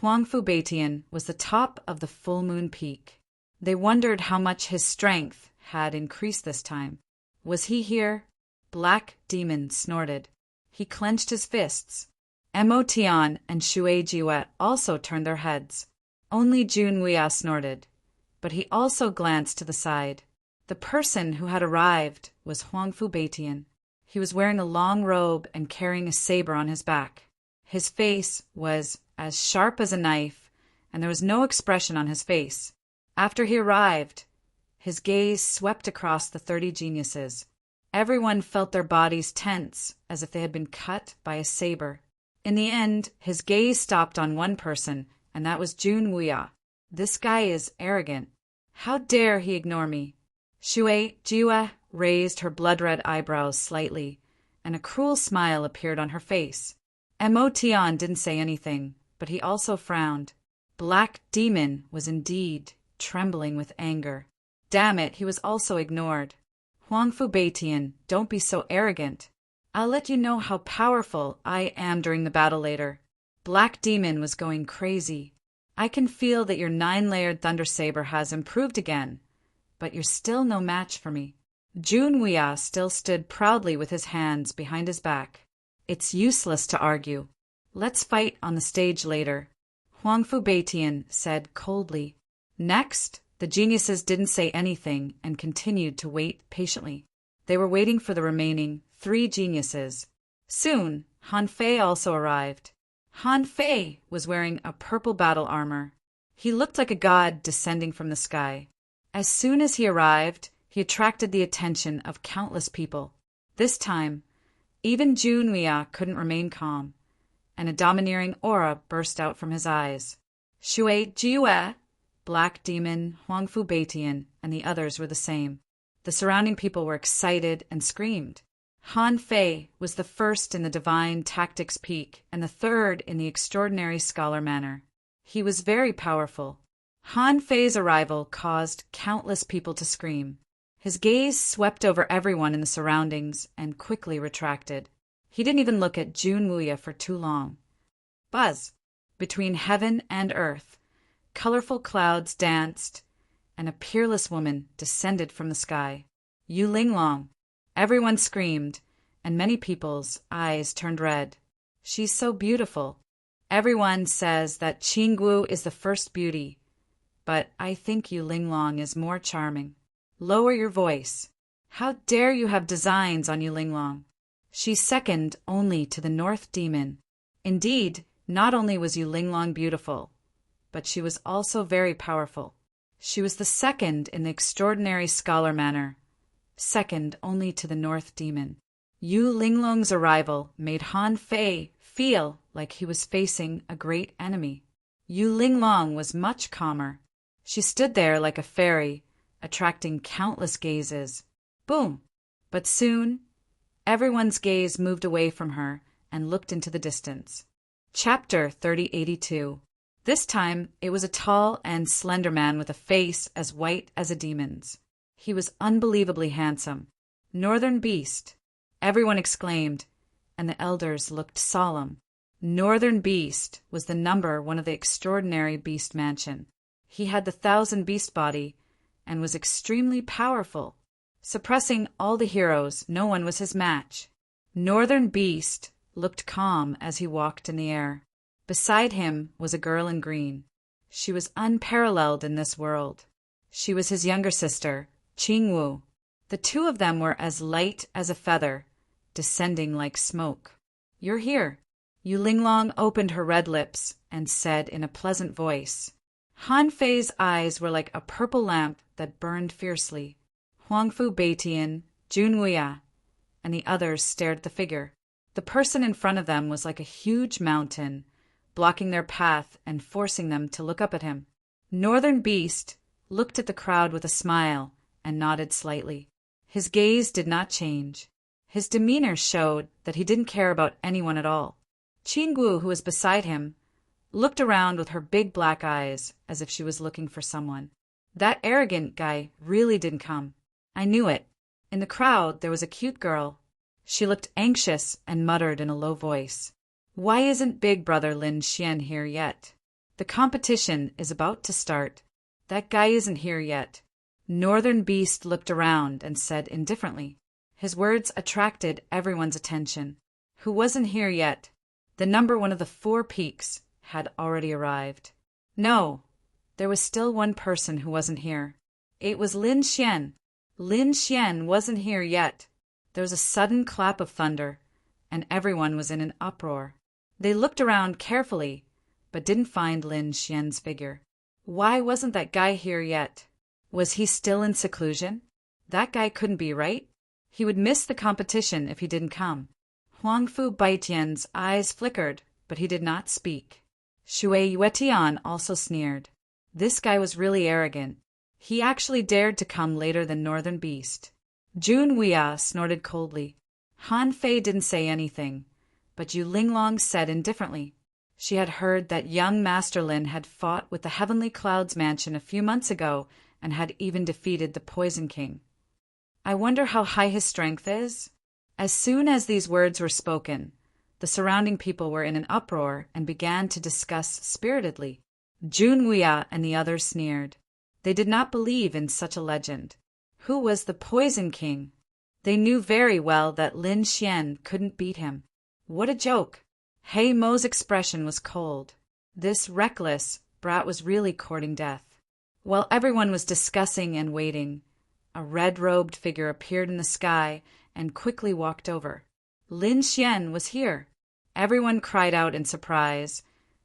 Huangfu Beitian was the top of the full moon peak. They wondered how much his strength had increased this time. Was he here? Black Demon snorted. He clenched his fists. Mo Tian and Shui Jiue also turned their heads. Only Jun Wuya snorted, but he also glanced to the side. The person who had arrived was Huangfu Beitian. He was wearing a long robe and carrying a saber on his back. His face was as sharp as a knife, and there was no expression on his face. After he arrived, his gaze swept across the 30 geniuses. Everyone felt their bodies tense, as if they had been cut by a saber. In the end, his gaze stopped on one person, and that was Jun Wuya. This guy is arrogant. How dare he ignore me? Shui Jiue raised her blood-red eyebrows slightly, and a cruel smile appeared on her face. Mo Tian didn't say anything, but he also frowned. Black Demon was indeed trembling with anger. Damn it, he was also ignored. Huangfu Beitian, don't be so arrogant. I'll let you know how powerful I am during the battle later. Black Demon was going crazy. I can feel that your 9-layered thunder saber has improved again, but you're still no match for me. Jun Wuya still stood proudly with his hands behind his back. It's useless to argue. Let's fight on the stage later, Huangfu Beitian said coldly. Next, the geniuses didn't say anything and continued to wait patiently. They were waiting for the remaining 3 geniuses. Soon, Han Fei also arrived. Han Fei was wearing a purple battle armor. He looked like a god descending from the sky. As soon as he arrived, he attracted the attention of countless people. This time, even Junwia couldn't remain calm, and a domineering aura burst out from his eyes. Shui Jiue, Black Demon, Huangfu Beitian, and the others were the same. The surrounding people were excited and screamed. Han Fei was the first in the divine tactics peak and the third in the extraordinary scholar manner. He was very powerful. Han Fei's arrival caused countless people to scream. His gaze swept over everyone in the surroundings and quickly retracted. He didn't even look at Jun Wuya for too long. Buzz! Between heaven and earth, colorful clouds danced, and a peerless woman descended from the sky. Yu Linglong! Everyone screamed, and many people's eyes turned red. She's so beautiful. Everyone says that Qinggu is the first beauty, but I think Yu Linglong is more charming. Lower your voice. How dare you have designs on Yu Linglong? She's second only to the North Demon. Indeed, not only was Yu Linglong beautiful, but she was also very powerful. She was the second in the extraordinary scholar manner, second only to the North Demon. Yu Linglong's arrival made Han Fei feel like he was facing a great enemy. Yu Linglong was much calmer. She stood there like a fairy, attracting countless gazes. Boom! But soon, everyone's gaze moved away from her and looked into the distance. Chapter 3082. This time, it was a tall and slender man with a face as white as a demon's. He was unbelievably handsome. Northern Beast! Everyone exclaimed, and the elders looked solemn. Northern Beast was the number 1 of the extraordinary beast mansion. He had the 1,000 beast body and was extremely powerful. Suppressing all the heroes, no one was his match. Northern Beast looked calm as he walked in the air. Beside him was a girl in green. She was unparalleled in this world. She was his younger sister, Qingwu. The 2 of them were as light as a feather, descending like smoke. You're here. Yu Linglong opened her red lips and said in a pleasant voice. Han Fei's eyes were like a purple lamp that burned fiercely. Huangfu Beitian, Jun Wuya, and the others stared at the figure. The person in front of them was like a huge mountain, blocking their path and forcing them to look up at him. Northern Beast looked at the crowd with a smile and nodded slightly. His gaze did not change. His demeanor showed that he didn't care about anyone at all. Qinggu, who was beside him, looked around with her big black eyes as if she was looking for someone. That arrogant guy really didn't come. I knew it. In the crowd, there was a cute girl. She looked anxious and muttered in a low voice. Why isn't Big Brother Lin Xian here yet? The competition is about to start. That guy isn't here yet. Northern Beast looked around and said indifferently. His words attracted everyone's attention. Who wasn't here yet? The number 1 of the 4 peaks had already arrived. No, there was still one person who wasn't here. It was Lin Xian. Lin Xian wasn't here yet. There was a sudden clap of thunder, and everyone was in an uproar. They looked around carefully, but didn't find Lin Xian's figure. Why wasn't that guy here yet? Was he still in seclusion? That guy couldn't be, right? He would miss the competition if he didn't come. Huangfu Baitian's eyes flickered, but he did not speak. Shui Yuetian also sneered. This guy was really arrogant. He actually dared to come later than Northern Beast. Jun Wuya snorted coldly. Han Fei didn't say anything, but Yu Linglong said indifferently. She had heard that young Master Lin had fought with the Heavenly Clouds Mansion a few months ago and had even defeated the Poison King. I wonder how high his strength is? As soon as these words were spoken, the surrounding people were in an uproar and began to discuss spiritedly. Jun Wuya and the others sneered. They did not believe in such a legend. Who was the Poison King? They knew very well that Lin Xian couldn't beat him. What a joke! Hei Mo's expression was cold. This reckless brat was really courting death. While everyone was discussing and waiting, a red-robed figure appeared in the sky and quickly walked over. Lin Xian was here. Everyone cried out in surprise,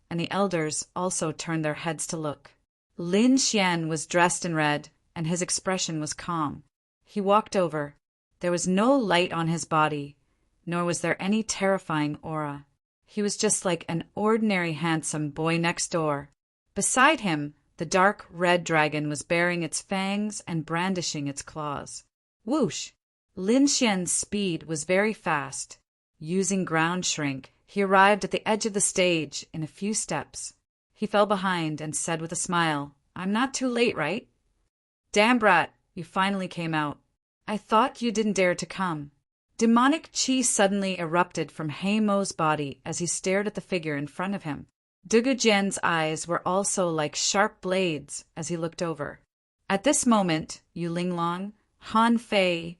and the elders also turned their heads to look. Lin Xian was dressed in red, and his expression was calm. He walked over. There was no light on his body, nor was there any terrifying aura. He was just like an ordinary handsome boy next door. Beside him, the dark red dragon was baring its fangs and brandishing its claws. Whoosh! Lin Xian's speed was very fast. Using ground shrink, he arrived at the edge of the stage in a few steps. He fell behind and said with a smile, "I'm not too late, right?" "Damn brat, you finally came out. I thought you didn't dare to come." Demonic chi suddenly erupted from Heimo's body as he stared at the figure in front of him. Dugu Jian's eyes were also like sharp blades as he looked over. At this moment, Yu Linglong, Han Fei,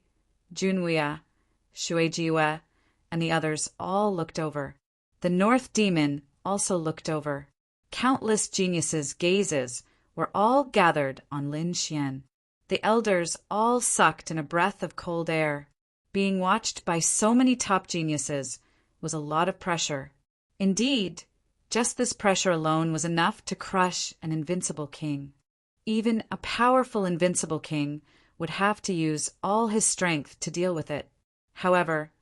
Junwei, Shui Jiwe, and the others all looked over. The North Demon also looked over. Countless geniuses' gazes were all gathered on Lin Xian. The elders all sucked in a breath of cold air. Being watched by so many top geniuses was a lot of pressure. Indeed, just this pressure alone was enough to crush an invincible king. Even a powerful invincible king would have to use all his strength to deal with it. However,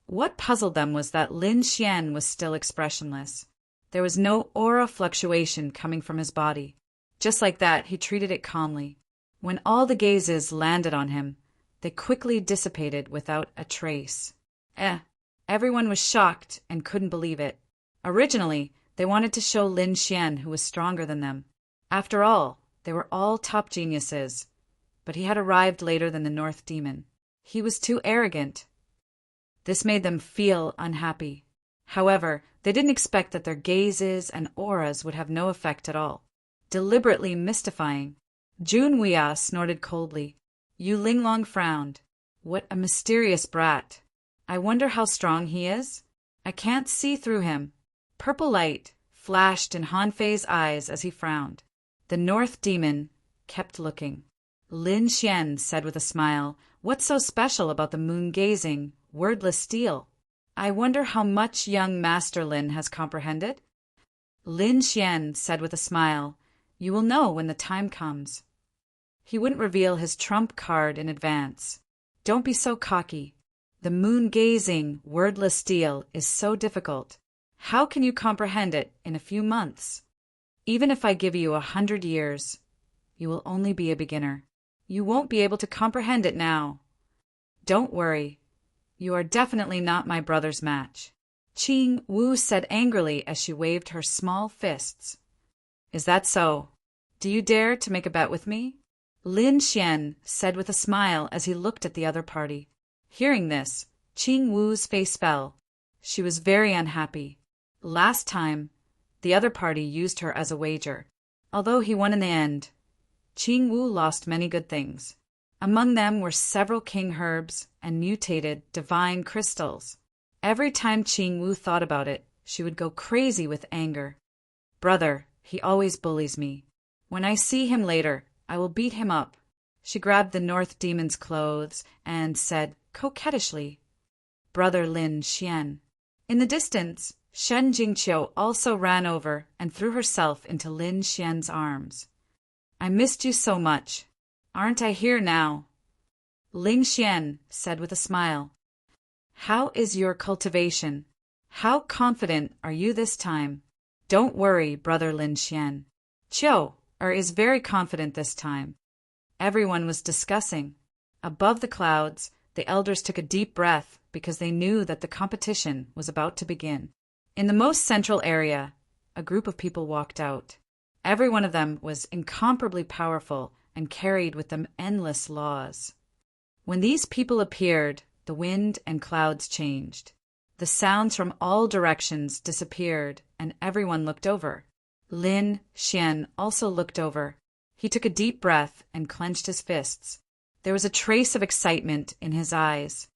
what puzzled them was that Lin Xian was still expressionless. There was no aura fluctuation coming from his body. Just like that, he treated it calmly. When all the gazes landed on him, they quickly dissipated without a trace. Everyone was shocked and couldn't believe it. Originally, they wanted to show Lin Xian who was stronger than them. After all, they were all top geniuses, but he had arrived later than the North Demon. He was too arrogant. This made them feel unhappy. However, they didn't expect that their gazes and auras would have no effect at all. Deliberately mystifying. Junwei snorted coldly. Yu Linglong frowned. What a mysterious brat. I wonder how strong he is? I can't see through him. Purple light flashed in Han Fei's eyes as he frowned. The North Demon kept looking. Lin Xian said with a smile, "What's so special about the moon-gazing, wordless steel? I wonder how much young Master Lin has comprehended?" Lin Xian said with a smile, "You will know when the time comes." He wouldn't reveal his trump card in advance. Don't be so cocky. The moon-gazing, wordless steel is so difficult. How can you comprehend it in a few months? Even if I give you 100 years, you will only be a beginner. You won't be able to comprehend it now. Don't worry. You are definitely not my brother's match. Qing Wu said angrily as she waved her small fists. Is that so? Do you dare to make a bet with me? Lin Xian said with a smile as he looked at the other party. Hearing this, Qing Wu's face fell. She was very unhappy. Last time, the other party used her as a wager. Although he won in the end, Qing Wu lost many good things. Among them were several king herbs and mutated divine crystals. Every time Qing Wu thought about it, she would go crazy with anger. Brother, he always bullies me. When I see him later, I will beat him up. She grabbed the North Demon's clothes and said coquettishly, Brother Lin Xian. In the distance, Shen Jingqiu also ran over and threw herself into Lin Xian's arms. I missed you so much. Aren't I here now? Ling Xian said with a smile. How is your cultivation? How confident are you this time? Don't worry, Brother Lin Xian. Is very confident this time. Everyone was discussing. Above the clouds, the elders took a deep breath because they knew that the competition was about to begin. In the most central area, a group of people walked out. Every one of them was incomparably powerful and carried with them endless laws. When these people appeared, the wind and clouds changed. The sounds from all directions disappeared, and everyone looked over. Lin Xian also looked over. He took a deep breath and clenched his fists. There was a trace of excitement in his eyes.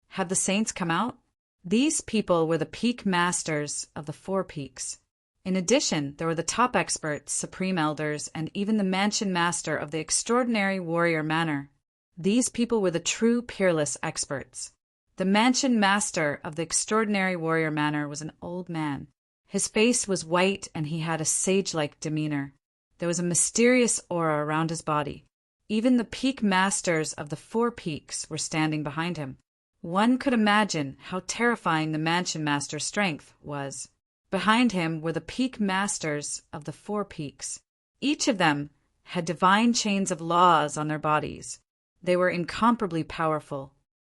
Have the saints come out? These people were the peak masters of the 4 peaks. In addition, there were the top experts, supreme elders, and even the mansion master of the extraordinary warrior manor. These people were the true peerless experts. The mansion master of the extraordinary warrior manor was an old man. His face was white and he had a sage-like demeanor. There was a mysterious aura around his body. Even the peak masters of the 4 peaks were standing behind him. One could imagine how terrifying the mansion master's strength was. Behind him were the peak masters of the 4 peaks. Each of them had divine chains of laws on their bodies. They were incomparably powerful.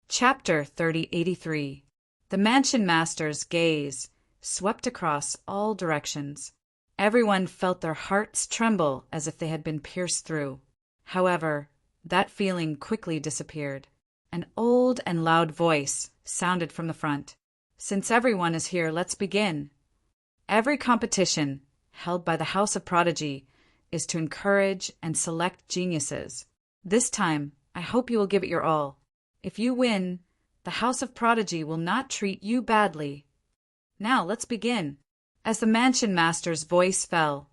Chapter 3083. The mansion master's gaze swept across all directions. Everyone felt their hearts tremble as if they had been pierced through. However, that feeling quickly disappeared. An old and loud voice sounded from the front. "Since everyone is here, let's begin. Every competition held by the House of Prodigy is to encourage and select geniuses. This time, I hope you will give it your all. If you win, the House of Prodigy will not treat you badly. Now, let's begin." As the mansion master's voice fell,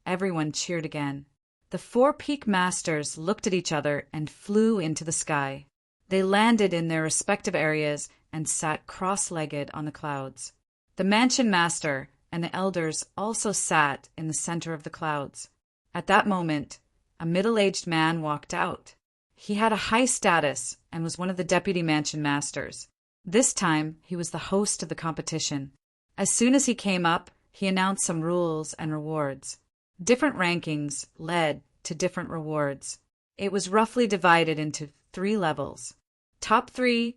everyone cheered again. The 4 peak masters looked at each other and flew into the sky. They landed in their respective areas and sat cross-legged on the clouds. The mansion master and the elders also sat in the center of the clouds. At that moment, a middle-aged man walked out. He had a high status and was one of the deputy mansion masters. This time, he was the host of the competition. As soon as he came up, he announced some rules and rewards. Different rankings led to different rewards. It was roughly divided into 3 levels: top 3,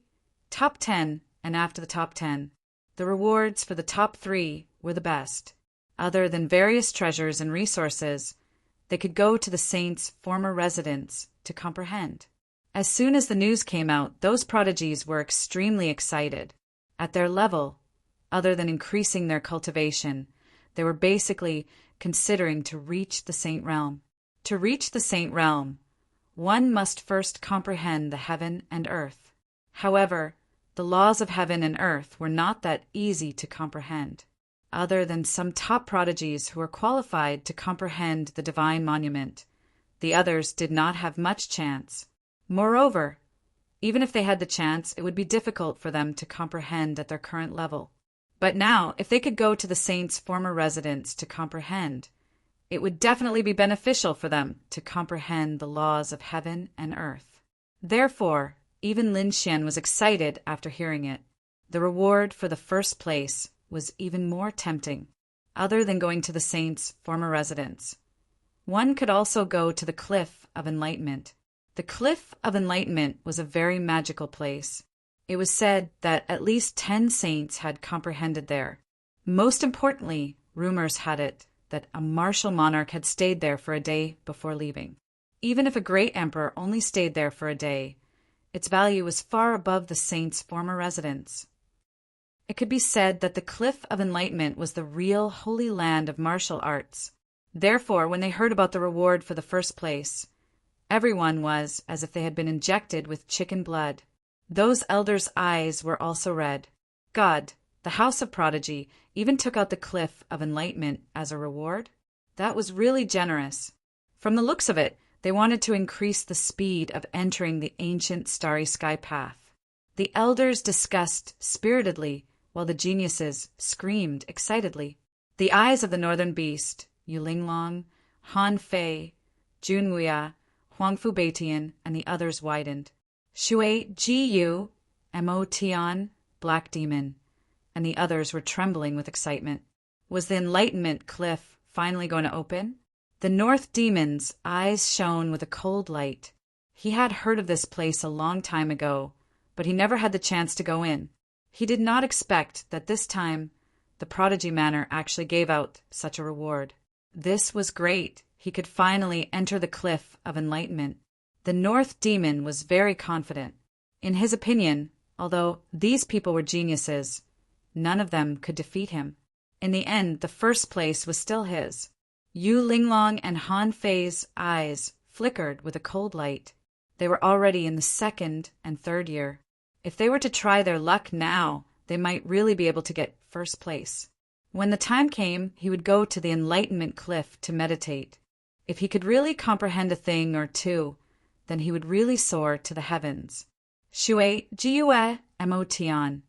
top 10, and after the top 10. The rewards for the top 3 were the best. Other than various treasures and resources, they could go to the saint's former residence to comprehend. As soon as the news came out, those prodigies were extremely excited. At their level, other than increasing their cultivation, they were basically considering to reach the saint realm. To reach the saint realm, one must first comprehend the heaven and earth. However, the laws of heaven and earth were not that easy to comprehend. Other than some top prodigies who were qualified to comprehend the divine monument, the others did not have much chance. Moreover, even if they had the chance, it would be difficult for them to comprehend at their current level. But now, if they could go to the saint's former residence to comprehend, it would definitely be beneficial for them to comprehend the laws of heaven and earth. Therefore, even Lin Xian was excited after hearing it. The reward for the first place was even more tempting. Other than going to the saint's former residence, one could also go to the Cliff of Enlightenment. The Cliff of Enlightenment was a very magical place. It was said that at least 10 saints had comprehended there. Most importantly, rumors had it that a martial monarch had stayed there for a day before leaving. Even if a great emperor only stayed there for a day, its value was far above the saint's former residence. It could be said that the Cliff of Enlightenment was the real holy land of martial arts. Therefore, when they heard about the reward for the first place, everyone was as if they had been injected with chicken blood. Those elders' eyes were also red. God, the House of Prodigy, even took out the Cliff of Enlightenment as a reward? That was really generous. From the looks of it, they wanted to increase the speed of entering the ancient starry sky path. The elders discussed spiritedly, while the geniuses screamed excitedly. The eyes of the northern beast, Yu Linglong, Han Fei, Jun Wuya, Huangfu Beitian, and the others widened. Shui Ji Mo Tian, Black Demon, and the others were trembling with excitement. Was the Enlightenment Cliff finally going to open? The North Demon's eyes shone with a cold light. He had heard of this place a long time ago, but he never had the chance to go in. He did not expect that this time the Prodigy Manor actually gave out such a reward. This was great. He could finally enter the Cliff of Enlightenment. The North Demon was very confident. In his opinion, although these people were geniuses, none of them could defeat him. In the end, the first place was still his. Yu Linglong and Han Fei's eyes flickered with a cold light. They were already in the 2nd and 3rd year. If they were to try their luck now, they might really be able to get first place. When the time came, he would go to the Enlightenment Cliff to meditate. If he could really comprehend a thing or two, then he would really soar to the heavens. Shui Jiue Motian,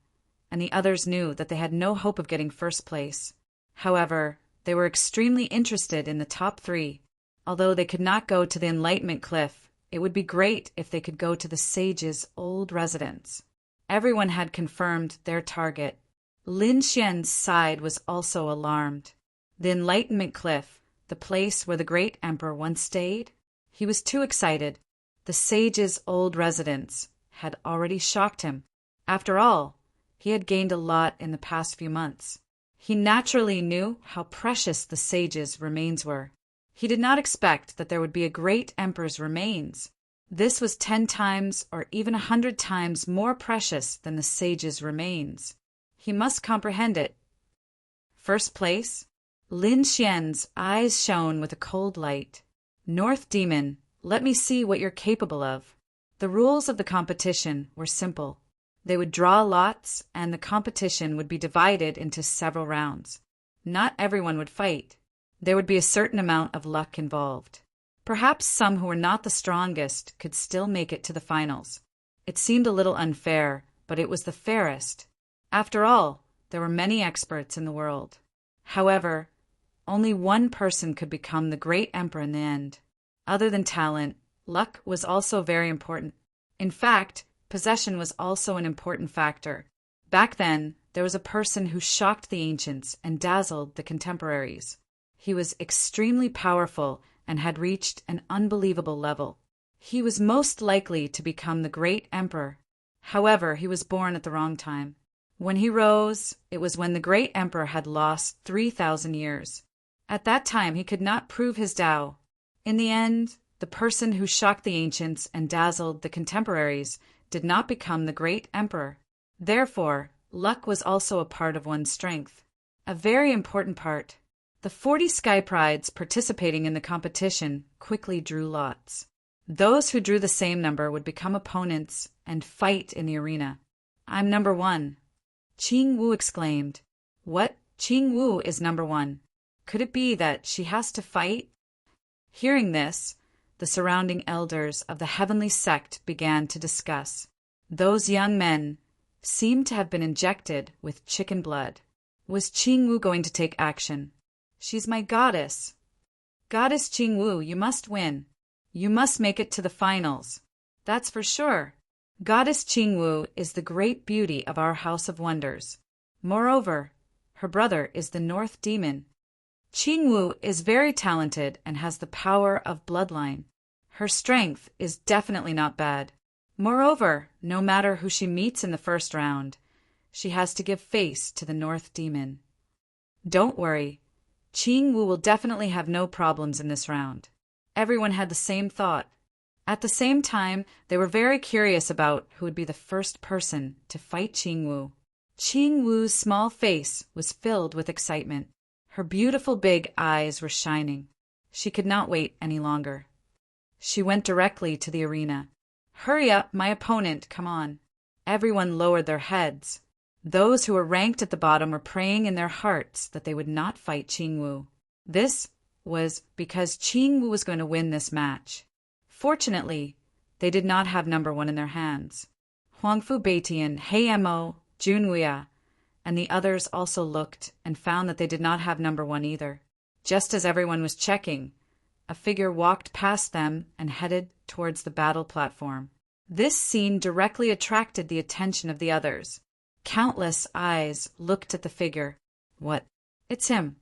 and the others knew that they had no hope of getting first place. However, they were extremely interested in the top 3. Although they could not go to the Enlightenment Cliff, it would be great if they could go to the sage's old residence. Everyone had confirmed their target. Lin Xian's side was also alarmed. The Enlightenment Cliff, the place where the great emperor once stayed? He was too excited. The sage's old residence had already shocked him. After all, he had gained a lot in the past few months. He naturally knew how precious the sage's remains were. He did not expect that there would be a great emperor's remains. This was 10 times or even 100 times more precious than the sage's remains. He must comprehend it. First place? Lin Xian's eyes shone with a cold light. North Demon, let me see what you're capable of. The rules of the competition were simple. They would draw lots, and the competition would be divided into several rounds. Not everyone would fight. There would be a certain amount of luck involved. Perhaps some who were not the strongest could still make it to the finals. It seemed a little unfair, but it was the fairest. After all, there were many experts in the world. However, only one person could become the great emperor in the end. Other than talent, luck was also very important. In fact, possession was also an important factor. Back then, there was a person who shocked the ancients and dazzled the contemporaries. He was extremely powerful and had reached an unbelievable level. He was most likely to become the great emperor. However, he was born at the wrong time. When he rose, it was when the great emperor had lost 3,000 years. At that time, he could not prove his Tao. In the end, the person who shocked the ancients and dazzled the contemporaries did not become the great emperor. Therefore, luck was also a part of one's strength. A very important part. The 40 Sky Prides participating in the competition quickly drew lots. Those who drew the same number would become opponents and fight in the arena. I'm number 1. Qing Wu exclaimed. What? Qing Wu is number 1. Could it be that she has to fight? Hearing this, the surrounding elders of the heavenly sect began to discuss. Those young men seemed to have been injected with chicken blood. Was Qing Wu going to take action? She's my goddess. Goddess Qing Wu, you must win. You must make it to the finals. That's for sure. Goddess Qing Wu is the great beauty of our House of Wonders. Moreover, her brother is the North Demon. Qing Wu is very talented and has the power of bloodline. Her strength is definitely not bad. Moreover, no matter who she meets in the first round, she has to give face to the North Demon. Don't worry. Qing Wu will definitely have no problems in this round. Everyone had the same thought. At the same time, they were very curious about who would be the first person to fight Qing Wu. Qing Wu's small face was filled with excitement. Her beautiful big eyes were shining. She could not wait any longer. She went directly to the arena. Hurry up, my opponent, come on. Everyone lowered their heads. Those who were ranked at the bottom were praying in their hearts that they would not fight Qing Wu. This was because Qing Wu was going to win this match. Fortunately, they did not have number 1 in their hands. Huangfu Beitian, He Mo, Junwia, and the others also looked and found that they did not have number 1 either. Just as everyone was checking, a figure walked past them and headed towards the battle platform. This scene directly attracted the attention of the others. Countless eyes looked at the figure. What? It's him.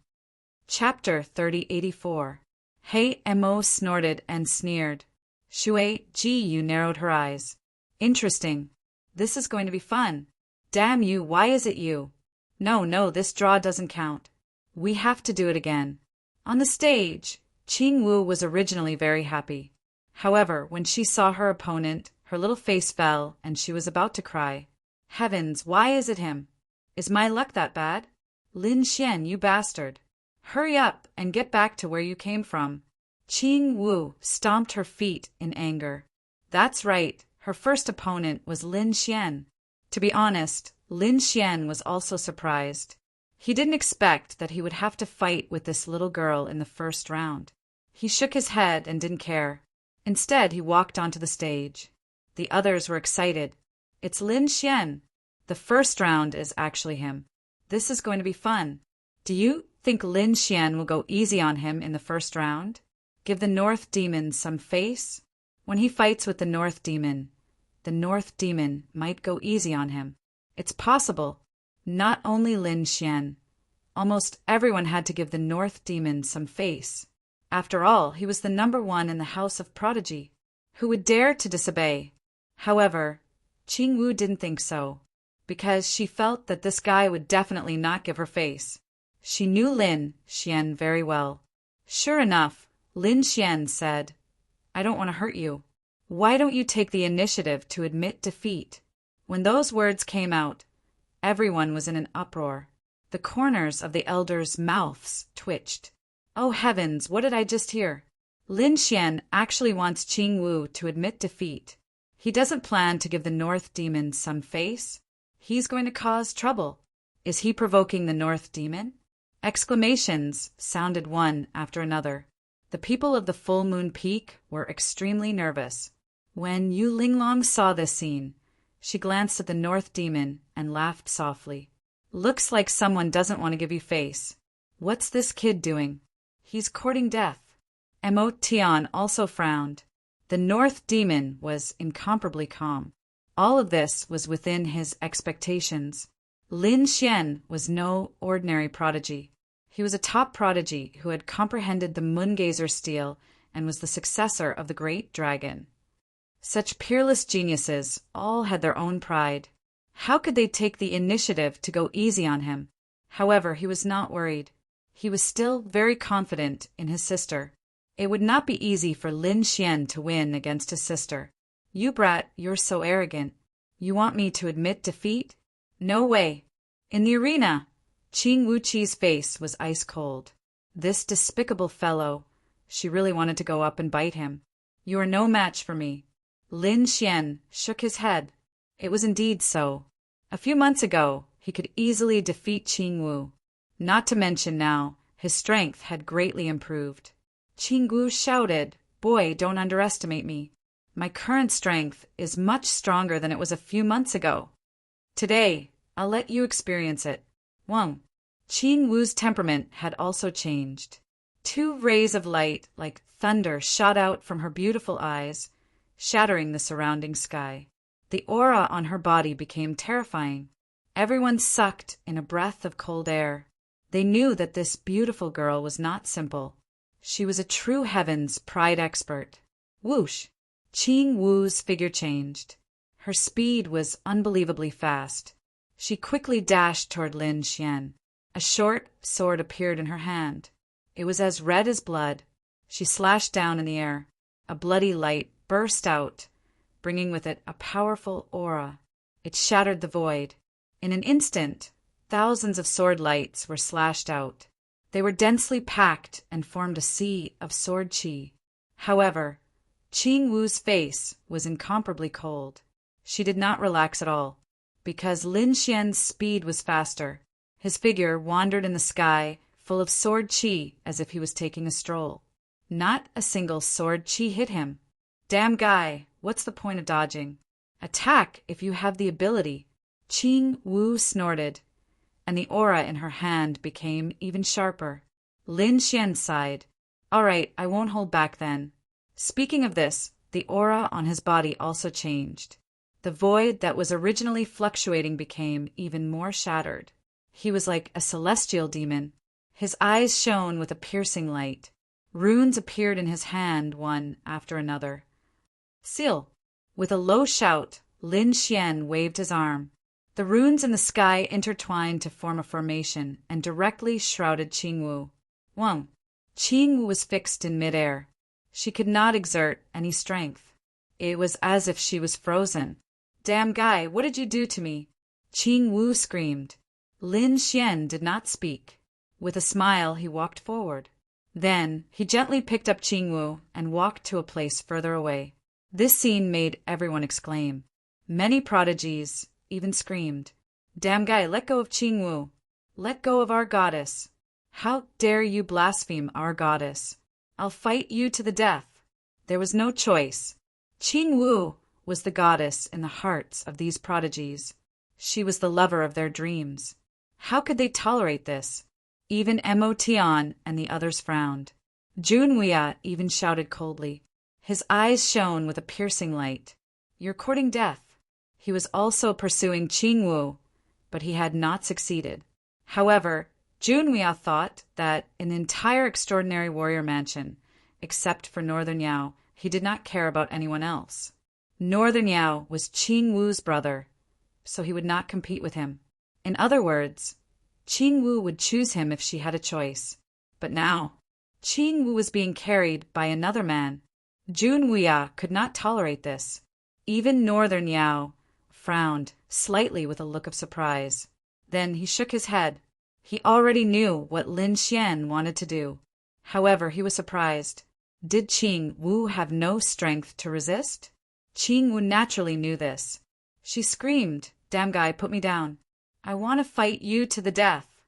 Chapter 3084. He Mo snorted and sneered. Shui Ji narrowed her eyes. Interesting. This is going to be fun. Damn you, why is it you? No, this draw doesn't count. We have to do it again. On the stage, Qing Wu was originally very happy. However, when she saw her opponent, her little face fell and she was about to cry. Heavens, why is it him? Is my luck that bad? Lin Xian, you bastard. Hurry up and get back to where you came from. Qing Wu stomped her feet in anger. That's right, her first opponent was Lin Xian. To be honest, Lin Xian was also surprised. He didn't expect that he would have to fight with this little girl in the first round. He shook his head and didn't care. Instead, he walked onto the stage. The others were excited. It's Lin Xian. The first round is actually him. This is going to be fun. Do you think Lin Xian will go easy on him in the first round? Give the North Demon some face? When he fights with the North Demon might go easy on him. It's possible. Not only Lin Xian. Almost everyone had to give the North Demon some face. After all, he was the #1 in the House of Prodigy. Who would dare to disobey? However, Qing Wu didn't think so, because she felt that this guy would definitely not give her face. She knew Lin Xian very well. Sure enough, Lin Xian said, "I don't want to hurt you. Why don't you take the initiative to admit defeat?" When those words came out, everyone was in an uproar. The corners of the elders' mouths twitched. Oh heavens, what did I just hear? Lin Xian actually wants Qing Wu to admit defeat. He doesn't plan to give the North Demon some face. He's going to cause trouble. Is he provoking the North Demon? Exclamations sounded one after another. The people of the Full Moon Peak were extremely nervous. When Yu Linglong saw this scene, she glanced at the North Demon and laughed softly. Looks like someone doesn't want to give you face. What's this kid doing? He's courting death. Mo Tian also frowned. The North Demon was incomparably calm. All of this was within his expectations. Lin Xian was no ordinary prodigy. He was a top prodigy who had comprehended the Moongazer steel and was the successor of the Great Dragon. Such peerless geniuses all had their own pride. How could they take the initiative to go easy on him? However, he was not worried. He was still very confident in his sister. It would not be easy for Lin Xian to win against his sister. You brat, you're so arrogant. You want me to admit defeat? No way. In the arena, Qing Wuqi's face was ice cold. This despicable fellow. She really wanted to go up and bite him. You are no match for me. Lin Xian shook his head. It was indeed so. A few months ago, he could easily defeat Qing Wu. Not to mention now, his strength had greatly improved. Qing Wu shouted, "Boy, don't underestimate me. My current strength is much stronger than it was a few months ago. Today, I'll let you experience it." Wang. Qing Wu's temperament had also changed. 2 rays of light like thunder shot out from her beautiful eyes, shattering the surrounding sky. The aura on her body became terrifying. Everyone sucked in a breath of cold air. They knew that this beautiful girl was not simple. She was a true Heaven's Pride expert. Whoosh! Qing Wu's figure changed. Her speed was unbelievably fast. She quickly dashed toward Lin Xian. A short sword appeared in her hand. It was as red as blood. She slashed down in the air. A bloody light burst out, bringing with it a powerful aura. It shattered the void. In an instant, thousands of sword lights were slashed out. They were densely packed and formed a sea of sword qi. However, Qing Wu's face was incomparably cold. She did not relax at all, because Lin Xian's speed was faster. His figure wandered in the sky, full of sword qi as if he was taking a stroll. Not a single sword qi hit him. Damn guy, what's the point of dodging? Attack if you have the ability. Qing Wu snorted, and the aura in her hand became even sharper. Lin Xian sighed. All right, I won't hold back then. Speaking of this, the aura on his body also changed. The void that was originally fluctuating became even more shattered. He was like a celestial demon. His eyes shone with a piercing light. Runes appeared in his hand one after another. Seal. With a low shout, Lin Xian waved his arm. The runes in the sky intertwined to form a formation and directly shrouded Qing Wu. Wang. Qing Wu was fixed in midair. She could not exert any strength. It was as if she was frozen. Damn guy, what did you do to me? Qing Wu screamed. Lin Xian did not speak. With a smile, he walked forward. Then, he gently picked up Qing Wu and walked to a place further away. This scene made everyone exclaim. Many prodigies even screamed. Damn guy, let go of Qing Wu. Let go of our goddess. How dare you blaspheme our goddess? I'll fight you to the death. There was no choice. Qing Wu was the goddess in the hearts of these prodigies. She was the lover of their dreams. How could they tolerate this? Even Mo Tian and the others frowned. Junwia even shouted coldly. His eyes shone with a piercing light. "You're courting death." He was also pursuing Qing Wu, but he had not succeeded. However, Junwia thought that in the entire extraordinary warrior mansion, except for Northern Yao, he did not care about anyone else. Northern Yao was Qing Wu's brother, so he would not compete with him. In other words, Qing Wu would choose him if she had a choice. But now, Qing Wu was being carried by another man. Junwia could not tolerate this. Even Northern Yao frowned slightly with a look of surprise. Then he shook his head. He already knew what Lin Xian wanted to do. However, he was surprised. Did Qing Wu have no strength to resist? Qing Wu naturally knew this. She screamed, "Damn guy, put me down. I want to fight you to the death."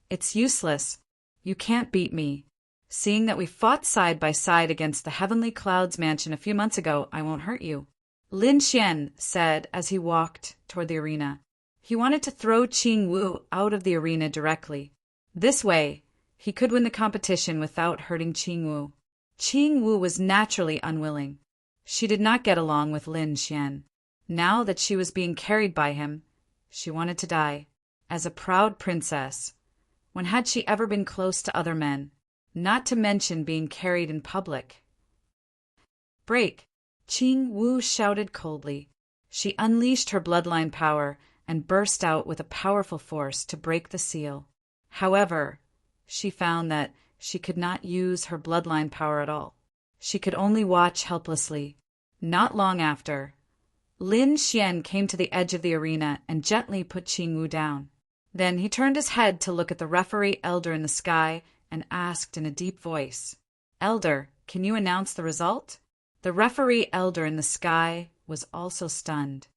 "It's useless. You can't beat me. Seeing that we fought side by side against the Heavenly Clouds mansion a few months ago, I won't hurt you," Lin Xian said as he walked toward the arena. He wanted to throw Qing Wu out of the arena directly. This way, he could win the competition without hurting Qing Wu. Qing Wu was naturally unwilling. She did not get along with Lin Xian. Now that she was being carried by him, she wanted to die. As a proud princess, when had she ever been close to other men, not to mention being carried in public? "Break!" Qing Wu shouted coldly. She unleashed her bloodline power and burst out with a powerful force to break the seal. However, she found that she could not use her bloodline power at all. She could only watch helplessly. Not long after, Lin Xian came to the edge of the arena and gently put Qing Wu down. Then he turned his head to look at the referee elder in the sky and asked in a deep voice, "Elder, can you announce the result?" The referee elder in the sky was also stunned.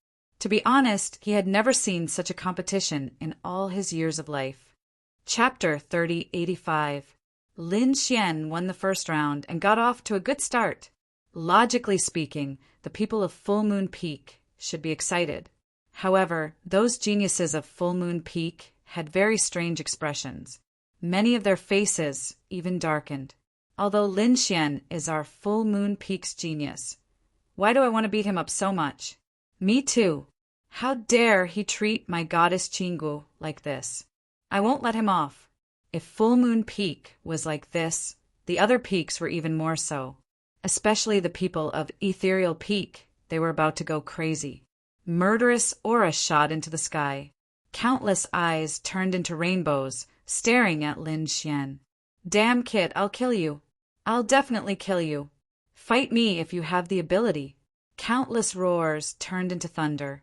To be honest, he had never seen such a competition in all his years of life. Chapter 3085. Lin Xian won the first round and got off to a good start. Logically speaking, the people of Full Moon Peak should be excited. However, those geniuses of Full Moon Peak had very strange expressions. Many of their faces even darkened. Although Lin Xian is our Full Moon Peak's genius, why do I want to beat him up so much? Me too. How dare he treat my goddess Qing Wu like this? I won't let him off. If Full Moon Peak was like this, the other peaks were even more so. Especially the people of Ethereal Peak, they were about to go crazy. Murderous aura shot into the sky. Countless eyes turned into rainbows, staring at Lin Xian. "Damn kid, I'll kill you. I'll definitely kill you. Fight me if you have the ability." Countless roars turned into thunder,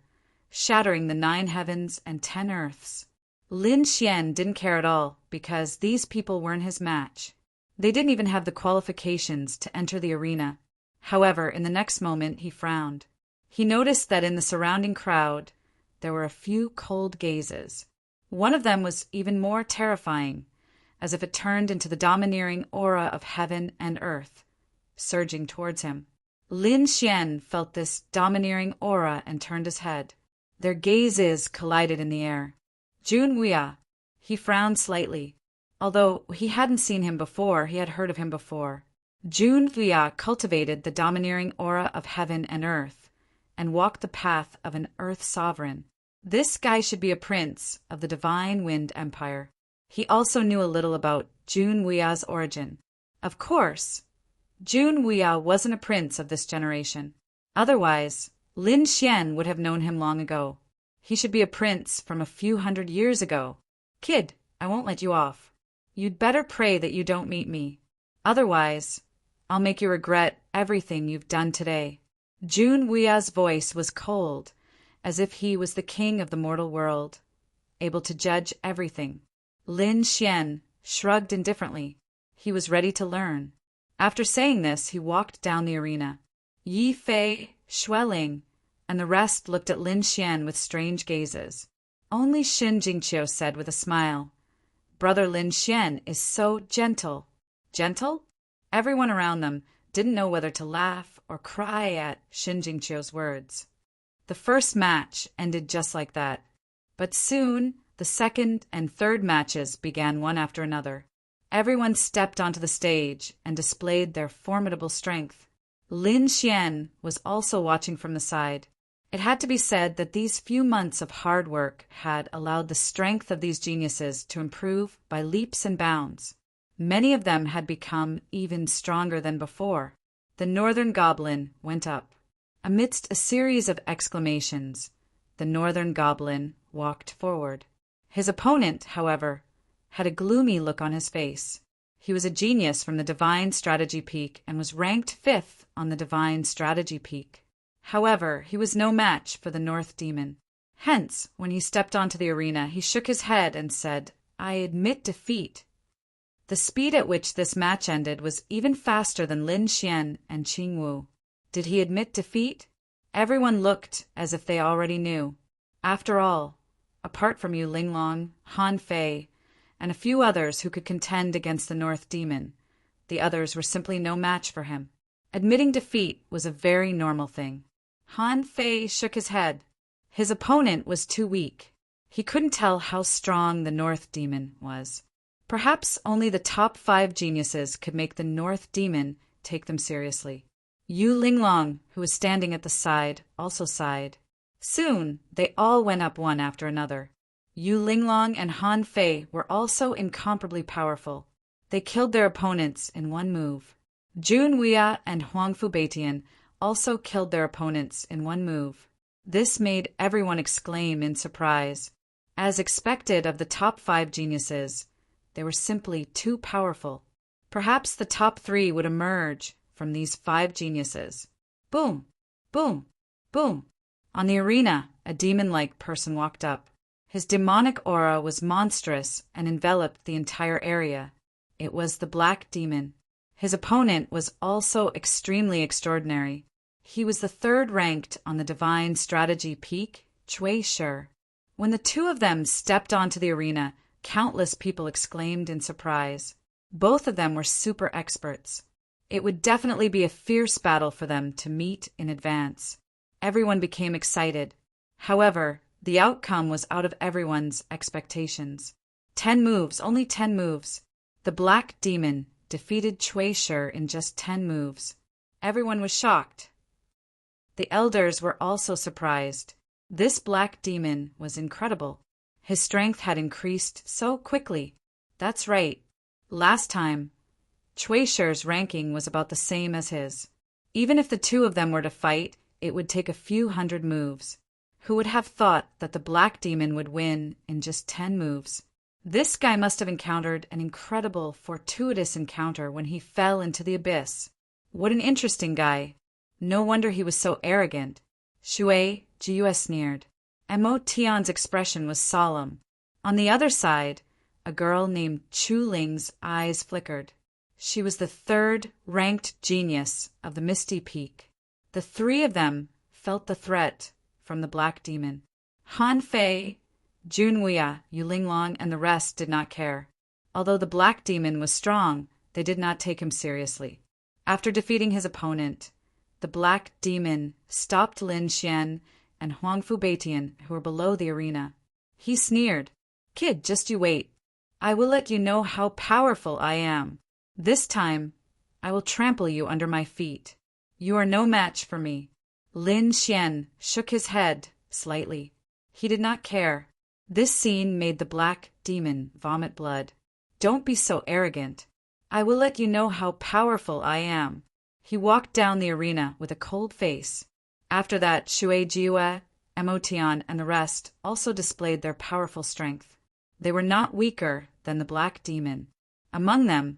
shattering the 9 heavens and 10 earths. Lin Xian didn't care at all because these people weren't his match. They didn't even have the qualifications to enter the arena. However, in the next moment, he frowned. He noticed that in the surrounding crowd, there were a few cold gazes. One of them was even more terrifying, as if it turned into the domineering aura of heaven and earth, surging towards him. Lin Xian felt this domineering aura and turned his head. Their gazes collided in the air. Junwia. He frowned slightly. Although he hadn't seen him before, he had heard of him before. Junwia cultivated the domineering aura of heaven and earth, and walked the path of an earth sovereign. This guy should be a prince of the Divine Wind Empire. He also knew a little about Junwia's origin. Of course, Junwia wasn't a prince of this generation. Otherwise, Lin Xian would have known him long ago. He should be a prince from a few 100 years ago. "Kid, I won't let you off. You'd better pray that you don't meet me. Otherwise, I'll make you regret everything you've done today." Junwia's voice was cold, as if he was the king of the mortal world, able to judge everything. Lin Xian shrugged indifferently. He was ready to learn. After saying this, he walked down the arena. Yi Fei, Xueling, and the rest looked at Lin Xian with strange gazes. Only Xin Jingqiu said with a smile, "Brother Lin Xian is so gentle." Gentle? Everyone around them, didn't know whether to laugh or cry at Shin Jingqiu's words. The first match ended just like that, but soon the second and third matches began one after another. Everyone stepped onto the stage and displayed their formidable strength. Lin Xian was also watching from the side. It had to be said that these few months of hard work had allowed the strength of these geniuses to improve by leaps and bounds. Many of them had become even stronger than before. The northern goblin went up. Amidst a series of exclamations, the northern goblin walked forward. His opponent, however, had a gloomy look on his face. He was a genius from the Divine Strategy Peak and was ranked 5th on the Divine Strategy Peak. However, he was no match for the North Demon. Hence, when he stepped onto the arena, he shook his head and said, "I admit defeat." The speed at which this match ended was even faster than Lin Xian and Qing Wu. Did he admit defeat? Everyone looked as if they already knew. After all, apart from Yu Linglong, Han Fei, and a few others who could contend against the North Demon, the others were simply no match for him. Admitting defeat was a very normal thing. Han Fei shook his head. His opponent was too weak. He couldn't tell how strong the North Demon was. Perhaps only the top 5 geniuses could make the North Demon take them seriously. Yu Linglong, who was standing at the side, also sighed. Soon, they all went up one after another. Yu Linglong and Han Fei were also incomparably powerful. They killed their opponents in one move. Jun Wuya and Huangfu Beitian also killed their opponents in one move. This made everyone exclaim in surprise. As expected of the top 5 geniuses, they were simply too powerful. Perhaps the top 3 would emerge from these 5 geniuses. Boom! Boom! Boom! On the arena, a demon-like person walked up. His demonic aura was monstrous and enveloped the entire area. It was the Black Demon. His opponent was also extremely extraordinary. He was the 3rd ranked on the Divine Strategy Peak, Cui Shi. When the two of them stepped onto the arena, countless people exclaimed in surprise. Both of them were super experts. It would definitely be a fierce battle for them to meet in advance. Everyone became excited. However, the outcome was out of everyone's expectations. 10 moves, only 10 moves. The Black Demon defeated Cui Shi in just 10 moves. Everyone was shocked. The elders were also surprised. This Black Demon was incredible. His strength had increased so quickly. That's right. Last time, Cui Shi's ranking was about the same as his. Even if the two of them were to fight, it would take a few hundred moves. Who would have thought that the Black Demon would win in just 10 moves? This guy must have encountered an incredible, fortuitous encounter when he fell into the abyss. What an interesting guy. No wonder he was so arrogant. Shui Jiu sneered. Mo Tian's expression was solemn. On the other side, a girl named Chu Ling's eyes flickered. She was the 3rd ranked genius of the Misty Peak. The 3 of them felt the threat from the Black Demon. Han Fei, Jun Wuya, Yu Linglong, and the rest did not care. Although the Black Demon was strong, they did not take him seriously. After defeating his opponent, the Black Demon stopped Lin Xian and Huangfu Beitian, who were below the arena. He sneered, "Kid, just you wait. I will let you know how powerful I am. This time, I will trample you under my feet. You are no match for me." Lin Xian shook his head slightly. He did not care. This scene made the Black Demon vomit blood. "Don't be so arrogant. I will let you know how powerful I am." He walked down the arena with a cold face. After that, Shui Jiue, Mo Tian, and the rest also displayed their powerful strength. They were not weaker than the Black Demon. Among them,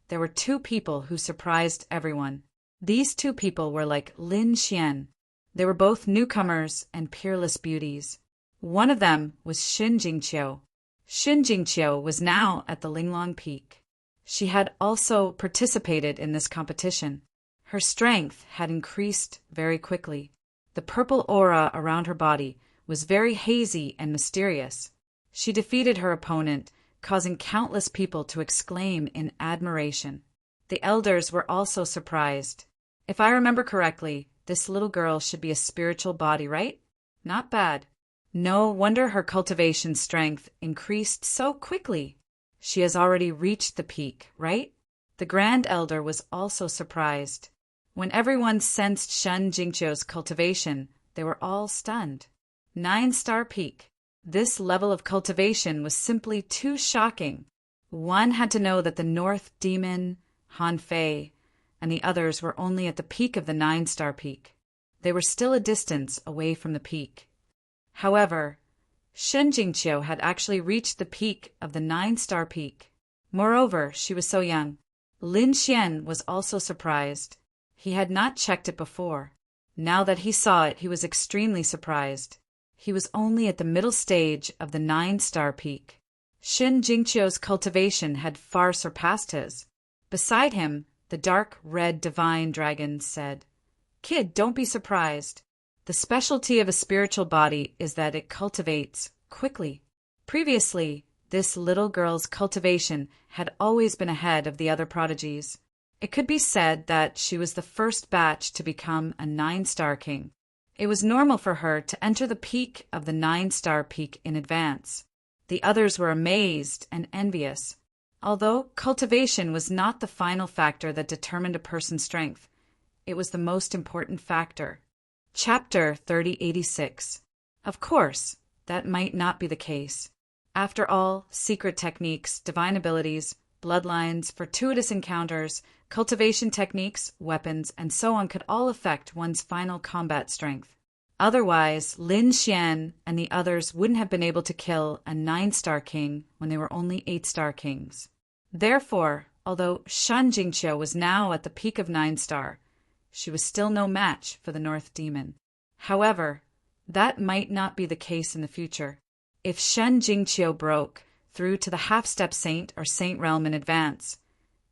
there were 2 people who surprised everyone. These 2 people were like Lin Xian. They were both newcomers and peerless beauties. One of them was Shin Jingqiu. Shin Jingqiu was now at the Linglong Peak. She had also participated in this competition. Her strength had increased very quickly. The purple aura around her body was very hazy and mysterious. She defeated her opponent, causing countless people to exclaim in admiration. The elders were also surprised. If I remember correctly, this little girl should be a spiritual body, right? Not bad. No wonder her cultivation strength increased so quickly. She has already reached the peak, right? The Grand Elder was also surprised. When everyone sensed Shen Jingqiu's cultivation, they were all stunned. 9-star peak. This level of cultivation was simply too shocking. One had to know that the North Demon, Han Fei, and the others were only at the peak of the 9-star peak. They were still a distance away from the peak. However, Shen Jingqiu had actually reached the peak of the 9-star peak. Moreover, she was so young. Lin Xian was also surprised. He had not checked it before. Now that he saw it, he was extremely surprised. He was only at the middle stage of the 9-star peak. Shen Jingqiu's cultivation had far surpassed his. Beside him, the dark red divine dragon said, "Kid, don't be surprised. The specialty of a spiritual body is that it cultivates quickly." Previously, this little girl's cultivation had always been ahead of the other prodigies. It could be said that she was the first batch to become a 9-star king. It was normal for her to enter the peak of the 9-star peak in advance. The others were amazed and envious. Although cultivation was not the final factor that determined a person's strength, it was the most important factor. Chapter 3086. Of course, that might not be the case. After all, secret techniques, divine abilities, bloodlines, fortuitous encounters, cultivation techniques, weapons, and so on could all affect one's final combat strength. Otherwise, Lin Xian and the others wouldn't have been able to kill a 9-star king when they were only 8-star kings. Therefore, although Shen Jingqiu was now at the peak of 9-star, she was still no match for the North Demon. However, that might not be the case in the future. If Shen Jingqiu broke through to the half-step saint or saint realm in advance,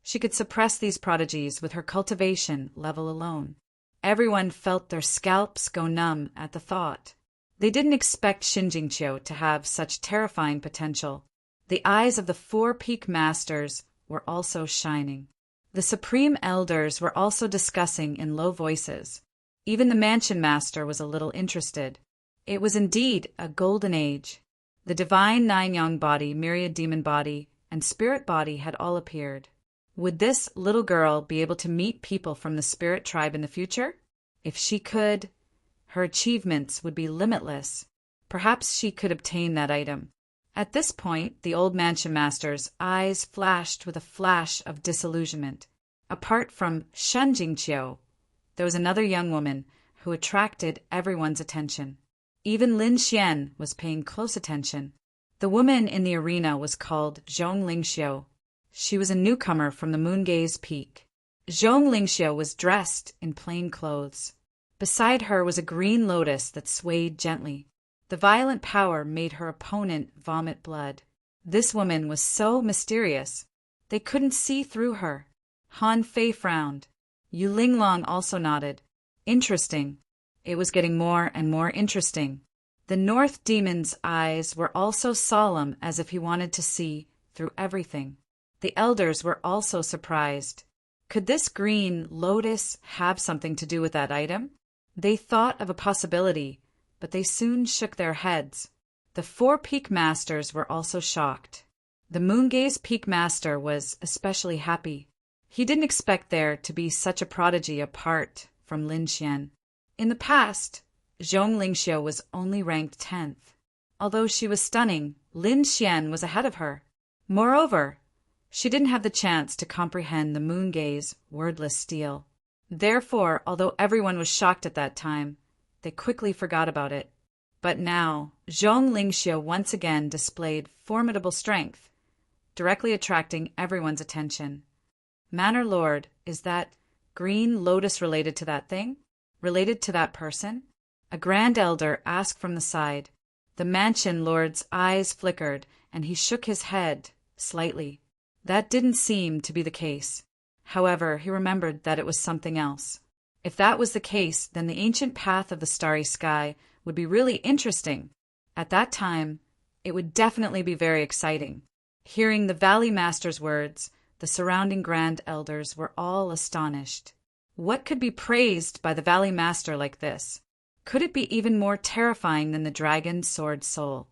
she could suppress these prodigies with her cultivation level alone. Everyone felt their scalps go numb at the thought. They didn't expect Shen Jingqiu to have such terrifying potential. The eyes of the 4 peak masters were also shining. The supreme elders were also discussing in low voices. Even the mansion master was a little interested. It was indeed a golden age. The divine 9-yang body, myriad demon body, and spirit body had all appeared. Would this little girl be able to meet people from the spirit tribe in the future? If she could, her achievements would be limitless. Perhaps she could obtain that item. At this point, the old mansion master's eyes flashed with a flash of disillusionment. Apart from Shen Jingqiu, there was another young woman who attracted everyone's attention. Even Lin Xian was paying close attention. The woman in the arena was called Zhong Lingxiu. She was a newcomer from the Moongaze Peak. Zhong Lingxiu was dressed in plain clothes. Beside her was a green lotus that swayed gently. The violent power made her opponent vomit blood. This woman was so mysterious. They couldn't see through her. Han Fei frowned. Yu Linglong also nodded. Interesting. It was getting more and more interesting. The North Demon's eyes were also solemn, as if he wanted to see through everything. The elders were also surprised. Could this green lotus have something to do with that item? They thought of a possibility, but they soon shook their heads. The 4 peak masters were also shocked. The Moongaze Peak Master was especially happy. He didn't expect there to be such a prodigy apart from Lin Xian. In the past, Zhong Lingxiu was only ranked 10th. Although she was stunning, Lin Xian was ahead of her. Moreover, she didn't have the chance to comprehend the Moongaze wordless steel. Therefore, although everyone was shocked at that time, they quickly forgot about it. But now, Zhong Lingxiu once again displayed formidable strength, directly attracting everyone's attention. Manor Lord, is that green lotus related to that thing? Related to that person? A Grand Elder asked from the side. The Mansion Lord's eyes flickered, and he shook his head slightly. That didn't seem to be the case. However, he remembered that it was something else. If that was the case, then the ancient path of the starry sky would be really interesting. At that time, it would definitely be very exciting. Hearing the Valley Master's words, The surrounding grand elders were all astonished. What could be praised by the Valley Master like this? Could it be even more terrifying than the dragon's sword soul?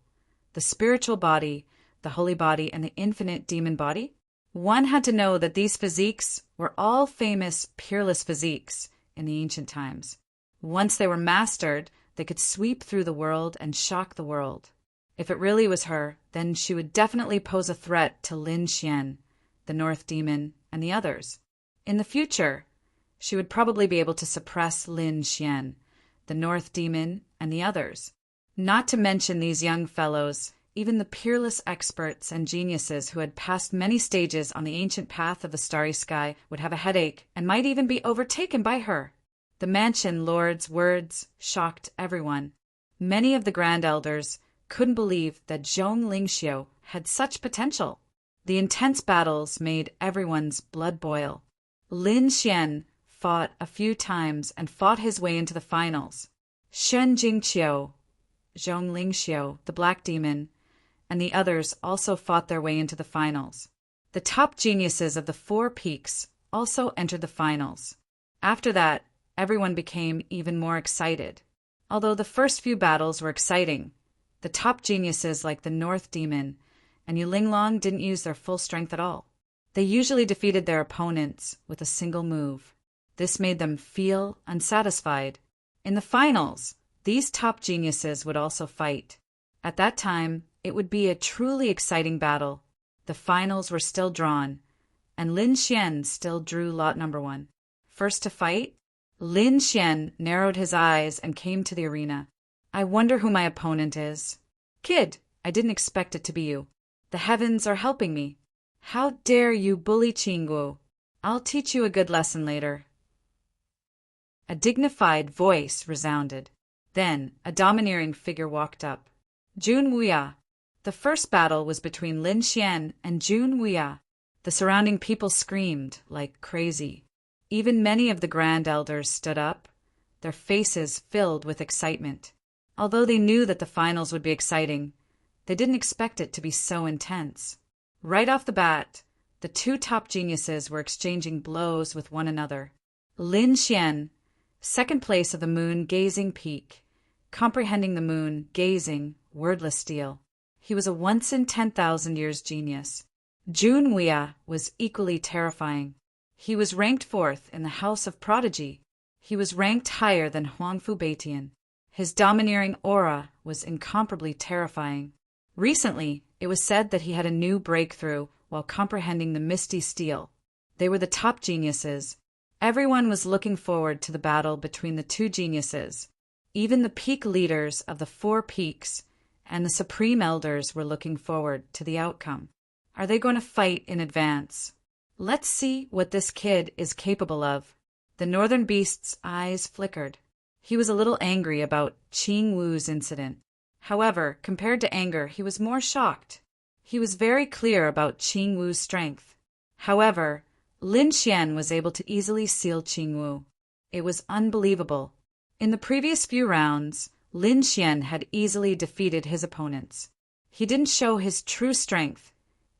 The spiritual body, the holy body, and the infinite demon body? One had to know that these physiques were all famous, peerless physiques in the ancient times. Once they were mastered, they could sweep through the world and shock the world. If it really was her, then she would definitely pose a threat to Lin Xian, the North Demon, and the others. In the future, she would probably be able to suppress Lin Xian, the North Demon, and the others. Not to mention these young fellows, even the peerless experts and geniuses who had passed many stages on the ancient path of the starry sky would have a headache and might even be overtaken by her. The mansion lord's words shocked everyone. Many of the grand elders couldn't believe that Zhong Lingxiu had such potential. The intense battles made everyone's blood boil. Lin Xian fought a few times and fought his way into the finals. Shen Jingqiu, Zhong Lingxiu, the Black Demon, and the others also fought their way into the finals. The top geniuses of the Four Peaks also entered the finals. After that, everyone became even more excited. Although the first few battles were exciting, the top geniuses like the North Demon and Yulinglong didn't use their full strength at all. They usually defeated their opponents with a single move. This made them feel unsatisfied. In the finals, these top geniuses would also fight. At that time, it would be a truly exciting battle. The finals were still drawn, and Lin Xian still drew lot number 1. First to fight, Lin Xian narrowed his eyes and came to the arena. I wonder who my opponent is. Kid, I didn't expect it to be you. The heavens are helping me. How dare you bully Qingwu? I'll teach you a good lesson later. A dignified voice resounded. Then a domineering figure walked up. Jun Wuya. The first battle was between Lin Xian and Jun Wuya. The surrounding people screamed like crazy. Even many of the grand elders stood up, their faces filled with excitement. Although they knew that the finals would be exciting, they didn't expect it to be so intense. Right off the bat, the two top geniuses were exchanging blows with one another. Lin Xian, second place of the moon-gazing peak, comprehending the moon, gazing, wordless steel. He was a once-in-10,000 years genius. Jun Wuya was equally terrifying. He was ranked 4th in the House of Prodigy. He was ranked higher than Huangfu Beitian. His domineering aura was incomparably terrifying. Recently, it was said that he had a new breakthrough while comprehending the misty steel. They were the top geniuses. Everyone was looking forward to the battle between the two geniuses. Even the peak leaders of the Four Peaks and the Supreme Elders were looking forward to the outcome. Are they going to fight in advance? Let's see what this kid is capable of. The Northern Beast's eyes flickered. He was a little angry about Qing Wu's incident. However, compared to anger, he was more shocked. He was very clear about Qing Wu's strength. However, Lin Xian was able to easily seal Qing Wu. It was unbelievable. In the previous few rounds, Lin Xian had easily defeated his opponents. He didn't show his true strength,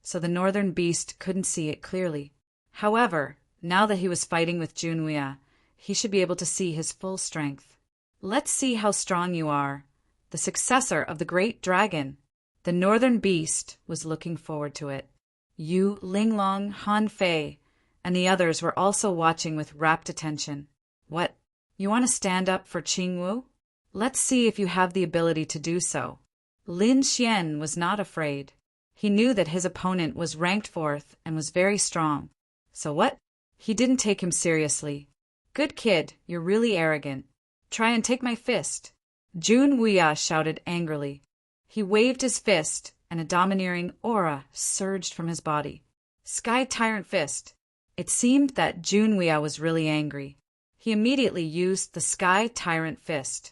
so the Northern Beast couldn't see it clearly. However, now that he was fighting with Jun Wuya, he should be able to see his full strength. Let's see how strong you are, the successor of the great dragon. The Northern Beast was looking forward to it. Yu Linglong, Han Fei, and the others were also watching with rapt attention. What? You want to stand up for Qing Wu? Let's see if you have the ability to do so. Lin Xian was not afraid. He knew that his opponent was ranked 4th and was very strong. So what? He didn't take him seriously. Good kid, you're really arrogant. Try and take my fist. Jun Wuya shouted angrily. He waved his fist, and a domineering aura surged from his body. Sky Tyrant Fist. It seemed that Jun Wuya was really angry. He immediately used the Sky Tyrant Fist.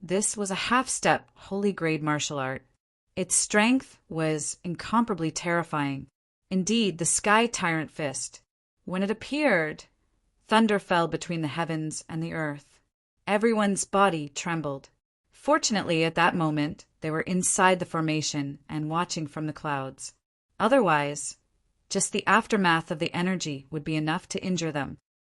This was a half-step holy grade martial art. Its strength was incomparably terrifying. Indeed, the Sky Tyrant Fist. When it appeared, thunder fell between the heavens and the earth. Everyone's body trembled. Fortunately, at that moment, they were inside the formation and watching from the clouds. Otherwise, Just the aftermath of the energy would be enough to injure them.